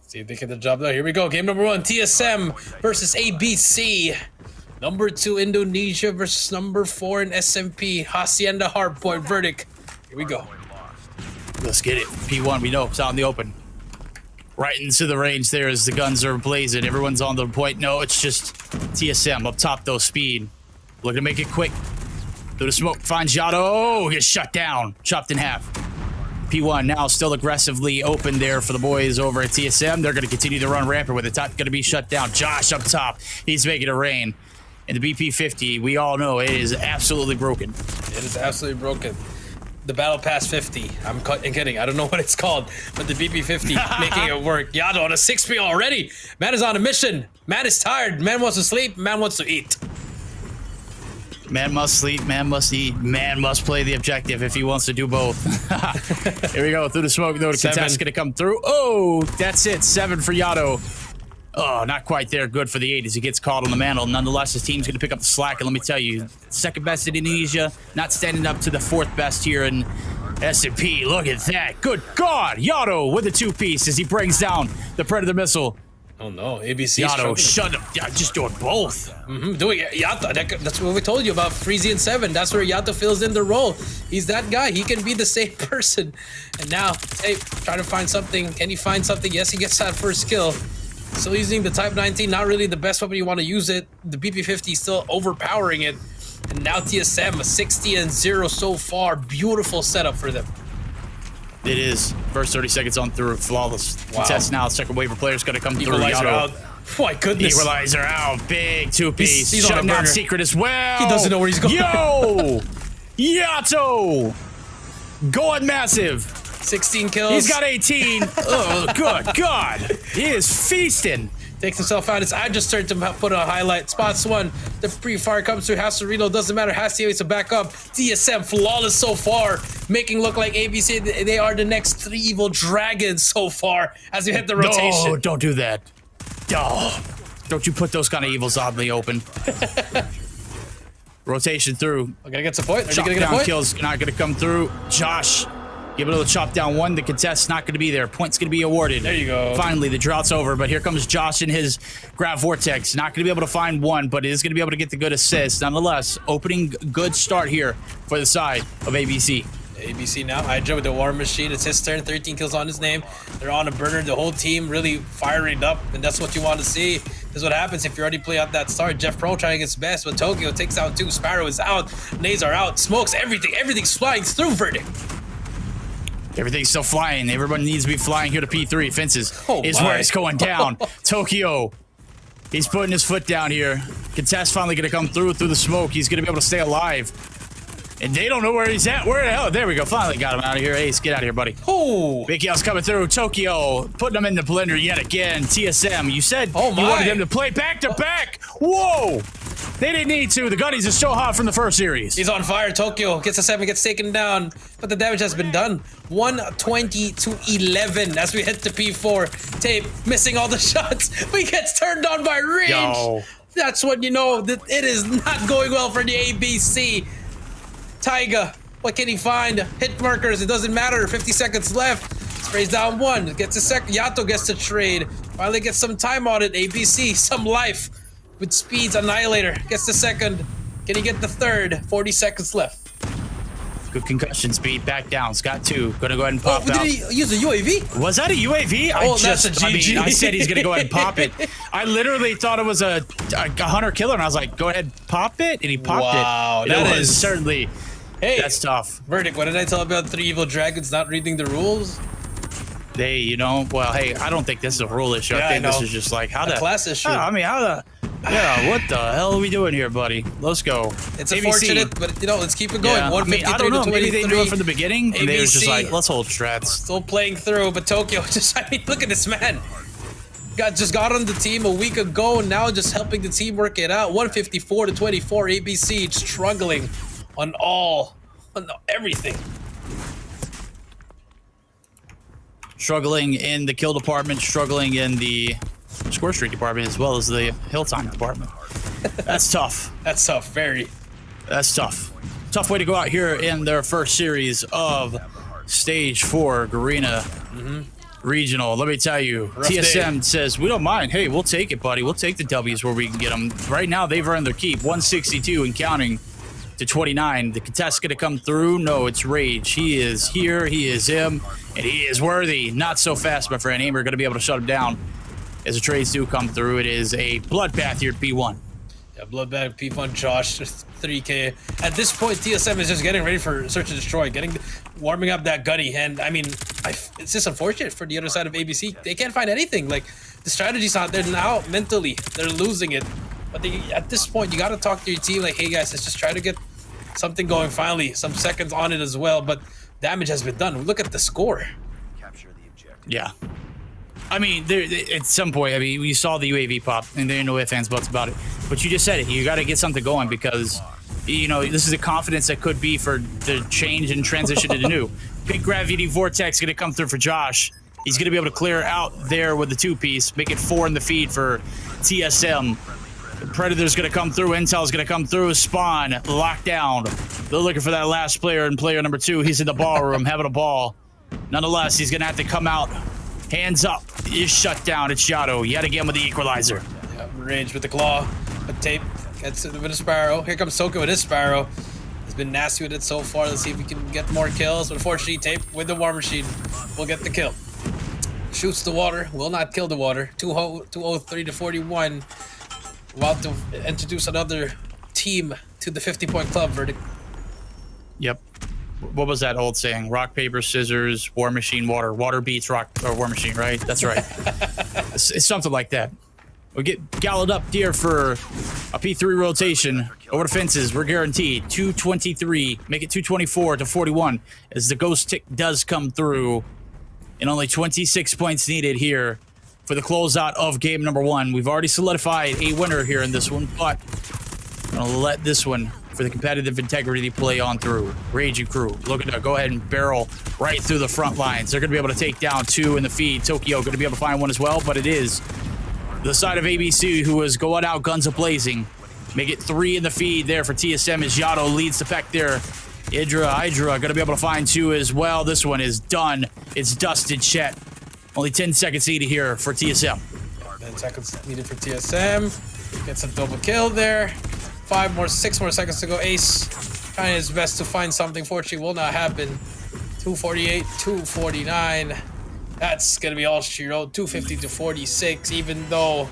See if they get the job done. Here we go. Game number 1, TSM versus ABC. Number 2, Indonesia versus number 4 in SMP. Hacienda Hardpoint Verdict. Here we go. Let's get it. P1, we know it's out in the open. Right into the range there as the guns are blazing. Everyone's on the point. No, it's just TSM up top though. Speed. Looking to make it quick. Through the smoke. Finds Yato. Gets shut down. Chopped in half. P1 now still aggressively open there for the boys over at TSM. They're going to continue to run rampant with it. Top going to be shut down. Josh up top. He's making it rain. And the BP-50, we all know it is absolutely broken. It is absolutely broken. The Battle Pass 50. I'm kidding. I don't know what it's called, but the BP-50 making it work. Yato on a 6P already. Man is on a mission. Man is tired. Man wants to sleep. Man wants to eat. Man must sleep, man must eat, man must play the objective if he wants to do both. Here we go, through the smoke, though. The contest's going to come through. Oh, that's it. 7 for Yato. Oh, not quite there. Good for the 8 as he gets caught on the mantle. Nonetheless, his team's going to pick up the slack. And let me tell you, second best in Indonesia, not standing up to the 4th best here in S&P. Look at that. Good God. Yato with a 2-piece as he brings down the Predator missile. Oh no, ABC. Yato, shut up. Just doing both. Doing it. Yato, that's what we told you about Freezy and 7. That's where Yato fills in the role. He's that guy. He can be the same person. And now, hey, trying to find something. Can he find something? Yes, he gets that first kill. Still using the Type 19. Not really the best weapon you want to use it. The BP-50 is still overpowering it. And now TSM, a 60-0 so far. Beautiful setup for them. It is. First 30 seconds on through. Flawless. Wow. Test now. Second wave of players going to come through. Equalizer Yato. out. Oh my goodness. Equalizer out. Big 2-piece. He's on a Shutting down burner. Secret as well. He doesn't know where he's going. Yo! Yato! Going massive. 16 kills. He's got 18. Oh, good God. He is feasting. Takes himself out. I just turned to put a highlight. Spots 1. The pre-fire comes through. Has to reload. Doesn't matter. Has to back up. TSM flawless so far. Making look like ABC. They are the next 3 evil dragons so far as we hit the rotation. No, don't do that. Oh, don't you put those kind of evils on the open. Rotation through. I'm gonna get some point. Are you Chop gonna get a down point? kills not going to come through. Josh, give it a little chop down 1. The contest's not going to be there. Point's going to be awarded. There you go. Finally, the drought's over, but here comes Josh in his Grav Vortex. Not going to be able to find 1, but is going to be able to get the good assist. Nonetheless, opening good start here for the side of ABC. ABC now. Hydra with the War Machine. It's his turn. 13 kills on his name. They're on a burner. The whole team really firing up, and that's what you want to see. This is what happens if you already play out that start. Jeff Pro trying his best, but Tokyo takes out 2. Sparrow is out. Nades are out. Smokes everything. Everything's flying through Verdict. Everything's still flying. Everyone needs to be flying here to P3. Fences Oh is my. where it's going down. Tokyo, he's putting his foot down here. Contest finally going to come through the smoke. He's going to be able to stay alive. And they don't know where he's at. Where the hell? There we go. Finally got him out of here. Ace, get out of here, buddy. Oh. Big Yell's coming through. Tokyo putting him in the blender yet again. TSM, you said Oh you my. wanted them to play back to back. Whoa. They didn't need to. The Gunnies are so hot from the first series. He's on fire. Tokyo gets a 7, gets taken down, but the damage has been done. 120 to 11 as we hit the P4. Tape missing all the shots, but he gets turned on by range. Yo. That's when you know that it is not going well for the ABC. Taiga, what can he find? Hit markers. It doesn't matter. 50 seconds left. Sprays down 1. Gets a second. Yato gets to trade. Finally gets some time on it. ABC, some life. With speeds, Annihilator gets the second. Can he get the third? 40 seconds left. Good concussion speed. Back down. Scott 2. Gonna go ahead and pop Did out. he use a UAV? Was that a UAV? Oh, that's a GG. I said he's gonna go ahead and pop it. I literally thought it was a hunter killer, and I was like, "Go ahead, pop it," and he popped Wow, it. that It was is- certainly. Hey, That's tough. Verdict, what did I tell about 3 evil dragons not reading the rules? Hey, well, hey, I don't think this is a rule issue. Yeah, I think I this know. is just like how A the class issue. Yeah, what the hell are we doing here, buddy? Let's go. It's ABC. unfortunate, but let's keep it going. Yeah, I 153 don't know. to 23. Maybe they knew it from the beginning, and they were just ABC. like, let's hold strats. Still playing through, but Tokyo look at this man. Just got on the team a week ago, and now just helping the team work it out. 154 to 24. ABC struggling on everything. Struggling in the kill department, struggling in the score streak department, as well as the hill time department. That's tough. That's tough, very. That's tough. Tough way to go out here in their first series of Stage 4 Garena Regional. Let me tell you, Rough TSM day. says, we don't mind. Hey, we'll take it, buddy. We'll take the W's where we can get them. Right now, they've earned their keep. 162 and counting to 29. The contest's going to come through. No, it's Rage. He is here. He is him. And he is worthy. Not so fast, my friend. Aimer going to be able to shut him down as the trades do come through. It is a bloodbath here at B1. Yeah, Bloodbath, P1, Josh, 3K. At this point, TSM is just getting ready for Search and Destroy, warming up that gunny. And I mean, it's just unfortunate for the other side of ABC. They can't find anything. Like, the strategy's not there now. Mentally, they're losing it. But at this point, you got to talk to your team like, hey guys, let's just try to get something going finally. Some seconds on it as well. But damage has been done. Look at the score. Yeah. I mean, at some point, I mean, we saw the UAV pop, and there ain't no ifs, ands, buts about it. But you just said it. You got to get something going because You know, this is the confidence that could be for the change and transition to the new. Big gravity vortex going to come through for Josh. He's going to be able to clear out there with the 2-piece, make it 4 in the feed for TSM. Predator's going to come through. Intel's going to come through. Spawn, lockdown. They're looking for that last player, and player number 2, he's in the ballroom having a ball. Nonetheless, he's going to have to come out. Hands up. Is shut down. It's Yato yet again with the equalizer. Yeah, range with the claw. But Tape gets it with a Sparrow. Here comes Soka with his Sparrow. He's been nasty with it so far. Let's see if we can get more kills. Unfortunately, Tape with the War Machine will get the kill. Shoots the water. Will not kill the water. 203 to 41. About to introduce another team to the 50-point club verdict. Yep. What was that old saying? Rock, paper, scissors, War Machine, water. Water beats rock or War Machine, right? That's right. It's something like that. We get galloped up here for a P3 rotation. Over the fences, we're guaranteed 223. Make it 224 to 41 as the ghost tick does come through. And only 26 points needed here for the closeout of game number 1. We've already solidified a winner here in this one, but I'm going to let this one for the competitive integrity play on through. Raging Crew looking to go ahead and barrel right through the front lines. They're going to be able to take down 2 in the feed. Tokyo going to be able to find 1 as well, but it is the side of ABC who is going out guns a-blazing. Make it 3 in the feed there for TSM as Yato leads the pack there. Hydra going to be able to find 2 as well. This one is done. It's dusted, Chet. Only 10 seconds needed here for TSM. 10 seconds needed for TSM. Gets a double kill there. 6 more seconds to go. Ace trying his best to find something. Fortunately, will not happen. 248, 249. That's going to be all she wrote. 250 to 46, even though,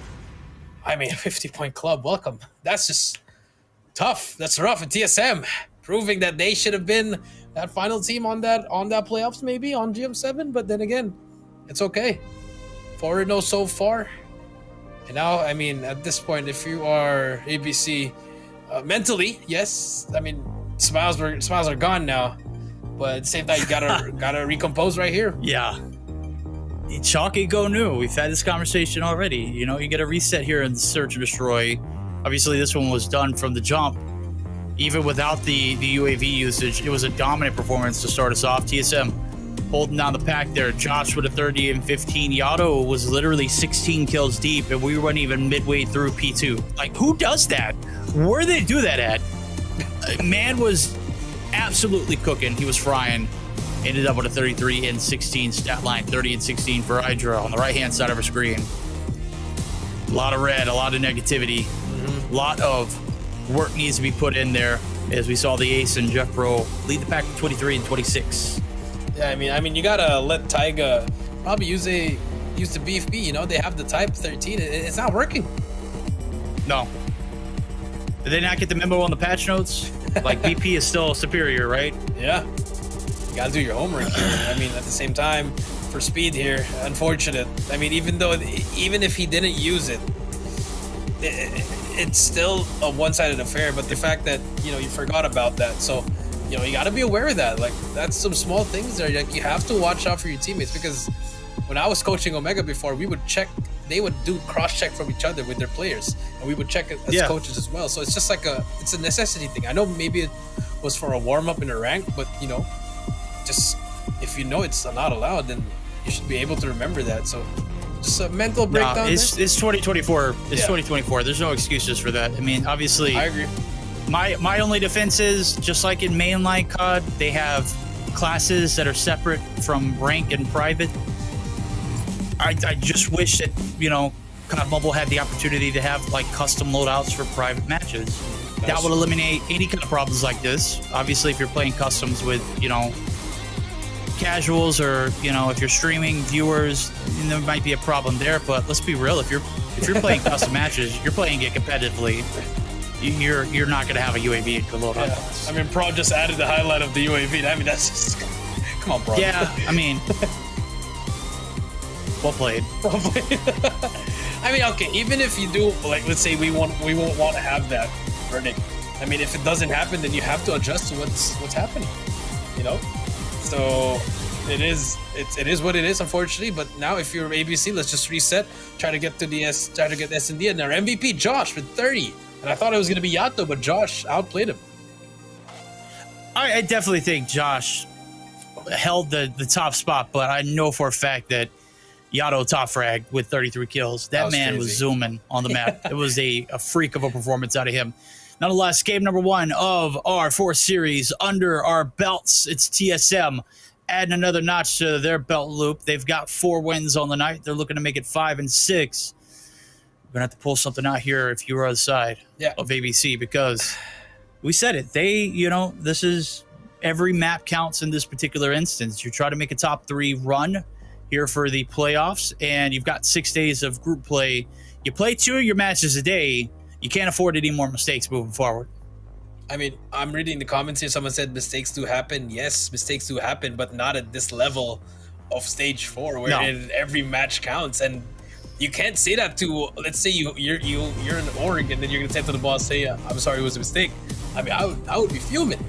I mean, a 50-point club. Welcome. That's just tough. That's rough. And TSM proving that they should have been that final team on that playoffs, maybe on GM7. But then again, it's okay. 4-0 so far. And now, I mean, at this point, if you are ABC, mentally, yes. I mean, smiles are gone now. But at the same time, you gotta recompose right here. Yeah. Chalk and go new. We've had this conversation already. You know, you get a reset here in Search and Destroy. Obviously, this one was done from the jump. Even without the UAV usage, it was a dominant performance to start us off. TSM holding down the pack there. Josh with a 30 and 15. Yato was literally 16 kills deep, and we weren't even midway through P2. Like, who does that? Where do they do that at? Man was absolutely cooking. He was frying. Ended up with a 33 and 16 stat line. 30 and 16 for Hydra on the right-hand side of our screen. A lot of red, a lot of negativity. A lot of work needs to be put in there, as we saw the Ace and Jeff Pro lead the pack with 23 and 26. Yeah, I mean, you gotta let Taiga probably use the BFB. You know, they have the Type 13. It's not working. No. Did they not get the memo on the patch notes? Like, BP is still superior, right? Yeah. You gotta do your homework here. I mean, at the same time, for speed here, unfortunate. I mean, even if he didn't use it, it's still a one-sided affair. But the fact that, you know, you forgot about that, so, you know, you gotta be aware of that. Like, that's some small things there. Like, you have to watch out for your teammates, because when I was coaching Omega before, we would check. They would do cross-check from each other with their players, and we would check it as coaches as well. So it's just like it's a necessity thing. I know maybe it was for a warm-up in a rank, but, you know, just if you know it's not allowed, then you should be able to remember that. So just a mental breakdown. No, it's 2024. It's 2024. There's no excuses for that. I mean, obviously, I agree. My only defense is, just like in mainline COD, they have classes that are separate from rank and private. I just wish that, you know, COD Mobile had the opportunity to have like custom loadouts for private matches. That would eliminate any kind of problems like this. Obviously, if you're playing customs with, you know, casuals, or, you know, if you're streaming viewers, there might be a problem there. But let's be real, if you're playing custom matches, you're playing it competitively. You're not going to have a UAV to load on. I mean, Pro just added the highlight of the UAV. I mean, that's just, come on, bro. Yeah, I mean, well played. I mean, okay, even if you do, like, let's say we won't want to have that verdict. I mean, if it doesn't happen, then you have to adjust to what's happening, you know? So it is what it is, unfortunately. But now, if you're ABC, let's just reset, try to get S&D, and our MVP Josh with 30. And I thought it was gonna be Yato, but Josh outplayed him. I definitely think Josh held the top spot, but I know for a fact that Yato top frag with 33 kills. That man crazy. was zooming on the map. It was a freak of a performance out of him. Nonetheless, game number 1 of our 4th series under our belts. It's TSM adding another notch to their belt loop. They've got 4 wins on the night. They're looking to make it 5 and 6. We're gonna have to pull something out here if you were on the side of ABC, because we said it. This is every map counts in this particular instance. You try to make a top 3 run here for the playoffs, and you've got 6 days of group play. You play 2 of your matches a day. You can't afford any more mistakes moving forward. I mean, I'm reading the comments here. Someone said mistakes do happen. Yes, mistakes do happen, but not at this level of stage 4, where every match counts. And you can't say that to, let's say you're in Oregon, and then you're gonna say to the boss, "Say, I'm sorry, it was a mistake." I mean, I would be fuming,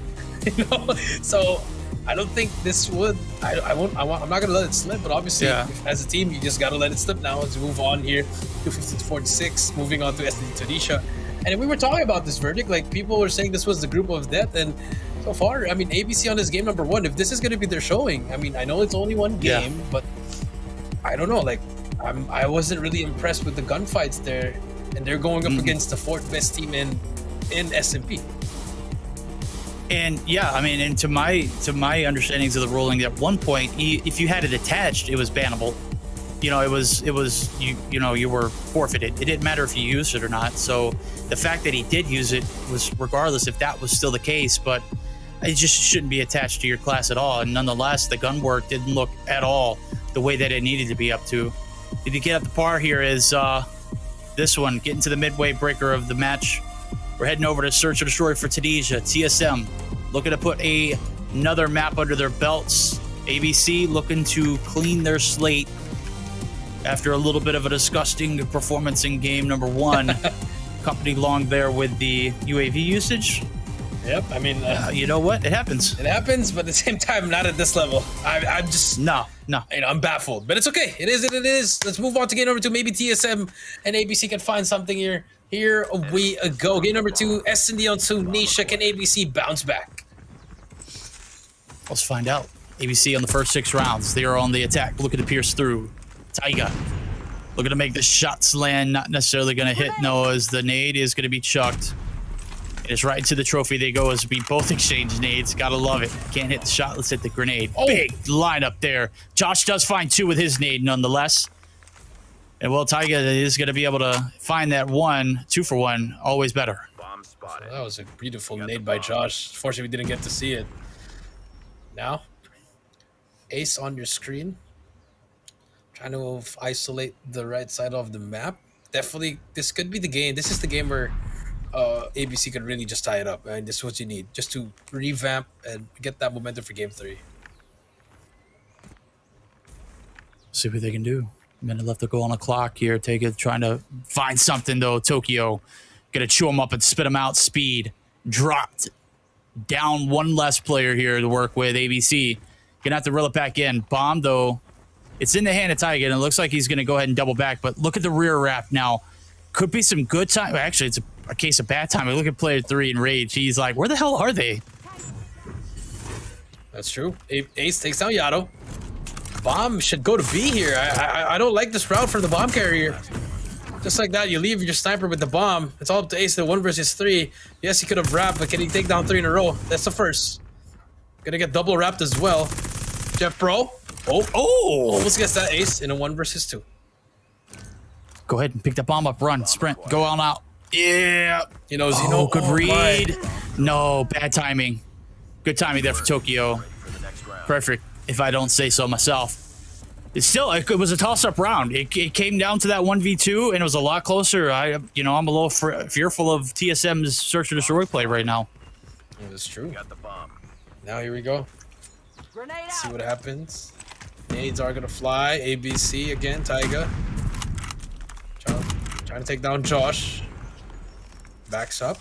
So I don't think this would. I'm not gonna let it slip. But obviously, as a team, you just gotta let it slip now as we move on here. 250 to 46, moving on to SD Tunisia. And we were talking about this verdict, like people were saying this was the group of death, and so far, I mean, ABC on this game number 1, if this is going to be their showing, I mean, I know it's only one game, but I don't know, like, I wasn't really impressed with the gunfights there, and they're going up against the 4th best team in SMP. And yeah, I mean, and to my understandings of the ruling, at one point, if you had it attached, it was bannable. You were forfeited. It didn't matter if you used it or not. So the fact that he did use it was regardless if that was still the case, but it just shouldn't be attached to your class at all. And nonetheless, the gun work didn't look at all the way that it needed to be up to. Did you get up the par here is this one, getting to the midway breaker of the match. We're heading over to Search and Destroy for Tunisia. TSM looking to put another map under their belts. ABC looking to clean their slate after a little bit of a disgusting performance in game number 1. Company long there with the UAV usage. Yep, I mean, you know what? It happens. It happens, but at the same time, not at this level. I'm just no. I'm baffled, but it's okay. It is. It is. Let's move on to game number 2. Maybe TSM and ABC can find something here. Here we go. Game number 2. SD on Tunisia. Can ABC bounce back? Let's find out. ABC on the first 6 rounds. They are on the attack, looking to pierce through. Taiga looking to make the shots land. Not necessarily going to hit. No, as the nade is going to be chucked. It's right into the trophy they go as we both exchange nades. Gotta love it. Can't hit the shot. Let's hit the grenade. Big lineup there. Josh does find 2 with his nade nonetheless. And well, Taiga is going to be able to find that 2 for 1. Always better. So that was a beautiful nade by Josh. Fortunately, we didn't get to see it. Now, Ace on your screen. Trying to isolate the right side of the map. Definitely, this could be the game. This is the game where ABC could really just tie it up. And this is what you need, just to revamp and get that momentum for game 3. See what they can do. Minute left to go on the clock here. Take it, trying to find something though. Tokyo gonna chew him up and spit him out. Speed dropped down. 1 less player here to work with. ABC gonna have to reel it back in. Bomb though, it's in the hand of Taiga, and it looks like he's gonna go ahead and double back. But look at the rear wrap now. Could be some good time. Actually, it's a case of bad timing. Look at player 3 in rage. He's like, where the hell are they? That's true. Ace takes down Yato. Bomb should go to B here. I don't like this route from the bomb carrier. Just like that, you leave your sniper with the bomb. It's all up to Ace, the 1 versus 3. Yes, he could have wrapped, but can he take down 3 in a row? That's the first. Gonna get double wrapped as well. Jeff Pro. Almost gets that Ace in a 1 versus 2. Go ahead and pick that bomb up. Run, sprint, go on out. Yeah. He knows. Good read. No, bad timing. Good timing there for Tokyo. Perfect, if I don't say so myself. It was a toss-up round. It came down to that 1v2, and it was a lot closer. I'm a little fearful of TSM's Search and Destroy play right now. That's true. Now here we go. Let's see what happens. Nades are gonna fly. ABC again. Taiga trying to take down Josh. Backs up.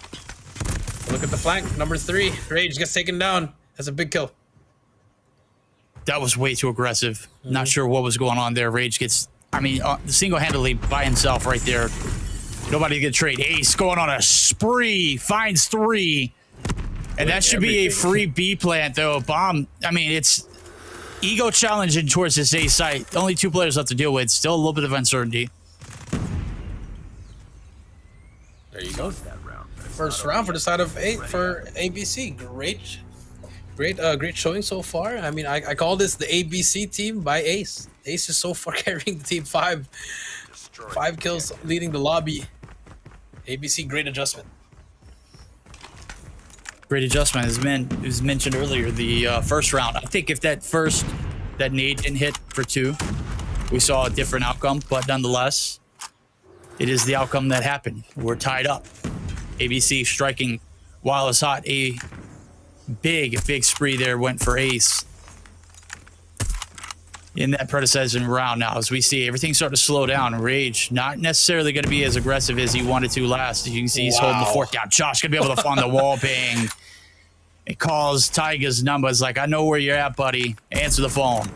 Look at the flank. Number 3. Rage gets taken down. That's a big kill. That was way too aggressive. Not sure what was going on there. Rage gets, single-handedly by himself right there. Nobody can trade. Ace going on a spree. Finds 3. And that should be a free B plant, though. Bomb, I mean, it's ego challenging towards this A site. Only 2 players left to deal with. Still a little bit of uncertainty. There you go. First round for the side of for ABC. Great showing so far. I mean, I call this the ABC team by Ace. Ace is so far carrying the team 5 kills, leading the lobby. ABC, great adjustment. Great adjustment. As was mentioned earlier, the first round. I think if that nade didn't hit for 2, we saw a different outcome. But nonetheless, it is the outcome that happened. We're tied up. ABC striking while it's hot. A big spree there went for Ace in that predecessor round. Now, as we see everything start to slow down, Rage not necessarily going to be as aggressive as he wanted to last. As you can see, he's holding the fort down. Josh going to be able to find the wall bang. It calls Tyga's numbers like, I know where you're at, buddy. Answer the phone.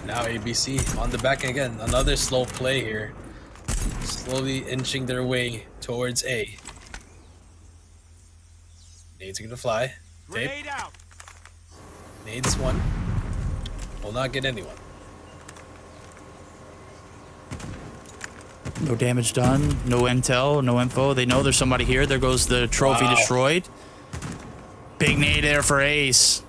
Now ABC on the back again. Another slow play here. Slowly inching their way towards A. Nades are going to fly. Tape. Nades 1. Will not get anyone. No damage done. No intel. No info. They know there's somebody here. There goes the trophy destroyed. Big nade there for Ace.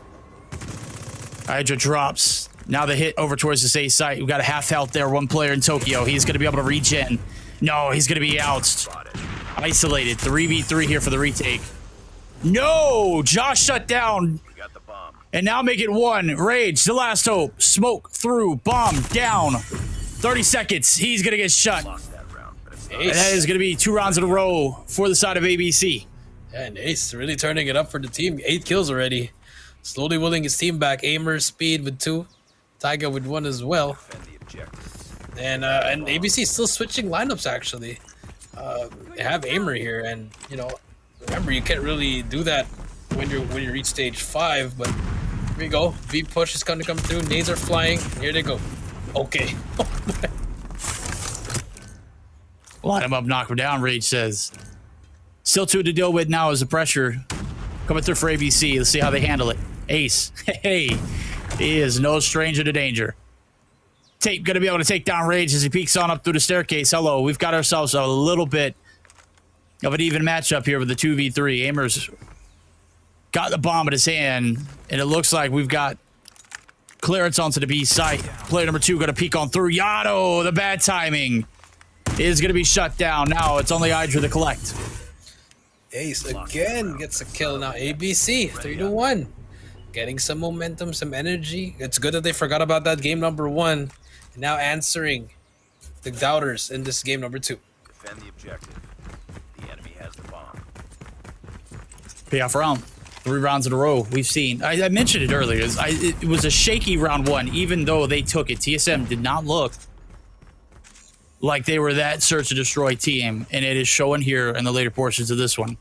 Hydra drops. Now the hit over towards this A site. We've got a half health there. 1 player in Tokyo. He's going to be able to regen. No, he's going to be out. Isolated. 3v3 here for the retake. No! Josh shut down. And now make it 1. Rage, the last hope. Smoke through. Bomb down. 30 seconds. He's going to get shut. And that is going to be 2 rounds in a row for the side of ABC. Yeah, and Ace really turning it up for the team. 8 kills already. Slowly willing his team back. Aimer, Speed with 2. Tyga with 1 as well. And ABC still switching lineups, actually. They have Aimer here, and, you know, remember, you can't really do that when you reach stage 5, but here we go. V push is going to come through. Nades are flying. Here they go. Okay. Line him up, knock him down, Rage says. Still 2 to deal with now is the pressure coming through for ABC. Let's see how they handle it. Ace, hey, he is no stranger to danger. Tape going to be able to take down Rage as he peeks on up through the staircase. Hello, we've got ourselves a little bit of an even matchup here with the 2v3. Aimer's got the bomb in his hand, and it looks like we've got clearance onto the B site. Player number 2 going to peek on through. Yado, the bad timing is going to be shut down. Now it's only Hydra to collect. Ace again gets a kill. Now ABC 3-1, getting some momentum, some energy. It's good that they forgot about that game number 1, and now answering the doubters in this game number 2. Defend the objective. The enemy has the bomb. Payoff round. 3 rounds in a row we've seen. I mentioned it earlier. It was a shaky round 1, even though they took it. TSM did not look like they were that search and destroy team, and it is showing here in the later portions of this one.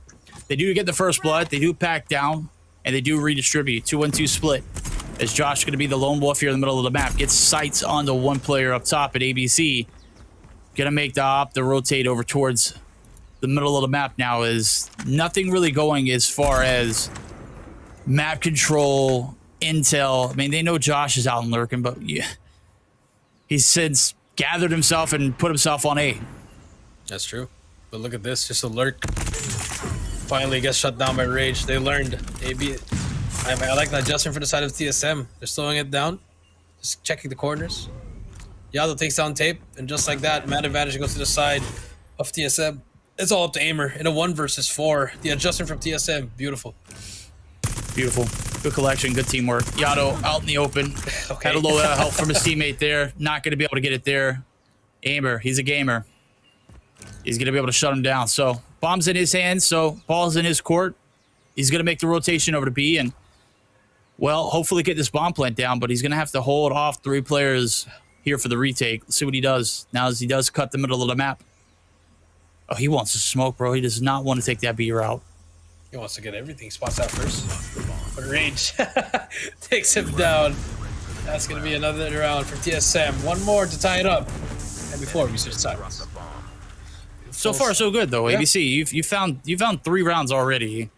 They do get the first blood, they do pack down, and they do redistribute. 2-1-2 split. As Josh going to be the lone wolf here in the middle of the map. Gets sights on the 1 player up top at ABC. Going to make the op to rotate over towards the middle of the map now. Is nothing really going as far as map control, intel. I mean, they know Josh is out and lurking, but yeah, he's since gathered himself and put himself on A. That's true. But look at this, just a lurk. Finally gets shut down by Rage. They learned. I like the adjustment for the side of TSM. They're slowing it down. Just checking the corners. Yado takes down Tape, and just like that, man advantage goes to the side of TSM. It's all up to Aimer in a 1 versus 4. The adjustment from TSM, beautiful. Beautiful. Good collection, good teamwork. Yado out in the open. Okay. Had a little help from his teammate there. Not going to be able to get it there. Aimer, he's a gamer. He's going to be able to shut him down. So, bomb's in his hands, so ball's in his court. He's going to make the rotation over to B and, well, hopefully get this bomb plant down, but he's going to have to hold off 3 players here for the retake. Let's see what he does. Now as he does cut the middle of the map. Oh, he wants to smoke, bro. He does not want to take that B route. He wants to get everything. Spots that first. But Rage takes him down. That's going to be another round for TSM. 1 more to tie it up. And before we switch sides. So far, so good, though. Yeah. ABC, you found 3 rounds already.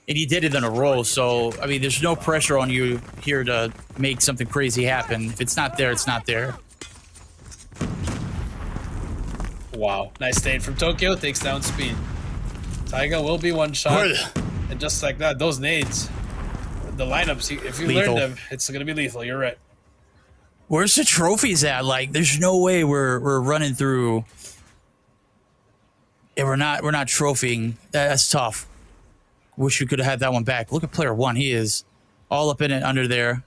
And he did it in a row, so, I mean, there's no pressure on you here to make something crazy happen. If it's not there, it's not there. Wow. Nice nade from Tokyo. Takes down speed. Taiga will be one shot. And just like that, those nades, the lineups, if you learn them, it's going to be lethal. You're right. Where's the trophies at? Like, there's no way we're running through. And we're not trophying. That's tough. Wish we could have had that one back. Look at player one. He is all up in it under there.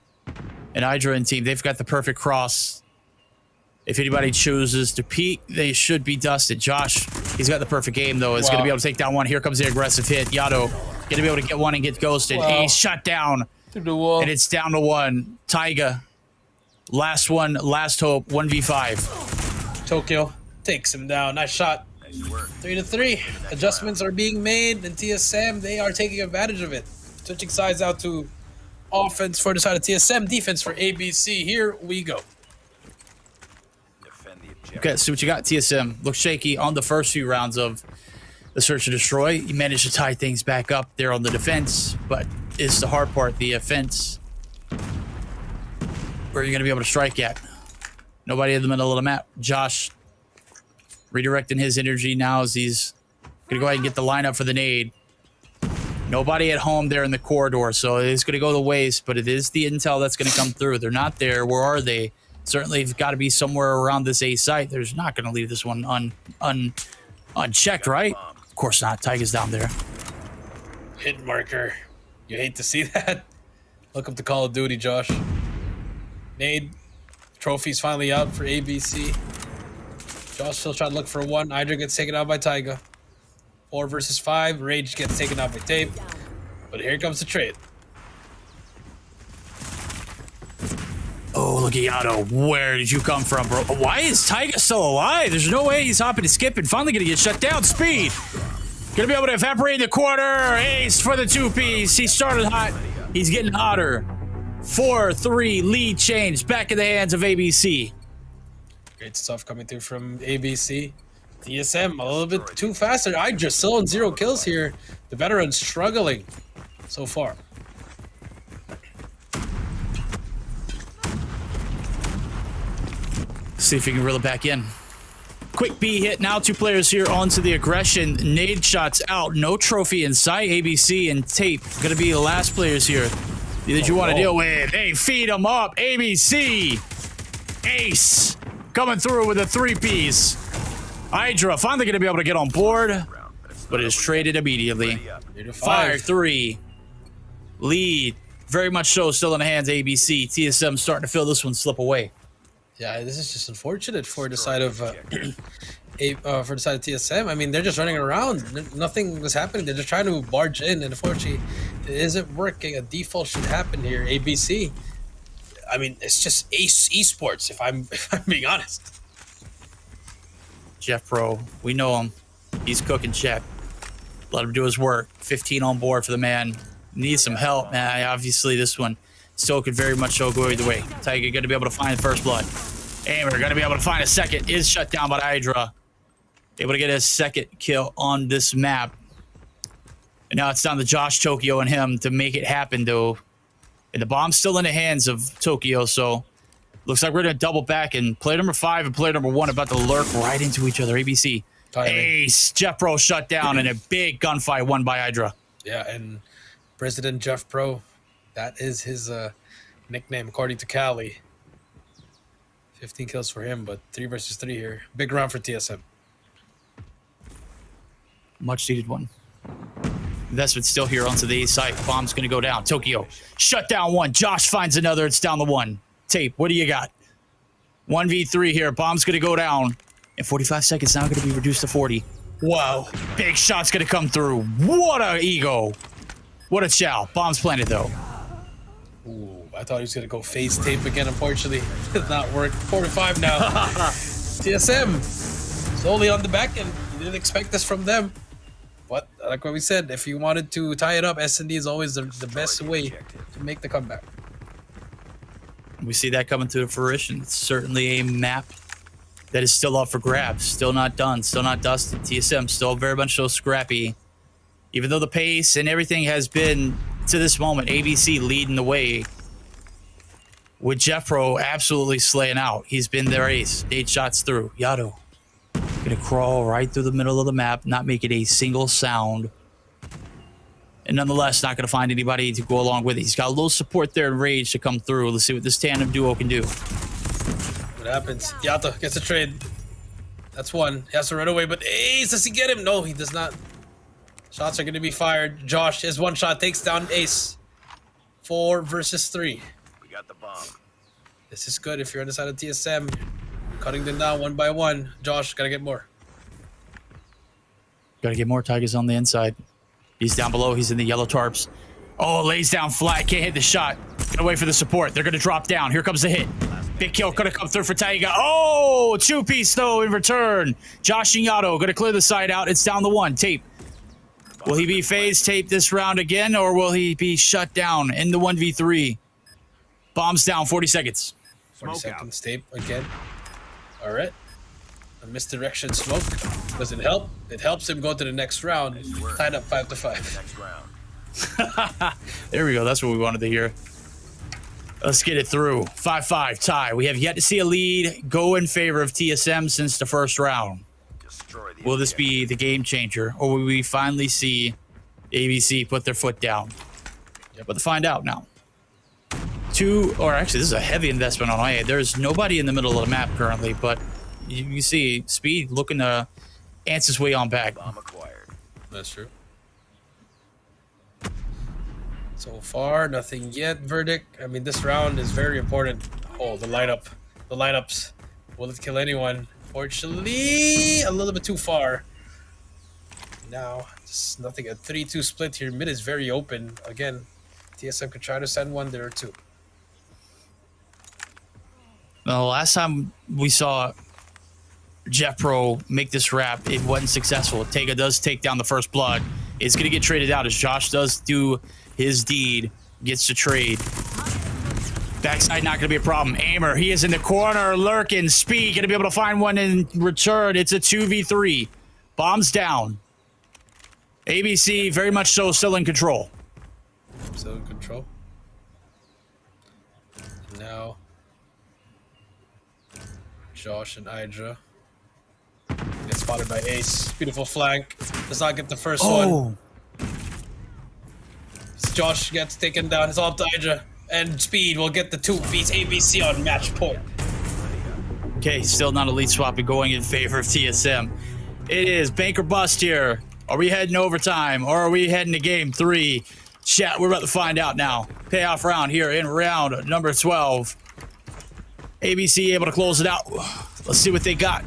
And Hydra and team, they've got the perfect cross. If anybody chooses to peek, they should be dusted. Josh, he's got the perfect game, though. Is going to be able to take down one. Here comes the aggressive hit. Yato going to be able to get one and get ghosted. Wow. He's shut down. To the wall. And it's down to one. Taiga. Last one. Last hope. 1v5. Tokyo takes him down. Nice shot. 3-3. Adjustments are being made, and TSM, they are taking advantage of it. Switching sides out to offense for the side of TSM, defense for ABC. Here we go. Defend the objective. Okay, so what you got, TSM. Looks shaky on the first few rounds of the search and destroy. You managed to tie things back up there on the defense, but it's the hard part, the offense. Where are you going to be able to strike at? Nobody in the middle of the map. Josh redirecting his energy now as he's going to go ahead and get the lineup for the nade. Nobody at home there in the corridor, so it's going to go to waste, but it is the intel that's going to come through. They're not there. Where are they? Certainly have got to be somewhere around this A site. There's not going to leave this one unchecked, right? Of course not. Taiga's down there. Hit marker. You hate to see that. Look up to Call of Duty, Josh. Nade. Trophy's finally out for ABC. Josh still trying to look for one. Hydra gets taken out by Taiga. 4 versus 5. Rage gets taken out by Tape. But here comes the trade. Oh, look at Yato. Where did you come from, bro? Why is Taiga still alive? There's no way he's hopping and skipping. Finally going to get shut down. Speed. Going to be able to evaporate in the corner. Ace for the 2-piece. He started hot. He's getting hotter. 4-3 lead change. Back in the hands of ABC. Great stuff coming through from ABC. TSM a little bit too faster. Hydra still on 0 kills here. The veterans struggling so far. See if we can reel it back in. Quick B hit. Now 2 players here onto the aggression. Nade shots out. No trophy in sight. ABC and Tape going to be the last players here that you want to deal with. Hey, feed them up. ABC. Ace coming through with a 3-piece. Hydra finally going to be able to get on board, but is traded immediately. 5-3. Lead. Very much so still in the hands of ABC. TSM starting to feel this one slip away. Yeah, this is just unfortunate for the side of TSM. I mean, they're just running around. Nothing was happening. They're just trying to barge in, and unfortunately, it isn't working. A default should happen here. ABC. I mean, it's just eSports. If I'm being honest. Jeff Pro, we know him. He's cooking Chet. Let him do his work. 15 on board for the man. Needs some help, man. Obviously, this one still could very much so go either way. Tiger going to be able to find first blood. And we're going to be able to find a second. Is shut down by Hydra. Able to get a second kill on this map. And now it's down to Josh, Tokyo, and him to make it happen, though. And the bomb's still in the hands of Tokyo, so looks like we're going to double back. And player number 5 and player number 1 about to lurk right into each other. ABC. Ace. Jeff Pro shut down and a big gunfight won by Hydra. Yeah, and President Jeff Pro, that is his nickname, according to Cali. 15 kills for him, but 3 versus 3 here. Big round for TSM. Much needed one. Investment still here onto the A site. Bomb's going to go down. Tokyo shut down 1. Josh finds another. It's down to 1. Tape, what do you got? 1v3 here. Bomb's going to go down. In 45 seconds, now going to be reduced to 40. Wow. Big shot's going to come through. What a ego. What a chow. Bomb's planted, though. Ooh, I thought he was going to go face tape again. Unfortunately, it did not work. 4-5 now. TSM slowly on the back end. You didn't expect this from them. But like what we said, if you wanted to tie it up, S&D is always the best way to make the comeback. We see that coming to fruition. It's certainly a map that is still up for grabs. Still not done. Still not dusted. TSM still very much so scrappy. even though the pace and everything has been, to this moment, ABC leading the way, with Jeff Pro absolutely slaying out. He's been their ace. 8 shots through. Yato gonna crawl right through the middle of the map, not making a single sound. And nonetheless, not gonna find anybody to go along with it. He's got a little support there in Rage to come through. Let's see what this tandem duo can do. What happens? Yato gets a trade. That's one. He has to run away, but Ace, does he get him? No, he does not. Shots are going to be fired. Josh, his one shot takes down Ace. 4 versus 3. We got the bomb. This is good if you're on the side of TSM. Cutting them down one by one. Josh, gotta get more. Gotta get more. Tiger's on the inside. He's down below. He's in the yellow tarps. Oh, lays down flat. Can't hit the shot. Gonna wait for the support. They're gonna drop down. Here comes the hit. Big kill gonna come through for Taiga. Oh, 2-piece though in return. Josh and Yato gonna clear the side out. It's down the 1. Tape. Will he be phase tape this round again, or will he be shut down in the 1v3? Bombs down. 40 seconds. 40 seconds tape again. All right. A misdirection smoke doesn't help. It helps him go to the next round. Tied up 5-5. Next round. There we go. That's what we wanted to hear. Let's get it through. 5-5 tie. We have yet to see a lead go in favor of TSM since the first round. Destroy the Will this be the game changer, or will we finally see ABC put their foot down? But to find out now. Actually, this is a heavy investment on IA. There's nobody in the middle of the map currently, but you see Speed looking to ants his way on back. bomb acquired. That's true. So far, nothing yet. Verdict. I mean, this round is very important. Oh, the lineup. The lineups. Will it kill anyone? Fortunately, a little bit too far. Now, just nothing. A 3-2 split here. Mid is very open. Again, TSM could try to send one there or two. The last time we saw Jeff Pro make this wrap, it wasn't successful. Tega does take down the first blood. It's going to get traded out as Josh does do his deed, gets to trade. Backside not going to be a problem. Aimer, he is in the corner, lurking. Speed going to be able to find one in return. It's a 2v3. Bombs down. ABC very much so still in control. Still in control. Now, Josh and Hydra get spotted by Ace. Beautiful flank. Does not get the first one. Josh gets taken down. It's all up to Hydra. And Speed will get the 2-piece ABC on match point. Okay, still not a lead swap going in favor of TSM. It is bank or bust here. Are we heading overtime, or are we heading to game 3? Chat, we're about to find out now. Payoff round here in round number 12. ABC able to close it out. Let's see what they got.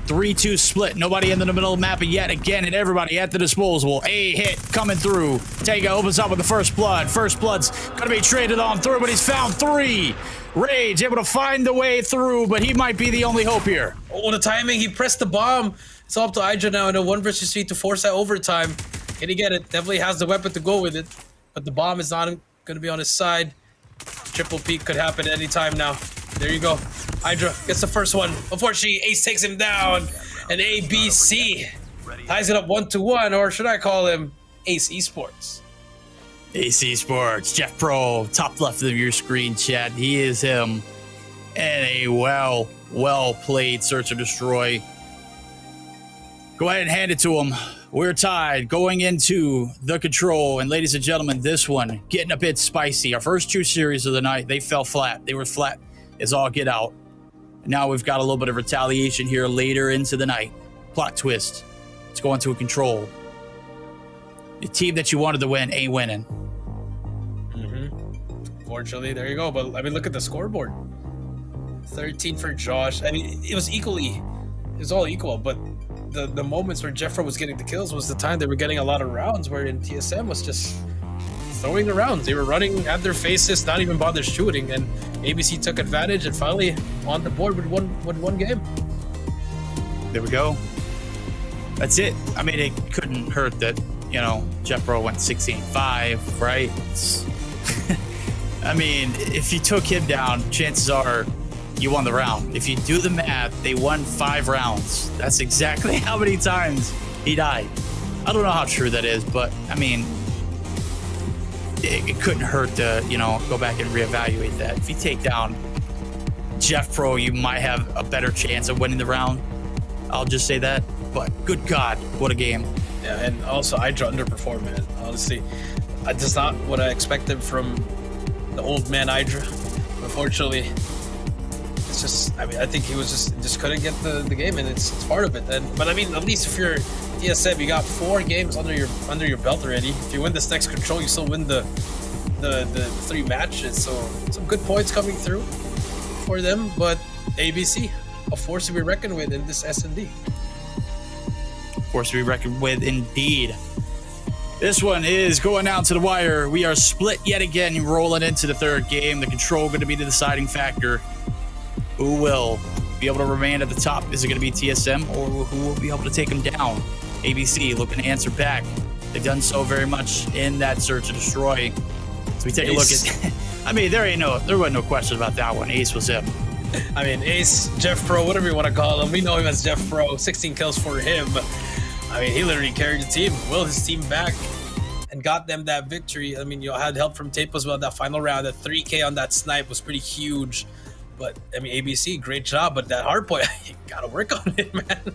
3-2 split. Nobody in the middle of the map yet again, and everybody at the disposal. A hit coming through. Tega opens up with the first blood. First blood's gonna be traded on through, but he's found 3. Rage able to find the way through, but he might be the only hope here. Oh, the timing. He pressed the bomb. It's all up to Hydra now in a 1 versus 3 to force that overtime. Can he get it? Definitely has the weapon to go with it, but the bomb is not going to be on his side. Triple peak could happen at any time now. There you go. Hydra gets the first one. Unfortunately, Ace takes him down, and ABC ties it up 1-1, or should I call him Ace eSports? Ace eSports, Jeff Pro, top left of your screen, chat. He is him, and a well played search and destroy. Go ahead and hand it to him. We're tied going into the control. And ladies and gentlemen, this one getting a bit spicy. Our first 2 series of the night, they fell flat. They were flat as all get out. Now we've got a little bit of retaliation here later into the night. Plot twist. It's going to a control. The team that you wanted to win ain't winning. Fortunately, there you go. But I mean, look at the scoreboard. 13 for Josh. I mean, it was all equal, but the moments where Jeffro was getting the kills was the time they were getting a lot of rounds, where in TSM was just throwing the rounds. They were running at their faces, not even bother shooting, and ABC took advantage and finally on the board with one game. There we go. That's it. I mean, it couldn't hurt that, Jeffro went 16-5, right? I mean, if you took him down, chances are you won the round. If you do the math, they won 5 rounds. That's exactly how many times he died. I don't know how true that is, but I mean, it couldn't hurt to, go back and reevaluate that. If you take down Jeff Pro, you might have a better chance of winning the round. I'll just say that. But good God, what a game. Yeah, and also Hydra underperformed, man. Honestly, that's not what I expected from the old man Hydra. Unfortunately, it's just, I mean, I think he was just couldn't get the game, and it's part of it. But I mean, at least if you're TSM, you got 4 games under your belt already. If you win this next control, you still win the 3 matches. So some good points coming through for them. But ABC, a force to be reckoned with in this S&D. Force to be reckoned with indeed. This one is going down to the wire. We are split yet again, rolling into the 3rd game. The control going to be the deciding factor. Who will be able to remain at the top? Is it going to be TSM, or who will be able to take them down? ABC looking to answer back. They've done so very much in that search and destroy. So we take a look at. I mean, there wasn't no question about that one. Ace was him. I mean, Ace, Jeff Pro, whatever you want to call him. We know him as Jeff Pro. 16 kills for him. I mean, he literally carried the team, willed his team back, and got them that victory. I mean, you had help from Tape as well. That final round, that 3K on that snipe was pretty huge. But I mean, ABC, great job. But that hard point, you gotta work on it, man.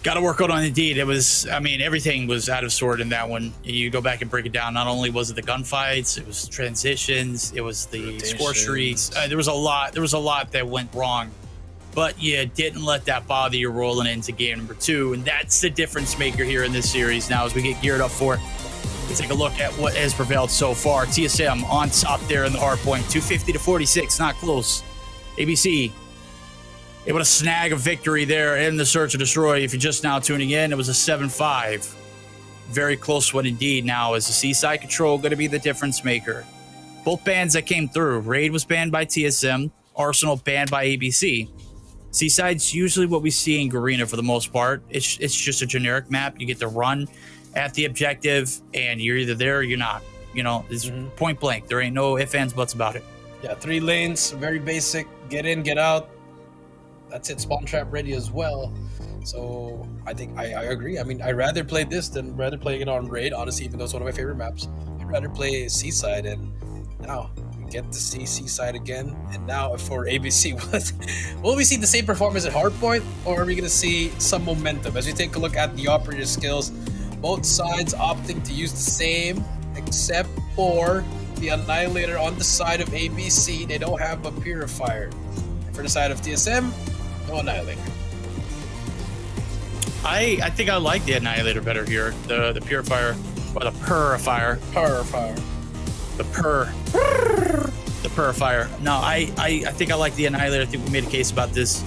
Got to work on it indeed. It was, I mean, everything was out of sort in that one. You go back and break it down. Not only was it the gunfights, it was transitions, it was the score streaks. There was a lot that went wrong, but you didn't let that bother you rolling into game number 2. And that's the difference maker here in this series. Now, as we get geared up for it, let's take a look at what has prevailed so far. TSM on top there in the hard point, 250 to 46, not close. ABC able to snag a victory there in the search and destroy. If you're just now tuning in, it was a 7-5. Very close one indeed. Now, is the Seaside Control going to be the difference maker? Both bans that came through. Raid was banned by TSM. Arsenal banned by ABC. Seaside's usually what we see in Garena for the most part. It's just a generic map. You get to run at the objective, and you're either there or you're not. It's point blank. There ain't no ifs, ands, buts about it. Yeah, 3 lanes, very basic. Get in, get out. That's it. Spawn trap ready as well. So I think I agree. I mean, I'd rather play this than rather playing it on Raid. Honestly, even though it's one of my favorite maps, I'd rather play Seaside. And now we get to see Seaside again. And now for ABC, will we see the same performance at Hardpoint, or are we going to see some momentum? As we take a look at the operator skills, both sides opting to use the same, except for the Annihilator on the side of ABC. They don't have a Purifier. For the side of TSM, no Annihilator. I think I like the Annihilator better here. The Purifier, or the Purifier. The Purifier. No, I think I like the Annihilator. I think we made a case about this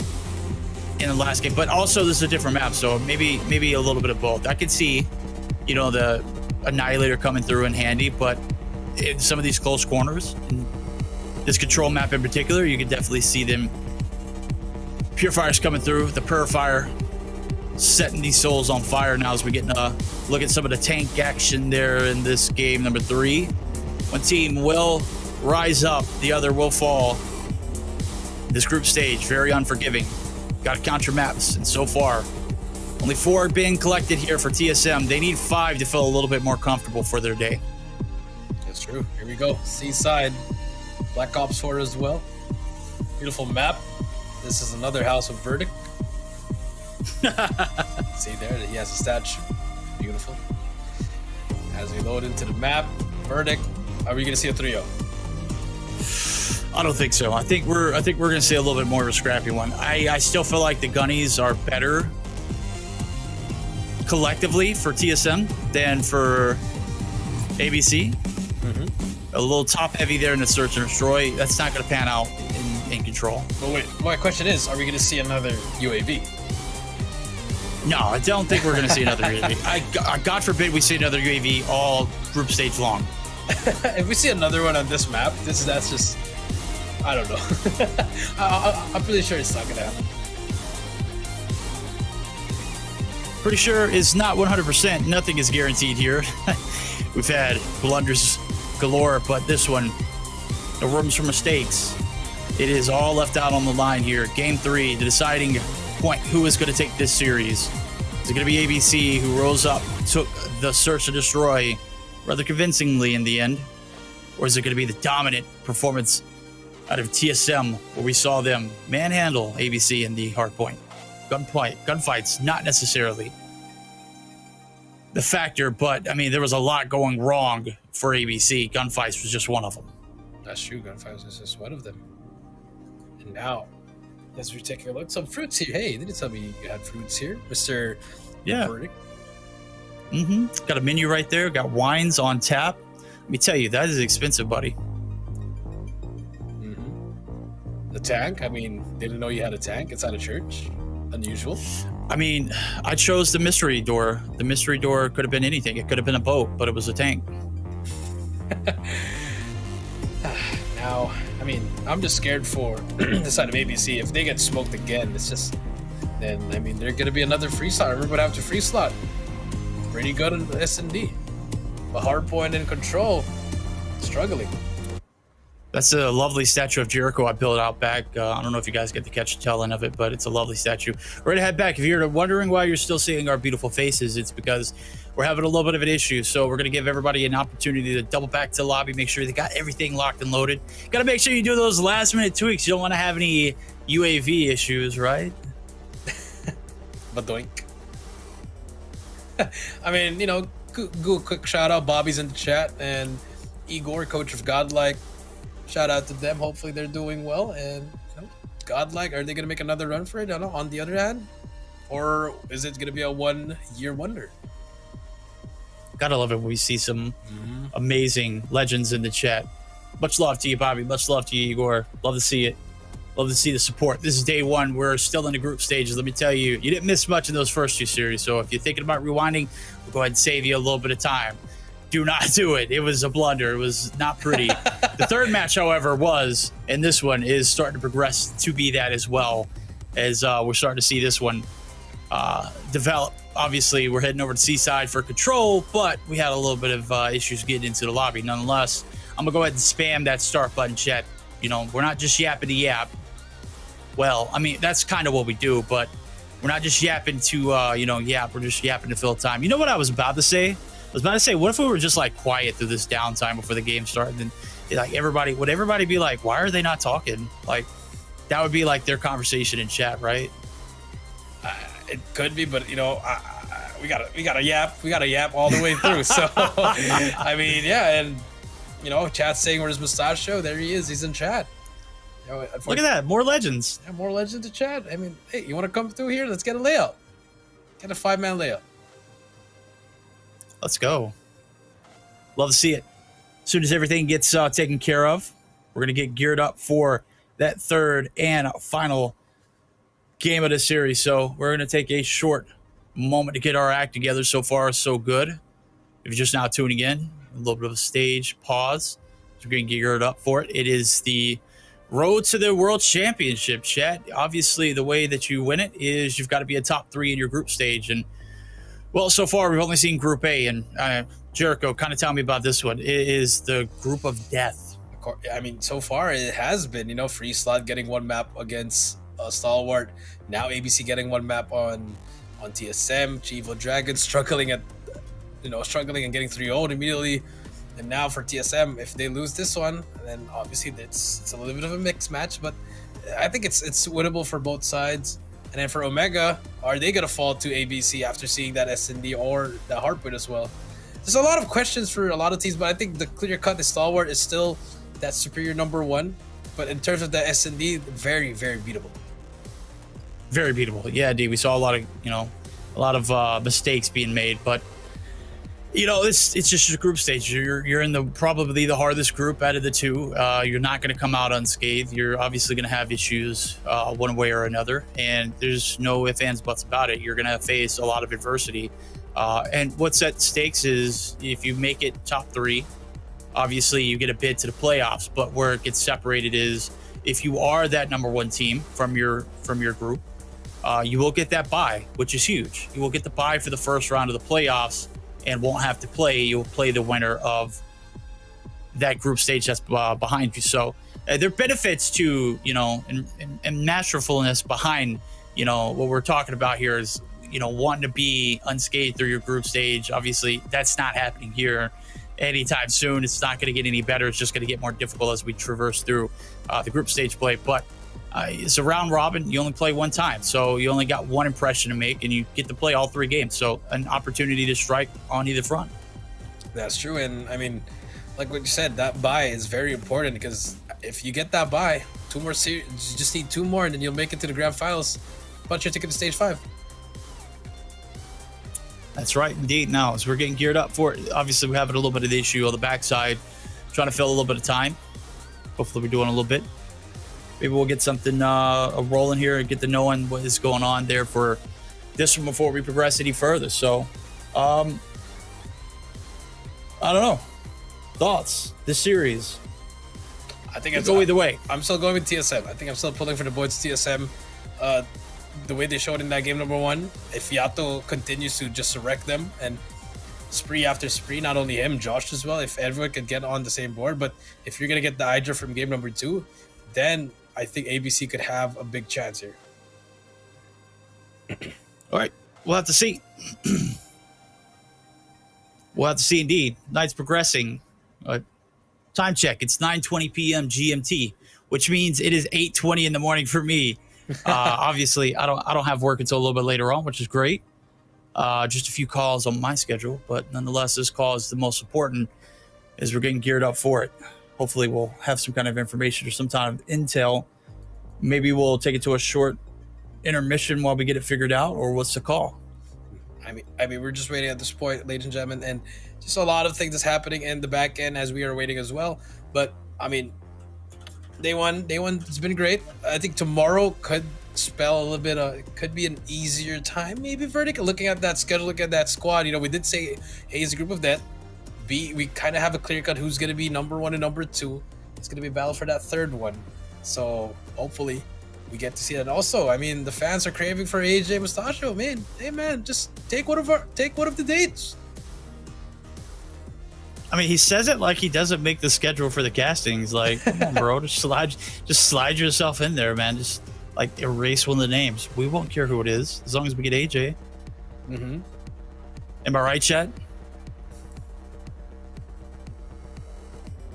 in the last game, but also this is a different map, so maybe a little bit of both. I could see, the Annihilator coming through in handy, but in some of these close corners, in this control map in particular, you could definitely see them. Purifiers coming through, the Purifier setting these souls on fire now as we get a look at some of the tank action there in this game number 3. One team will rise up, the other will fall. This group stage, very unforgiving. Got to counter maps, and so far, only 4 are being collected here for TSM. They need 5 to feel a little bit more comfortable for their day. That's true. Here we go. Seaside. Black Ops 4 as well. Beautiful map. This is another House of Verdict. See there, he has a statue. Beautiful. As we load into the map, Verdict. Are we going to see a 3-0? I don't think so. I think we're going to see a little bit more of a scrappy one. I still feel like the Gunnies are better collectively for TSM than for ABC. A little top heavy there in the search and destroy. That's not going to pan out in control. But wait, my question is, are we going to see another UAV? No, I don't think we're going to see another UAV. God forbid we see another UAV all group stage long. If we see another one on this map, that's just, I don't know. I'm pretty sure it's not going to happen. Pretty sure it's not 100%. Nothing is guaranteed here. We've had blunders galore, but this one, no rooms for mistakes. It is all left out on the line here. Game 3, the deciding point, who is going to take this series. Is it going to be ABC who rose up, took the search and destroy rather convincingly in the end? Or is it going to be the dominant performance out of TSM, where we saw them manhandle ABC in the hardpoint? Gunfights, not necessarily the factor, but I mean, there was a lot going wrong for ABC. Gunfights was just one of them. That's true. Gunfights was just one of them. And now, as we're taking a look, some fruits here. Hey, they didn't tell me you had fruits here, Mr. Yeah. Verdict. Got a menu right there. Got wines on tap. Let me tell you, that is expensive, buddy. The tank. I mean, they didn't know you had a tank inside a church. Unusual. I mean, I chose the mystery door. The mystery door could have been anything. It could have been a boat, but it was a tank. Now, I mean, I'm just scared for the side of ABC. If they get smoked again, it's just, then, I mean, they're going to be another free slot. Everybody have to free slot. Pretty good in S&D. But hardpoint and control, struggling. That's a lovely statue of Jericho I built out back. I don't know if you guys get to catch the tail end of it, but it's a lovely statue. We're gonna head back. If you're wondering why you're still seeing our beautiful faces, it's because we're having a little bit of an issue. So we're gonna give everybody an opportunity to double back to the lobby, make sure they got everything locked and loaded. Gotta make sure you do those last minute tweaks. You don't want to have any UAV issues, right? But doink. I mean, you know, go a quick shout out. Bobby's in the chat, and Igor, coach of Godlike. Shout out to them. Hopefully they're doing well. And you know, Godlike, are they going to make another run for it? I don't know. On the other hand, or is it going to be a 1 year wonder? Gotta love it when we see some amazing legends in the chat. Much love to you, Bobby. Much love to you, Igor. Love to see it. Love to see the support. This is day one. We're still in the group stages. Let me tell you, you didn't miss much in those first two series. So if you're thinking about rewinding, we'll go ahead and save you a little bit of time. Do not do it. It was a blunder. It was not pretty. The third match, however, was, and this one is starting to progress to be that as well, as we're starting to see this one develop. Obviously, we're heading over to Seaside for control, but we had a little bit of issues getting into the lobby. Nonetheless, I'm going to go ahead and spam that start button, chat. You know, we're not just yapping to yap. Well, I mean, that's kind of what we do, but we're not just yapping to, you know, yap. We're just yapping to fill time. You know what I was about to say? I was about to say, what if we were just like quiet through this downtime before the game started? And like would everybody be like, why are they not talking? Like, that would be like their conversation in chat, right? It could be, but you know, we gotta yap all the way through. So, I mean, yeah, and you know, chat's saying where's Mustacho? There he is. He's in chat. You know, look at that, more legends. Yeah, more legends to chat. I mean, hey, you want to come through here? Let's get a layout. Get a 5-man layout. Let's go. Love to see it. As soon as everything gets taken care of, we're going to get geared up for that third and final game of the series. So we're going to take a short moment to get our act together. So far, so good. If you're just now tuning in, a little bit of a stage pause. So we're going to get geared up for it. It is the road to the World Championship, chat. Obviously, the way that you win it is you've got to be a top 3 in your group stage. And well, so far, we've only seen Group A, and Jericho, kind of tell me about this one. It is the group of death. I mean, so far, it has been, you know, Free Slot getting one map against Stalwart. Now ABC getting one map on TSM. Chivo Dragon struggling and getting 3-0'd immediately. And now for TSM, if they lose this one, then obviously it's a little bit of a mixed match, but I think it's winnable for both sides. And then for Omega, are they going to fall to ABC after seeing that S&D or the Heartbeat as well? There's a lot of questions for a lot of teams, but I think the clear-cut, the Stalwart is still that superior number one. But in terms of the S&D, very, very beatable. Very beatable. Yeah, D, we saw a lot of mistakes being made, but you know, it's just a group stage. You're in probably the hardest group out of the two. You're not going to come out unscathed. You're obviously going to have issues one way or another, and there's no ifs, ands, buts about it. You're going to face a lot of adversity. And what's at stakes is if you make it top 3, obviously you get a bid to the playoffs. But where it gets separated is if you are that number 1 team from your group, you will get that bye, which is huge. You will get the bye for the first round of the playoffs and won't have to play. You'll play the winner of that group stage that's behind you. So there are benefits to, you know, and masterfulness behind, you know, what we're talking about here is wanting to be unscathed through your group stage. Obviously, that's not happening here anytime soon. It's not going to get any better. It's just going to get more difficult as we traverse through the group stage play. But it's a round robin. You only play one time, so you only got one impression to make, and you get to play all 3 games. So an opportunity to strike on either front. That's true. And I mean, like what you said, that bye is very important, because if you get that bye, 2 more series, you just need 2 more, and then you'll make it to the grand finals. Punch your ticket to stage 5. That's right, indeed. Now, as we're getting geared up for it, obviously we're having a little bit of the issue on the backside, trying to fill a little bit of time. Hopefully we're doing a little bit. Maybe we'll get something rolling here and get to knowing what is going on there for this one before we progress any further. So, I don't know. Thoughts? This series? I think it's go either way. I'm still going with TSM. I think I'm still pulling for the boys TSM. The way they showed in that game number 1, if Yato continues to just wreck them and spree after spree, not only him, Josh as well, if everyone could get on the same board. But if you're going to get the Hydra from game number 2, then I think ABC could have a big chance here. All right. We'll have to see. We'll have to see indeed. Night's progressing. Time check. It's 9:20 p.m. GMT, which means it is 8:20 in the morning for me. Obviously, I don't have work until a little bit later on, which is great. Just a few calls on my schedule, but nonetheless, this call is the most important as we're getting geared up for it. Hopefully, we'll have some kind of information or some kind of intel. Maybe we'll take it to a short intermission while we get it figured out, or what's the call? I mean, we're just waiting at this point, ladies and gentlemen, and just a lot of things is happening in the back end as we are waiting as well. But I mean, Day one has been great. I think tomorrow could spell a little bit could be an easier time, maybe, Verdict. Looking at that schedule, looking at that squad, we did say A is a group of death. B, we kind of have a clear cut who's going to be number 1 and number 2. It's going to be a battle for that 3rd one. So hopefully we get to see that. Also, I mean, the fans are craving for AJ Mustachio, man. Hey man, just take one of the dates. I mean, he says it like he doesn't make the schedule for the castings. Like, come on, bro, just slide yourself in there, man. Just like erase one of the names. We won't care who it is as long as we get AJ. Mm-hmm. Am I right, Chad?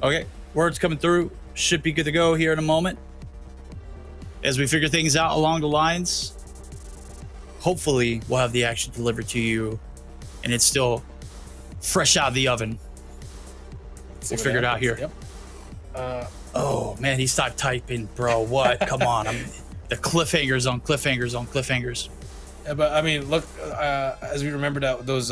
Okay, words coming through. Should be good to go here in a moment. As we figure things out along the lines, hopefully we'll have the action delivered to you, and it's still fresh out of the oven. We'll figure it out here. Yep. Oh man, he stopped typing, bro. What? Come on. The cliffhangers on cliffhangers on cliffhangers. Yeah, but I mean, look, as we remember those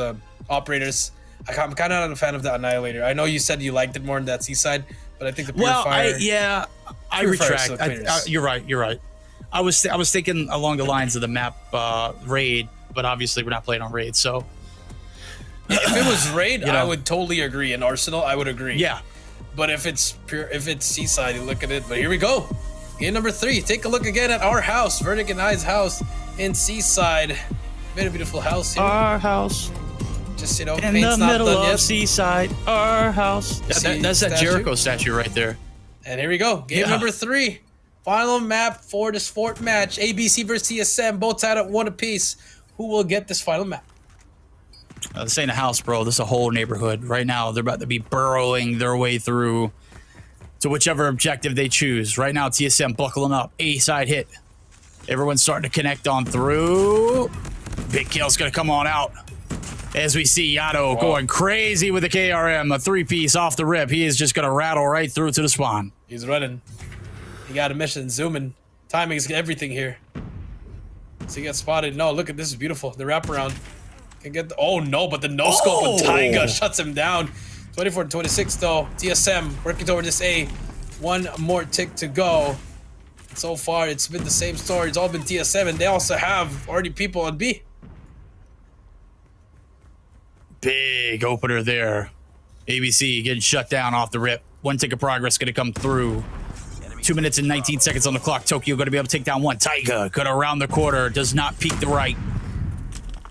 operators, I'm kind of not a fan of the Annihilator. I know you said you liked it more in that Seaside, but I think the Purifier. I retract. You're right. I was thinking along the lines of the map raid, but obviously we're not playing on raid, so. If it was raid, I would totally agree. In Arsenal, I would agree. Yeah. But if it's Seaside, you look at it. But here we go. Game number 3. Take a look again at our house, Verdict and I's house in Seaside. Very beautiful house here. Our house. Just in the middle of Seaside. Our house. That's that Jericho statue right there. And here we go. Game number 3. Final map for this 4th match. ABC versus TSM, both tied at 1 apiece. Who will get this final map? This ain't a house, bro. This is a whole neighborhood. Right now, they're about to be burrowing their way through to whichever objective they choose. Right now, TSM buckling up. A side hit. Everyone's starting to connect on through. Big kill's going to come on out. As we see Yato going crazy with the KRM. A 3-piece off the rip. He is just going to rattle right through to the spawn. He's running. He got a mission. Zooming. Timing is everything here. So he gets spotted. No, look at this. Is beautiful. The wraparound. Can get the, oh no, but the no-scope of Taiga shuts him down. 24-26 though. TSM working toward this A. 1 more tick to go. So far, it's been the same story. It's all been TSM, and they also have already people on B. Big opener there. ABC getting shut down off the rip. 1 tick of progress going to come through. 2 minutes and 19 seconds on the clock. Tokyo going to be able to take down 1. Taiga going to round the corner. Does not peek the right.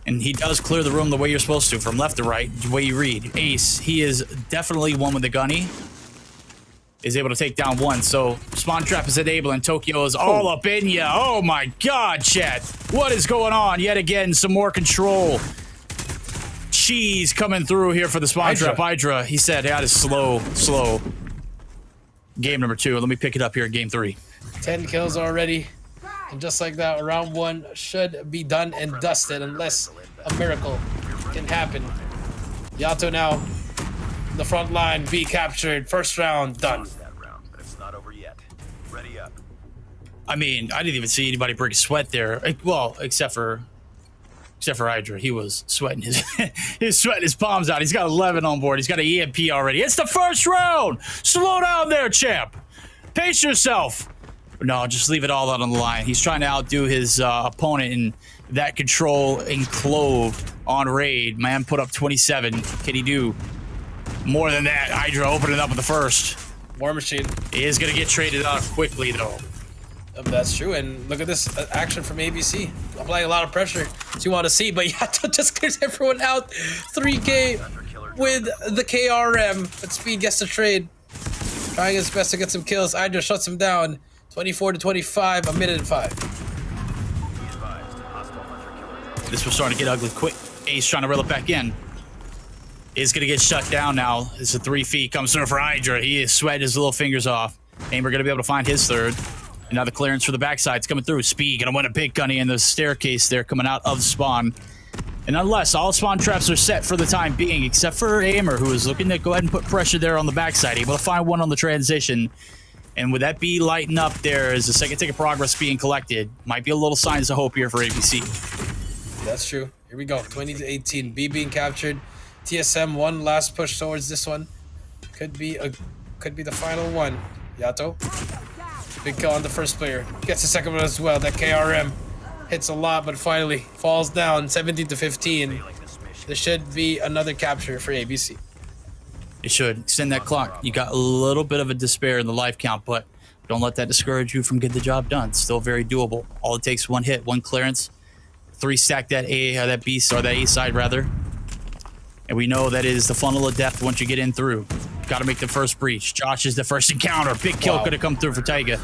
And he does clear the room the way you're supposed to, from left to right, the way you read. Ace, he is definitely one with the gunny. is able to take down one. So spawn trap is enabled and Tokyo is all up in ya. Oh my god, chat. What is going on? Yet again, some more control. Cheese coming through here for the spawn trap. Hydra, he said that is slow. Game number 2. Let me pick it up here in game 3. 10 kills already. And just like that, round 1 should be done and dusted unless a miracle can happen. Yato now, the front line, B captured. First round done. That round, but it's not over yet. Ready up. I mean, I didn't even see anybody break a sweat there. Well, except for Hydra. He was sweating his palms out. He's got 11 on board. He's got an EMP already. It's the first round. Slow down there, champ. Pace yourself. No, just leave it all out on the line. He's trying to outdo his opponent in that control and clove on raid. Man put up 27. Can he do more than that? Hydra opening up with the first. War Machine. He is going to get traded out quickly, though. That's true. And look at this action from ABC. Applying a lot of pressure, as you want to see. But Yato just clears everyone out. 3K with the KRM. But Speed gets the trade. Trying his best to get some kills. Hydra shuts him down. 24 to 25, a minute and 5. This was starting to get ugly quick. Ace trying to reel it back in. Is going to get shut down now. It's a 3 feet. Comes through for Hydra. He is sweating his little fingers off. And we're going to be able to find his third. And now the clearance for the backside's coming through. Speed going to win a big gunny in the staircase there coming out of spawn. And nonetheless, all spawn traps are set for the time being, except for Aimer, who is looking to go ahead and put pressure there on the backside. Able to find one on the transition. And with that B lighting up there as the second ticket progress being collected, might be a little signs of hope here for ABC. That's true. Here we go. 20 to 18. B being captured. TSM one last push towards this one. Could be the final one. Yato. Big kill on the first player. Gets the second one as well. That KRM hits a lot, but finally falls down 17 to 15. There should be another capture for ABC. It should extend that clock. You got a little bit of a despair in the life count, but don't let that discourage you from getting the job done. Still very doable. All it takes, one hit, one clearance, 3 stack that that B or that A side rather, and we know that is the funnel of death once you get in through. Got to make the first breach. Josh is the first encounter. Big kill could have come through for Taiga,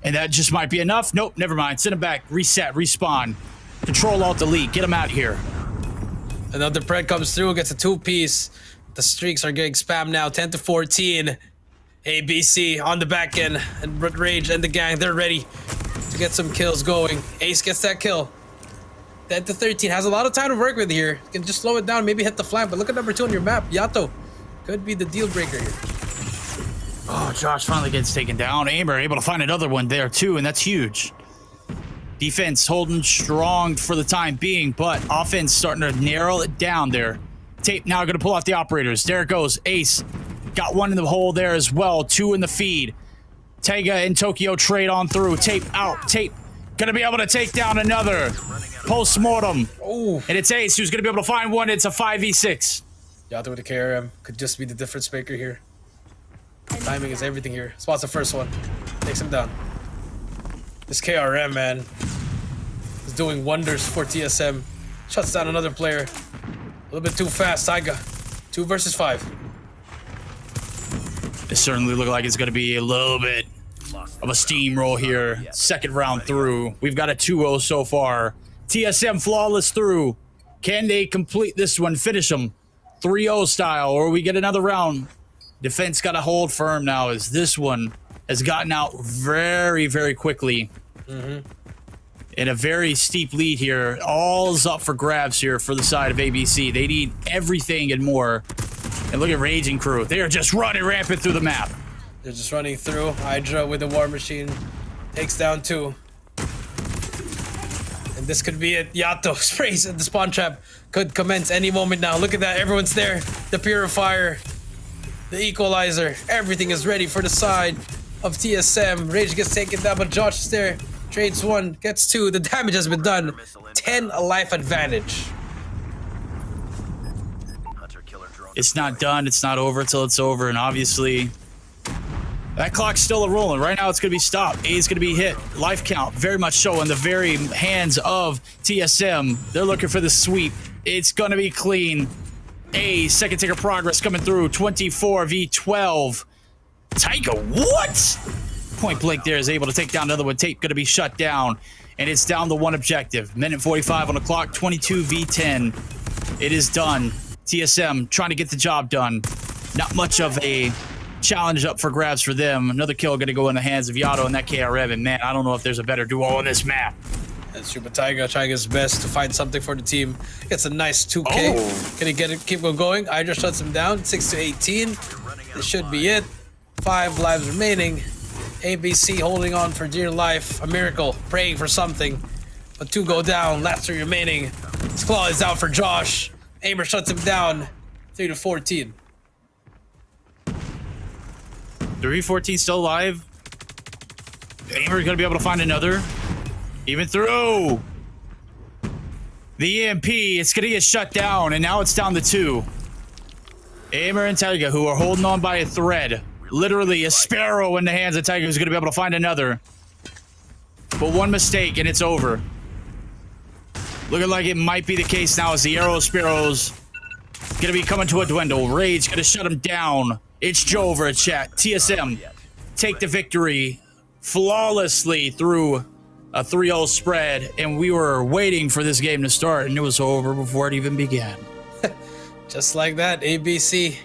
and that just might be enough. Nope, never mind. Send him back. Reset. Respawn. Control Alt Delete. Get him out of here. Another Pred comes through. Gets a 2-piece. The streaks are getting spammed now, 10 to 14. ABC on the back end, and Rage and the gang, they're ready to get some kills going. Ace gets that kill. 10 to 13, has a lot of time to work with here. You can just slow it down, maybe hit the flank, but look at number 2 on your map. Yato could be the deal breaker here. Oh, Josh finally gets taken down. Aimer able to find another one there too, and that's huge. Defense holding strong for the time being, but offense starting to narrow it down there. Tape now going to pull out the operators. There it goes. Ace got one in the hole there as well. 2 in the feed. Taiga and Tokyo trade on through. Tape out. Tape going to be able to take down another. Post-mortem. Ooh. And it's Ace who's going to be able to find one. It's a 5v6. Yato with the KRM could just be the difference maker here. Timing is everything here. Spots the first one. Takes him down. This KRM, man, is doing wonders for TSM. Shuts down another player. A little bit too fast, Taiga. 2 versus 5. It certainly looks like it's going to be a little bit of a steamroll here. Second round through. We've got a 2-0 so far. TSM flawless through. Can they complete this one? Finish them 3-0 style, or we get another round? Defense got to hold firm now as this one has gotten out very, very quickly. In a very steep lead here. All's up for grabs here for the side of ABC. They need everything and more. And look at Raging Crew. They are just running rampant through the map. They're just running through. Hydra with the War Machine takes down 2. And this could be it. Yato sprays at the spawn trap. Could commence any moment now. Look at that. Everyone's there. The Purifier. The Equalizer. Everything is ready for the side of TSM. Rage gets taken down, but Josh is there. Trades 1, gets 2. The damage has been done. 10 life advantage. It's not done. It's not over till it's over. And obviously, that clock's still rolling. Right now, it's going to be stopped. A is going to be hit. Life count, very much so in the very hands of TSM. They're looking for the sweep. It's going to be clean. A second ticker progress coming through. 24 v 12. Tiger, what? Point blank there is able to take down another one. Tape going to be shut down. And it's down to one objective. Minute 45 on the clock, 22 v 10. It is done. TSM trying to get the job done. Not much of a challenge up for grabs for them. Another kill going to go in the hands of Yato and that KRM. And man, I don't know if there's a better duo on this map. That's true, but Tiger trying his best to find something for the team. Gets a nice 2K. Oh. Can he get it? Keep on going. Hydra shuts him down. 6 to 18. This should be it. 5 lives remaining. ABC holding on for dear life. A miracle. Praying for something. But 2 go down. Last 3 remaining. His claw is out for Josh. Aimer shuts him down. 3 to 14. 3-14 still alive. Aimer's gonna be able to find another. Even through the EMP, it's gonna get shut down, and now it's down to 2. Aimer and Tiger, who are holding on by a thread. Literally a sparrow in the hands of Tiger, who's gonna be able to find another. But one mistake, and it's over. Looking like it might be the case now as the arrow sparrows gonna be coming to a dwindle. Rage gonna shut him down. It's Joe over at chat. TSM take the victory flawlessly through a 3-0 spread, and we were waiting for this game to start, and it was over before it even began. Just like that, ABC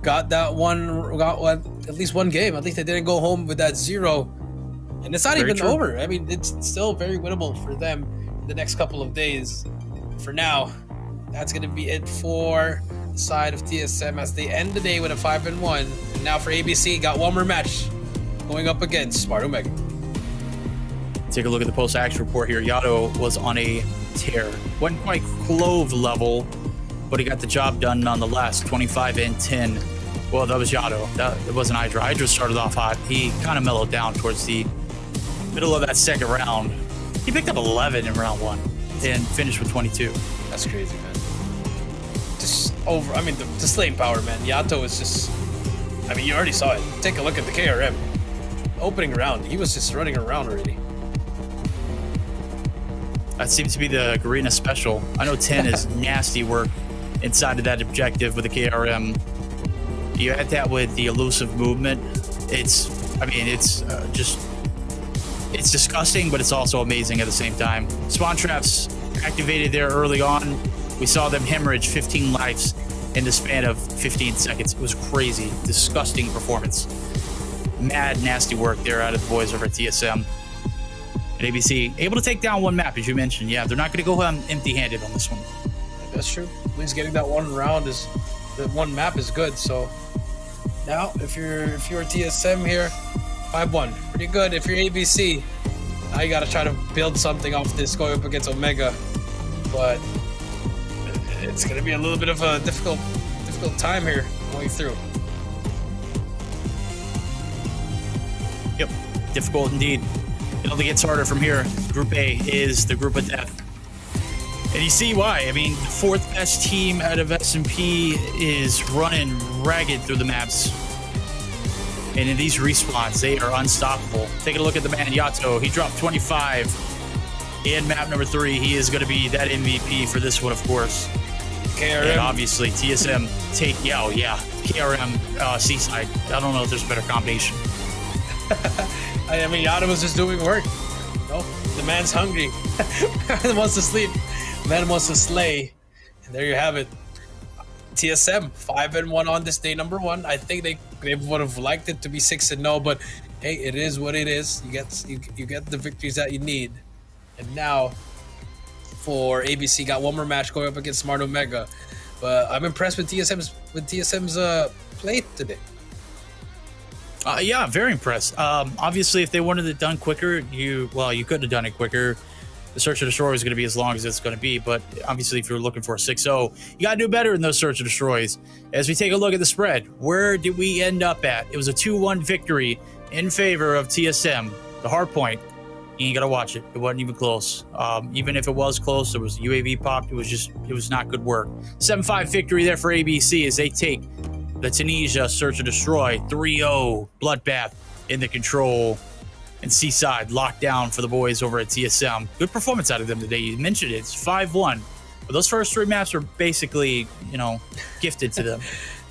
got that one, at least one game. At least they didn't go home with that 0. And it's not Very even true. over. I mean, it's still very winnable for them in the next couple of days. For now, that's going to be it for the side of TSM as they end the day with a 5-1. And now for ABC, got one more match going up against Smart Omega. Take a look at the post-action report here. Yato was on a tear. Wasn't quite Clove level, but he got the job done nonetheless. 25 and 10. Well, that was Yato. It wasn't Hydra. Hydra started off hot. He kind of mellowed down towards the middle of that second round. He picked up 11 in round 1 and finished with 22. That's crazy, man. Just over. I mean, the slaying power, man. Yato is just. I mean, you already saw it. Take a look at the KRM. Opening round, he was just running around already. That seems to be the Garena special. I know 10 is nasty work inside of that objective with the KRM. You add that with the elusive movement. It's disgusting, but it's also amazing at the same time. Spawn traps activated there early on. We saw them hemorrhage 15 lives in the span of 15 seconds. It was crazy, disgusting performance. Mad, nasty work there out of the boys over at TSM. And ABC able to take down one map, as you mentioned. Yeah, they're not going to go empty-handed on this one. That's true. At least getting that one map is good. So now, if you're TSM here, 5-1, pretty good. If you're ABC, now you got to try to build something off this going up against Omega. But it's going to be a little bit of a difficult time here going through. Yep, difficult indeed. It only gets harder from here. Group A is the group of death. And you see why. I mean, the 4th best team out of S&P is running ragged through the maps. And in these respawns, they are unstoppable. Taking a look at the man Yato. He dropped 25 in map number 3. He is going to be that MVP for this one, of course. KRM. And obviously, TSM KRM Seaside. I don't know if there's a better combination. I mean, Yato was just doing work. No, the man's hungry. The man wants to sleep. The man wants to slay. And there you have it. TSM 5-1 on this day number 1. I think they would have liked it to be 6-0, but hey, it is what it is. You get the victories that you need. And now for ABC, got one more match going up against Smart Omega. But I'm impressed with TSM's play today. Yeah, very impressed. Obviously, if they wanted it done quicker, you could have done it quicker. The search and destroy is going to be as long as it's going to be, but obviously, if you're looking for a 6-0, you got to do better in those search and destroys. As we take a look at the spread, where did we end up at? It was a 2-1 victory in favor of TSM. The hard point, you ain't got to watch it. It wasn't even close. Even if it was close, there was UAV popped. It was not good work. 7-5 victory there for ABC as they take the Tunisia search and destroy. 3-0 bloodbath in the control. And Seaside locked down for the boys over at TSM. Good performance out of them today. You mentioned it. It's 5-1. But those first 3 maps were basically, gifted to them.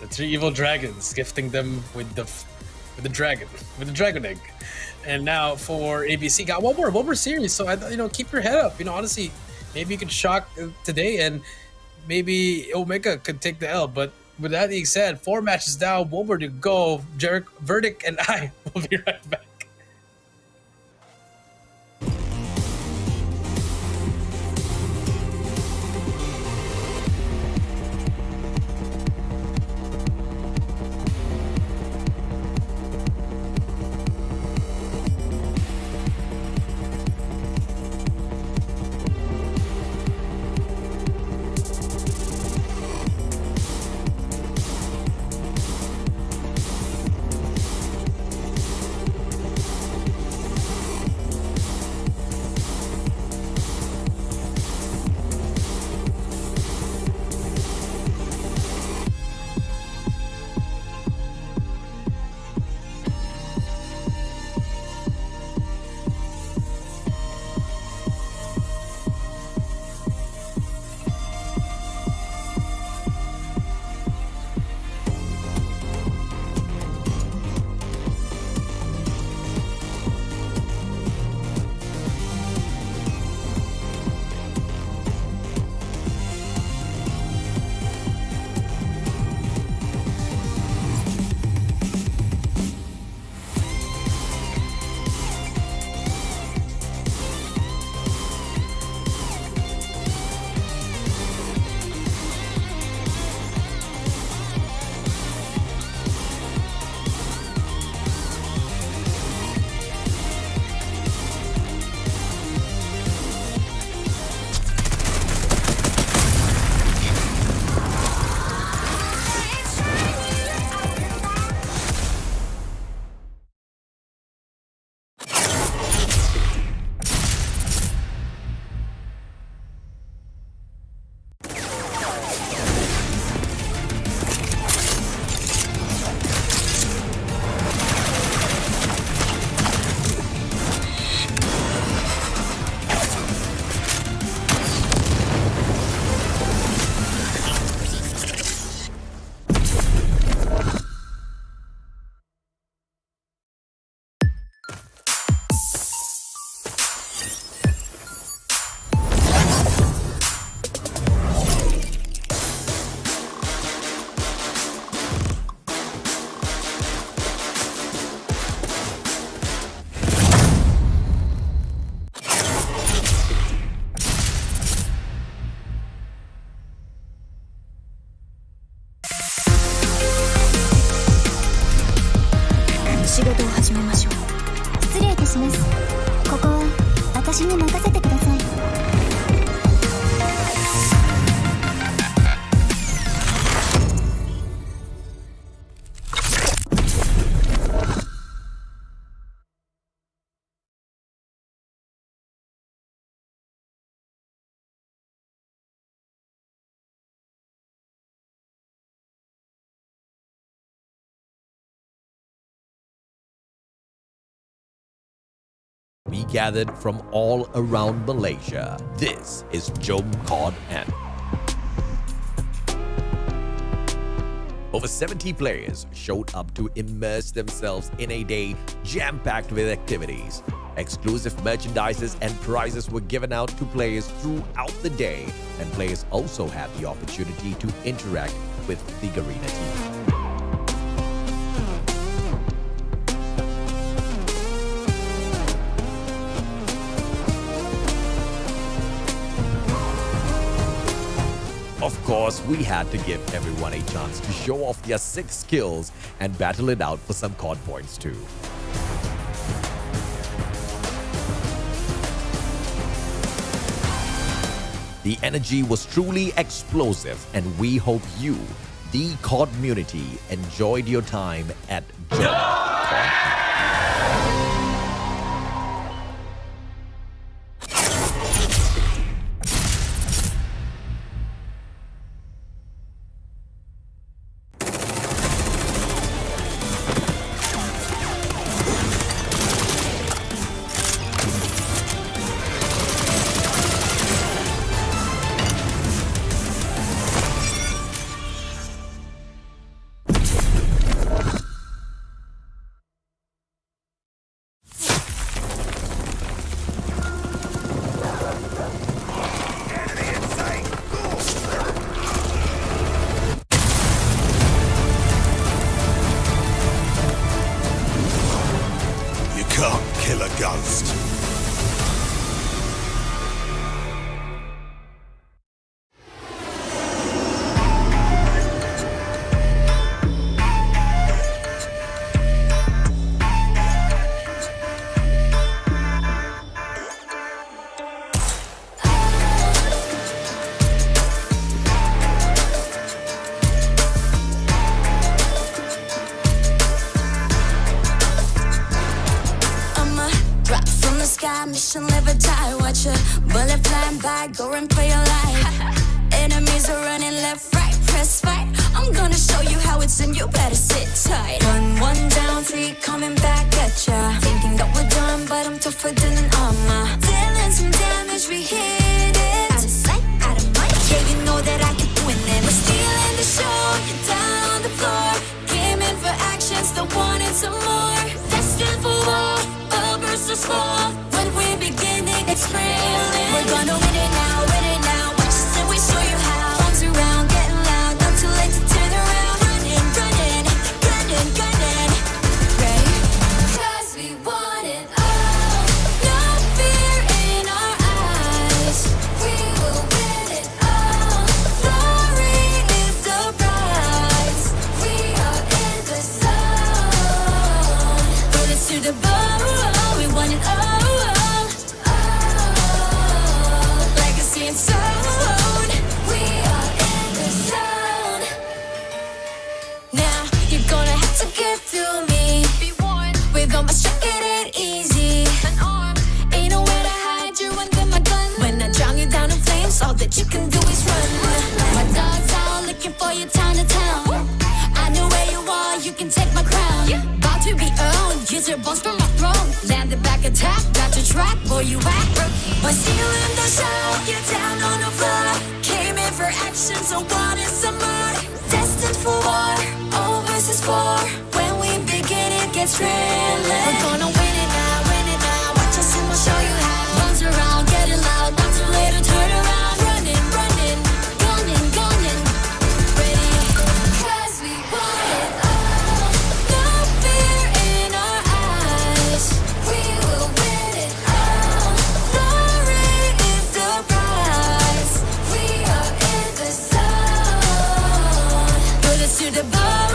The 3 evil dragons, gifting them with the with the dragon egg. And now for ABC, got one more series. So keep your head up. Honestly, maybe you can shock today, and maybe Omega could take the L. But with that being said, 4 matches down, 1 more to go. Verdict and I will be right back. We gathered from all around Malaysia. This is Jom COD N. Over 70 players showed up to immerse themselves in a day jam-packed with activities. Exclusive merchandises and prizes were given out to players throughout the day, and players also had the opportunity to interact with the Garena team. Of course, we had to give everyone a chance to show off their 6 skills and battle it out for some COD points too. The energy was truly explosive, and we hope you, the COD community, enjoyed your time at COD. passion, live or die. Watch a bullet flying by, go run for your life. Enemies are running left, right, press fight. I'm gonna show you how it's in, you better sit tight. One down, three coming back at ya. Thinking that we're done, but I'm tougher than an armor. Dealing some damage, we hit it. Out of sight, out of mind. Yeah, you know that I keep winning. We're stealing the show, you're down on the floor. Gaming for action, still wanting some more. Destined for war, all versus four. When we begin, it gets thrilling. We're gonna win it now, win it now. Watch us and we show you how. Arms around, getting loud, not too late to turn around. Running, running, gunning, gunning. Ready? 'Cause we want it all. No fear in our eyes. We will win it all. Glory is the prize. We are in the zone. Bullets to the bone. We want it all. Legacy and soul. We are in the zone. Now you're gonna have to get through me. Be warned, with all my strength it ain't easy. An arm, ain't nowhere to hide. You're under my gun. When I drown you down in flames, all that you can do is run. My dog's out looking for you town to town. I know where you are, you can take my crown. About to be owned, use your bones from my throne. Landed back attack, got your track, boy you whack. We're stealing the show, you're down on the floor. Came in for action, so what is some more? Destined for war, all versus four. When we begin, it gets thrilling. We're gonna win it now, win it now. Watch us and we'll show you how. Guns around, getting loud, not too late to turn around. Running, running, gunning, gunning. Ready? 'Cause we want it all. No fear in our eyes. We will win it all. Glory is the prize. We are in the zone. Put us to the bone.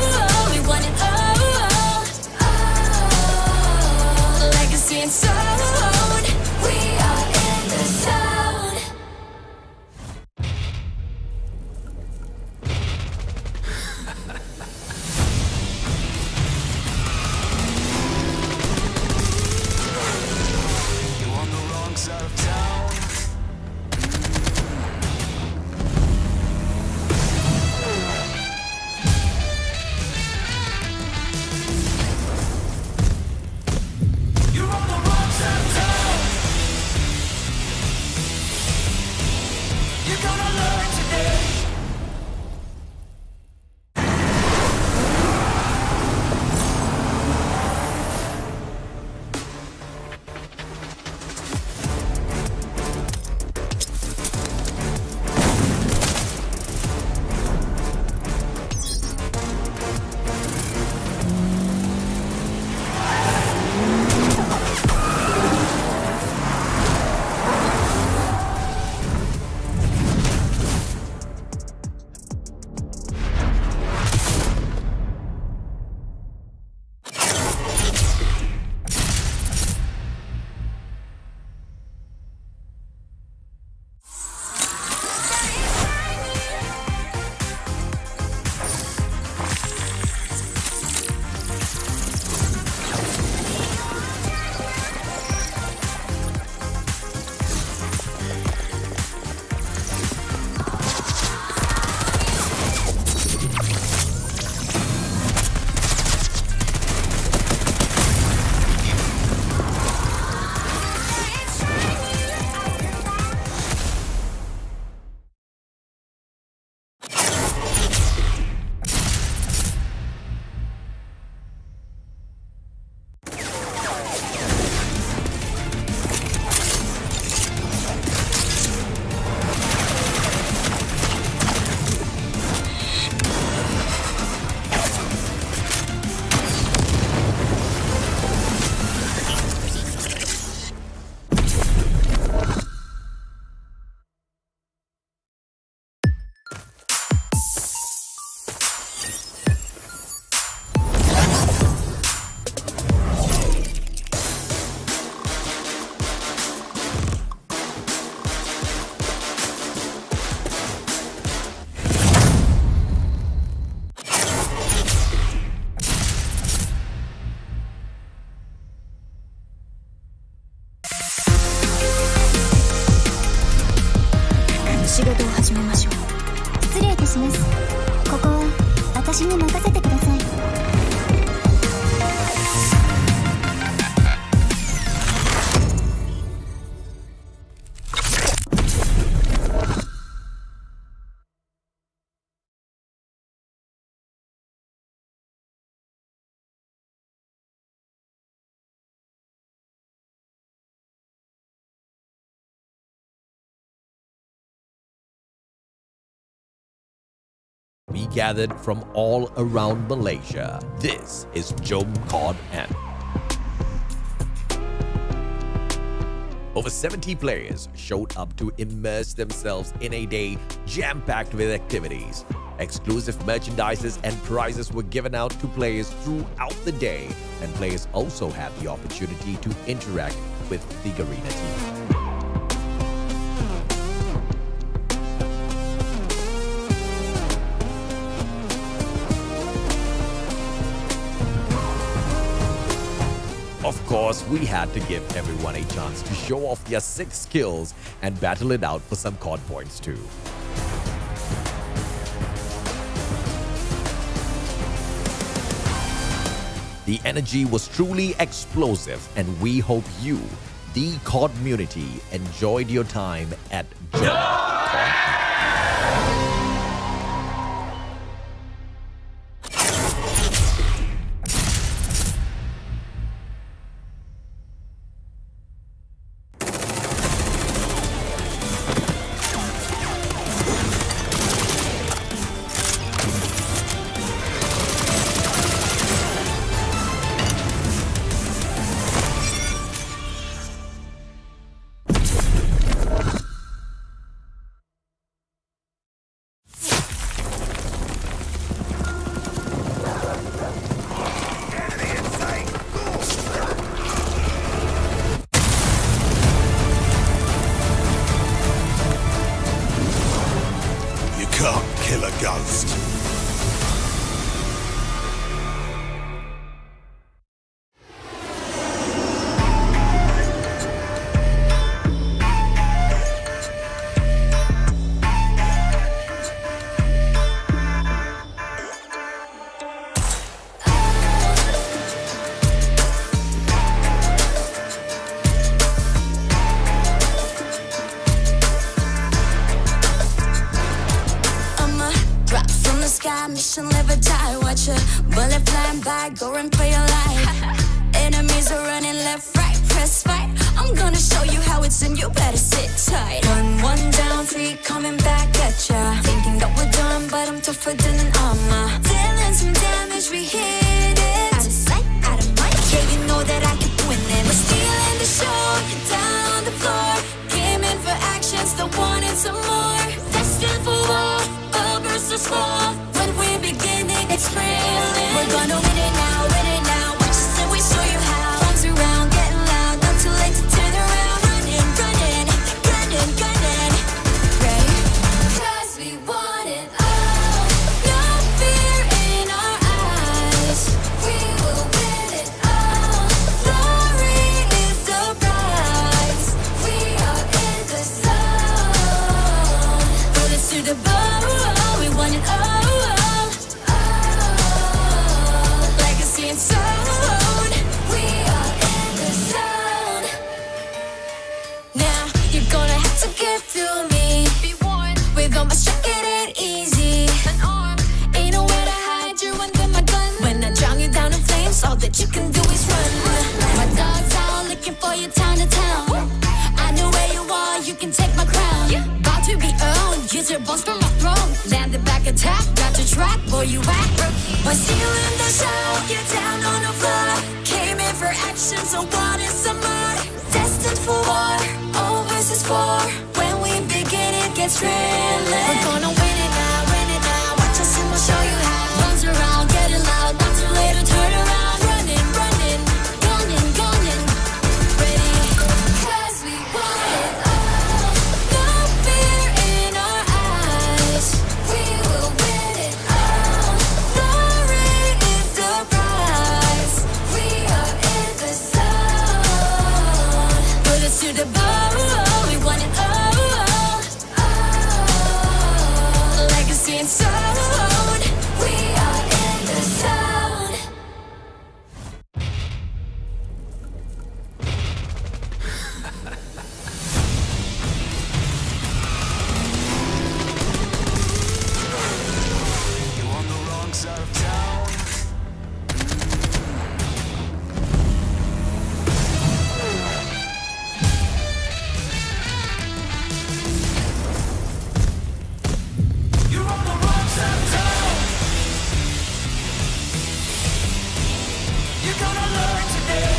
We want it all. Legacy and soul. We are in the zone. You on the wrong side of town. します。ここは私に任せてください。We gathered from all around Malaysia. This is Jom COD and over 70 players showed up to immerse themselves in a day jam-packed with activities. Exclusive merchandises and prizes were given out to players throughout the day, and players also had the opportunity to interact with the Garena team. Of course, we had to give everyone a chance to show off their sick skills and battle it out for some COD points too. The energy was truly explosive, and we hope you, the COD community, enjoyed your time at COD. Can't kill a ghost. Mission live or die, watch a bullet flying by, go and play your life. Enemies are running left, right, press fight. I'm gonna show you how it's in, you better sit tight. One down, three coming back at ya. Thinking that we're done, but I'm tougher than an armor. Dealing some damage, we hit it. Out of sight, out of mind, yeah, you know that I keep winning. We're stealing the show, you're down on the floor. Came in for action, still wanting some more. Destined for war, all versus four. When we're beginning, it's thrilling. We're gonna win it now, win it now. Watch us and we show you how. Arms around, getting loud, not too late to turn around. Running, running, gunning, gunning. Ready? 'Cause we want it all. No fear in our eyes. We will win it all. Glory is the prize. We are in the zone. Bullets to the bone, we want it all. Zone. We are in the zone. Now you're gonna have to get through me. Be warned, with all my strength it ain't easy. An arm, ain't nowhere to hide you under my gun. When I drown you down in flames, all that you can do is run. My dog's out looking for you town to town. I know where you are, you can take my crown. About to be owned, use your bones from my throne. Landed back attack, got your track, boy you act. We're stealing the show, get down on the floor. Came in for action, so wanted some more. Destined for war, all versus four. When we begin, it gets thrilling. We're gonna win it now, watch us and we'll show you how. Runs around, getting loud, not too late to turn around. Running, running, gunning, gunning. Ready? 'Cause we want it all. No fear in our eyes. We will win it all. Glory is the prize. We are in the zone. Bullets to the bone, we want it all. zone. We are in the zone. You on the wrong side of town. You're on the wrong side of town. You're gonna learn today.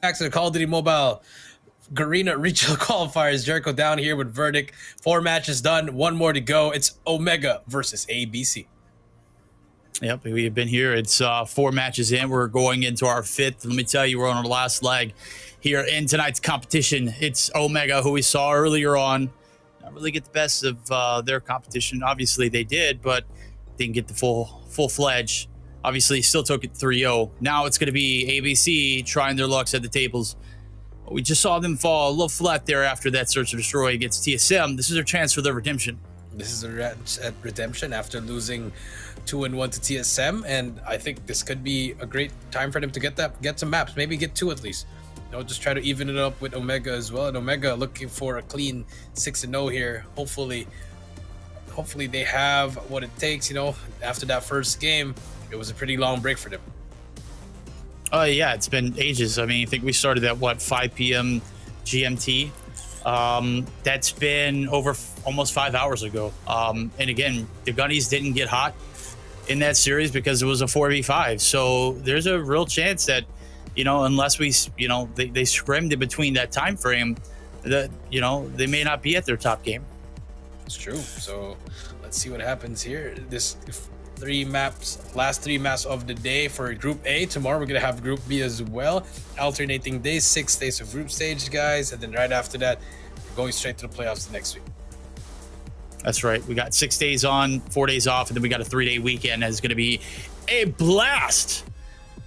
Back to the Call of Duty Mobile Garena Regional Qualifiers. Jericho down here with verdict. 4 matches done, 1 more to go. It's Omega versus ABC. Yep, we've been here. It's 4 matches in. We're going into our 5th. Let me tell you, we're on our last leg here in tonight's competition. It's Omega, who we saw earlier on, not really get the best of their competition. Obviously, they did, but didn't get the full-fledged. Obviously, still took it 3-0. Now it's going to be ABC trying their lucks at the tables. We just saw them fall a little flat there after that search and destroy against TSM. This is their chance for their redemption. This is a redemption after losing 2-1 to TSM, and I think this could be a great time for them to get some maps, maybe get 2 at least. You know, just try to even it up with Omega as well. And Omega looking for a clean 6-0 here. Hopefully they have what it takes. You know, after that first game, it was a pretty long break for them. Oh, yeah, it's been ages. I mean, I think we started at, 5 p.m. GMT. That's been over almost 5 hours ago. And again, the Gunnies didn't get hot in that series because it was a 4v5. So there's a real chance that, you know, unless we, you know, they scrimmed in between that time frame, that, you know, they may not be at their top game. It's true. So let's see what happens here. This last 3 maps of the day for Group A. Tomorrow we're gonna have Group B as well. Alternating days, 6 days of group stage, guys, and then right after that, we're going straight to the playoffs the next week. That's right. We got 6 days on, 4 days off, and then we got a 3-day weekend. It's going to be a blast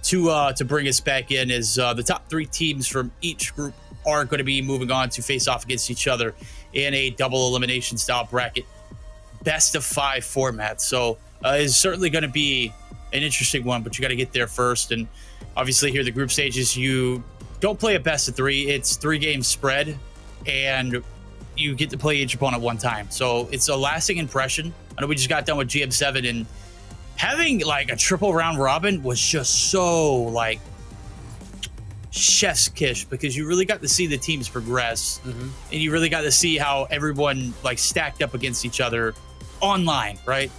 to bring us back in as the top 3 teams from each group are going to be moving on to face off against each other in a double elimination style bracket, best of 5 format. So it's certainly going to be an interesting one, but you got to get there first. And obviously here, the group stages, you don't play a best of 3. It's 3 games spread, and you get to play each opponent 1 time. So it's a lasting impression. I know we just got done with GM7, and having like a triple round robin was just so like chef's kiss, because you really got to see the teams progress, and you really got to see how everyone like stacked up against each other online, right?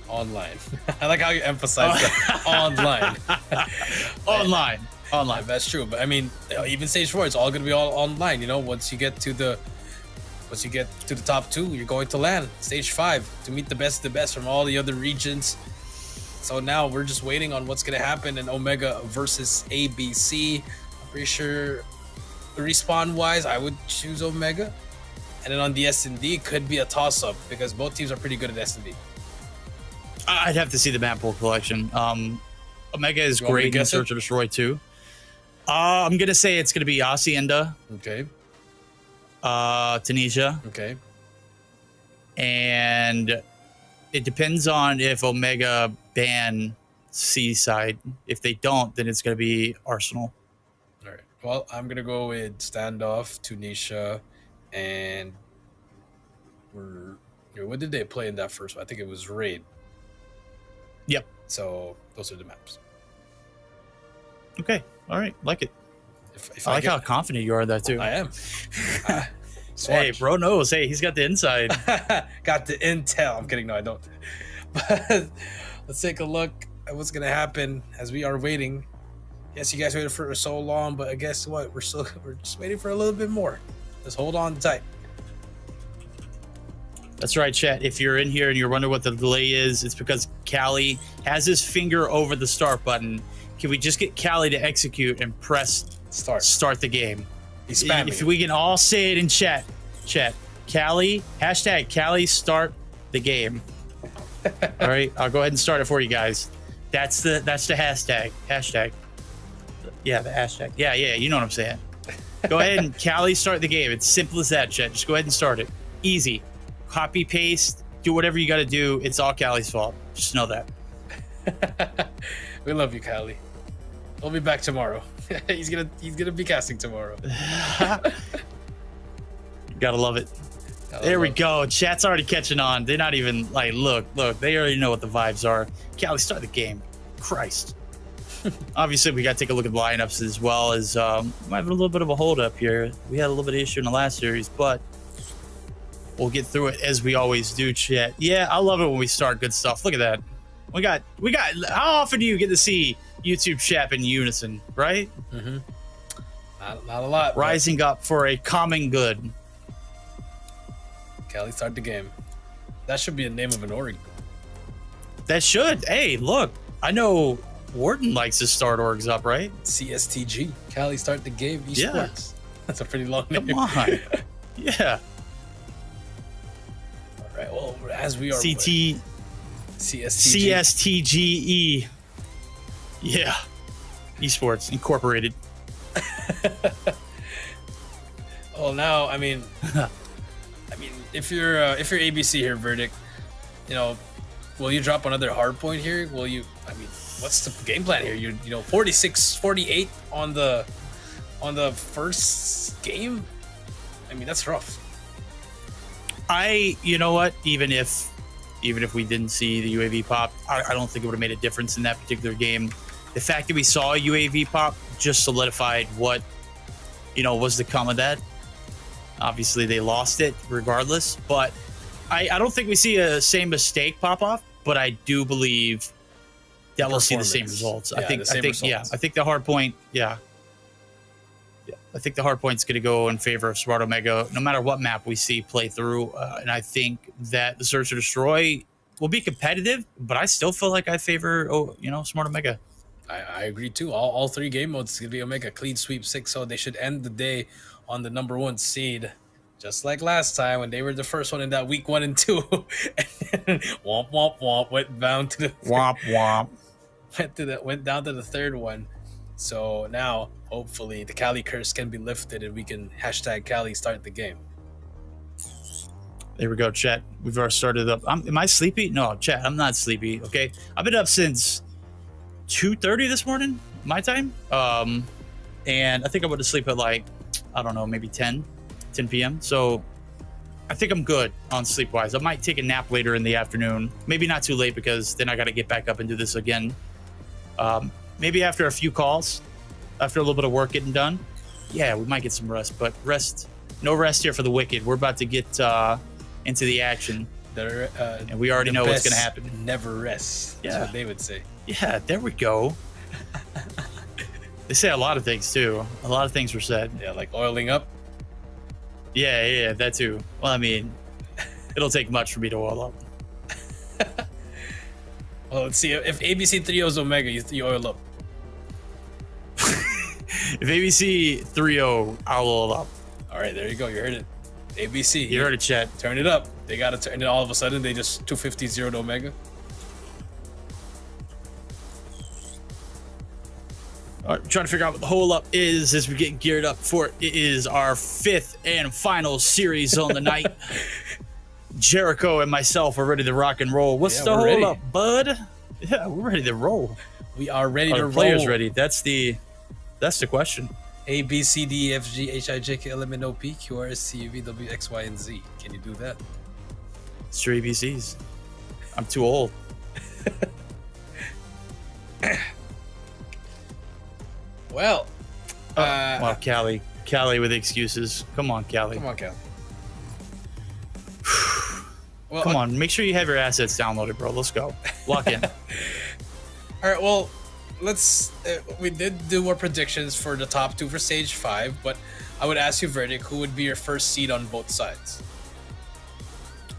Online. I like how you emphasize that. Online. Online. That's true. But I mean, even stage 4, it's all gonna be all online. You know, once you get to the top 2, you're going to land stage 5 to meet the best of the best from all the other regions. So now we're just waiting on what's gonna happen in Omega versus ABC. I'm pretty sure respawn wise, I would choose Omega, and then on the S&D could be a toss up because both teams are pretty good at S&D. I'd have to see the map pool collection. Omega is great in Search and Destroy too. I'm gonna say it's gonna be Hacienda. Okay. Tunisia. Okay. And it depends on if Omega ban Seaside. If they don't, then it's gonna be Arsenal. All right. Well, I'm gonna go with Standoff, Tunisia, and what did they play in that first one? I think it was Raid. Yep. So those are the maps. Okay. All right. Like it. If I like how confident you are in that too. I am. Hey, bro knows. Hey, he's got the inside. Got the intel. I'm kidding. No, I don't. But let's take a look at what's gonna happen as we are waiting. Yes, you guys waited for so long, but guess what? We're just waiting for a little bit more. Just hold on tight. That's right, chat. If you're in here and you're wondering what the delay is, it's because Callie has his finger over the start button. Can we just get Callie to execute and press start the game? He's spamming. If we can all say it in chat. Callie, hashtag Callie start the game. All right, I'll go ahead and start it for you guys. That's the hashtag. Yeah, the hashtag. Yeah, you know what I'm saying. Go ahead and Callie start the game. It's simple as that, chat. Just go ahead and start it. Easy. Copy, paste, do whatever you got to do. It's all Callie's fault. Just know that. We love you, Callie. We'll be back tomorrow. he's gonna be casting tomorrow. Gotta love it. There we go. Chat's already catching on. They're not even like, look. They already know what the vibes are. Callie, start the game. Christ. Obviously, we got to take a look at the lineups as well as we might have a little bit of a hold up here. We had a little bit of issue in the last series, but we'll get through it as we always do, chat. Yeah, I love it when we start good stuff. Look at that. We got. How often do you get to see YouTube chat in unison, right? Mm-hmm. Not a lot. Rising up for a common good. Callie, start the game. That should be the name of an org. That should. Hey, look. I know Wharton likes to start orgs up, right? CSTG. Callie, start the game. eSports. Yeah. That's a pretty long name. Come on. Yeah. All right. Well, as we are. CSTGE. Yeah. eSports Incorporated. Well, now, I mean, if you're ABC here, Verdict, will you drop another hard point here? Will you? I mean, what's the game plan here? You 46-48 on the first game. I mean, that's rough. You know what? Even if we didn't see the UAV pop, I don't think it would have made a difference in that particular game. The fact that we saw a UAV pop just solidified what was to come of that. Obviously, they lost it regardless, but I don't think we see a same mistake pop off. But I do believe that we'll see the same results. I think the hard point. Yeah. I think the hard point's going to go in favor of Smart Omega, no matter what map we see play through. And I think that the Search or Destroy will be competitive, but I still feel like I favor, Smart Omega. I agree too. All three game modes going to be Omega clean sweep 6-0. They should end the day on the #1 seed, just like last time when they were the first one in that week 1 and 2. And womp womp womp went down to the womp womp. Went down to the third one. So now, hopefully, the Callie curse can be lifted and we can hashtag Callie start the game. There we go, chat. We've already started up. Am I sleepy? No, chat, I'm not sleepy, okay? I've been up since 2:30 this morning, my time. And I think I went to sleep at like, I don't know, maybe 10 p.m. So I think I'm good on sleep-wise. I might take a nap later in the afternoon. Maybe not too late because then I got to get back up and do this again. Maybe after a few calls, after a little bit of work getting done, yeah, we might get some rest. But no rest here for the wicked. We're about to get into the action, and we already know what's going to happen. Never rest. That's what they would say. Yeah, there we go. They say a lot of things too. A lot of things were said. Yeah, like oiling up. Yeah, that too. Well, I mean, it'll take much for me to oil up. Well, let's see. If ABC 3-0's Omega, you oil up. If ABC 3-0, I'll oil up. All right, there you go. You heard it. ABC. You heard it, chat. Turn it up. They got to turn it. All of a sudden, they just 250-0 to Omega. All right, trying to figure out what the hole up is as we get geared up for it. It is our 5th and final series on the night. Jericho and myself are ready to rock and roll. What's the hole up, bud? Yeah, we're ready to roll. We are ready to roll. Players ready. That's the question. A, B, C, D, F, G, H, I, J, K, L, M, N, O, P, Q, R, S, T, U, V, W, X, Y, and Z. Can you do that? It's your ABCs. I'm too old. Well, wow, Callie with excuses. Come on, Callie. Come on, Callie. Well, come on, make sure you have your assets downloaded, bro. Let's go. Lock in. All right, well, let's. We did do our predictions for the top two for stage 5, but I would ask you, Verdict, who would be your first seed on both sides?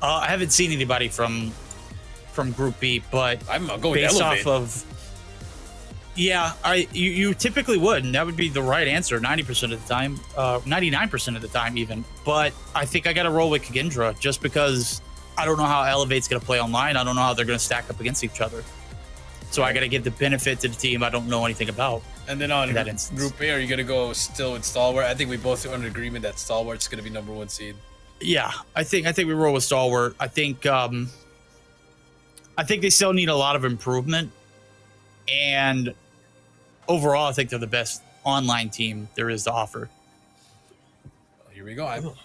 I haven't seen anybody from Group B, but I'm going based Elevate. off of. Yeah, you typically would, and that would be the right answer 90% of the time, 99% of the time even. But I think I got to roll with Kagindra just because I don't know how Elevate's going to play online. I don't know how they're going to stack up against each other. So I got to give the benefit to the team I don't know anything about. And then on that instance. Group A, are you gonna go still with Stalwart? I think we both are in agreement that Stalwart's gonna be #1 seed. Yeah, I think we roll with Stalwart. I think they still need a lot of improvement, and overall, I think they're the best online team there is to offer. Well, here we go.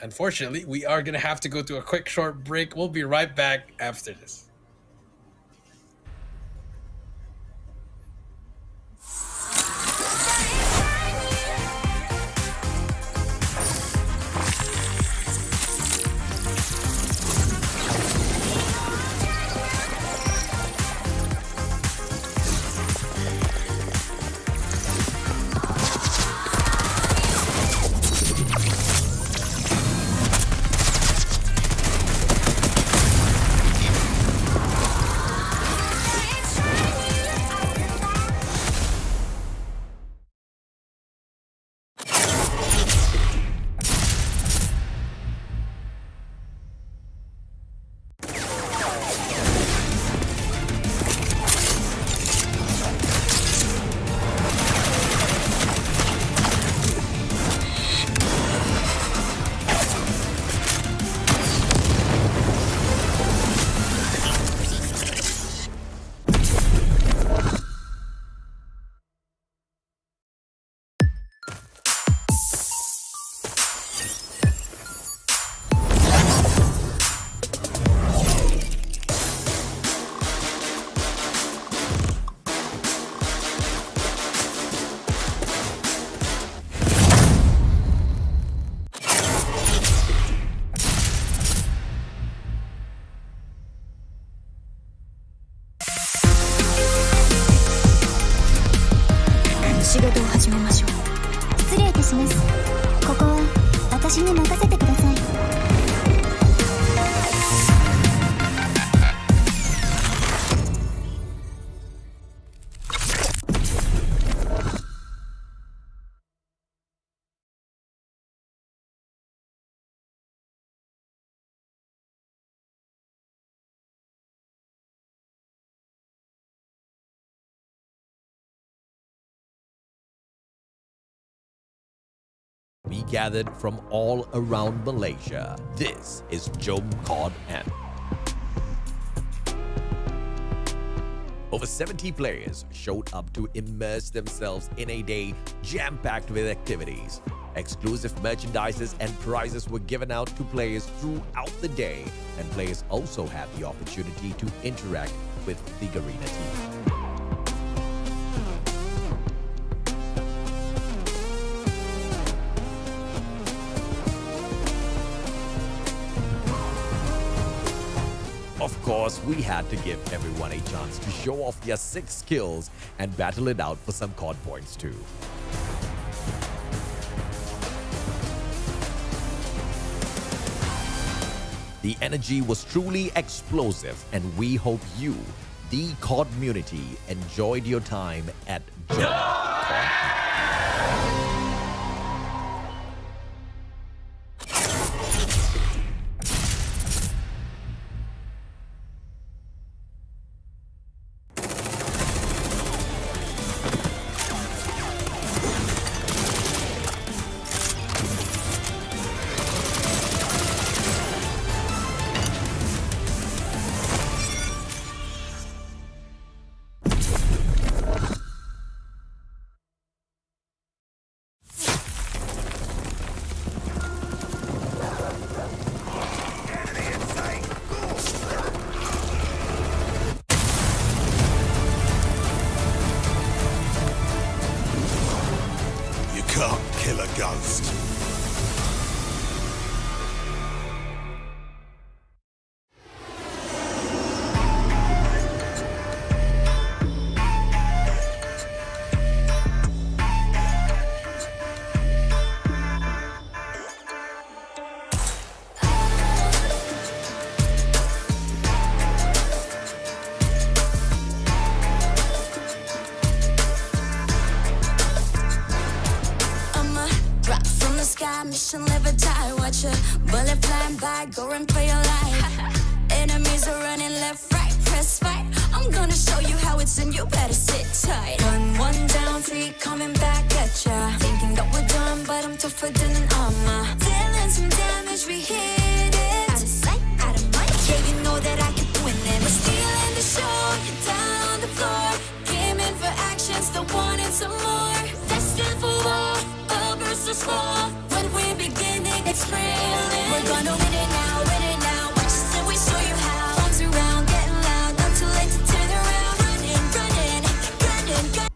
Unfortunately, we are gonna have to go to a quick short break. We'll be right back after this. We gathered from all around Malaysia. This is Jom COD N. Over 70 players showed up to immerse themselves in a day jam-packed with activities. Exclusive merchandises and prizes were given out to players throughout the day, and players also had the opportunity to interact with the Garena team. Of course, we had to give everyone a chance to show off their sick skills and battle it out for some COD points too. The energy was truly explosive, and we hope you, the COD community, enjoyed your time at Jom COD. Can't kill a ghost. mission, live or die. Watch a bullet flying by, go and play your life. Enemies are running left, right, press fight. I'm gonna show you how it's in, you better sit tight. One down, three coming back at ya. Thinking that we're done, but I'm tougher than an armor. Dealing some damage, we hit it. Out of sight, out of mind. Yeah, you know that I keep winning. We're stealing the show, you're down on the floor. Came in for action, still wanting some more. Destined for war, a burst of small. When we're beginning, it's thrilling. We're gonna win it now, win it now. Watch us and we show you how. Arms around, getting loud, not too late to turn around. Running, running, running.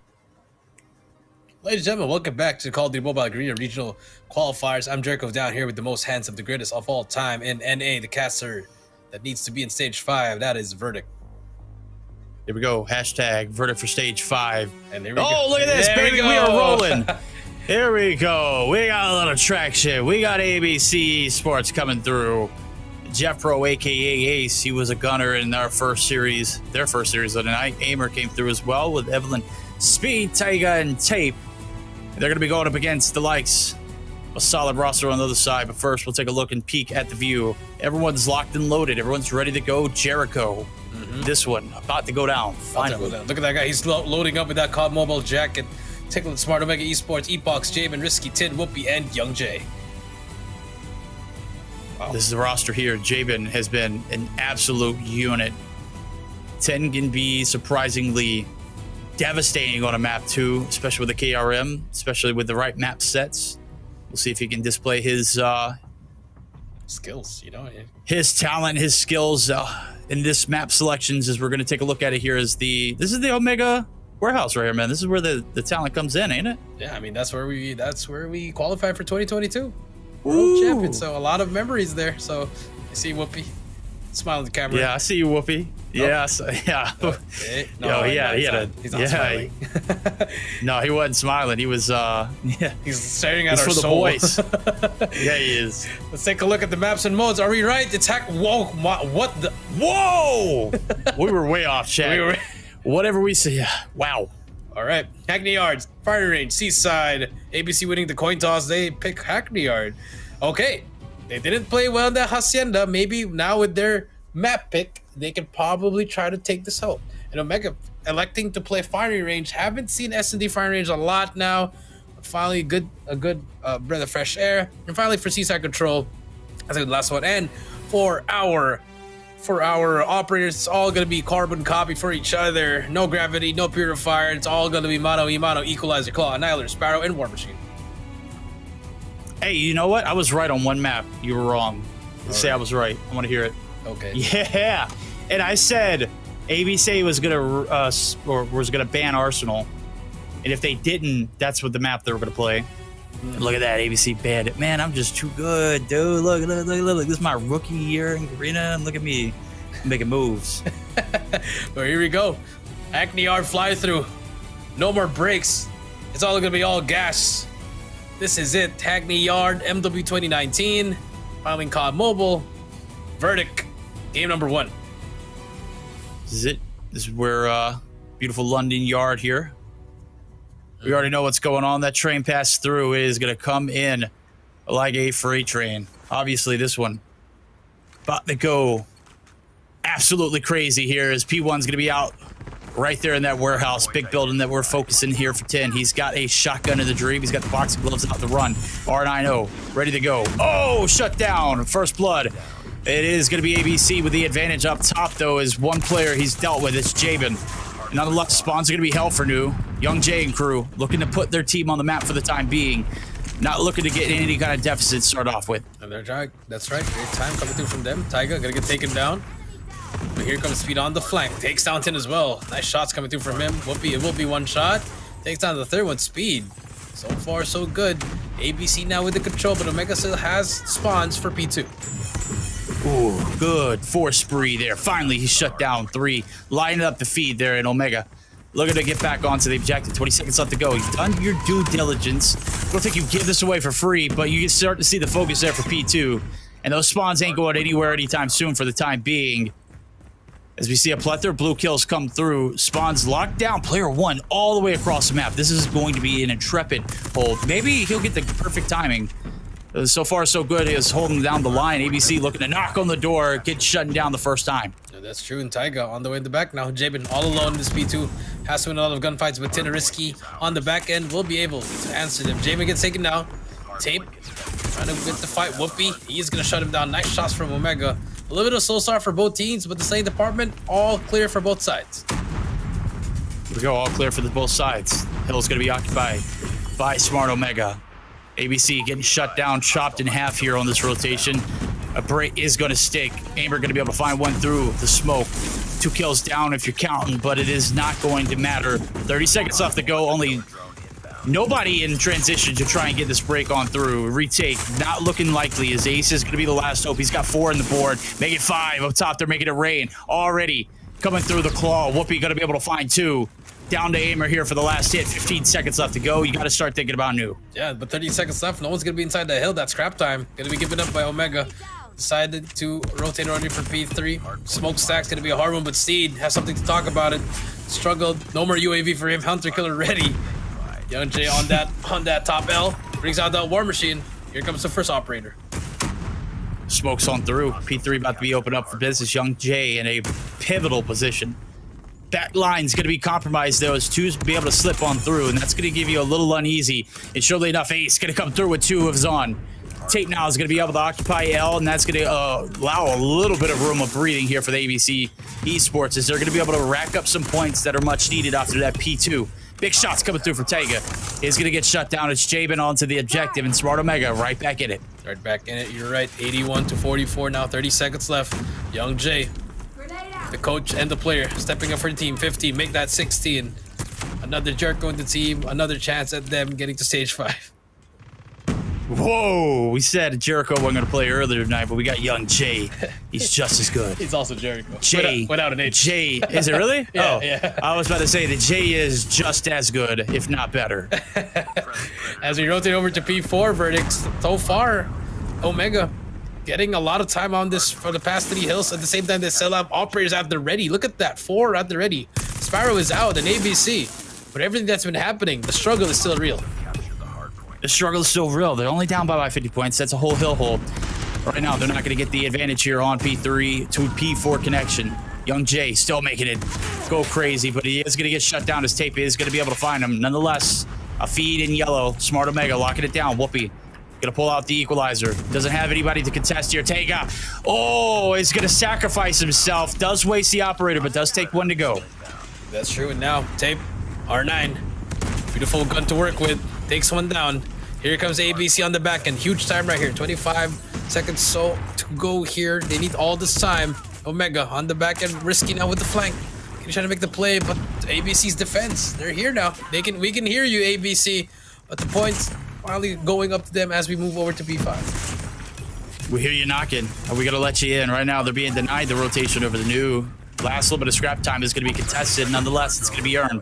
Ladies and gentlemen, welcome back to Call of Duty Mobile Garena Regional Qualifiers. I'm Jericho down here with the most handsome, the greatest of all time in NA, the caster that needs to be in stage 5. That is Verdict. Here we go. Hashtag Verdict for stage 5. And there we go. Look at this, There baby. we We are go. rolling. Here we go. We got a little traction. We got ABC eSports coming through. Jeff Pro, aka Ace, he was a gunner in their first series of the night. Aimer came through as well with Evelyn, Speed, Taiga, and Tape. They're going to be going up against the likes of a solid roster on the other side. But first, we'll take a look and peek at the view. Everyone's locked and loaded. Everyone's ready to go. Jericho. This one about to go down. Finally. Look at that guy. He's loading up with that COD Mobile jacket. Tickling Smart Omega Esports, Epox, Jamin, Risky, Tin, Whoopi, and Young Jay. Wow. This is the roster here. Jabin has been an absolute unit. 10 can be surprisingly devastating on a map too, especially with the KRM, especially with the right map sets. We'll see if he can display his Skills, you know. his talent, his skills in this map selections. As we're going to take a look at it here, this is the Omega warehouse right here, man. This is where the talent comes in, ain't it? Yeah, I mean that's where we qualified for 2022 World Champion. So a lot of memories there. So I see Whoopi smiling at the camera. Yeah, I see you, Whoopi. Yeah, yeah. Okay. Yo, yeah, he's not smiling. No, he wasn't smiling. He was, yeah. He's staring at It's our for the soul. boys. Yeah, he is. Let's take a look at the maps and modes. Are we right? It's Whoa! What the? Whoa! We were way off, chat. We were- Whatever we see. Yeah. Wow. All right, Hackney Yards, Firing Range, Seaside, ABC winning the coin toss. They pick Hackney Yard. Okay, they didn't play well in the Hacienda. Maybe now with their map pick, they can probably try to take this home. And Omega electing to play Firing Range. Haven't seen S&D Firing Range a lot now. Finally, a good breath of fresh air. And finally, for Seaside Control, I think the last one. And for our operators, it's all going to be carbon copy for each other. No gravity, no purifier. It's all going to be mono, equalizer, claw, annihilator, sparrow, and war machine. Hey, you know what? I was right on one map. You were wrong. Say I was right. I want to hear it. Okay. Yeah. And I said ABC was gonna ban Arsenal, and if they didn't, that's what the map they were gonna play. And look at that, ABC banned it. Man, I'm just too good, dude. Look. This is my rookie year in Garena, and look at me making moves. Well, here we go. Hackney Yard fly through. No more brakes. It's all gonna be all gas. This is it. Hackney Yard, MW 2019. Filing COD Mobile. Verdict. Game number 1. This is it. This is where beautiful London Yard here. We already know what's going on. That train passed through. It is going to come in like a freight train. Obviously, this one about to go absolutely crazy here as P1's going to be out right there in that warehouse, big building that we're focusing here for 10. He's got a shotgun in the dream. He's got the boxing gloves out to run. R90 ready to go. Oh, shut down. First blood. It is going to be ABC with the advantage up top, though, is one player he's dealt with. It's Jabin. Nonetheless, spawns are going to be hell for new. Young Jay and crew looking to put their team on the map for the time being. Not looking to get any kind of deficit to start off with. And they're trying. That's right. Great time coming through from them. Taiga gonna get taken down. But here comes Speed on the flank. Takes down 10 as well. Nice shots coming through from him. It will be one shot. Takes down the third one. Speed. So far, so good. ABC now with the control, but Omega still has spawns for P2. Ooh, good. 4 spree there. Finally, he shut down 3. Lining up the feed there in Omega. Looking to get back onto the objective. 20 seconds left to go. You've done your due diligence. I don't think you give this away for free, but you can start to see the focus there for P2. And those spawns ain't going anywhere anytime soon for the time being. As we see a plethora of blue kills come through. Spawns locked down. Player 1 all the way across the map. This is going to be an intrepid hold. Maybe he'll get the perfect timing. So far, so good. He is holding down the line. ABC looking to knock on the door, get shutting down the first time. Yeah, that's true. And Taiga on the way in the back now. Jabin all alone in this P2. Has to win a lot of gunfights, but Risky on the back end will be able to answer them. Jabin gets taken down. Tape trying to get the fight. Whoopi, he is going to shut him down. Nice shots from Omega. A little bit of slow start for both teams, but the same department, all clear for both sides. Here we go, all clear for both sides. Hill's going to be occupied by Smart Omega. ABC getting shut down, chopped in half here on this rotation. A break is going to stick. Aimer going to be able to find one through the smoke. 2 kills down if you're counting, but it is not going to matter. 30 seconds left to go. Only nobody in transition to try and get this break on through. Retake, not looking likely, as Ace is going to be the last hope. He's got 4 in the board. Make it 5. Up top, they're making it rain. Already coming through the claw. Whoopi going to be able to find 2. Down to Aimer here for the last hit. 15 seconds left to go. You got to start thinking about new. Yeah, but 30 seconds left. No one's going to be inside the hill. That's scrap time. Going to be given up by Omega. Decided to rotate only for P3. Smokestack's going to be a hard one, but Steed has something to talk about it. Struggled. No more UAV for him. Hunter killer ready. Young Jay on that top L. Brings out that war machine. Here comes the first operator. Smokes on through. P3 about to be opened up for business. Young Jay in a pivotal position. That line's going to be compromised, though, as 2's be able to slip on through, and that's going to give you a little uneasy. And surely enough, Ace going to come through with 2 of his own. Tape now is going to be able to occupy L, and that's going to allow a little bit of room of breathing here for the ABC eSports, as they're going to be able to rack up some points that are much needed after that P2. Big shots coming through from Taiga. Is going to get shut down. It's Jabin onto the objective, and Smart Omega right back in it. Right back in it. You're right. 81 to 44 now. 30 seconds left. Young Jay, the coach and the player, stepping up for the team. 15. Make that 16. Another jerk on the team. Another chance at them getting to stage 5. Whoa, we said Jericho wasn't going to play earlier tonight, but we got Young Jay. He's just as good. He's also Jericho. Jay. Without an H. Jay. Is it really? Yeah, oh, yeah. I was about to say that Jay is just as good, if not better. As we rotate over to P4 verdicts, so far, Omega getting a lot of time on this for the past 3 hills. At the same time, they sell out operators at the ready. Look at that. 4 at the ready. Sparrow is out and ABC. But everything that's been happening, the struggle is still real. The struggle is still real. They're only down by 50 points. That's a whole hill hold. Right now, they're not going to get the advantage here on P3 to P4 connection. Young Jay still making it go crazy, but he is going to get shut down. His tape is going to be able to find him. Nonetheless, a feed in yellow. Smart Omega locking it down. Whoopi going to pull out the equalizer. Doesn't have anybody to contest here. Taiga. Oh, he's going to sacrifice himself. Does waste the operator, but does take 1 to go. That's true. And now, tape R9. Beautiful gun to work with. Takes 1 down. Here comes ABC on the back end. Huge time right here. 25 seconds so to go here. They need all this time. Omega on the back end. Risky now with the flank. He's trying to make the play, but ABC's defense. They're here now. We can hear you, ABC. But the points finally going up to them as we move over to P5. We hear you knocking. Are we going to let you in? Right now, they're being denied the rotation over the new. Last little bit of scrap time is going to be contested. Nonetheless, it's going to be earned.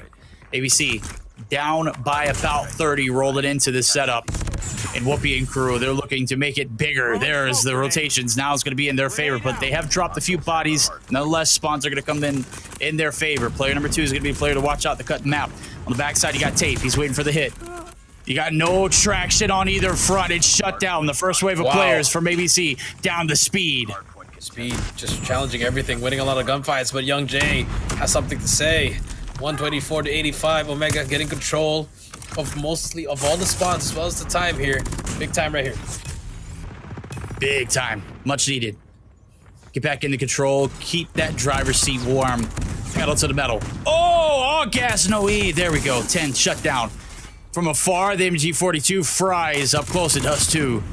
ABC down by about 30, rolling into this setup. And Whoopi and crew, they're looking to make it bigger. There's the rotations. Now it's going to be in their favor, but they have dropped a few bodies. Nonetheless, spawns are going to come in their favor. Player number 2 is going to be a player to watch out the cut map. On the backside, you got Tape. He's waiting for the hit. You got no traction on either front. It's shut down. The first wave of players from ABC down to Speed. Speed just challenging everything, winning a lot of gunfights, but Young Jay has something to say. 124 to 85. Omega getting control of mostly of all the spawns as well as the time here. Big time right here. Big time. Much needed. Get back into control. Keep that driver's seat warm. Pedal to the metal. Oh, all gas, no E. There we go. 10 shut down. From afar, the MG42 fries. Up close, it does too.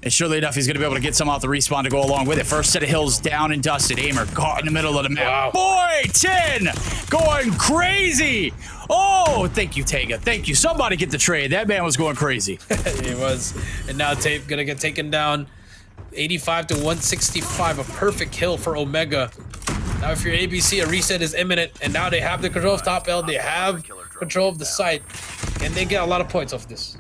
And surely enough, he's going to be able to get some off the respawn to go along with it. First set of hills down and dusted. Aimer caught in the middle of the map. Wow. Boy, 10 going crazy. Oh, thank you, Taiga. Thank you. Somebody get the trade. That man was going crazy. He was. And now Tape going to get taken down. 85 to 165. A perfect hill for Omega. Now if you're ABC, a reset is imminent. And now they have the control of top L. They have control of the site. And they get a lot of points off this.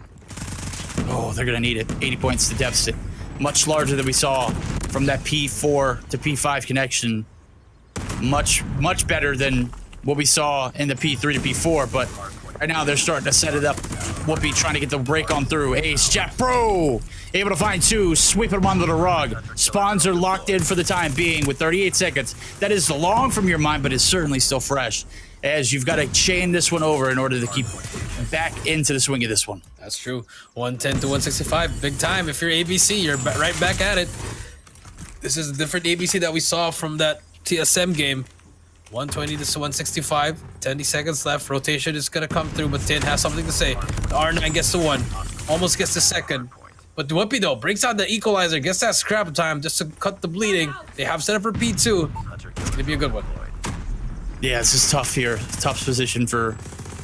Oh, they're going to need it. 80 points to deficit. Much larger than we saw from that P4 to P5 connection. Much better than what we saw in the P3 to P4, but Right now, they're starting to set it up. Whoopi trying to get the break on through. Ace, Jack Bro, able to find two, sweeping them under the rug. Spawns are locked in for the time being with 38 seconds. That is long from your mind, but is certainly still fresh, as you've got to chain this one over in order to keep back into the swing of this one. That's true. 110 to 165, big time. If you're ABC, you're right back at it. This is a different ABC that we saw from that TSM game. 120 to 165, 10 seconds left. Rotation is going to come through, but Tin has something to say. The R9 gets the one, almost gets the second. But Whoopi, though, breaks out the equalizer, gets that scrap time just to cut the bleeding. They have set up for P2. It's going to be a good one. Yeah, this is tough here. Tough position for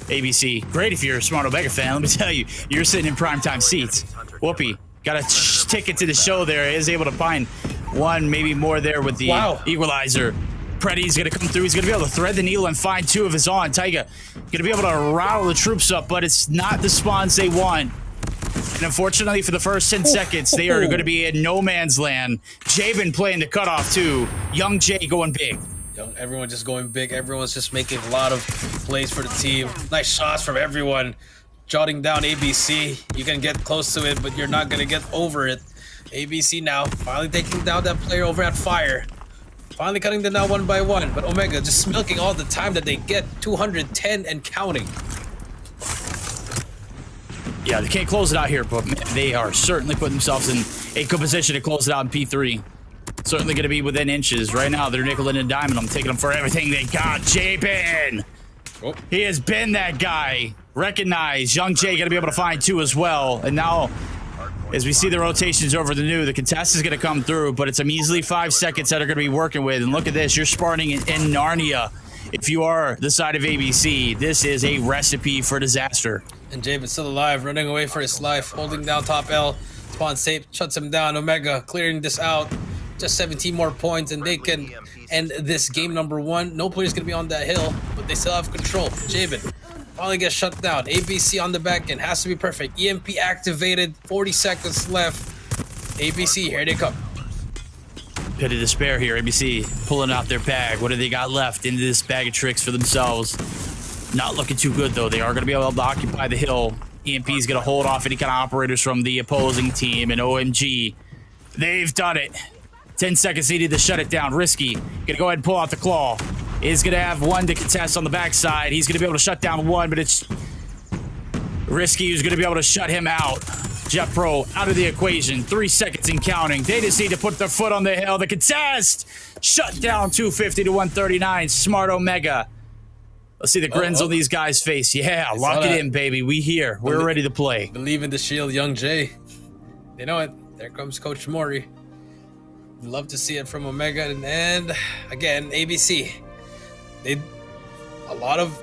ABC. Great if you're a Smart Omega fan. Let me tell you, you're sitting in primetime seats. Whoopi got a ticket to the show there. Is able to find one, maybe more there with the equalizer. Preddy's gonna come through. He's gonna be able to thread the needle and find two of his own. Taiga gonna be able to rattle the troops up, but it's not the spawns they want. And unfortunately, for the first 10 seconds, they are gonna be in no man's land. Jabin playing the cutoff too. Young Jay going big. Everyone just going big. Everyone's just making a lot of plays for the team. Nice shots from everyone. Jotting down ABC. You can get close to it, but you're not gonna get over it. ABC now finally taking down that player over at Fire. Finally cutting them down one by one, but Omega just milking all the time that they get. 210 and counting. Yeah, they can't close it out here, but man, they are certainly putting themselves in a good position to close it out in P3. Certainly going to be within inches. Right now, they're nickel and diamond. I'm taking them for everything they got. Jabin! Oh. He has been that guy. Recognize. Young Jay going to be able to find two as well. And now, as we see the rotations over the new, the contest is going to come through, but it's a measly 5 seconds that are going to be working with. And look at this. You're spawning in Narnia. If you are the side of ABC, this is a recipe for disaster. And Jabin's still alive, running away for his life, holding down top L. Spawn safe, shuts him down. Omega clearing this out. Just 17 more points, and they can end this game number one. No player's going to be on that hill, but they still have control. Jabin finally gets shut down. ABC on the back end. Has to be perfect. EMP activated. 40 seconds left. ABC, here they come. Pit of despair here. ABC pulling out their bag. What do they got left into this bag of tricks for themselves? Not looking too good, though. They are going to be able to occupy the hill. EMP is going to hold off any kind of operators from the opposing team. And OMG, they've done it. 10 seconds needed to shut it down. Risky gonna go ahead and pull out the claw. Is gonna have one to contest on the backside. He's gonna be able to shut down one, but it's Risky who's gonna be able to shut him out. Jet Pro out of the equation. 3 seconds and counting. They just need to put their foot on the hill. The contest shut down. 250 to 139. Smart Omega. Let's see the grins on these guys' face. Yeah, lock it in, baby. We here. We're ready to play. Believe in the shield, Young Jay. You know it. There comes Coach Mori. Love to see it from Omega, and again ABC. They a lot of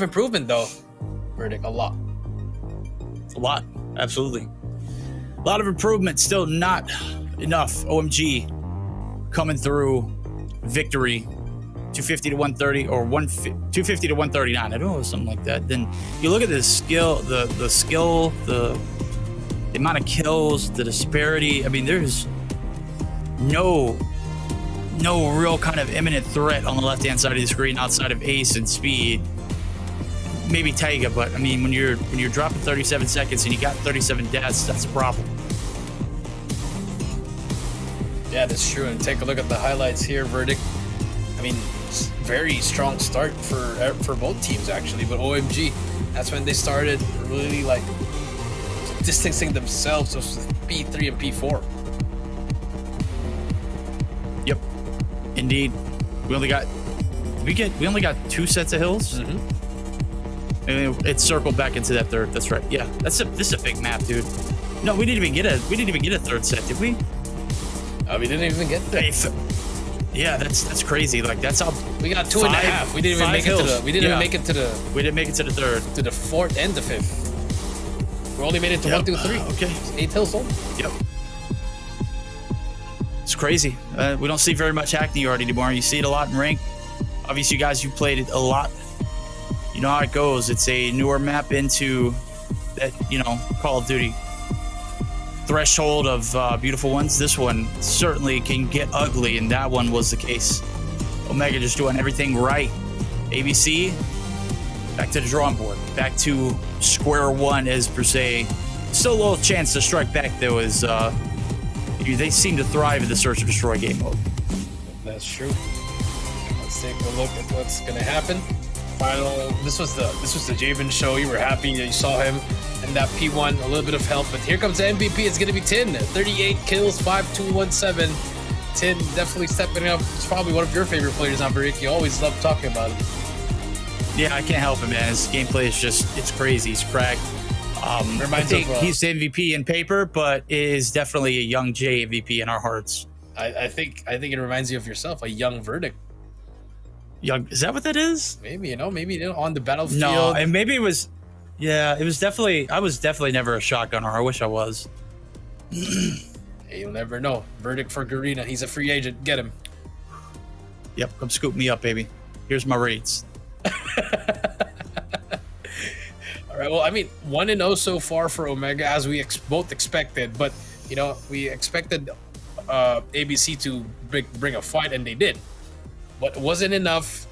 improvement though. Verdict, a lot, absolutely. A lot of improvement, still not enough. OMG coming through, victory. 250 to 130 or 250 to 139. I don't know, something like that. Then you look at the skill, the amount of kills, the disparity. I mean, there's no real kind of imminent threat on the left-hand side of the screen outside of Ace and Speed. Maybe Taiga, but I mean, when you're dropping 37 seconds and you got 37 deaths, that's a problem. Yeah, that's true. And take a look at the highlights here, Verdict. I mean, very strong start for both teams actually, but OMG, that's when they started really like distancing themselves with P3 and P4. Yep, indeed. We only got 2 sets of hills. Mm-hmm. And it circled back into that third. That's right. Yeah, this is a big map, dude. No, we didn't even get a third set, did we? We didn't even get there. Yeah, that's crazy. Like that's how we got 2.5. We didn't even make it to the. We didn't even make it to the. We didn't make it to the third. To the fourth and the fifth. We only made it to 1, 2, 3. Okay. 8 hills only. Yep. It's crazy. We don't see very much Hackney Yard anymore. You see it a lot in rank. Obviously, you guys, you played it a lot. You know how it goes. It's a newer map into that, Call of Duty threshold of beautiful ones. This one certainly can get ugly, and that one was the case. Omega just doing everything right. ABC back to the drawing board, back to square one, as per se. Still a little chance to strike back, though, as they seem to thrive in the search and destroy game mode. That's true. Let's take a look at what's gonna happen. This was the Javen show. You were happy that you saw him and that P1, a little bit of help. But here comes the MVP. It's gonna be Tin. 38 kills, 5-2-1-7. Tin definitely stepping up. It's probably one of your favorite players on Barik. You always love talking about him. Yeah, I can't help it, man. His gameplay is it's crazy. He's cracked. I think he's the MVP in paper, but is definitely a young J MVP in our hearts. I think it reminds you of yourself, a young Verdict. Young, is that what that is? Maybe on the battlefield. No, and maybe it was. Yeah, it was definitely. I was definitely never a shotgunner. I wish I was. Hey, you'll never know. Verdict for Garena. He's a free agent. Get him. Yep, come scoop me up, baby. Here's my rates. All right. Well, I mean, 1-0 so far for Omega, as we both expected. But we expected ABC to bring a fight, and they did. But it wasn't enough.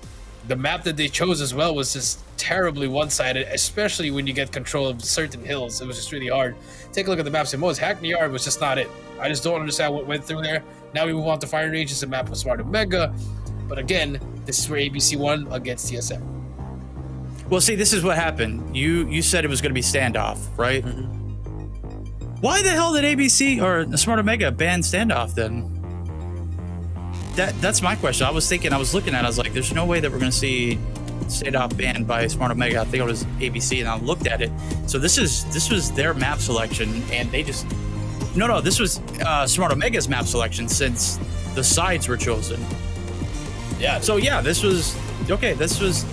The map that they chose as well was just terribly one-sided, especially when you get control of certain hills. It was just really hard. Take a look at the maps. And most Hackney Yard was just not it. I just don't understand what went through there. Now we move on to Firing Range. It's a map with Smart Omega. But again, this is where ABC won against TSM. Well, see, this is what happened. You said it was going to be standoff, right? Mm-hmm. Why the hell did ABC or Smart Omega ban standoff then? That's my question. I was looking at it, I was like, there's no way that we're going to see standoff banned by Smart Omega. I think it was ABC, and I looked at it. So this was their map selection, and they just no, this was Smart Omega's map selection since the sides were chosen. Yeah. So yeah, this was okay. This was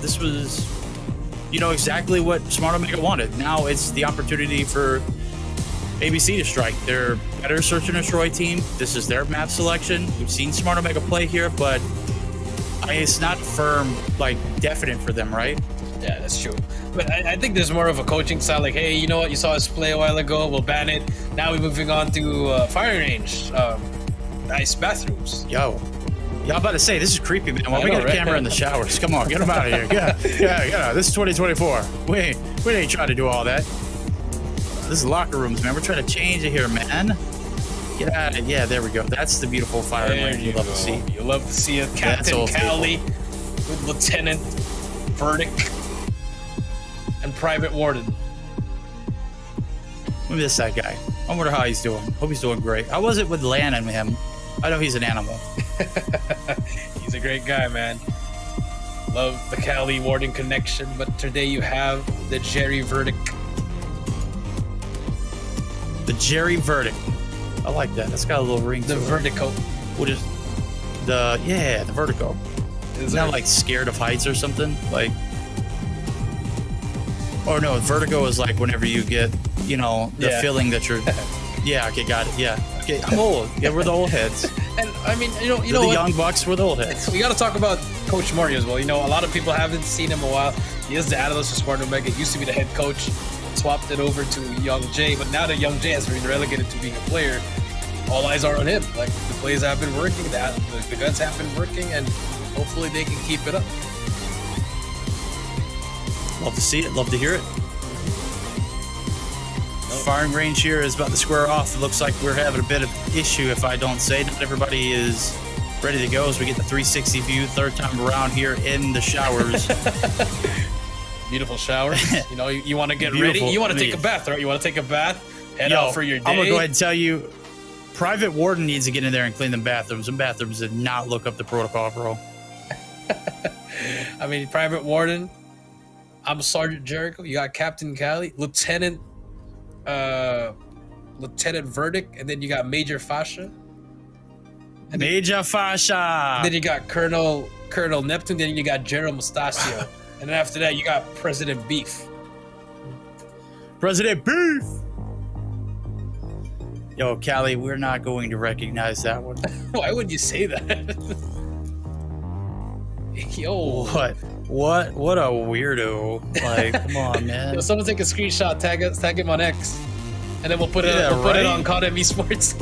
exactly what Smart Omega wanted. Now it's the opportunity for ABC to strike. They're better search and destroy team. This is their map selection. We've seen Smart Omega play here, but it's not firm, definite for them, right? Yeah, that's true. But I think there's more of a coaching style. Like, hey, you know what? You saw us play a while ago. We'll ban it. Now we're moving on to Firing Range. Nice bathrooms. Yo, I'm about to say, this is creepy, man. Well, we got a camera in the showers. Come on, get them out of here. Yeah. This is 2024. We ain't trying to do all that. This is locker rooms, man. We're trying to change it here, man. Get out of it. Yeah, there we go. That's the beautiful Firing Range you love to see. You love to see it. Captain Cali with Lieutenant Verdict and Private Warden. We miss that guy. I wonder how he's doing. Hope he's doing great. I wasn't with Lan and him. I know he's an animal. He's a great guy, man. Love the Cali Warden connection, but today you have the Jerry Verdict. The Jerry Verdict. I like that. That's got a little ring to it. The Vertigo. What is the Vertigo? Isn't that like scared of heights or something? Or no, Vertigo is like whenever you get, the feeling that you're. Yeah. Okay. Got it. Yeah. Okay. I'm old. Yeah, we're the old heads. And I mean, you know the what? young bucks. We're the old heads. We got to talk about Coach Murray as well. A lot of people haven't seen him in a while. He is the analyst for Smart Omega. Used to be the head coach. Swapped it over to Young J, but now that Young J has been relegated to being a player, all eyes are on him. The plays have been working, the guns have been working, and hopefully they can keep it up. Love to see it. Love to hear it. Firing Range here is about to square off. It looks like we're having a bit of issue, if I don't say. Not everybody is ready to go as we get the 360 view, third time around here in the showers. Beautiful showers. You want to get ready. You want to take a bath, right? You want to take a bath, head out for your day. I'm going to go ahead and tell you, Private Warden needs to get in there and clean them bathrooms. Some bathrooms did not look up the protocol, bro. I mean, Private Warden, I'm Sergeant Jericho. You got Captain Cali, Lieutenant Verdict, and then you got Major Fascia. Major Fascia. Then you got Colonel Neptune. Then you got General Mustachio. And then after that, you got President Beef. President Beef! Yo, Cali, we're not going to recognize that one. Why would you say that? Yo. What a weirdo. Come on, man. Yo, someone take a screenshot, tag him on X. And then we'll put it on COD eSports.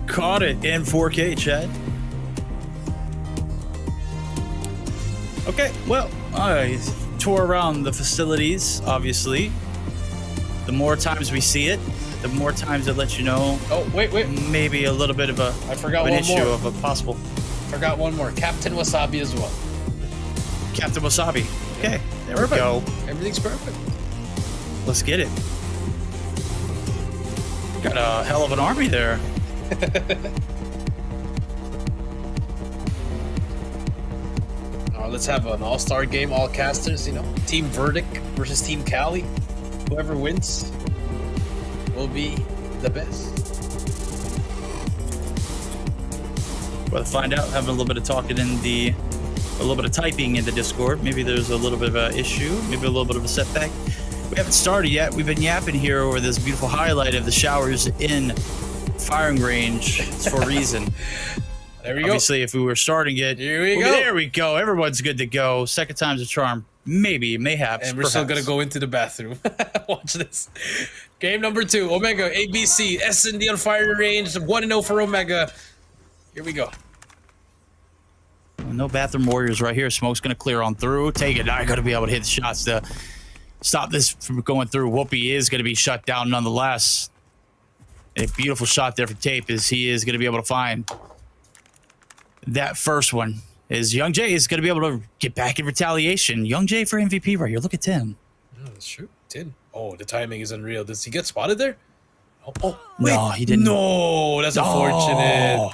Caught it in 4K, Chad. Okay, well, tour around the facilities, obviously. The more times we see it, the more times it lets you know. Oh, wait. Maybe a little bit of a I forgot an one issue more. of a possible Forgot one more. Captain Wasabi as well. Captain Wasabi. Okay, there Perfect. we go. Everything's perfect. Let's get it. Got a hell of an army there. Let's have an all-star game, all casters, you know. Team Verdict versus Team Cali. Whoever wins will be the best. We'll find out. Having a little bit of talking a little bit of typing in the Discord. Maybe there's a little bit of an issue. Maybe a little bit of a setback. We haven't started yet. We've been yapping here over this beautiful highlight of the showers in firing range. It's for a reason. There we go. Obviously, if we were starting it, Here we go. There we go. Everyone's good to go. Second time's a charm. Maybe, mayhaps. And we're still going to go into the bathroom. Watch this. Game number 2. Omega, ABC, S&D on firing range. 1-0 for Omega. Here we go. No bathroom warriors right here. Smoke's going to clear on through. Take it. I got to be able to hit the shots to stop this from going through. Whoopi is going to be shut down nonetheless. And a beautiful shot there for Tape as he is going to be able to find that first one. Is Young Jay is going to be able to get back in retaliation. Young Jay for MVP right here. Look at Tim. Oh, that's true. Did. Oh, the timing is unreal. Does he get spotted there? Oh wait. No, he didn't. No, that's unfortunate.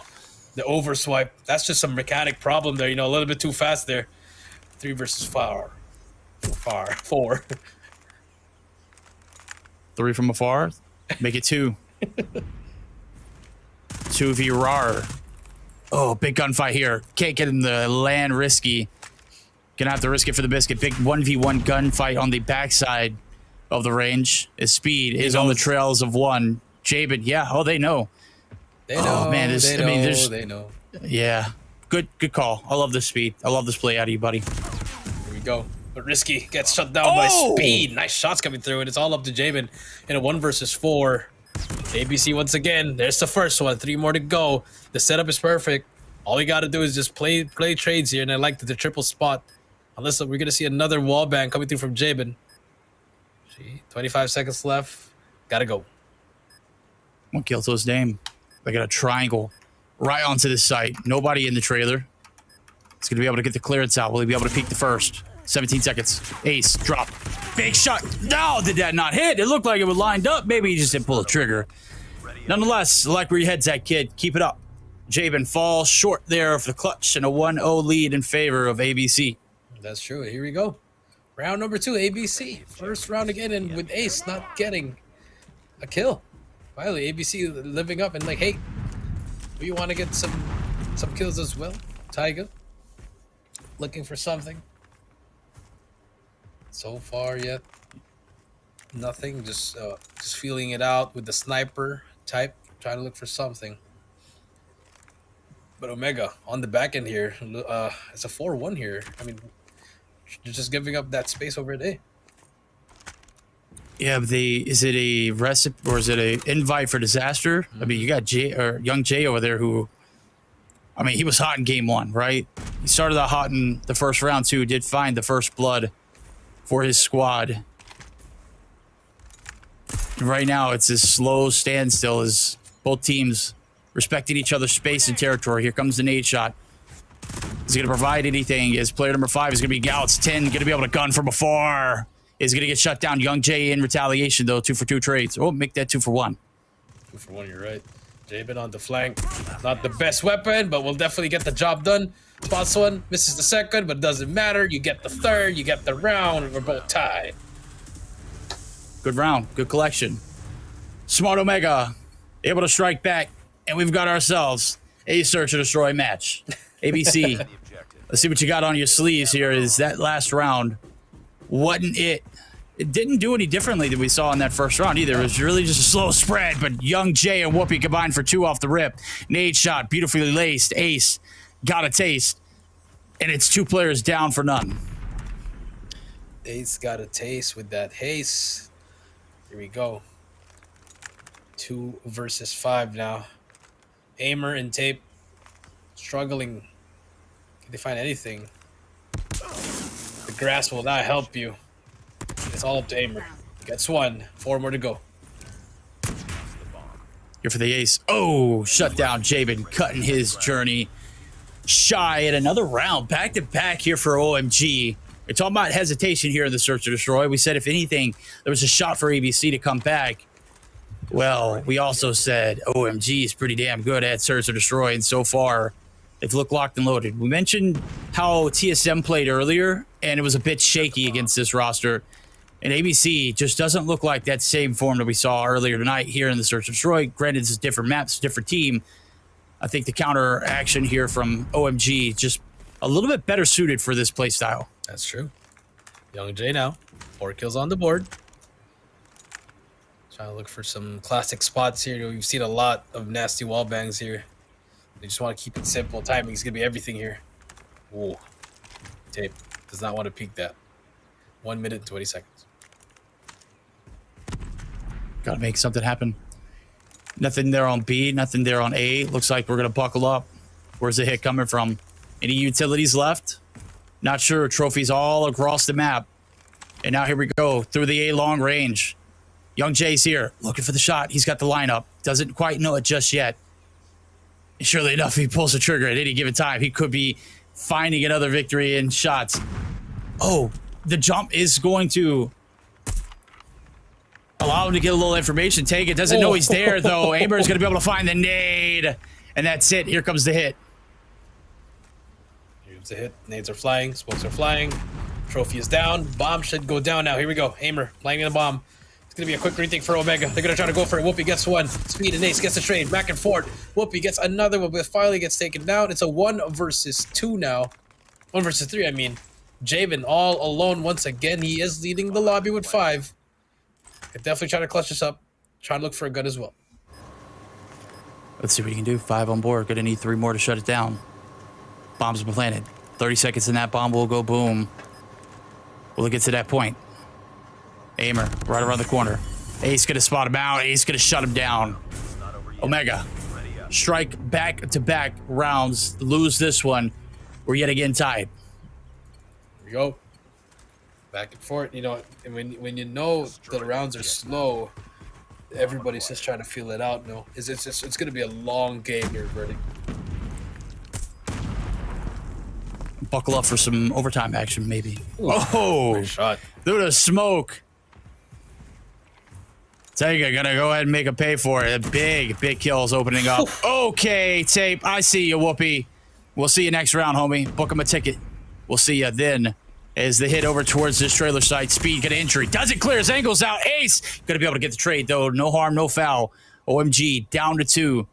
The overswipe. That's just some mechanic problem there. You know, a little bit too fast there. 3 versus 4. 4. 3 from afar. Make it 2. 2v rar. Oh, big gunfight here. Can't get in the land risky. Gonna have to risk it for the biscuit. Big 1v1 gunfight on the backside of the range. His speed is on the trails of one. Jabin, yeah. Oh, they know. They know. Oh man, They know. Yeah. Good call. I love this speed. I love this play out of you, buddy. Here we go. But Risky gets shut down by speed. Nice shots coming through, and it's all up to Jabin in a 1 versus 4. ABC once again. There's the first one. 3 more to go. The setup is perfect. All we got to do is just play trades here, and I like the triple spot. Unless we're going to see another wall bang coming through from Jabin. See, 25 seconds left. Gotta go. One kill to his name. They got a triangle right onto this site. Nobody in the trailer. He's going to be able to get the clearance out. Will he be able to peek the first? 17 seconds. Ace, drop. Big shot. No, did that not hit? It looked like it was lined up. Maybe he just didn't pull the trigger. Nonetheless, I like where your head's at, kid. Keep it up. Jabin falls short there for the clutch and a 1-0 lead in favor of ABC. That's true. Here we go. Round number 2, ABC. First round again, and with Ace not getting a kill. Finally, ABC living up and like, hey, do you want to get some kills as well? Tiger, looking for something. So far yet, nothing. Just feeling it out with the sniper type, trying to look for something. But Omega on the back end here, it's a 4-1 here. I mean, you're just giving up that space over a day. Yeah, but is it a recipe or is it an invite for disaster? I mean, you got Young Jay over there who, I mean, he was hot in game 1, right? He started out hot in the first round too. Did find the first blood for his squad. Right now, it's a slow standstill as both teams respecting each other's space and territory. Here comes the nade shot. Is he going to provide anything? Is player number 5 is going to be Gouts. 10 going to be able to gun from afar. Is going to get shut down. Young Jay in retaliation, though. 2 for 2 trades. Oh, make that 2 for 1. 2 for 1, you're right. Jabin on the flank. Not the best weapon, but we'll definitely get the job done. Spots 1, misses the second, but it doesn't matter. You get the third, you get the round, and we're both tied. Good round. Good collection. Smart Omega able to strike back, and we've got ourselves a search and destroy match. ABC, let's see what you got on your sleeves here. Is that last round wasn't it? It didn't do any differently than we saw in that first round either. It was really just a slow spread, but Young Jay and Whoopi combined for 2 off the rip. Nade shot, beautifully laced. Ace got a taste, and it's 2 players down for none. Ace got a taste with that haste. Here we go. 2 versus 5 now. Aimer and Tape struggling. Can they find anything? The grass will not help you. It's all up to Aimer. Gets one. 4 more to go. Here for the ace. Oh, shut down. Jabin cutting his journey shy at another round. Back to back here for OMG. We're talking about hesitation here in the search to destroy. We said, if anything, there was a shot for ABC to come back. Well, we also said OMG is pretty damn good at search to destroy, and so far, they've looked locked and loaded. We mentioned how TSM played earlier, and it was a bit shaky against this roster. And ABC just doesn't look like that same form that we saw earlier tonight here in the Search and Destroy. Granted, it's different maps, different team. I think the counter action here from OMG just a little bit better suited for this play style. That's true. Young J now. 4 kills on the board. Trying to look for some classic spots here. We've seen a lot of nasty wall bangs here. They just want to keep it simple. Timing's going to be everything here. Whoa. Tape does not want to peek that. 1 minute and 20 seconds. Got to make something happen. Nothing there on B, nothing there on A. Looks like we're going to buckle up. Where's the hit coming from? Any utilities left? Not sure. Trophies all across the map. And now here we go through the A long range. Young Jay's here looking for the shot. He's got the lineup. Doesn't quite know it just yet. And surely enough, he pulls the trigger at any given time. He could be finding another victory in shots. Oh, the jump is going to allow him to get a little information. Take it. Doesn't know he's there, though. Aimer is going to be able to find the nade. And that's it. Here comes the hit. Here's the hit. Nades are flying. Smokes are flying. Trophy is down. Bomb should go down now. Here we go. Aimer playing in the bomb. It's going to be a quick retake for Omega. They're going to try to go for it. Whoopi gets one. Speed and Ace gets the trade. Back and forth. Whoopi gets another one, but finally gets taken down. It's a 1 versus 2 now. 1 versus 3, I mean. Javen all alone once again. He is leading the lobby with 5. Could definitely try to clutch this up. Try to look for a gun as well. Let's see what he can do. 5 on board. Gonna need 3 more to shut it down. Bombs have been planted. 30 seconds and that bomb will go boom. Will it get to that point? Aimer right around the corner. Ace gonna spot him out. Ace gonna shut him down. Omega strike back-to-back rounds. Lose this one. We're yet again tied. Here we go. Back and forth. You know, and when you know the rounds are slow, everybody's just trying to feel it out. No, it's going to be a long game here, Verdict. Buckle up for some overtime action, maybe. Ooh, oh, great shot. Through the smoke. Tega gonna go ahead and make a pay for it. A big kills opening up. Okay, Tape. I see you, Whoopi. We'll see you next round, homie. Book him a ticket. We'll see you then. As the hit over towards this trailer site, Speed get an injury. Doesn't clear his angles out. Ace gonna be able to get the trade though. No harm, no foul. OMG down to 2.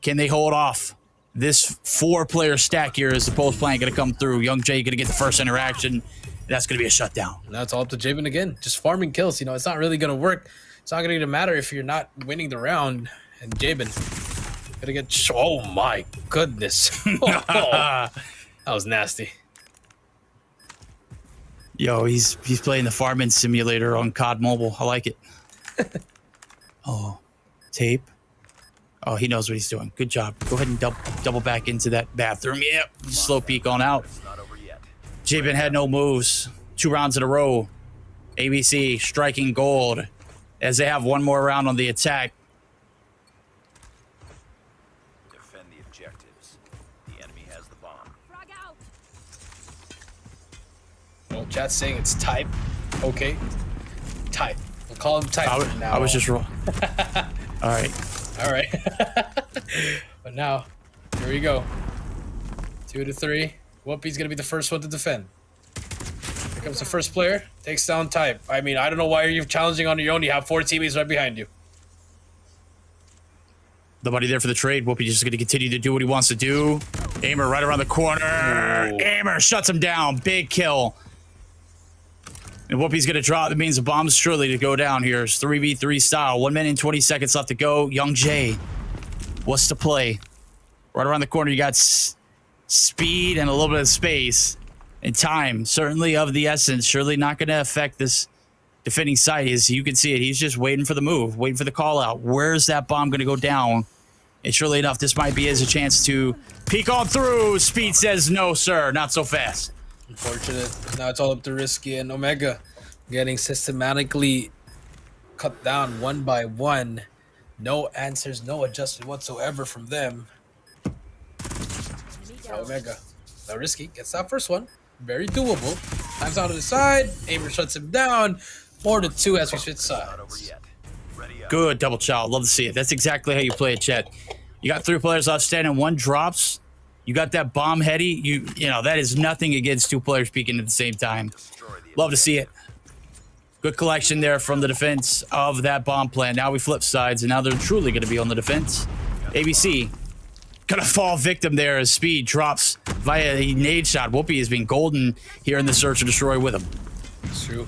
Can they hold off this 4-player stack here? As the post plan gonna come through. Young Jay gonna get the first interaction. That's gonna be a shutdown. Now it's all up to Javen again. Just farming kills. You know, it's not really gonna work. It's not gonna even matter if you're not winning the round. And Javen gonna get. Oh my goodness. That was nasty. Yo, he's playing the farming simulator on COD Mobile. I like it. Oh, Tape. Oh, he knows what he's doing. Good job. Go ahead and double back into that bathroom. Yep. Slow peek on out. Jabin had no moves. 2 rounds in a row. ABC striking gold as they have 1 more round on the attack. Defend the objectives. The enemy has the bomb. Well, chat's saying it's type. Okay. Type. We'll call him type from now. I was just wrong. All right. All right. But now, here we go. 2 to 3. Whoopi's going to be the first one to defend. Here comes the first player. Takes down type. I mean, I don't know why you're challenging on your own. You have 4 teammates right behind you. Nobody there for the trade. Whoopi just going to continue to do what he wants to do. Aimer right around the corner. Ooh. Aimer shuts him down. Big kill. And Whoopi's going to drop. That means the bomb's surely to go down here. It's 3v3 style. 1 minute and 20 seconds left to go. Young Jay. What's the play? Right around the corner, you got speed and a little bit of space. And time, certainly of the essence. Surely not going to affect this defending side. As you can see it, he's just waiting for the move, waiting for the call out. Where's that bomb going to go down? And surely enough, this might be his a chance to peek on through. Speed says, no, sir, not so fast. Unfortunate. Now it's all up to Risky and Omega getting systematically cut down one by one. No answers, no adjustment whatsoever from them. Now Omega. Now Risky gets that first one. Very doable. Times out of the side. Aimer shuts him down. 4-2 as we switch sides. Good double child. Love to see it. That's exactly how you play it, Chet. You got 3 players outstanding, 1 drops. You got that bomb heady. You know, that is nothing against 2 players peeking at the same time. Love to see it. Good collection there from the defense of that bomb plant. Now we flip sides, and now they're truly going to be on the defense. ABC gonna fall victim there as Speed drops via a nade shot. Whoopi has been golden here in the search and destroy with him. It's true.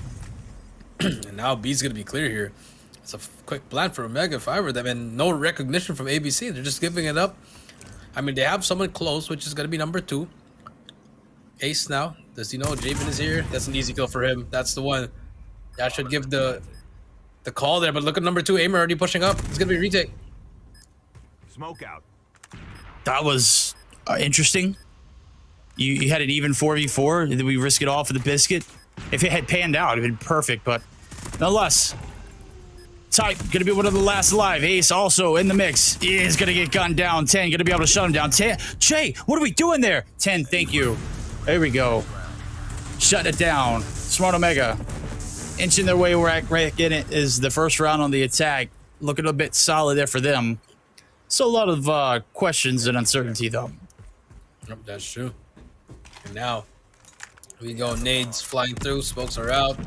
And now B's gonna be clear here. It's a quick plan for Omega if I were them, and no recognition from ABC. They're just giving it up. I mean, they have someone close, which is gonna be number 2. Ace now. Does he know Javen is here? That's an easy kill for him. That's the one. That should give the call there. But look at number 2. Aimer already pushing up. It's gonna be a retake. Smoke out. That was interesting. You had an even 4v4, and then we risk it all for the biscuit. If it had panned out, it'd been perfect, but nonetheless. Type gonna be one of the last alive. Ace also in the mix. Is gonna get gunned down. 10 gonna be able to shut him down. 10. Che, what are we doing there? 10, thank you. There we go. Shut it down. Smart Omega. Inching their way right in it is the first round on the attack. Looking a bit solid there for them. So a lot of questions and uncertainty, though. Yep, that's true. And now, we go. Nades flying through. Smokes are out.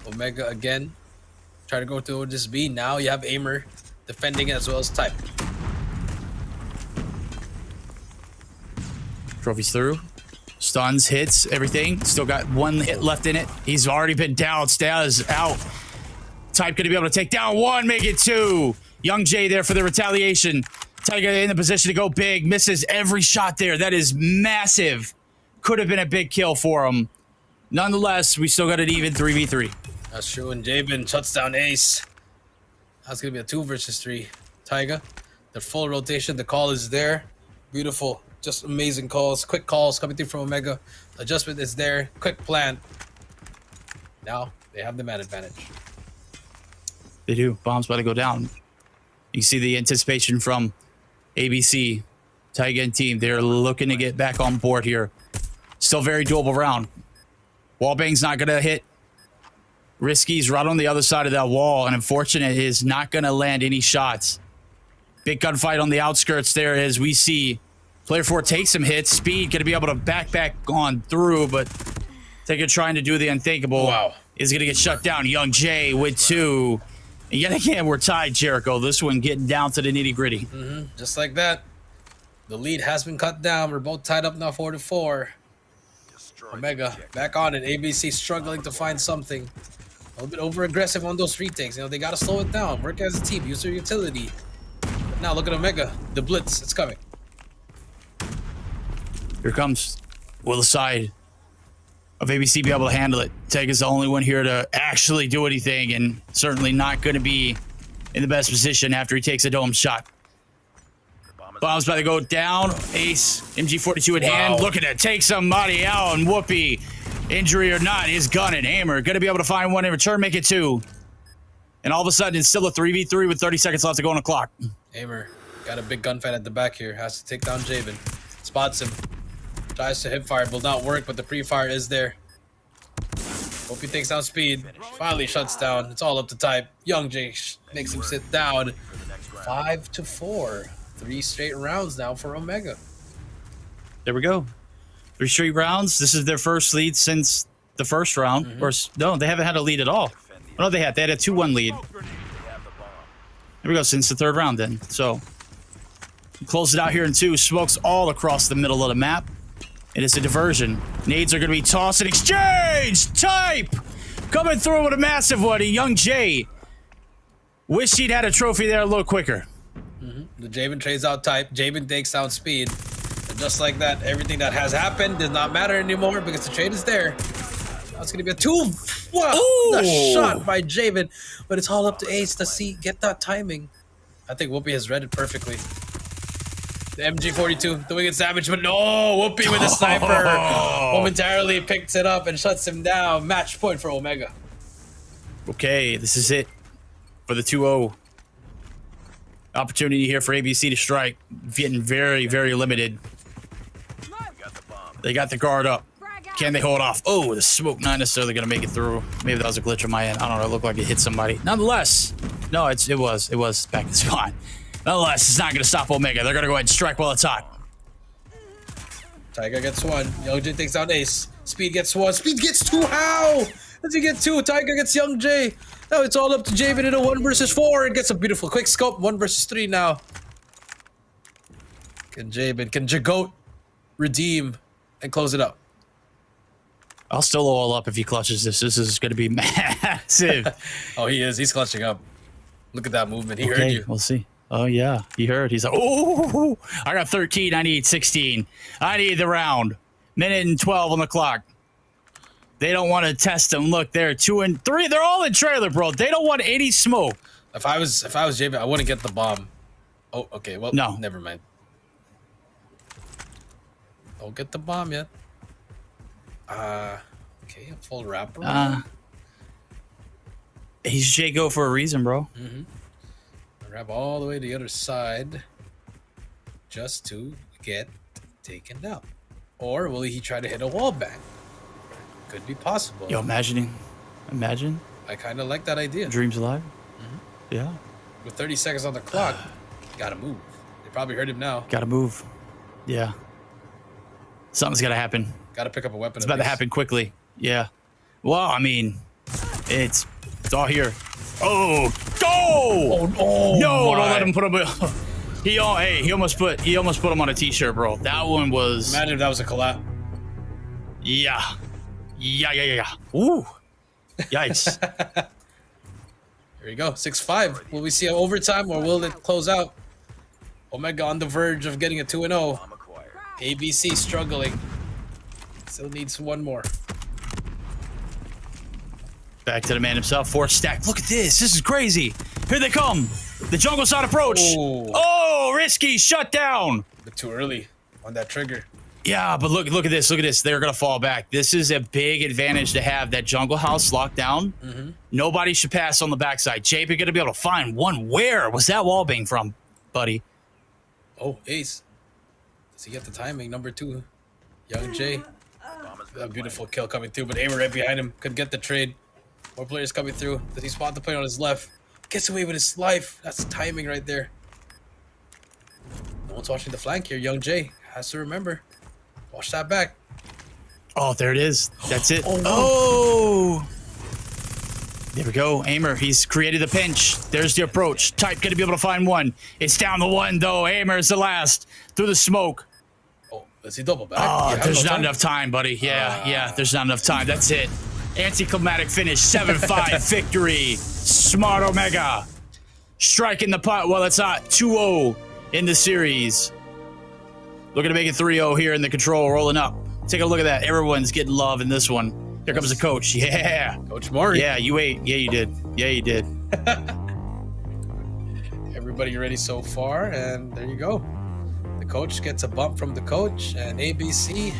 Omega again. Try to go through this B. Now you have Aimer defending as well as Type. Trophies through. Stuns, hits, everything. Still got 1 hit left in it. He's already been down. Staz out. Type gonna be able to take down 1, make it 2. Young J there for the retaliation. Tiger in the position to go big. Misses every shot there. That is massive. Could have been a big kill for him. Nonetheless, we still got an even 3v3. That's true. And Jabin shuts down Ace. That's going to be a 2 versus 3. Taiga, the full rotation. The call is there. Beautiful. Just amazing calls. Quick calls coming through from Omega. Adjustment is there. Quick plan. Now they have the man advantage. They do. Bomb's about to go down. You see the anticipation from ABC, Taiga and team. They're looking to get back on board here. Still very doable round. Wallbang's not going to hit. Risky's right on the other side of that wall, and unfortunate is not going to land any shots. Big gunfight on the outskirts there as we see player 4 take some hits. Speed going to be able to back on through, but Taiga trying to do the unthinkable. Wow. Is going to get shut down. Young J with 2. And yet again, we're tied, Jericho. This one getting down to the nitty-gritty. Just like that. The lead has been cut down. We're both tied up now 4-4. Omega back on it. ABC struggling to find something. A little bit over-aggressive on those retakes. You know, they got to slow it down. Work as a team. Use their utility. But now look at Omega. The blitz. It's coming. Here comes. Will the side of ABC be able to handle it? Taiga's the only one here to actually do anything, and certainly not going to be in the best position after he takes a dome shot. Bomb's about to go down. Ace, MG42 in hand, looking to take somebody out, and Whoopi, injury or not, is gunning. Hammer going to be able to find 1 in return, make it 2. And all of a sudden, it's still a 3v3 with 30 seconds left to go on the clock. Hammer got a big gunfight at the back here. Has to take down Jabin. Spots him. Tries to hip fire, will not work, but the pre-fire is there. Hope he takes down Speed. Finally shuts down. It's all up to Type. Young J makes him sit down. 5-4. 3 straight rounds now for Omega. There we go. 3 straight rounds. This is their first lead since the first round. Or no, they haven't had a lead at all. Oh, no, they had a 2-1 lead. There we go, since the 3rd round then. So, close it out here in 2. Smokes all across the middle of the map. And it's a diversion. Nades are going to be tossed and exchanged. Type coming through with a massive one. Young J. Wish he'd had a trophy there a little quicker. The Jabin trades out Type. Jabin takes down Speed. And just like that, everything that has happened does not matter anymore because the trade is there. Now it's going to be a 2. Wow, the shot by Jabin. But it's all up to Ace to get that timing. I think Whoopi has read it perfectly. The MG42 doing its damage, but no, Whoopi with a sniper momentarily picks it up and shuts him down. Match point for Omega. Okay, this is it for the 2-0. Opportunity here for ABC to strike. Getting very, very limited. They got the guard up. Can they hold off? Oh, the smoke not necessarily going to make it through. Maybe that was a glitch on my end. I don't know. It looked like it hit somebody. Nonetheless, no, it was back in the spot. Nonetheless, it's not going to stop Omega. They're going to go ahead and strike while it's hot. Tiger gets one. Young J takes out Ace. Speed gets one. Speed gets two. How does he get two? Tiger gets Young J. Now it's all up to Javen in a 1 versus 4. It gets a beautiful quick scope. 1 versus 3 now. Can Jagoat redeem and close it up? I'll still all up if he clutches this. This is going to be massive. Oh, he is. He's clutching up. Look at that movement. He heard you. We'll see. Oh, yeah. He heard. He's like, oh, I got 13. I need 16. I need the round. Minute and 12 on the clock. They don't want to test him. Look, they're 2 and 3. They're all in trailer, bro. They don't want any smoke. If I was JB, I wouldn't get the bomb. Oh, okay. Well, no. Never mind. Don't get the bomb yet. Okay, a full wrap. He's Jago for a reason, bro. Wrap all the way to the other side just to get taken down. Or will he try to hit a wall bang? Could be possible. Yo, imagine. I kind of like that idea. Dreams alive. Yeah. With 30 seconds on the clock, gotta move. They probably heard him now. Gotta move. Yeah. Something's gotta happen. Gotta pick up a weapon. It's about to happen quickly. Yeah. Well, I mean, it's all here. Oh, go! Oh, no! Don't let him put him. He almost put him on a t-shirt, bro. That one was. Imagine if that was a collab. Yeah. Ooh. Yikes. Here we go. 6-5. Will we see an overtime or will it close out? Omega on the verge of getting a 2-0. ABC struggling. Still needs one more. Back to the man himself. 4 stack. Look at this. This is crazy. Here they come. The jungle side approach. Oh, risky. Shut down. But too early on that trigger. Yeah, but look at this. Look at this. They're going to fall back. This is a big advantage to have that jungle house locked down. Nobody should pass on the backside. JP going to be able to find one. Where was that wall bang from, buddy? Oh, Ace. Does he get the timing? Number 2. Young J. A beautiful kill coming through, but Amer right behind him. Could get the trade. More players coming through. Does he spot the play on his left? Gets away with his life. That's timing right there. No one's watching the flank here. Young J has to remember. Watch that back. Oh, there it is. That's it. Oh. There we go. Amer, he's created the pinch. There's the approach. Type going to be able to find one. It's down the one, though. Amer's the last. Through the smoke. Oh, does he double back? Oh, there's not enough time, buddy. Yeah, there's not enough time. That's it. Anticlimactic finish. 7-5 victory. Smart Omega. Striking the pot while it's hot. 2-0 in the series. Looking to make it 3-0 here in the control. Rolling up. Take a look at that. Everyone's getting love in this one. Here comes the coach. Yeah. Coach Maury. Yeah, you ate. Yeah, you did. Yeah, you did. Everybody ready so far, and there you go. The coach gets a bump from the coach, and ABC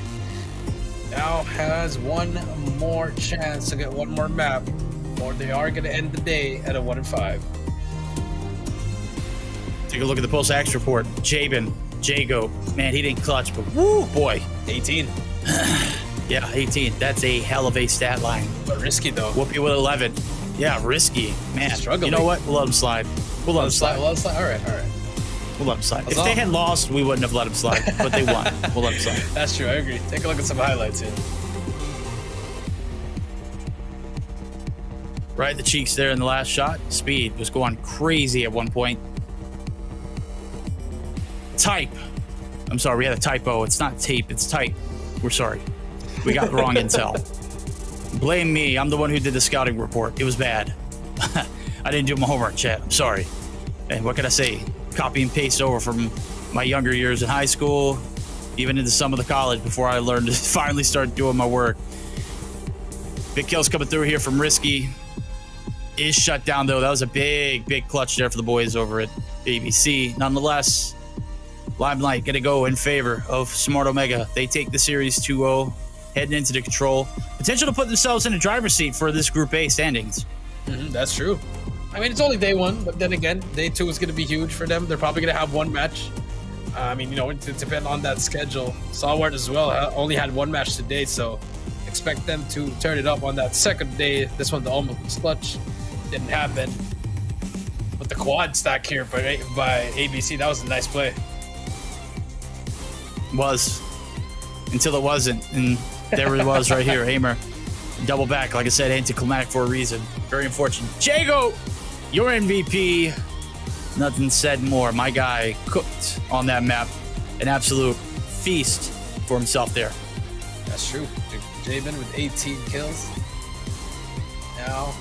now has one more chance to get one more map, or they are going to end the day at a 1-5. Take a look at the post-ax report. Jabin, Jago. Man, he didn't clutch, but woo, boy. 18. Yeah, 18. That's a hell of a stat line. But risky, though. Whoopi with 11. Yeah, risky. Man, struggling. You know what? We'll let him slide. We'll let him slide. All right. We'll let him slide. If they had lost, we wouldn't have let him slide, but they won. We'll let him slide. That's true. I agree. Take a look at some highlights here. Right in the cheeks there in the last shot. Speed was going crazy at one point. Type. I'm sorry, we had a typo. It's not tape, it's type. We're sorry. We got the wrong intel. Blame me. I'm the one who did the scouting report. It was bad. I didn't do my homework, chat. I'm sorry. And what can I say? Copy and paste over from my younger years in high school, even into some of the college before I learned to finally start doing my work. Big kills coming through here from Risky. Is shut down, though. That was a big clutch there for the boys over at ABC. Nonetheless, Limelight going to go in favor of Smart Omega. They take the series 2-0, heading into the control. Potential to put themselves in the driver's seat for this Group A standings. That's true. I mean, it's only day one, but then again, day two is going to be huge for them. They're probably going to have one match. I mean, you know, it depends on that schedule. Stalwart as well only had one match today, so expect them to turn it up on that second day. This one, the almost clutch, didn't happen. But the quad stack here by ABC, that was a nice play. Was. Until it wasn't. And there it was right here. Hamer. Double back, like I said, anticlimactic for a reason. Very unfortunate. Jago, your MVP. Nothing said more. My guy cooked on that map. An absolute feast for himself there. That's true. Jabin with 18 kills. Now,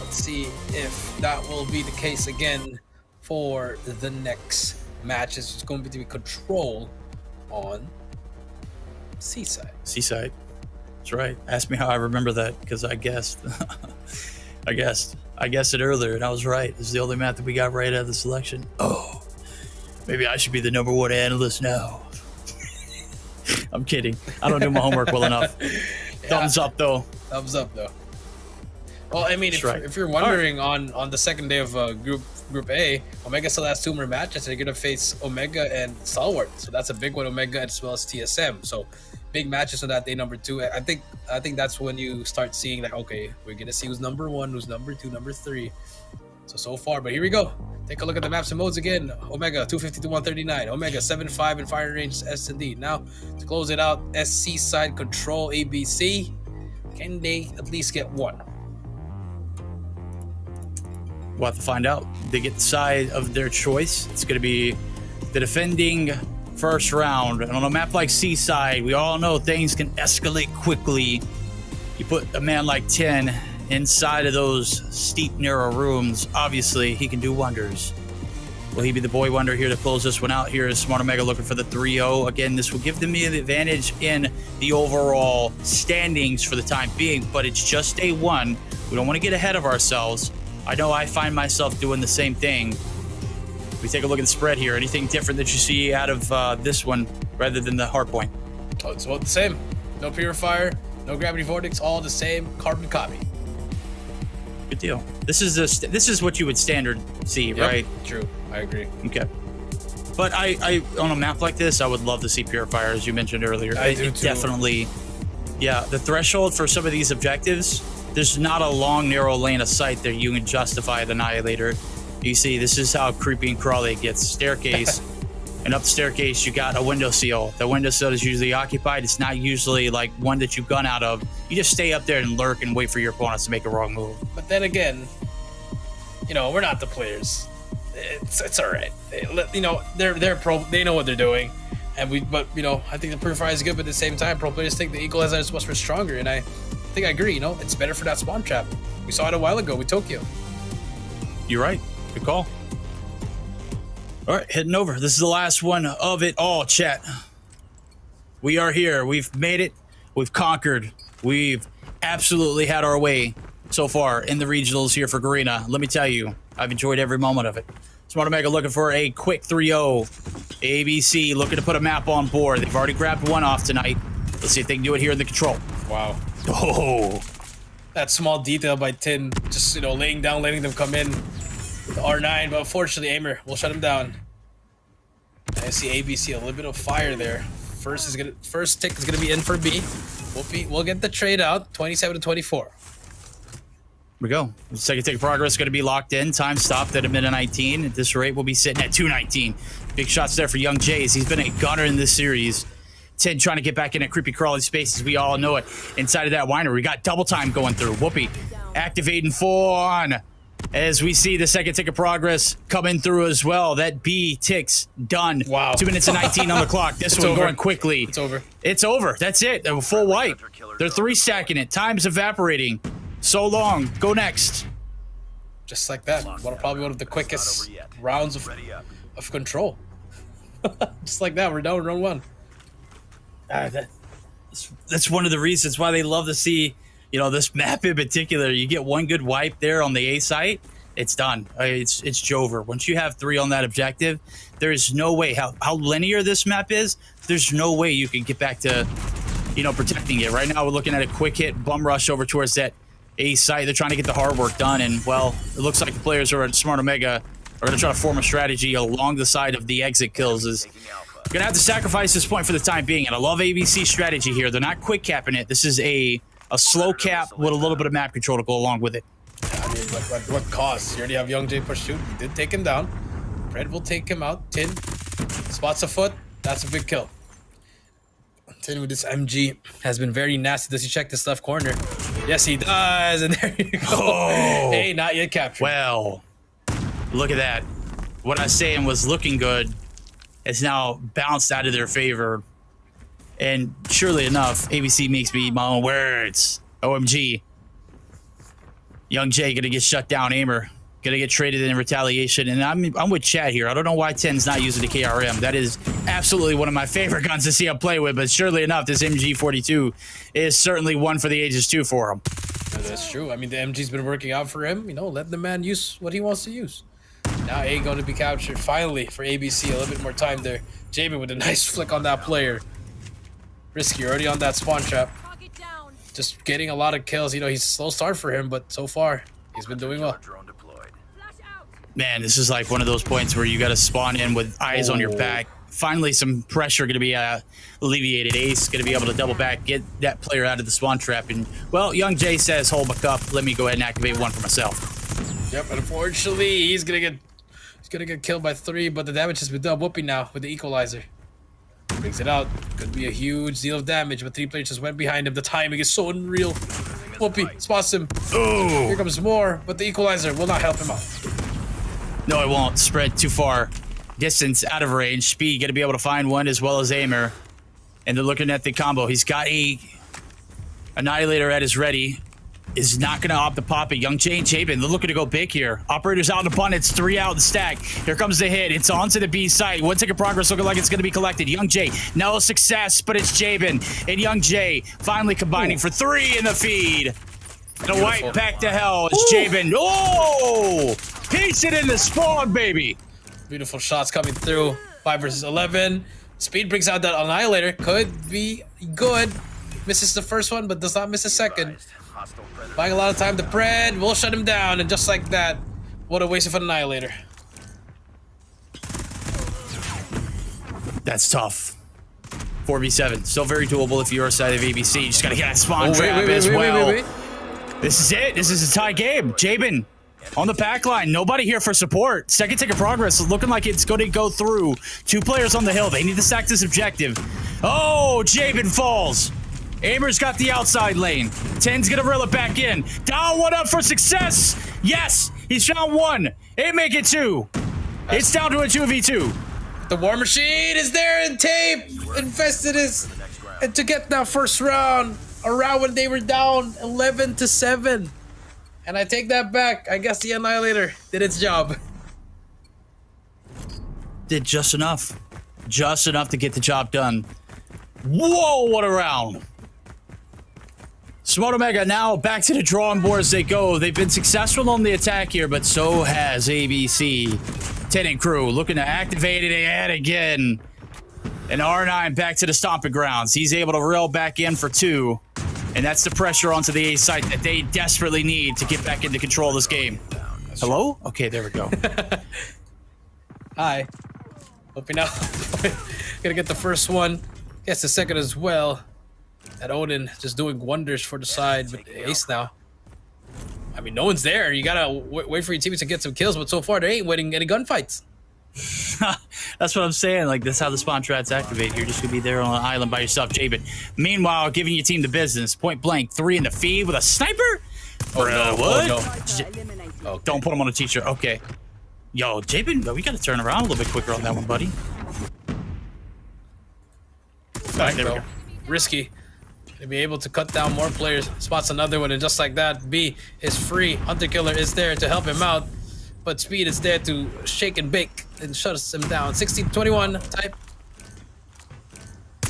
let's see if that will be the case again for the next match. It's going to be Control on Seaside. Seaside. That's right. Ask me how I remember that, because I guessed. I guessed it earlier, and I was right. It's the only map that we got right out of the selection. Oh, maybe I should be the #1 analyst now. I'm kidding. I don't do my homework well enough. Thumbs up, though. Thumbs up, though. Well, I mean, if you're wondering, on the second day of Group A, Omega still has 2 more matches. They're gonna face Omega and Stalwart, so that's a big one. Omega as well as TSM. So big matches on that day number 2. I think that's when you start seeing that. Okay, we're gonna see who's #1, who's #2, #3. So far, but here we go. Take a look at the maps and modes again. Omega 250 to 139. Omega 7-5 in firing range S&D. Now to close it out, SC side Control ABC. Can they at least get one? We'll have to find out. They get the side of their choice. It's going to be the defending first round. And on a map like Seaside, we all know things can escalate quickly. You put a man like 10 inside of those steep, narrow rooms. Obviously, he can do wonders. Will he be the boy wonder here to close this one out? Here is Smart Omega looking for the 3-0. Again, this will give them the advantage in the overall standings for the time being, but it's just day one. We don't want to get ahead of ourselves. I know I find myself doing the same thing. We take a look at the spread here. Anything different that you see out of this one rather than the hard point? Oh, it's all the same. No purifier, no gravity vortex, all the same. Carbon copy. Good deal. This is what you would standard see, Yep, right? True. I agree. Okay. But I on a map like this, I would love to see purifier, as you mentioned earlier. I do too. Definitely. Yeah, the threshold for some of these objectives, there's not a long, narrow lane of sight that you can justify the Annihilator. You see, this is how creepy and crawly it gets. Staircase, and up the staircase, you got a window seal. The window seal is usually occupied. It's not usually like one that you gun out of. You just stay up there and lurk and wait for your opponents to make a wrong move. But then again, you know, we're not the players. It's all right. You know, they're pro. They know what they're doing, but you know, I think the purifier is good. But at the same time, pro players think the equalizer is much more stronger, and I think I agree. You know, it's better for that spawn trap. We saw it a while ago with Tokyo. You're right. Good call. All right, heading over. This is the last one of it all, chat. We are here. We've made it. We've conquered. We've absolutely had our way so far in the regionals here for Garena. Let me tell you, I've enjoyed every moment of it. Smart Omega looking for a quick 3-0. ABC looking to put a map on board. They've already grabbed one off tonight. Let's see if they can do it here in the control. Wow. Oh. That small detail by Tin, just, you know, laying down, letting them come in with R9, but unfortunately, Aimer will shut him down. I see ABC, a little bit of fire there. First tick is gonna be in for B. We'll get the trade out, 27-24. Here we go. The second tick of progress is going to be locked in. Time stopped at a minute 19. At this rate, we'll be sitting at 2:19. Big shots there for Young Jays. He's been a gunner in this series. 10 trying to get back in a creepy crawly spaces. We all know it. Inside of that winery, we got double time going through. Whoopee activating Fawn. As we see the second tick of progress coming through as well. That B tick's done. Wow. 2 minutes and 19 on the clock. This one over. going quickly. It's over. It's over. That's it. A full wipe. They're 3-stacking it. Time's evaporating. So long. Go next. Just like that. Probably one of the quickest rounds of control. Just like that, we're down round 1. That's one of the reasons why they love to see, you know, this map in particular. You get one good wipe there on the A site, it's done. It's Jover. Once you have 3 on that objective, there is no way, how linear this map is, there's no way you can get back to, you know, protecting it. Right now, we're looking at a quick hit bum rush over towards that A site. They're trying to get the hard work done, and, well, it looks like the players who are at Smart Omega are going to try to form a strategy along the side of the exit kills. Is going to have to sacrifice this point for the time being, and I love ABC's strategy here. They're not quick capping it. This is a slow cap with a little bit of map control to go along with it. I mean, what cost? You already have Young J push shoot. He did take him down. Fred will take him out. Tin spots a foot. That's a big kill. Tin with this MG has been very nasty. Does he check this left corner? Yes, he does. And there you go. Oh. Hey, not yet captured. Well, look at that. What I was saying was looking good. It's now bounced out of their favor. And surely enough, ABC makes me eat my own words. OMG. Young Jay gonna get shut down. Aimer gonna get traded in retaliation. And I'm with Chad here. I don't know why 10's not using the KRM. That is absolutely one of my favorite guns to see him play with. But surely enough, this MG42 is certainly one for the ages too for him. That's true. I mean, the MG's been working out for him. You know, let the man use what he wants to use. Now A going to be captured finally for ABC. A little bit more time there. Jabin with a nice flick on that player. Risky already on that spawn trap. Just getting a lot of kills. You know, he's a slow start for him, but so far he's been doing well. Man, this is like one of those points where you got to spawn in with eyes on your back. Finally, some pressure going to be alleviated. Ace going to be able to double back, get that player out of the spawn trap. And, well, Young Jay says, hold my cup. Let me go ahead and activate one for myself. Yep, unfortunately, he's gonna get killed by 3, but the damage has been done. Whoopie now with the equalizer. Brings it out. Could be a huge deal of damage, but 3 players just went behind him. The timing is so unreal. Whoopie spots him. Oh! Here comes more, but the equalizer will not help him out. No, it won't. Spread too far. Distance out of range. Speed going to be able to find one as well as Aimer. And they're looking at the combo. He's got a Annihilator at his ready. Is not going to opt to pop it. Young Jay and Jabin, they're looking to go big here. Operators out in abundance. 3 out in the stack. Here comes the hit. It's onto the B site. 1 second progress looking like it's going to be collected. Young Jay, no success, but it's Jabin. And Young Jay finally combining for 3 in the feed. The white back to hell is Jabin. Oh! Piece it in the spawn, baby. Beautiful shots coming through. 5 versus 11. Speed brings out that Annihilator. Could be good. Misses the first one, but does not miss a second. Buying a lot of time. The Pred will shut him down, and just like that, what a waste of an Annihilator. That's tough. 4v7. Still very doable if you're a side of ABC. You just got to get that spawn trap as well. Wait. This is it. This is a tie game. Jabin on the back line. Nobody here for support. Second tick of progress looking like it's going to go through. 2 players on the hill. They need to stack this objective. Oh, Jabin falls. Aimer's got the outside lane. 10's gonna reel it back in. Down 1 up for success. Yes, he's found 1. It make it 2. It's down to a 2v2. The War Machine is there in tape. Invested his. And to get that first round, around when they were down 11-7. And I take that back. I guess the Annihilator did its job. Did just enough. Just enough to get the job done. Whoa, what a round. Smart Omega now back to the drawing board as they go. They've been successful on the attack here, but so has ABC. 10 and crew looking to activate it yet again. And R9 back to the stomping grounds. He's able to reel back in for 2. And that's the pressure onto the A site that they desperately need to get back into control of this game. Hello? Okay, there we go. Hi. Hoping now. Gonna get the first one. Gets the second as well. That Odin just doing wonders for the side, but Ace now. I mean, no one's there. You gotta wait for your teammates to get some kills, but so far they ain't winning any gunfights. That's what I'm saying. Like, that's how the spawn traps activate. You're just gonna be there on an island by yourself, Jabin. Meanwhile, giving your team the business. Point blank, 3 in the feed with a sniper? Oh, no. What? Oh, no. Okay. Don't put him on a t-shirt. Okay. Yo, Jabin, we gotta turn around a little bit quicker on that one, buddy. Right, there we go. Risky. To be able to cut down more players. Spots another one, and just like that, B is free. Hunter Killer is there to help him out, but Speed is there to shake and bake and shuts him down. 16-21 type.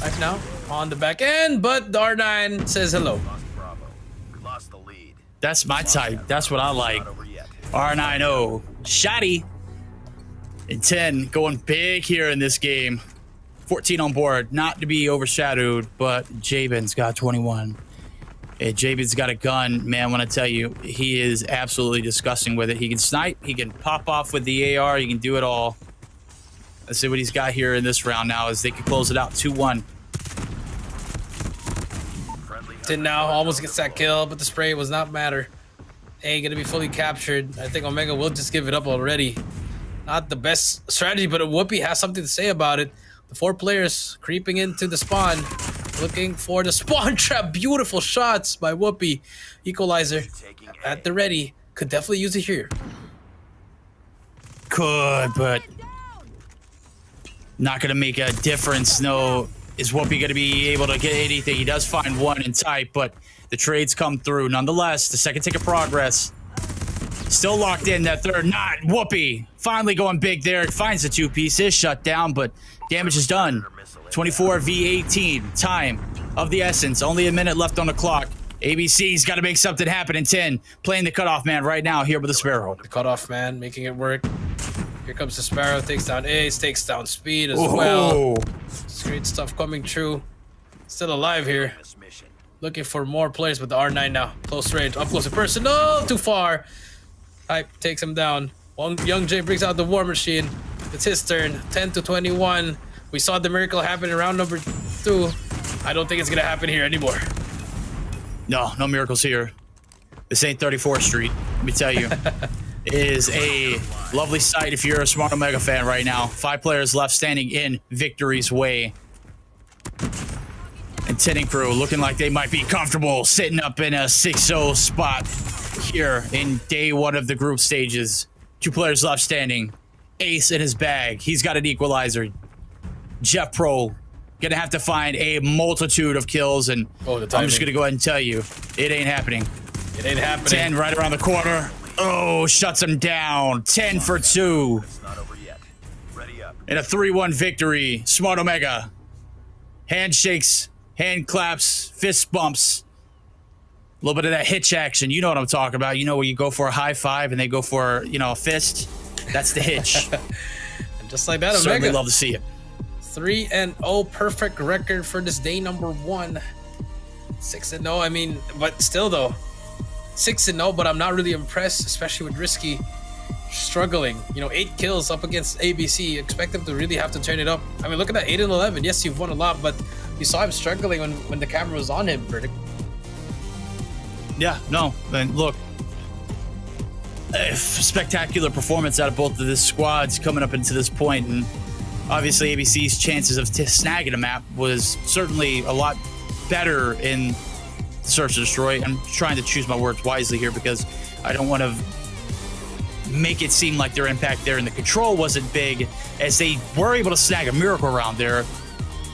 Right now on the back end, but the R9 says hello. Bravo. We lost the lead. That's my type. That's what I like. Not over yet. R90. Shotty. And 10 going big here in this game. 14 on board. Not to be overshadowed, but Jabin's got 21. Hey, Jabin's got a gun. Man, when I tell you, he is absolutely disgusting with it. He can snipe. He can pop off with the AR. He can do it all. Let's see what he's got here in this round now as they can close it out 2-1. Tin now almost gets that kill, but the spray was not matter. Ain't gonna be fully captured. I think Omega will just give it up already. Not the best strategy, but Whoopi has something to say about it. The 4 players creeping into the spawn, looking for the spawn trap. Beautiful shots by Whoopi. Equalizer at the ready. Could definitely use it here. Could, but not going to make a difference. No, is Whoopi going to be able to get anything? He does find one in type, but the trades come through. Nonetheless, the second tick of progress. Still locked in. That third, not Whoopi. Finally going big there. Finds the 2-piece. Is shut down, but damage is done. 24 v 18. Time of the essence. Only a minute left on the clock. ABC's got to make something happen in 10. Playing the cutoff man right now here with the Sparrow. The cutoff man making it work. Here comes the Sparrow. Takes down Ace. Takes down Speed as well. It's great stuff coming true. Still alive here. Looking for more players with the R9 now. Close range. Up close and personal. Too far. Hype takes him down. Young Jay brings out the war machine. It's his turn. 10 to 21. We saw the miracle happen in round number 2. I don't think it's going to happen here anymore. No miracles here. This ain't 34th Street, let me tell you. It is a lovely sight if you're a Smart Omega fan right now. 5 players left standing in victory's way. And Tin and crew looking like they might be comfortable sitting up in a 6-0 spot here in day 1 of the group stages. 2 players left standing. Ace in his bag. He's got an equalizer. Jeff Pro gonna have to find a multitude of kills, and I'm just gonna go ahead and tell you, it ain't happening. It ain't happening. 10 right around the corner. Oh, shuts him down. 10 for 2. It's not over yet. Ready up. In a 3-1 victory, Smart Omega. Handshakes, hand claps, fist bumps. A little bit of that hitch action. You know what I'm talking about. You know where you go for a high five and they go for, a fist. That's the hitch. And just like that, Omega. Certainly love to see it. 3-0, perfect record for this day number 1. 6-0, I mean, but still though. 6-0, but I'm not really impressed, especially with Risky struggling. 8 kills up against ABC. Expect them to really have to turn it up. I mean, look at that, 8-11. Yes, you've won a lot, but you saw him struggling when the camera was on him, Verdict. Yeah, no, and look, spectacular performance out of both of the squads coming up into this point, and obviously ABC's chances of snagging a map was certainly a lot better in Search and Destroy. I'm trying to choose my words wisely here because I don't want to make it seem like their impact there in the control wasn't big, as they were able to snag a miracle around there,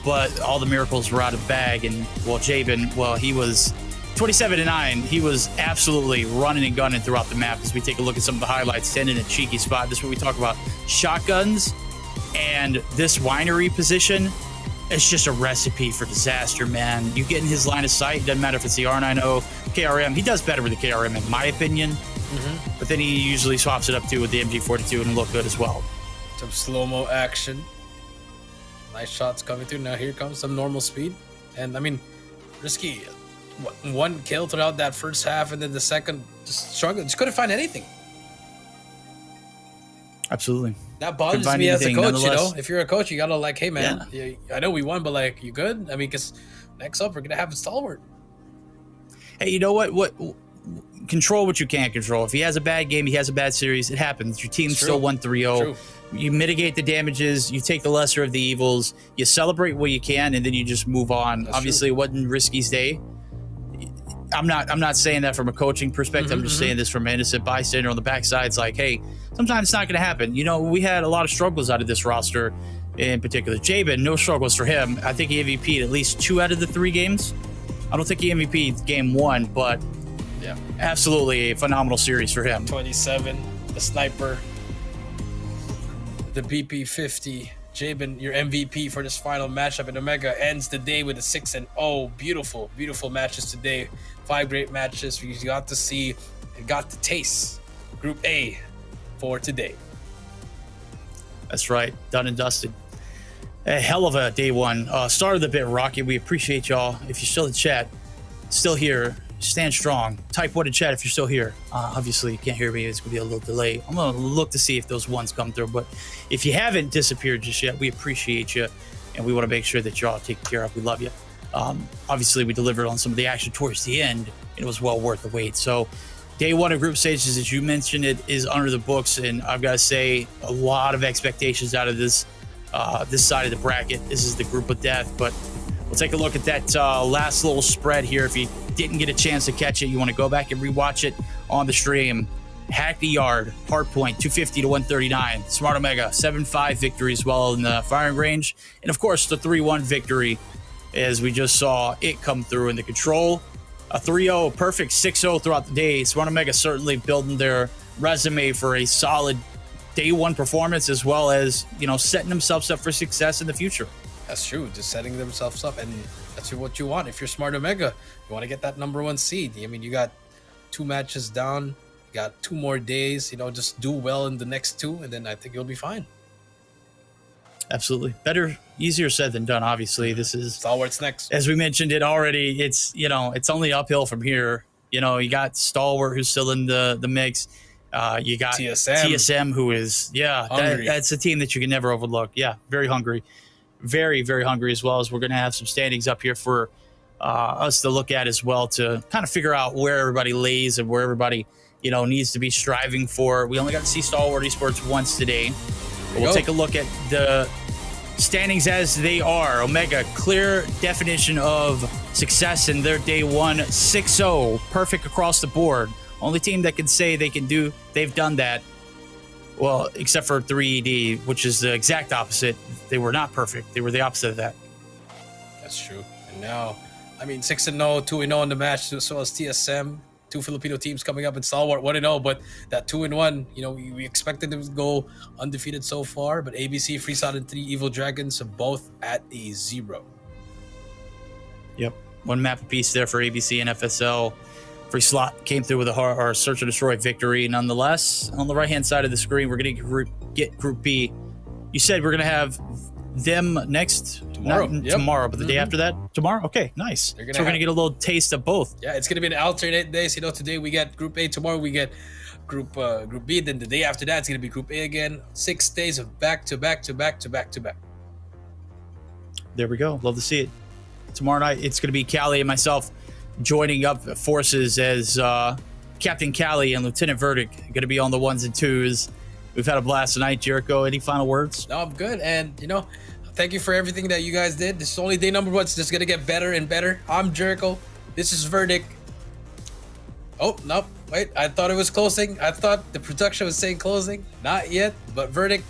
but all the miracles were out of the bag. And Jabin, he was 27-9. He was absolutely running and gunning throughout the map. As we take a look at some of the highlights, 10 in a cheeky spot. This is what we talk about. Shotguns and this winery position. It's just a recipe for disaster, man. You get in his line of sight. It doesn't matter if it's the R90, KRM. He does better with the KRM, in my opinion. But then he usually swaps it up too with the MG42 and look good as well. Some slow-mo action. Nice shots coming through. Now here comes some normal speed. And I mean, Risky, 1 kill throughout that first half, and then the second just struggled. Just couldn't find anything. Absolutely. That bothers me as a coach, If you're a coach, you gotta hey man, I know we won, but you good? I mean, because next up we're gonna have a stalwart. Hey, you know what? Control what you can't control. If he has a bad game, he has a bad series, it happens. Your team's still 1-3-0. You mitigate the damages, you take the lesser of the evils, you celebrate what you can, and then you just move on. Obviously, it wasn't Risky's day. I'm not saying that from a coaching perspective. I'm just saying this from an innocent bystander on the backside. It's hey, sometimes it's not going to happen. We had a lot of struggles out of this roster, in particular. Jabin, no struggles for him. I think he MVP'd at least 2 out of the 3 games. I don't think he MVP'd game 1, but yeah, absolutely a phenomenal series for him. 27, the sniper, the BP50, Jabin, your MVP for this final matchup, and Omega ends the day with a 6-0. Beautiful, beautiful matches today. 5 great matches. We got to see and got to taste Group A for today. That's right, done and dusted. A hell of a day one. Started a bit rocky. We appreciate y'all. If you're still in chat, still here, stand strong. Type one in chat if you're still here. Obviously, you can't hear me. It's gonna be a little delay. I'm gonna look to see if those ones come through. But if you haven't disappeared just yet, we appreciate you, and we want to make sure that you're all taken care of. We love you. Obviously, we delivered on some of the action towards the end, and it was well worth the wait. So, day one of group stages, as you mentioned, it is under the books, and I've got to say, a lot of expectations out of this side of the bracket. This is the group of death, but we'll take a look at that last little spread here. If you didn't get a chance to catch it, you want to go back and rewatch it on the stream. Hackney Yard, Hardpoint, 250 to 139. Smart Omega, 7-5 victory as well in the firing range. And of course, the 3-1 victory, as we just saw it come through in the control. A 3-0, perfect 6-0 throughout the day. Smart Omega certainly building their resume for a solid day one performance, as well as, you know, setting themselves up for success in the future. That's true. Just setting themselves up, and that's what you want. If you're Smart Omega, you want to get that #1 seed. I mean, you got 2 matches down, you got 2 more days. You know, just do well in the next 2, and then I think you'll be fine. Absolutely. Better, easier said than done. Obviously, this is Stalwart's next. As we mentioned it already, it's, you know, it's only uphill from here. You know, you got Stalwart, who's still in the mix. You got TSM, who is, that's a team that you can never overlook. Yeah, very hungry. Very, very hungry, as well as we're going to have some standings up here for us to look at as well, to kind of figure out where everybody lays and where everybody, you know, needs to be striving for. We only got to see Stalwart Esports once today. We'll take a look at the standings as they are. Omega, clear definition of success in their day one, 6-0, perfect across the board. Only team that can say they've done that. Well, except for 3ED, which is the exact opposite. They were not perfect. They were the opposite of that. That's true. And now, I mean, 6-0, 2-0 in the match, as well as TSM. 2 Filipino teams coming up in Stalwart, 1-0, but that 2-1, you know, we expected them to go undefeated so far, but ABC, Freeside, and 3 Evil Dragons are both at a 0. Yep. 1 map apiece there for ABC and FSL. Free Slot came through with a Search and Destroy victory. Nonetheless, on the right-hand side of the screen, we're going to get Group B. You said we're going to have them next tomorrow, tomorrow, but the day after that, tomorrow. Okay, nice. So we're going to get a little taste of both. Yeah, it's going to be an alternate days. You know, today we get Group A, tomorrow we get Group B, then the day after that it's going to be Group A again. 6 days of back to back to back to back to back. There we go. Love to see it. Tomorrow night it's going to be Callie and myself joining up forces as Captain Callie and Lieutenant Verdict. Going to be on the 1s and 2s. We've had a blast tonight. Jericho, any final words? No, I'm good. And, you know, thank you for everything that you guys did. This is only day #1. It's just going to get better and better. I'm Jericho. This is Verdict. Oh, no. Wait, I thought it was closing. I thought the production was saying closing. Not yet, but Verdict,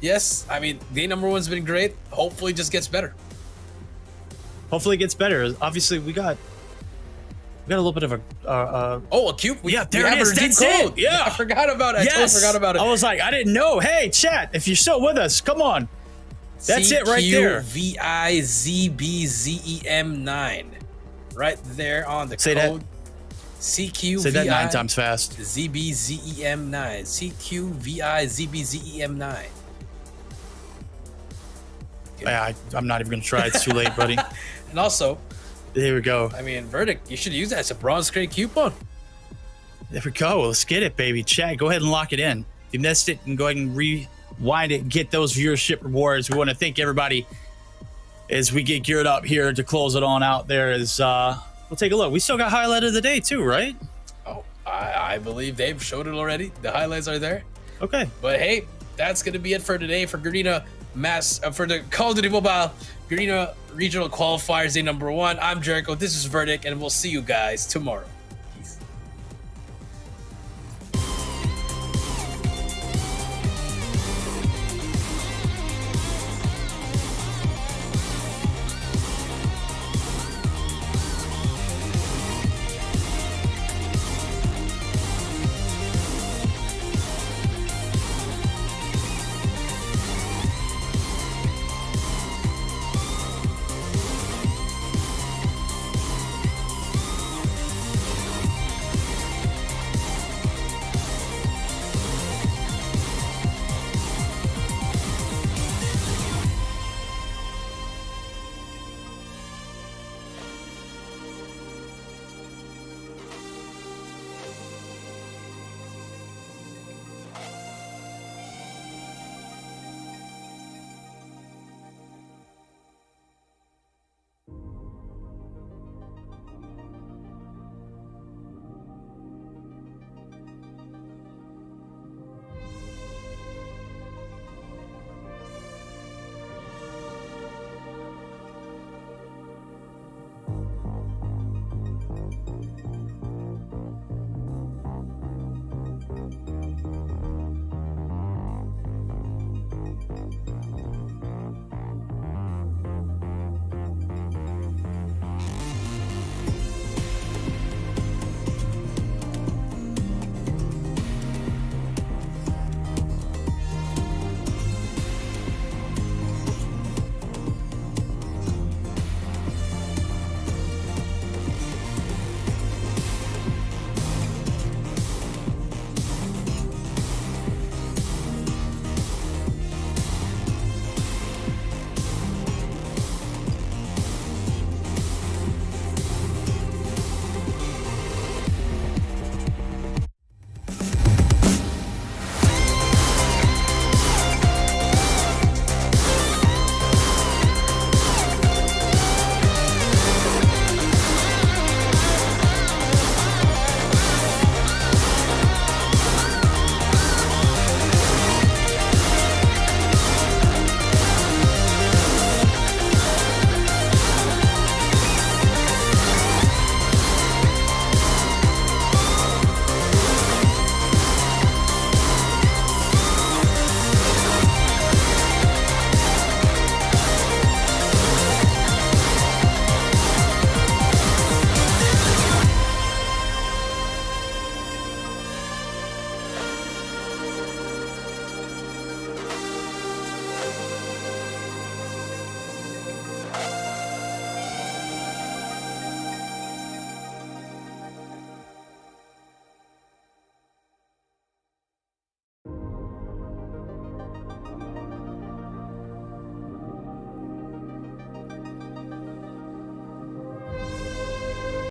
yes. I mean, day #1's been great. Hopefully it just gets better. Hopefully it gets better. Obviously, we got a little bit of a cube. Yeah, there it is. That's it. Yeah, I forgot about it. Yes. I totally forgot about it. I was like, I didn't know. Hey, chat, if you're still with us, come on. That's it right there. CQVIZBZEM9. Right there on the Say code. That. CQVI. Say that 9 times fast. ZBZEM9. CQVIZBZEM9. Yeah, I'm not even going to try. It's too late, buddy. And also, there we go. I mean, Verdict, you should use that as a bronze crate coupon. There we go. Let's get it, baby. Chat, go ahead and lock it in. If you missed it, and go ahead and rewind it and get those viewership rewards. We want to thank everybody as we get geared up here to close it on out there. As we'll take a look. We still got highlight of the day too, right? Oh, I believe they've showed it already. The highlights are there. Okay. But hey, that's going to be it for today for Garena for the Call of Duty Mobile Garena Regional Qualifiers Day #1. I'm Jericho. This is Verdict, and we'll see you guys tomorrow.